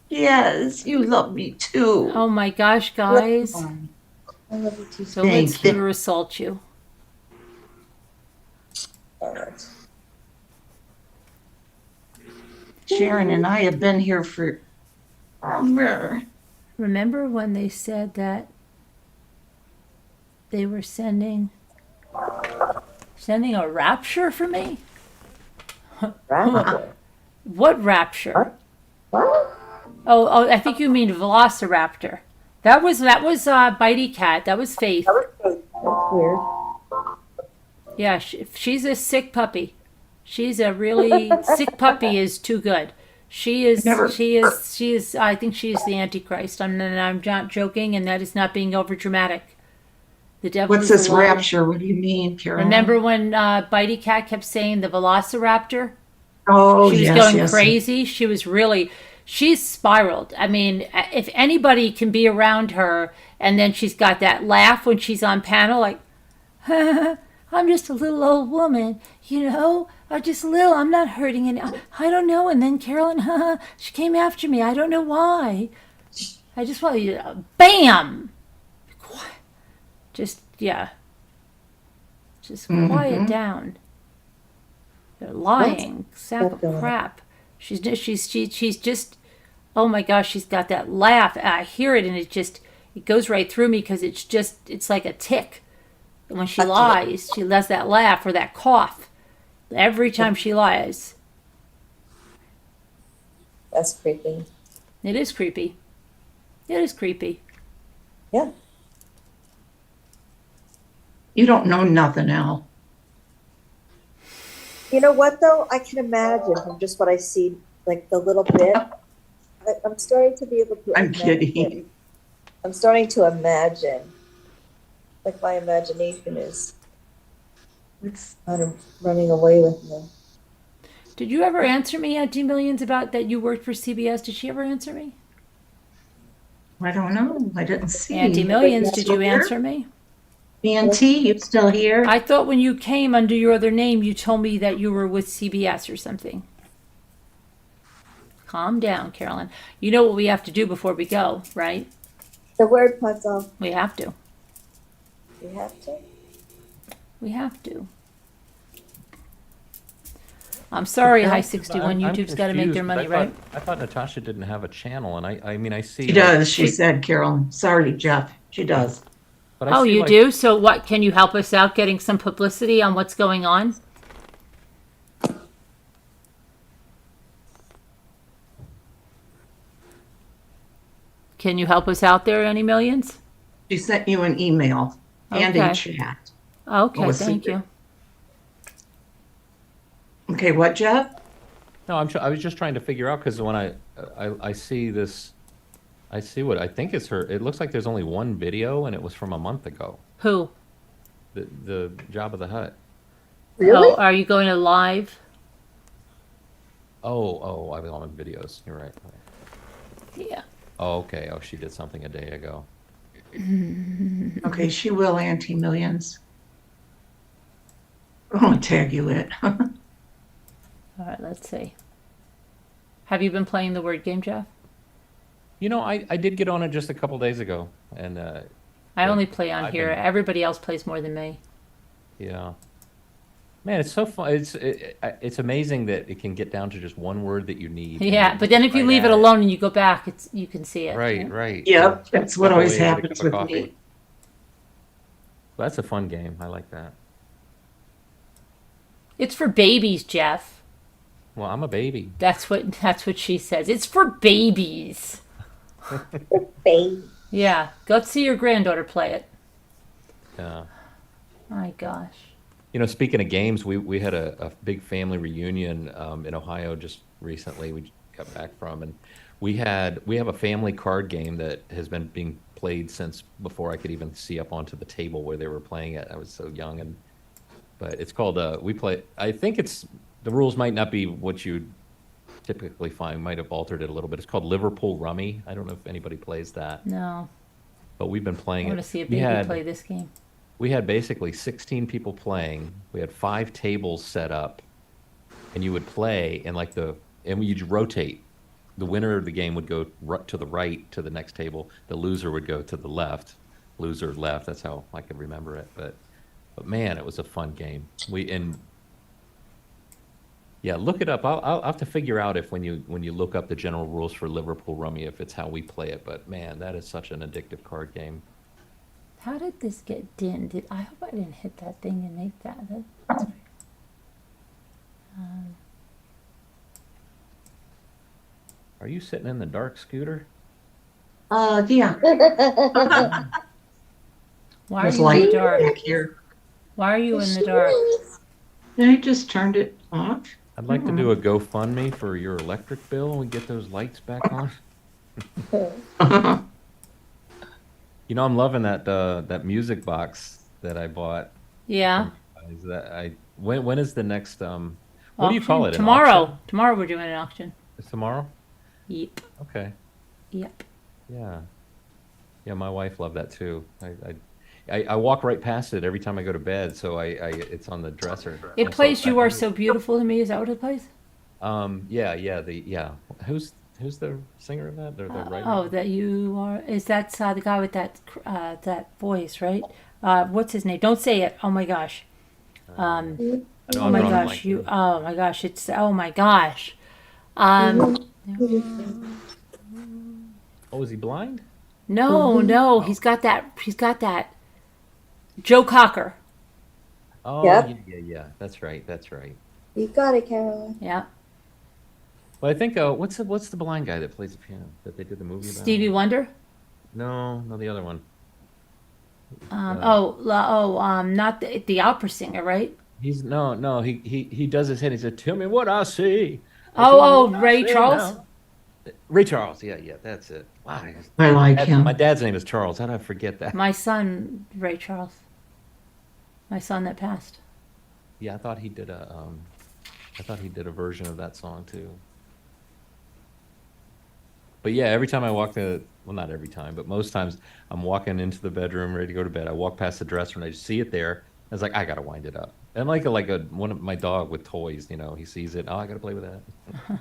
Yes, you love me too. Oh my gosh, guys. I love you too. So let Thank you. Scooter assault you. All right. Sharon and I have been here for. Remember when they said that they were sending a rapture for me? Rapture. What rapture? What? Oh, I think you mean Velociraptor. That was Bitey Cat. That was Faith. That's weird. Yeah, she's a sick puppy. She's a really sick puppy. Is too good. She is. I think she is the Antichrist. I'm not joking, and that is not being overdramatic. The devil. What's is this alive. rapture? What do you mean, Carolyn? Remember when Bitey Cat kept saying the Velociraptor? Oh, She was yes, going yes. crazy. She's spiraled. I mean, if anybody can be around her, and then she's got that laugh when she's on panel, like, I'm just a little old woman, I'm just little. I'm not hurting any. I don't know. And then Carolyn, she came after me. I don't know why. I just want you to, bam! Just, yeah. Just quiet down. They're lying. Sack of Definitely. crap. She's just, oh my gosh, she's got that laugh. I hear it and it goes right through me because it's like a tick. And when she lies, she does that laugh or that cough every time she lies. That's creepy. It is creepy. It is creepy. Yeah. You don't know nothing, Al. You know what, though? I can imagine from just what I see, like the little bit. I'm starting to be able to I'm imagine. kidding. I'm starting to imagine. Like my imagination is It's, kind of running away with me. Did you ever answer me, Auntie Millions, about that you worked for CBS? Did she ever answer me? I don't know. I didn't see. Auntie Millions, You did still you here? answer me? Auntie, you still here? I thought when you came under your other name, you told me that you were with CBS or something. Calm down, Carolyn. You know what we have to do before we go, right? The word puzzle. We have to. You have to. We have to. I'm sorry, High I'm 61. YouTube's got to make their confused, money, 'cause right? I thought Natasha didn't have a channel, and I mean, I see. She does, she said, Carolyn. Sorry, Jeff. She does. But I Oh, see, you like, do? So what, can you help us out getting some publicity on what's going on? Can you help us out there, Any Millions? She sent you an email and a Okay. chat. Okay, Oh, a thank secret. you. Okay, what, Jeff? No, I was just trying to figure out because when I see this, I see what I think is her. It looks like there's only one video, and it was from a month ago. Who? The Job of the Hut. Oh, are you going to live? Oh, I was on videos. You're right. Yeah. Oh, okay. Oh, she did something a day ago. Okay, she will, Auntie Millions. I'll tag you it. All right, let's see. Have you been playing the word game, Jeff? You know, I did get on it just a couple days ago, and I only play on I've here. been- Everybody else plays more than me. yeah. Man, it's so fun. It's amazing that it can get down to just one word that you need. and Yeah, you're but then if you right leave it at alone and you go back, you can see it. Right, yeah. right. Yep, that's what Step always away, get a happens cup with of coffee. me. That's a fun game. I like that. It's for babies, Jeff. Well, I'm a baby. That's what she says. It's for babies. Babe. Yeah, go see your granddaughter play it. Yeah. My gosh. You know, speaking of games, we had a big family reunion in Ohio just recently. We got back from, and we have a family card game that has been being played since before I could even see up onto the table where they were playing it. I was so young, but it's called we play. I think the rules might not be what you typically find. Might have altered it a little bit. It's called Liverpool Rummy. I don't know if anybody plays that, No, but we've been I playing want it. to see a We baby had- play this game. We had basically 16 people playing. We had 5 tables set up, and you would play, and you'd rotate. The winner of the game would go to the right to the next table. The loser would go to the left. Loser left. That's how I could remember it. But man, it was a fun game. Yeah, look it up. I'll have to figure out if when you look up the general rules for Liverpool Rummy, if it's how we play it. But man, that is such an addictive card game. How did this get dimmed? I hope I didn't hit that thing and make that. Are you sitting in the dark, Scooter? Yeah. Why are There's you in light the dark? back here. Why are you in the dark? I just turned it off. I'd like to do a GoFundMe for your electric bill and we get those lights back on. You know, I'm loving that music box that I bought. Yeah. Is that when is the next what do you call it? An Tomorrow. auction? Tomorrow we're doing an auction. It's tomorrow? Yep. Okay. Yep. Yeah. Yeah, my wife loved that too. I walk right past it every time I go to bed, so it's on the dresser. It plays "You Are So Beautiful to Me." Is that what it plays? Yeah. Who's the singer of that? The writer? Oh, that you are. Is that the guy with that voice, right? What's his name? Don't say it. Oh my gosh. I know Oh I'm my drawing a gosh. blank. You. Oh my gosh. It's. Oh my gosh. Oh, is he blind? No. He's got that. Joe Cocker. Oh, Yep. yeah. That's right. You got it, Caroline. Yeah. Well, I think what's the blind guy that plays the piano that they did the movie about? Stevie Wonder. No, the other one. Not the opera singer, right? He's no. He does his head. He said, "Tell me what I see." Oh, Ray Charles. Ray Charles. Yeah, that's it. Wow. I like him. My dad's name is Charles. How did I forget that? My son, Ray Charles. My son that passed. Yeah, I thought he did a version of that song too. But yeah, every time I walk well, not every time, but most times I'm walking into the bedroom ready to go to bed. I walk past the dresser and I just see it there. I was like, I gotta wind it up. And like one of my dog with toys, he sees it. Oh, I gotta play with that.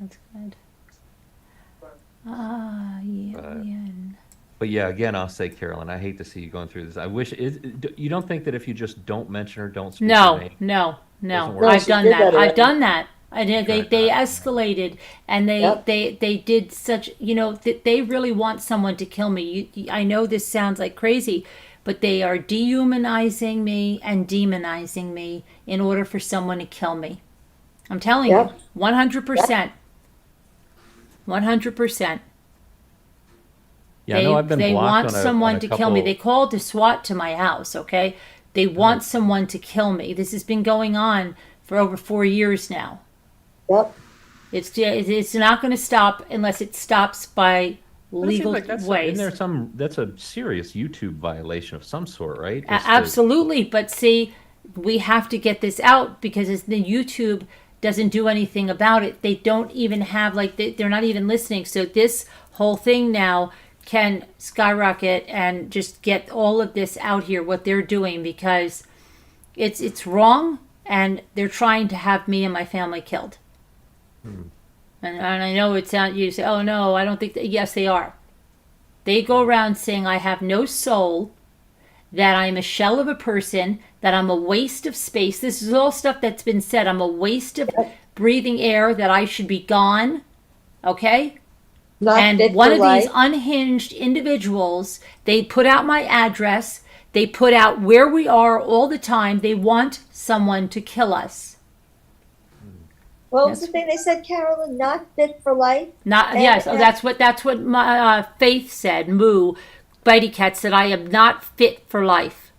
That's good. Ah, yeah. But yeah, again, I'll say, Carolyn, I hate to see you going through this. I wish you don't think that if you just don't mention her, don't speak her name. No. Doesn't work? I've she done did that. that I've already. done that. I did. They Right. escalated, and Yep. they did such. They really want someone to kill me. I know this sounds like crazy, but they are dehumanizing me and demonizing me in order for someone to kill me. I'm telling you, Yep. 100%. 100%. Yeah, I know I've been They blocked want on someone a to kill me. couple- They called the SWAT to my house, okay? They want someone to kill me. This has been going on for over 4 years now. Yep. It's not going to stop unless it stops by But it seems legal like isn't ways. there that's a serious YouTube violation of some sort, right? Absolutely, but see, we have to get this out because the YouTube doesn't do anything about it. They don't even have they're not even listening. So this whole thing now can skyrocket and just get all of this out here what they're doing because it's wrong and they're trying to have me and my family killed. And I know you say, oh no, I don't think that. Yes, they are. They go around saying I have no soul, that I'm a shell of a person, that I'm a waste of space. This is all stuff that's been said. I'm a waste of breathing air, that I should be gone. Okay? Not And fit one for of life. these unhinged individuals, they put out my address. They put out where we are all the time. They want someone to kill us. What was the thing they said, Carolyn? Not fit for life? Not And- yes, and- that's what my Faith said. Moo, Bitey Cat said I am not fit for life.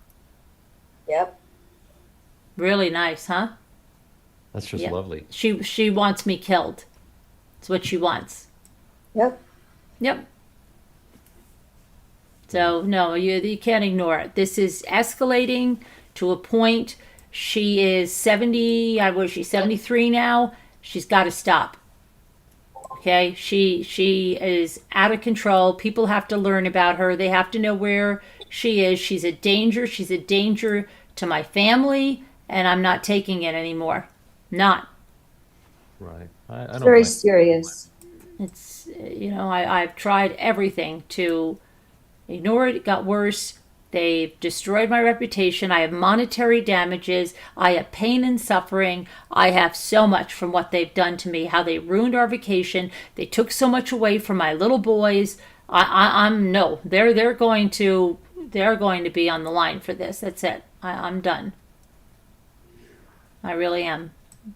Yep. Really nice, huh? That's just Yeah. lovely. She wants me killed. It's what she wants. Yep. Yep. So no, you can't ignore it. This is escalating to a point. She is 70. Was she 73 now? She's got to stop. Okay, she is out of control. People have to learn about her. They have to know where she is. She's a danger. She's a danger to my family, and I'm not taking it anymore. Not. Right. I It's don't very mind. serious. It's I've tried everything to ignore it. It got worse. They've destroyed my reputation. I have monetary damages. I have pain and suffering. I have so much from what they've done to me. How they ruined our vacation. They took so much away from my little boys. I'm no. They're going to be on the line for this. That's it. I'm done. I really am.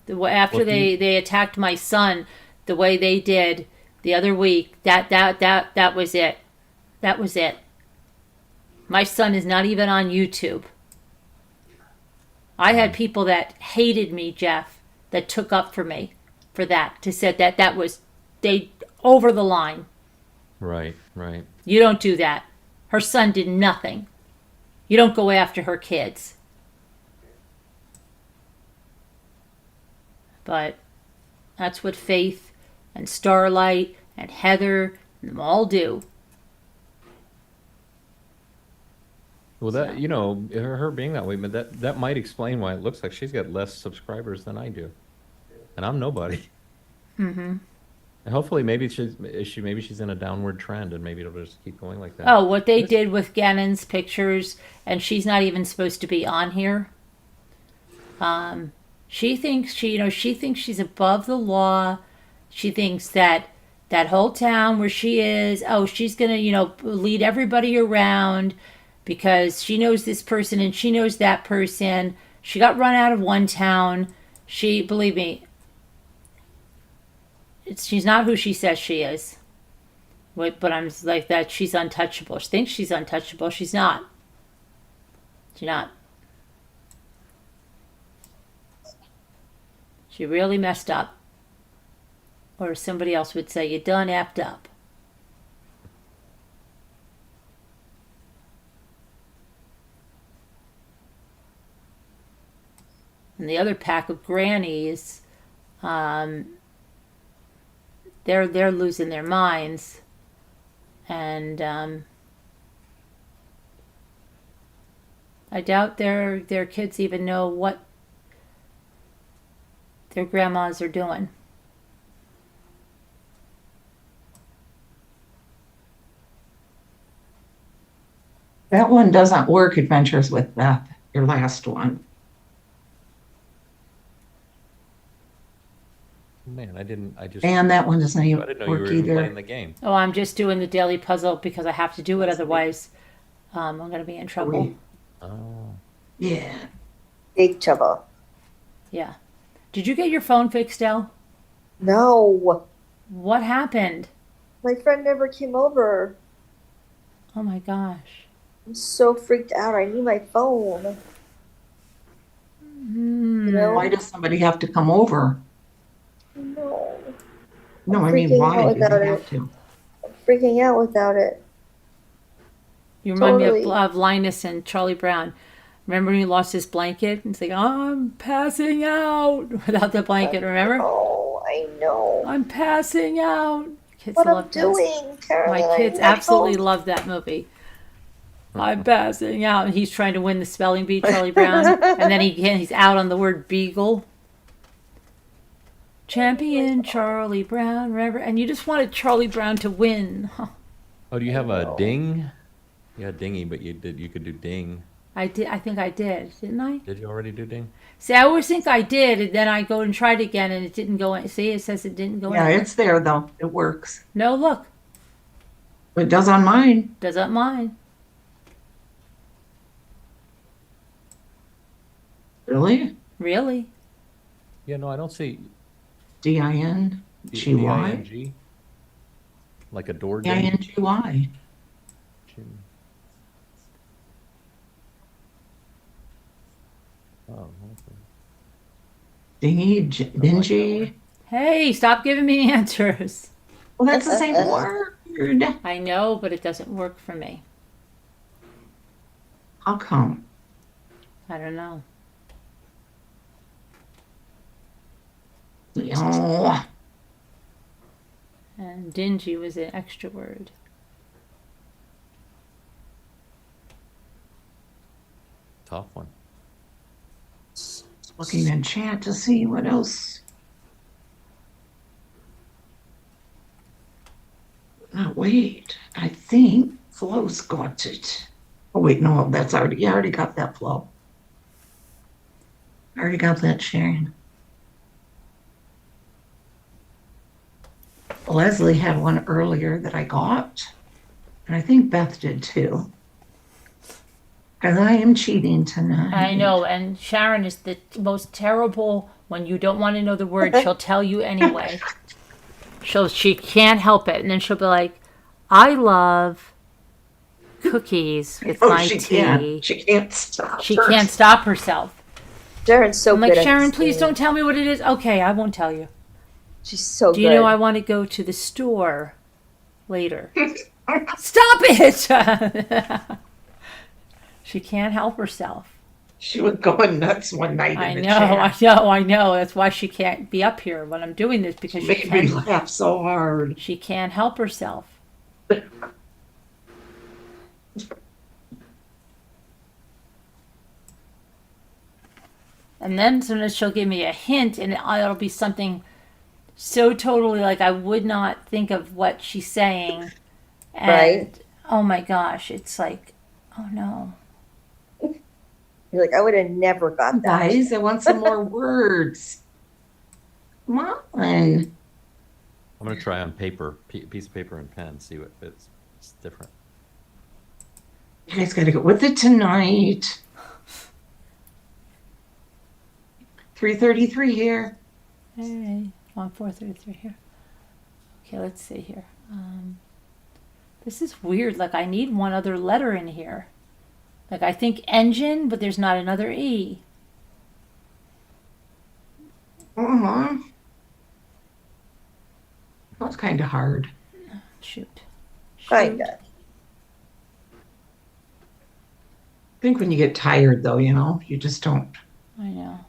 After Well, if they attacked my son the way they did the other week, that was it. That was it. My son is not even on YouTube. I had people that hated me, Jeff, that took up for me for that, to said that was they over the line. Right. Right. You don't do that. Her son did nothing. You don't go after her kids. But that's what Faith and Starlight and Heather and them all do. Well, that her being that way, but that might explain why it looks like she's got less subscribers than I do, and I'm nobody. Mm-hmm. And hopefully, maybe she's in a downward trend, and maybe it'll just keep going like that. Oh, what they did with Gannon's pictures, and she's not even supposed to be on here. She thinks she thinks she's above the law. She thinks that whole town where she is, she's gonna lead everybody around because she knows this person and she knows that person. She got run out of one town. Believe me, she's not who she says she is. But I'm just like that. She's untouchable. She thinks she's untouchable. She's not. She's not. She really messed up. Or somebody else would say, you done effed up. And the other pack of grannies, they're losing their minds, and I doubt their kids even know what their grandmas are doing. That one doesn't work, Adventures with Beth, your last one. Man, And that one doesn't I even didn't know you were work even playing either. the game. Oh, I'm just doing the daily puzzle because I have to do it, otherwise I'm going to be in trouble. Oh. Yeah. Big trouble. Yeah. Did you get your phone fixed, Elle? No, What happened? my friend never came over. Oh my gosh. I'm so freaked out. I need my phone. You know? Why does somebody have to come over? No, No, I'm I mean, freaking why out do they without have it. to? I'm freaking out without it. You remind me Totally. of Linus and Charlie Brown. Remember when he lost his blanket? And it's like, I'm passing out without the blanket, remember? Oh, I know. I'm passing out. Kids What I'm love that. doing, Carolyn. My I kids need my absolutely phone. love that movie. I'm passing out. And he's trying to win the spelling bee, Charlie Brown. And then he's out on the word beagle. Champion Charlie Brown, remember? And you just wanted Charlie Brown to win. Oh, do you have a ding? You had dingy, but you could do ding. I did. I think I did, didn't I? Did you already do ding? See, I always think I did, and then I go and try it again, and it didn't go in. See, it says it didn't go Yeah, in. it's there though. It works. No, look, It does on mine. doesn't mine. Really? Really? Yeah, no, I don't see DINGY? D-I-N-G. Like a door ding. DINGY. Oh, okay. Dingy. Hey, stop giving me answers. Well, that's the same word. I know, but it doesn't work for me. How come? I don't know. Oh, And dingy was an extra word. Tough one. looking in chat to see what else. Oh, wait, I think Flo's got it. Oh, wait, no, that's already, I already got that, Flo. I already got that, Sharon. Leslie had one earlier that I got, and I think Beth did too. Because I am cheating tonight. I know, and Sharon is the most terrible. When you don't want to know the word, she'll tell you anyway. She can't help it, and then she'll be like, "I love cookies with my she tea." can't. She can't stop. She can't stop herself. Sharon's so I'm good like, at Sharon, this please game. don't tell me what it is. Okay, I won't tell you. She's so Do you good. know I want to go to the store later? Stop it! She can't help herself. She was going nuts one night I in the know, chat. I know. That's why she can't be up here when I'm doing this, because She made me laugh so hard. she can't help herself. And then sometimes she'll give me a hint, and it'll be something so totally like I would not think of what she's saying. And, Right. oh my gosh, it's like, oh no. You're like, I would have never got that. Guys, I want some more words. Come on. I'm gonna try on paper, piece of paper and pen, see what fits. It's different. You guys got to go with it tonight. 3:33 here. Hey, on 433 here. Okay, let's see here. This is weird. Like, I need one other letter in here. Like, I think engine, but there's not another E. Uh-huh. That's kind of hard. Shoot. Kinda. I think when you get tired, though, you just don't. I know.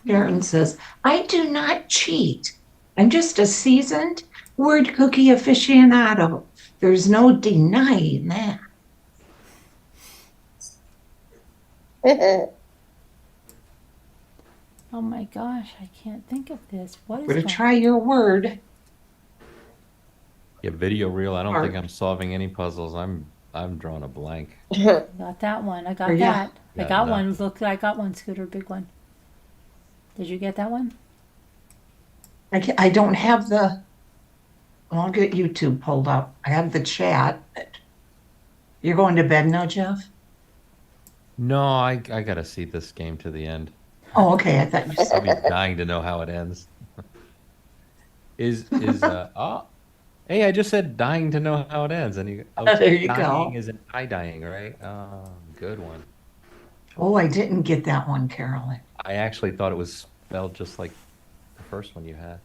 Karen says, I do not cheat. I'm just a seasoned word cookie aficionado. There's no denying that. Oh my gosh, I can't think of this. What is We're to that? try your word. Yeah, video reel. I don't think Art. I'm solving any puzzles. I'm drawing a blank. Got that one. I got Or, yeah. that. I Yeah, got no. one. Look, I got one, Scooter, big one. Did you get that one? I don't have I'll get YouTube pulled up. I have the chat. You're going to bed now, Jeff? No, I gotta see this game to the end. Oh, okay. I thought you I'll said be dying to know how it ends. Oh, hey, I just said dying to know how it ends, and There you dying go. isn't dying, right? Oh, good one. Oh, I didn't get that one, Carolyn. I actually thought it was spelled just like the first one you had.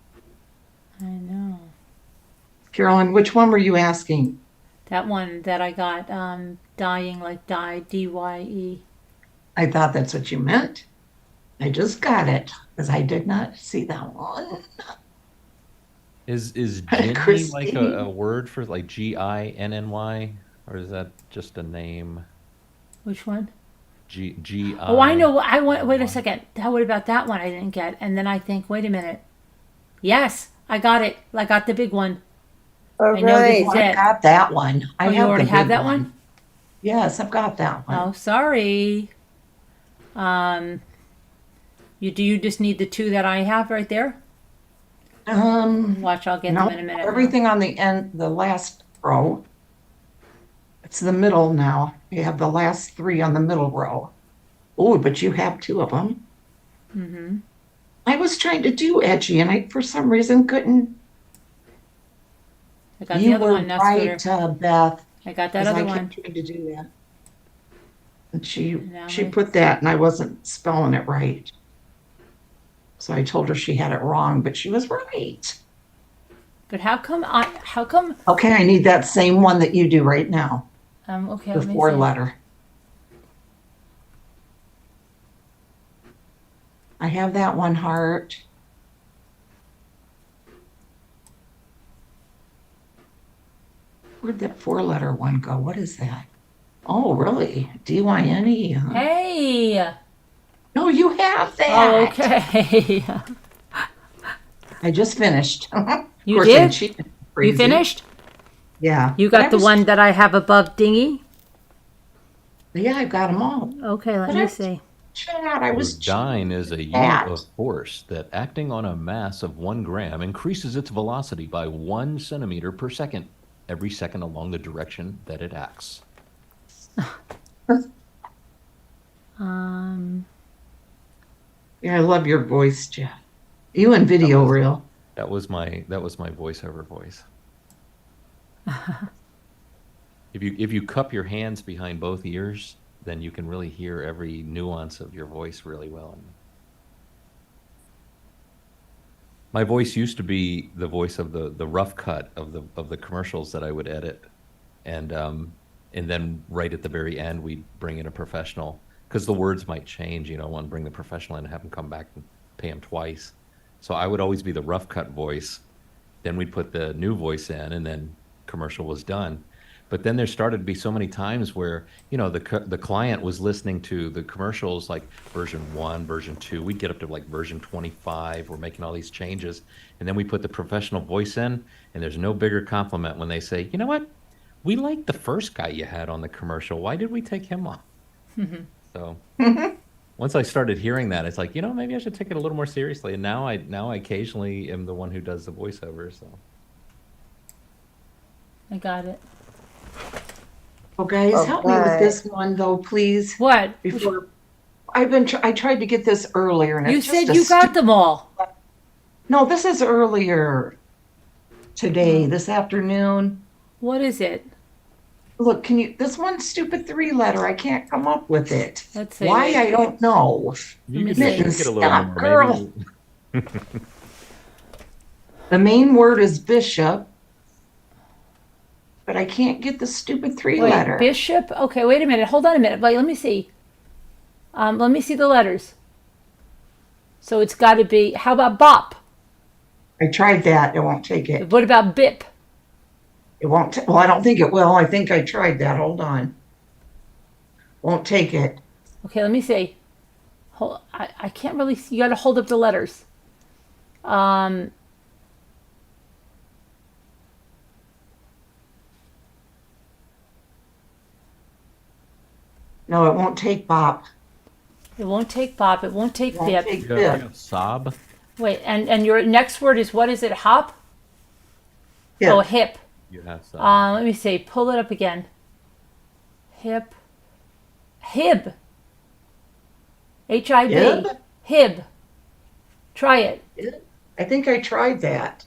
I know. Carolyn, which one were you asking? That one that I got, dying like die, D-Y-E. I thought that's what you meant. I just got it because I did not see that one. Is Ginny like Christine. a word for like Ginny, or is that just a name? Which one? G Oh, I know. Wait a Y. second. What about that one I didn't get? And then I think, wait a minute. Yes, I got it. I got the big one. All I know this right. is I it. got that one. I Oh, you have already the have big that one? Yes, I've got that one. Oh, sorry. Do you just need the two that I have right there? Watch, I'll get No, them in a minute. now. everything on the end, the last row. It's the middle now. You have the last three on the middle row. Oh, but you have two of them. Mm-hmm. I was trying to do edgy, and I, for some reason, couldn't. I got the You other were one now, right, Scooter. Beth. I got that 'Cause other I one. kept trying to do that. And Now she I- put that, and I wasn't spelling it right. So I told her she had it wrong, but she was right. But how come? Okay, I need that same one that you do right now, Okay, the let me four see. letter. I have that one, heart. Where'd that four letter one go? What is that? Oh, really? D-Y-N-E? Huh? Hey. No, you have that. Oh, okay. I just finished. You Of course, I did? cheated. You Crazy. finished? Yeah. You But got I the was- one that I have above dingy? Yeah, I've got them all. Okay, let But me I- see. Chad, I was Dyne is a unit That. of force that, acting on a mass of 1 gram, increases its velocity by 1 centimeter per second, every second along the direction that it acts. Yeah, I love your voice, Jeff. You and video reel. That was my voiceover voice. If you cup your hands behind both ears, then you can really hear every nuance of your voice really well. My voice used to be the voice of the rough cut of the commercials that I would edit, and then right at the very end we'd bring in a professional, because the words might change. I want to bring the professional in and have them come back and pay him twice. So I would always be the rough cut voice. Then we'd put the new voice in, and then commercial was done. But then there started to be so many times where, the client was listening to the commercials like version 1, version 2. We'd get up to like version 25. We're making all these changes. And then we put the professional voice in, and there's no bigger compliment when they say, you know what? We liked the first guy you had on the commercial. Why did we take him off? So once I started hearing that, it's like, maybe I should take it a little more seriously. And now I occasionally am the one who does the voiceover. So I got it. Oh, guys, Oh, help me with God. this one though, please. What? Before I tried to get this earlier, and You it's just said a you got them all. No, this is earlier today, this afternoon. What is it? Look, can you? This one stupid 3-letter. I can't come up with it. Let's see. Why? I don't know. You me could, see. you could get a little Stop, more, girl. maybe. The main word is bishop, but I can't get the stupid 3-letter. Wait, bishop? Okay, wait a minute. Hold on a minute. Wait, let me see. Let me see the letters. So it's got to be, how about bop? I tried that. It won't take it. What about bip? It won't. Well, I don't think it will. I think I tried that. Hold on. Won't take it. Okay, let me see. I can't really see. You got to hold up the letters. No, it won't take bop. It won't take bop. It won't take It won't bip. take You got, bip. you got sob. Wait, and your next word is, what is it? Hop? Hip. Oh, hip. You have sob. Let me see. Pull it up again. Hip. Hib. H-I-B. Hib? Hib. Try it. I think I tried that.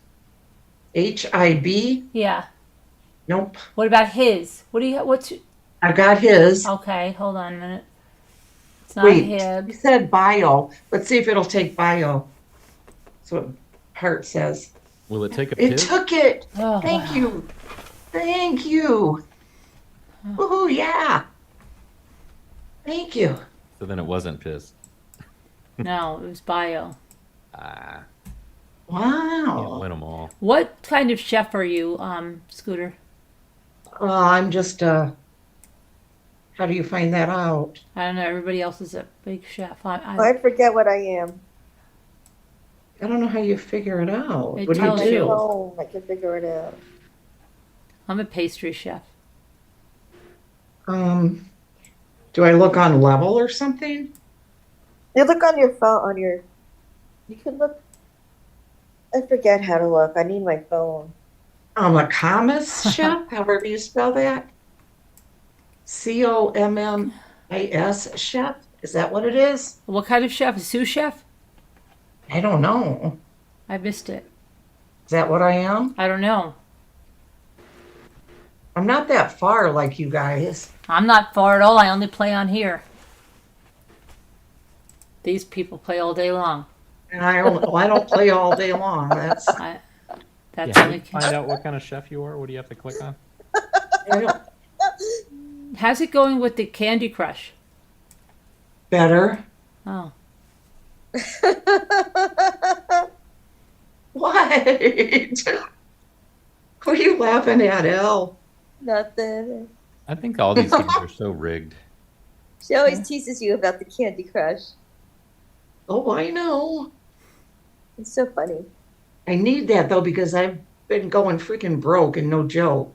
HIB. Yeah. Nope. What about his? What do you? What's? I got his. Okay, hold on a minute. It's not Wait, hib. you said bio. Let's see if it'll take bio. That's what Hart says. Will it take a It pip? took it. Oh, Thank wow. you. Thank you. Woohoo, yeah. Thank you. So then it wasn't piss. No, it was bio. Ah, can't Wow. win them all. What kind of chef are you, Scooter? I'm just, how do you find that out? I don't know. Everybody else is a big chef. I forget what I am. I don't know how you figure it out. It What do you tells do? you. Oh, I can figure it out. I'm a pastry chef. Do I look on level or something? You look on your phone, you can look, I forget how to look. I need my phone. I'm a commis chef, however you spell that. COMMIS chef. Is that what it is? What kind of chef? A sous chef? I don't know. I missed it. Is that what I am? I don't know. I'm not that far like you guys. I'm not far at all. I only play on here. These people play all day long. And I don't play all day long. That's That's Yeah, how do only. you find out what kind of chef you are? What do you have to click on? I don't, How's it going with the Candy Crush? better. Oh, What? Who are you laughing at, Elle? Nothing. I think all these games are so rigged. She always teases you about the Candy Crush. Oh, I know. It's so funny. I need that though because I've been going freaking broke and no joke.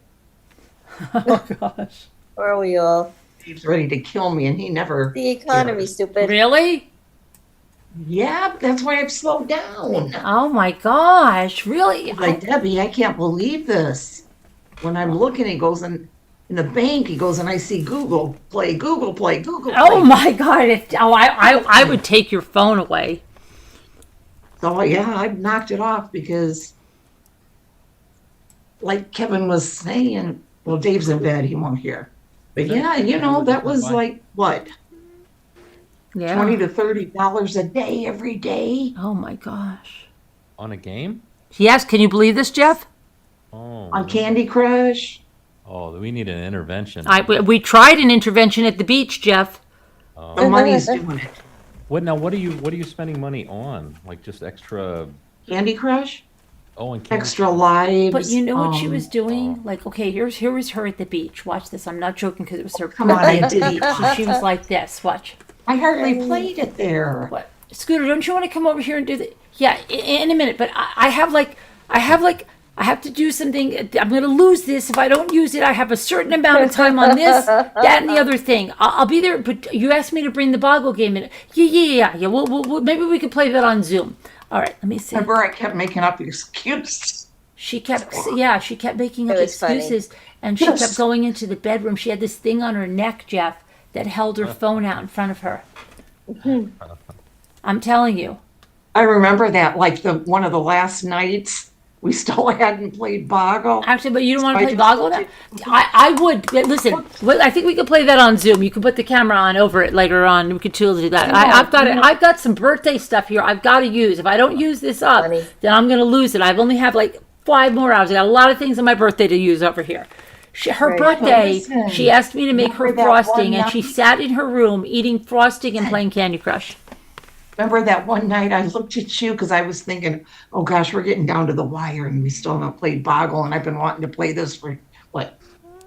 oh gosh. Or are we all? He's ready to kill me and he never. The economy, stupid. Really? Yeah, that's why I've slowed down. Oh my gosh! Really? Like, Debbie, I can't believe this. When I'm looking, he goes in the bank, he goes and I see Google Play, Google Play, Google Play. Oh my God! I would take your phone away. So yeah, I've knocked it off because like Kevin was saying, well, Dave's in bed, he won't hear. But yeah, you know, that was like what? Yeah. $20 to $30 a day every day Oh my gosh. On a game? Yes. Can you believe this, Jeff? Oh, on Candy Crush. oh, we need an intervention. We tried an intervention at the beach, Jeff. The money's doing it. What are you spending money on? Like just extra? Candy Crush, Oh, and Candy extra lives. But you know what she was oh. doing? Like, okay, here was her at the beach. Watch this. I'm not joking because it was her. Come on, I birthday did. beach, and she was like this. Watch. I hardly played it there. What? Scooter, don't you want to come over here and do the? Yeah, in a minute. But I have to do something. I'm going to lose this if I don't use it. I have a certain amount of time on this, that, and the other thing. I'll be there. But you asked me to bring the boggle game in. Yeah. We'll maybe we could play that on Zoom. All right, let me see. Remember, I kept making up excuses. She kept making up It was funny. excuses, And she Yes. kept going into the bedroom. She had this thing on her neck, Jeff, that held her phone out in front of her. I'm telling you. I remember that, like one of the last nights, we still hadn't played Boggle. Actually, but you don't want I to play just Boggle now? looked I would. Listen, I think we could play that on Zoom. You can put the camera on over it later on. We could totally do that. I've got some birthday stuff here I've got to use. If I don't use this up, Funny. then I'm going to lose it. I've only have like 5 more hours. I got a lot of things on my birthday to use over here. Her Right. birthday, Listen, she asked me to make her remember that one frosting, and she night? sat in her room eating frosting and playing Candy Crush. Remember that one night I looked at you because I was thinking, oh gosh, we're getting down to the wire and we still haven't played Boggle. And I've been wanting to play this for, what,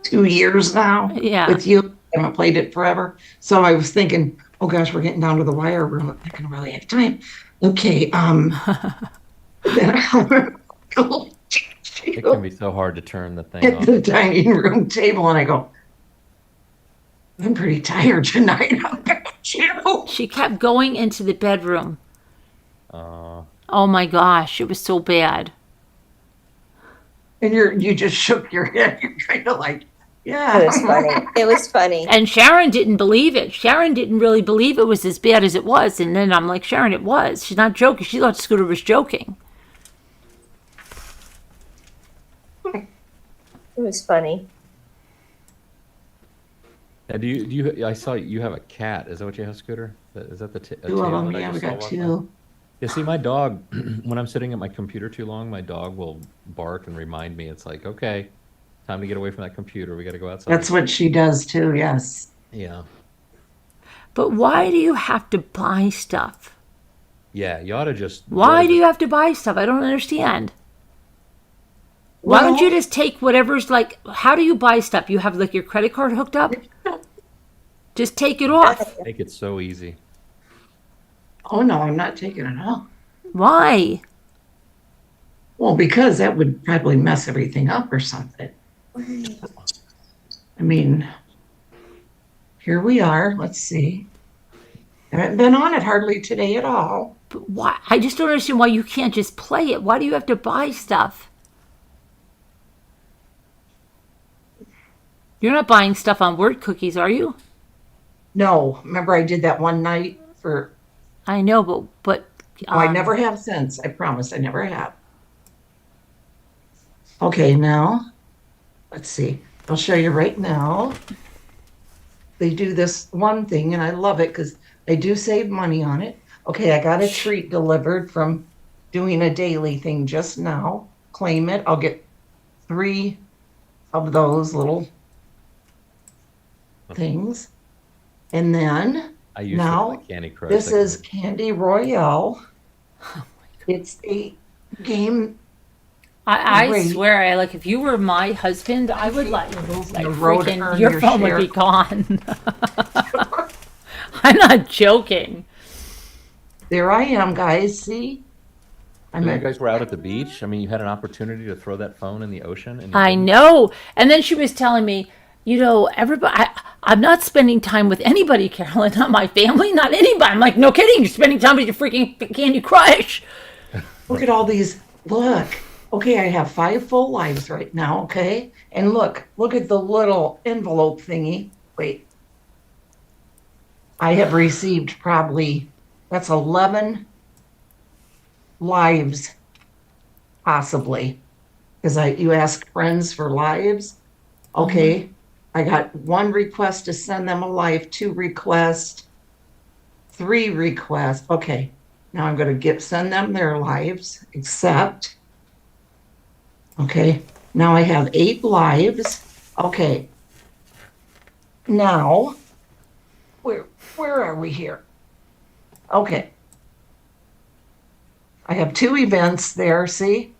2 years now? Yeah. With you. I haven't played it forever. So I was thinking, oh gosh, we're getting down to the wire. We're not going to really have time. Okay. Then It can be so hard to turn the thing at off. the dining room table and I go, I'm pretty tired tonight. How about you? She kept going into the bedroom. Uh, Oh my gosh, it was so bad. And you just shook your head. You're kind of like, yeah. It was funny. It was funny. And Sharon didn't believe it. Sharon didn't really believe it was as bad as it was. And then I'm like, Sharon, it was. She's not joking. She thought Scooter was joking. It was funny. and do you? I saw you have a cat. Is that what you have, Scooter? Is that the a Two of tail them, that I yeah, we just saw got walk two. by? Yeah, see, my dog, when I'm sitting at my computer too long, my dog will bark and remind me. It's like, okay, time to get away from that computer. We got to go outside. That's what she does too, yes. Yeah. But why do you have to buy stuff? Yeah, you ought to just. Why do you have to buy stuff? I don't understand. Why don't you Well- just take whatever's like, how do you buy stuff? You have like your credit card hooked up? Just take it off. make it so easy? Oh no, I'm not taking it off. Why? Well, because that would probably mess everything up or something. I mean, here we are. Let's see. I haven't been on it hardly today at all. But why? I just don't understand why you can't just play it. Why do you have to buy stuff? You're not buying stuff on word cookies, are you? No, remember I did that one night for, I know, but oh, I never have since. I promise I never have. Okay, now, let's see. I'll show you right now. They do this one thing and I love it because they do save money on it. Okay, I got a treat delivered from doing a daily thing just now. Claim it. I'll get 3 of those little things. And then I used now, to play Candy Crush. this like, is Candy Royale. It's a game. I Great. swear, if you were my husband, I would like The road freaking earn your your phone share. would be gone. I'm not joking. There I am, guys. See? when you guys were out at the beach. I mean, you had an opportunity to throw that phone in the ocean. And you I didn't. know. And then she was telling me, everybody, I'm not spending time with anybody, Carolyn, not my family, not anybody. I'm like, no kidding, you're spending time with your freaking Candy Crush. Look at all these. Look. Okay, I have 5 full lives right now, okay? And look at the little envelope thingy. Wait. I have received probably, that's 11 lives, possibly. Because you asked friends for lives. Okay, I got 1 request to send them a life, 2 requests, 3 requests. Okay, now I'm going to send them their lives, accept. Okay, now I have 8 lives. Okay, now, where are we here? Okay. I have 2 events there, see?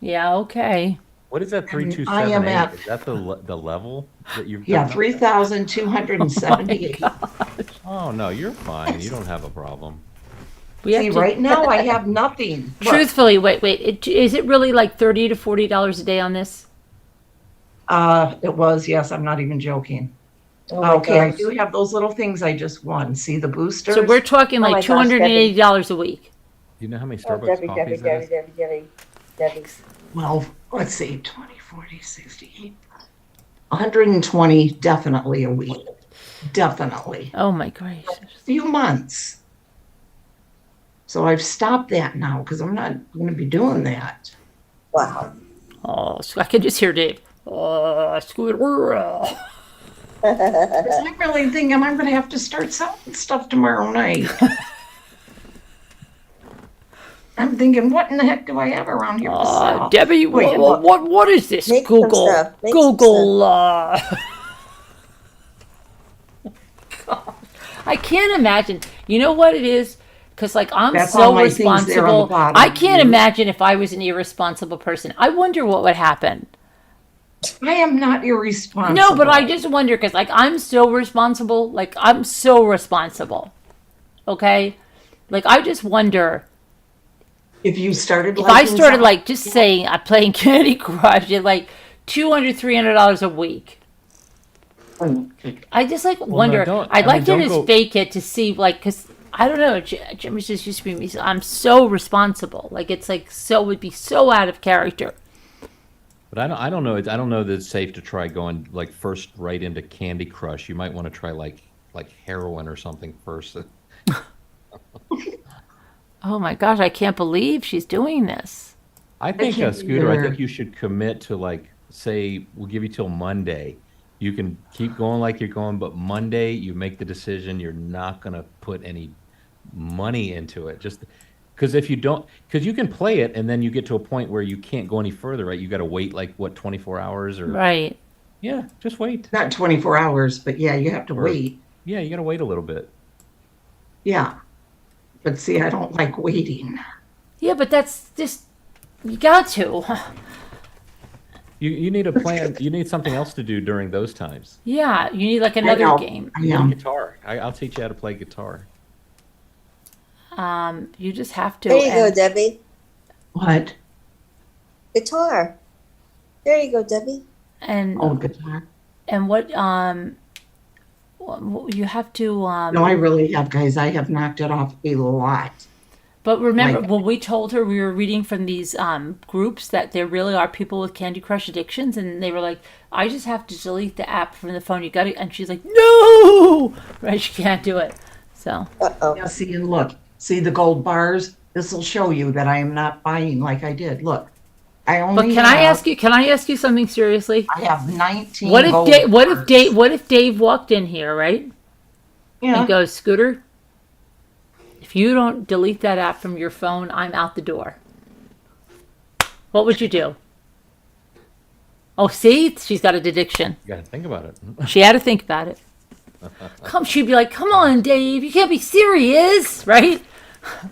Yeah, okay. What is that I am 3278? at- Is that the level that you've Yeah, done? 3,278. Oh no, you're fine. You don't have a problem. We have See, to- right now I have nothing. Look, Truthfully, wait. Is it really like $30 to $40 a day on this? it was, yes, I'm not even joking. Oh my Okay, I gosh. do have those little things I just won. See the boosters? So we're talking Oh my like gosh, $280 a week. Do you know how many Oh, Starbucks Debbie, coffees Debbie, that Debbie, is? Debbie, Debbie, Debbie. Well, let's see, 20, 40, 60. 120 definitely a week. Definitely. Oh my gracious. Few months. So I've stopped that now because I'm not going to be doing that. Wow. Oh, so I can just hear Dave. Oh, Scooter. Because I'm really thinking I'm going to have to start selling stuff tomorrow night. I'm thinking, what in the heck do I have around here to sell? Debbie, Wait, what is this? Make some Google. stuff. Make some Google. I can't imagine. You know what it is? Because like I'm That's all so my things there on the responsible. bottom. I can't imagine if I was an irresponsible person. I wonder what would happen. I am not irresponsible. No, but I just wonder because like I'm so responsible. Like I'm so responsible. Okay, like I just wonder If you started if I started like just saying I'm playing Candy Crush at like $200, $300 a week. I just like wonder. I'd like to just fake it to see like because I don't know. Jimmy just used to be me. I'm so responsible. Like it's like so would be so out of character. But I don't know. I don't know that it's safe to try going like first right into Candy Crush. You might want to try like heroin or something first. Oh my gosh! I can't believe she's doing this. I think can't Scooter. I either. think you should commit to like say we'll give you till Monday. You can keep going like you're going, but Monday you make the decision. You're not gonna put any money into it. Just because if you don't, because you can play it and then you get to a point where you can't go any further, right? You got to wait like what 24 hours or Right. yeah, just wait. Not 24 hours, but yeah, you have to wait. Yeah, you got to wait a little bit. Yeah. But see, I don't like waiting. Yeah, but that's just you got to. You need a plan. You need something else to do during those times. Yeah, you need like another know. game. I Play am. guitar. I'll teach you how to play guitar. You just have to. There you go, and- Debbie. What? Guitar. There you go, Debbie. And Oh, guitar. and what you have to No, I really have, guys. I have knocked it off a lot. but remember like- when we told her we were reading from these groups that there really are people with Candy Crush addictions and they were like I just have to delete the app from the phone, you got it, and she's like no, right, she can't do it, so Uh-oh. Yeah, see, and look. See the gold bars? This will show you that I am not buying like I did. Look. I only but can I ask you something seriously? I have 19 What if gold Dave bars. what if Dave walked in here, right, Yeah. and goes, Scooter, if you don't delete that app from your phone, I'm out the door. What would you do? Oh, see? She's got an addiction. You got to think about it. She had to think about it. She'd be like, come on, Dave, you can't be serious, right?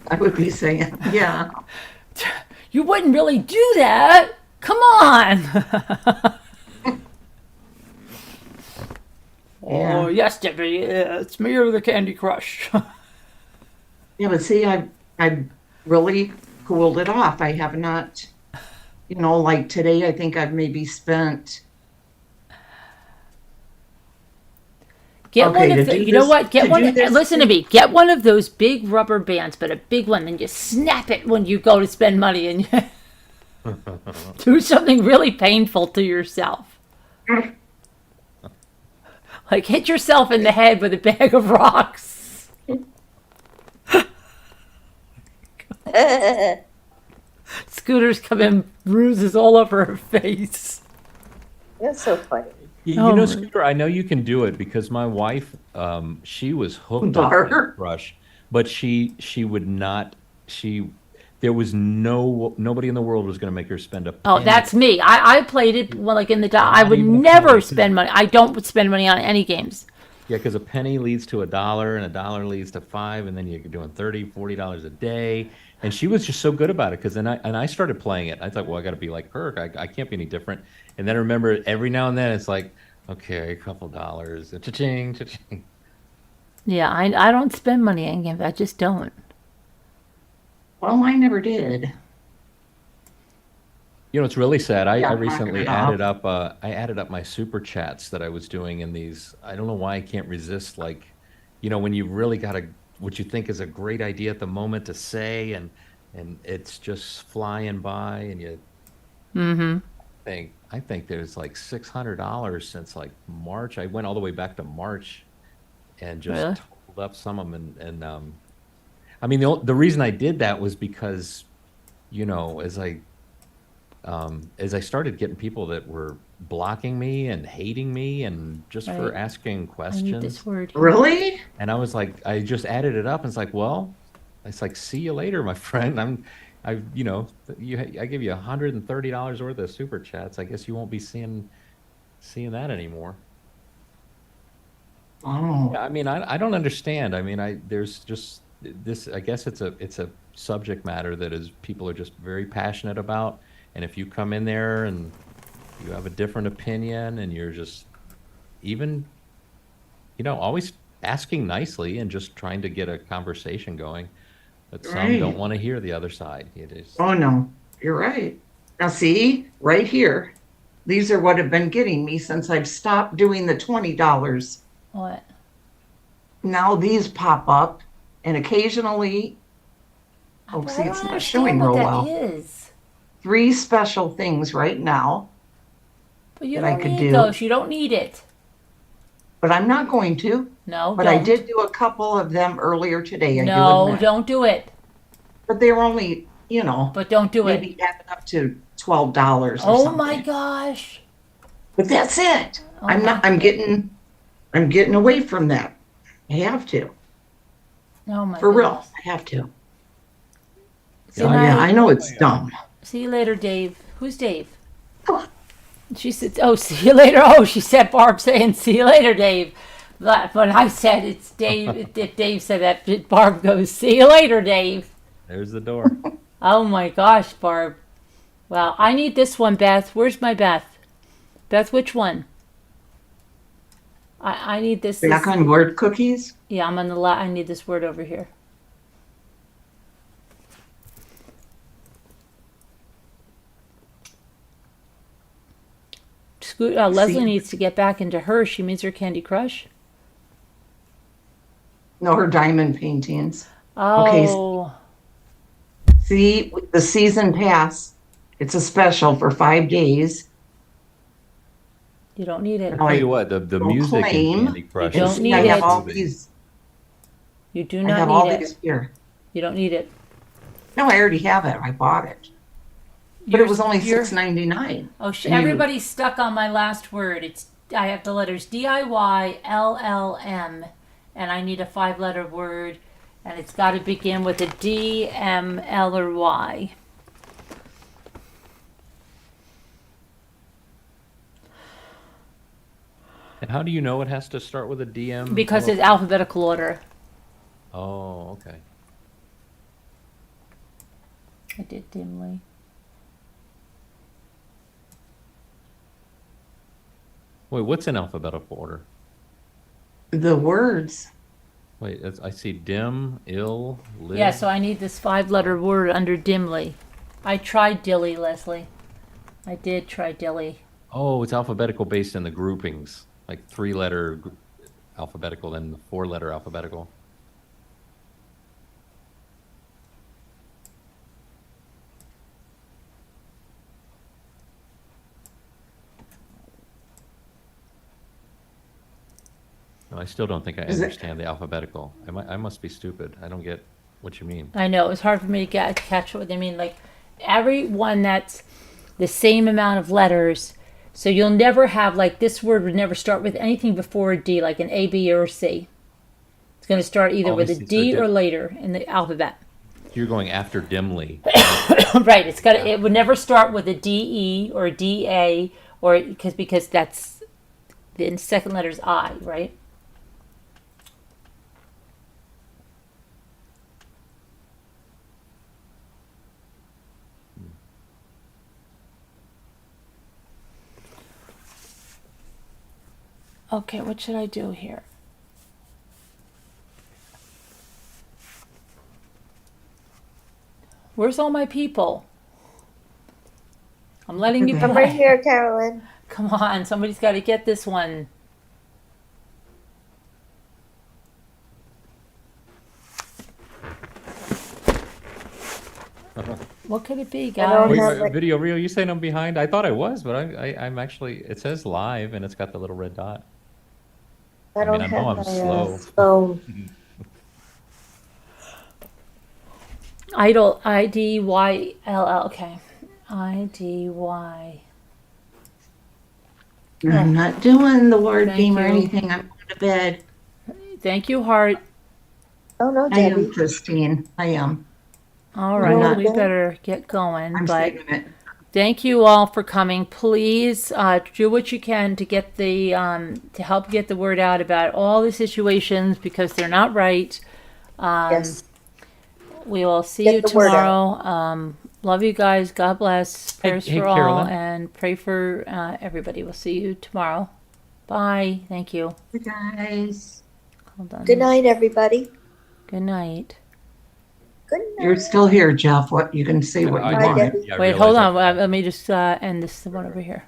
I would be saying, yeah. You wouldn't really do that. Come on. Yeah. Oh, yes, Debbie, it's me or the Candy Crush. Yeah, but see, I really cooled it off. I have not, like today, I think I've maybe spent. Get Okay, one of to the, do you know this- what? Get to one. do this Listen to me. Get one of those big rubber bands, but a big one. Then you snap it when you go to spend money, and you do something really painful to yourself. Like hit yourself in the head with a bag of rocks. Scooters come in, bruises all over her face. That's so funny. You Oh, know, my- Scooter, I know you can do it because my wife, she was hooked on Bar. Candy Crush, but she would not. There was nobody in the world was going to make her spend a Oh, penny. that's me. I played it well, like in the. I would even a never penny. spend money. I don't spend money on any games. Yeah, because a penny leads to $1, and $1 leads to $5, and then you're doing $30, $40 a day. And she was just so good about it because then I started playing it. I thought, well, I got to be like her. I can't be any different. And then I remember every now and then it's like, okay, a couple dollars, cha-ching, cha-ching. Yeah, I don't spend money on games. I just don't. Well, I never did. You know, it's really sad. I Yeah, recently knocking it off. added up my super chats that I was doing in these. I don't know why I can't resist. Like, when you really got what you think is a great idea at the moment to say, and it's just flying by, and you. Mm-hmm. think there's like $600 since like March. I went all the way back to March and just Really? totaled up some of them. And I mean, the reason I did that was because, as I started getting people that were blocking me and hating me and just for Right. asking I need questions. this word. Really? And I was like, I just added it up and it's like, well, it's like, see you later, my friend. I give you $130 worth of super chats. I guess you won't be seeing that anymore. Oh, Yeah, I mean, I don't understand. I mean, there's just this, I guess it's a subject matter that is people are just very passionate about. And if you come in there and you have a different opinion and you're just even, always asking nicely and just trying to get a conversation going, but some don't right. want to hear the other side. It is. Oh, no, you're right. Now, see, right here, these are what have been getting me since I've stopped doing the $20. What? Now these pop up, and occasionally, oh, But see, I don't it's not understand showing what real that well. is. 3 special things right now But you that I don't could need do, those. You don't need it. but I'm not going to. No, But don't. I did do a couple of them earlier today, I do No, admit. don't do it. But they were only, But don't do it. maybe added up to $12 or Oh something. my gosh. But that's it. Oh I'm not, my- I'm getting away from that. I have to. Oh my For real, goodness. I have to. See, So my- yeah, I know it's dumb. See you later, Dave. Who's Dave? She said, "Oh, see you later." Oh, she said, Barb saying, "See you later, Dave." But when I said it's Dave, if Dave said that, Barb goes, "See you later, Dave." There's the door. Oh my gosh, Barb. Well, I need this one, Beth. Where's my Beth? Beth, which one? I need this. Back on word cookies. Yeah, I'm on the I need this word over here. Leslie See? needs to get back into her. She means her Candy Crush. No, her diamond paintings. Oh, See, the season pass, it's a special for 5 days. you don't need it. Now Tell I you what, the don't music in claim- Candy Crush. You don't is need I have it. all amazing. these. You do I not have all need these it. here. You don't need it. No, I already have it. I bought it. But You're- it was only you're- $6.99. Oh, And you- everybody's stuck on my last word. I have the letters DIYLLM, and I need a 5-letter word, and it's got to begin with a D, M, L, or Y. And how do you know it has to start with a DM? Because it's alphabetical order. Oh, okay. I did dimly. Wait, what's in alphabetical order? The words. Wait, I see dim, ill, live. Yeah, so I need this 5-letter word under dimly. I tried dilly, Leslie. I did try dilly. Oh, it's alphabetical based in the groupings, like 3-letter alphabetical, then 4-letter alphabetical. No, I still don't think I Is it- understand the alphabetical. I must be stupid. I don't get what you mean. I know, it's hard for me to catch what they mean. Like, every one that's the same amount of letters. So you'll never have, like, this word would never start with anything before a D, like an A, B, or C. It's going to start either Oh, I with a see. So D or di- later in the alphabet. You're going after dimly. Right, it would never start with a D, E, or a D, A, or because that's the second letter's I, right? Okay, what should I do here? Where's all my people? I'm letting you I'm right play. here, Carolyn. Come on, somebody's got to get this one. What could it be, I don't guys? Wait, have like- video reel, you saying I'm behind? I thought I was, but I'm actually, it says live and it's got the little red dot. I don't I know have I'm my slow. phone. Idle, IDYLL. Okay. IDY. I'm not doing the word Thank game or you. anything. I'm going to bed. Thank you, Heart. Oh, no, I am, Debbie. Christine. I am. All You right, know we what, Ben? better get going. I'm But saving it. thank you all for coming. Please do what you can to get the to help get the word out about all the situations because they're not right. Yes. We will see Get you the word tomorrow. Love you guys. God bless. Prayers hey, for all Carolyn. and pray for everybody. We'll see you tomorrow. Bye. Thank you. You guys. Hold on. Good night, everybody. Good night. Good night. You're still here, Jeff. What you can say what you I Bye, want. Debbie. yeah, I Wait, realize hold I on. forgot. Let me just end this one over here.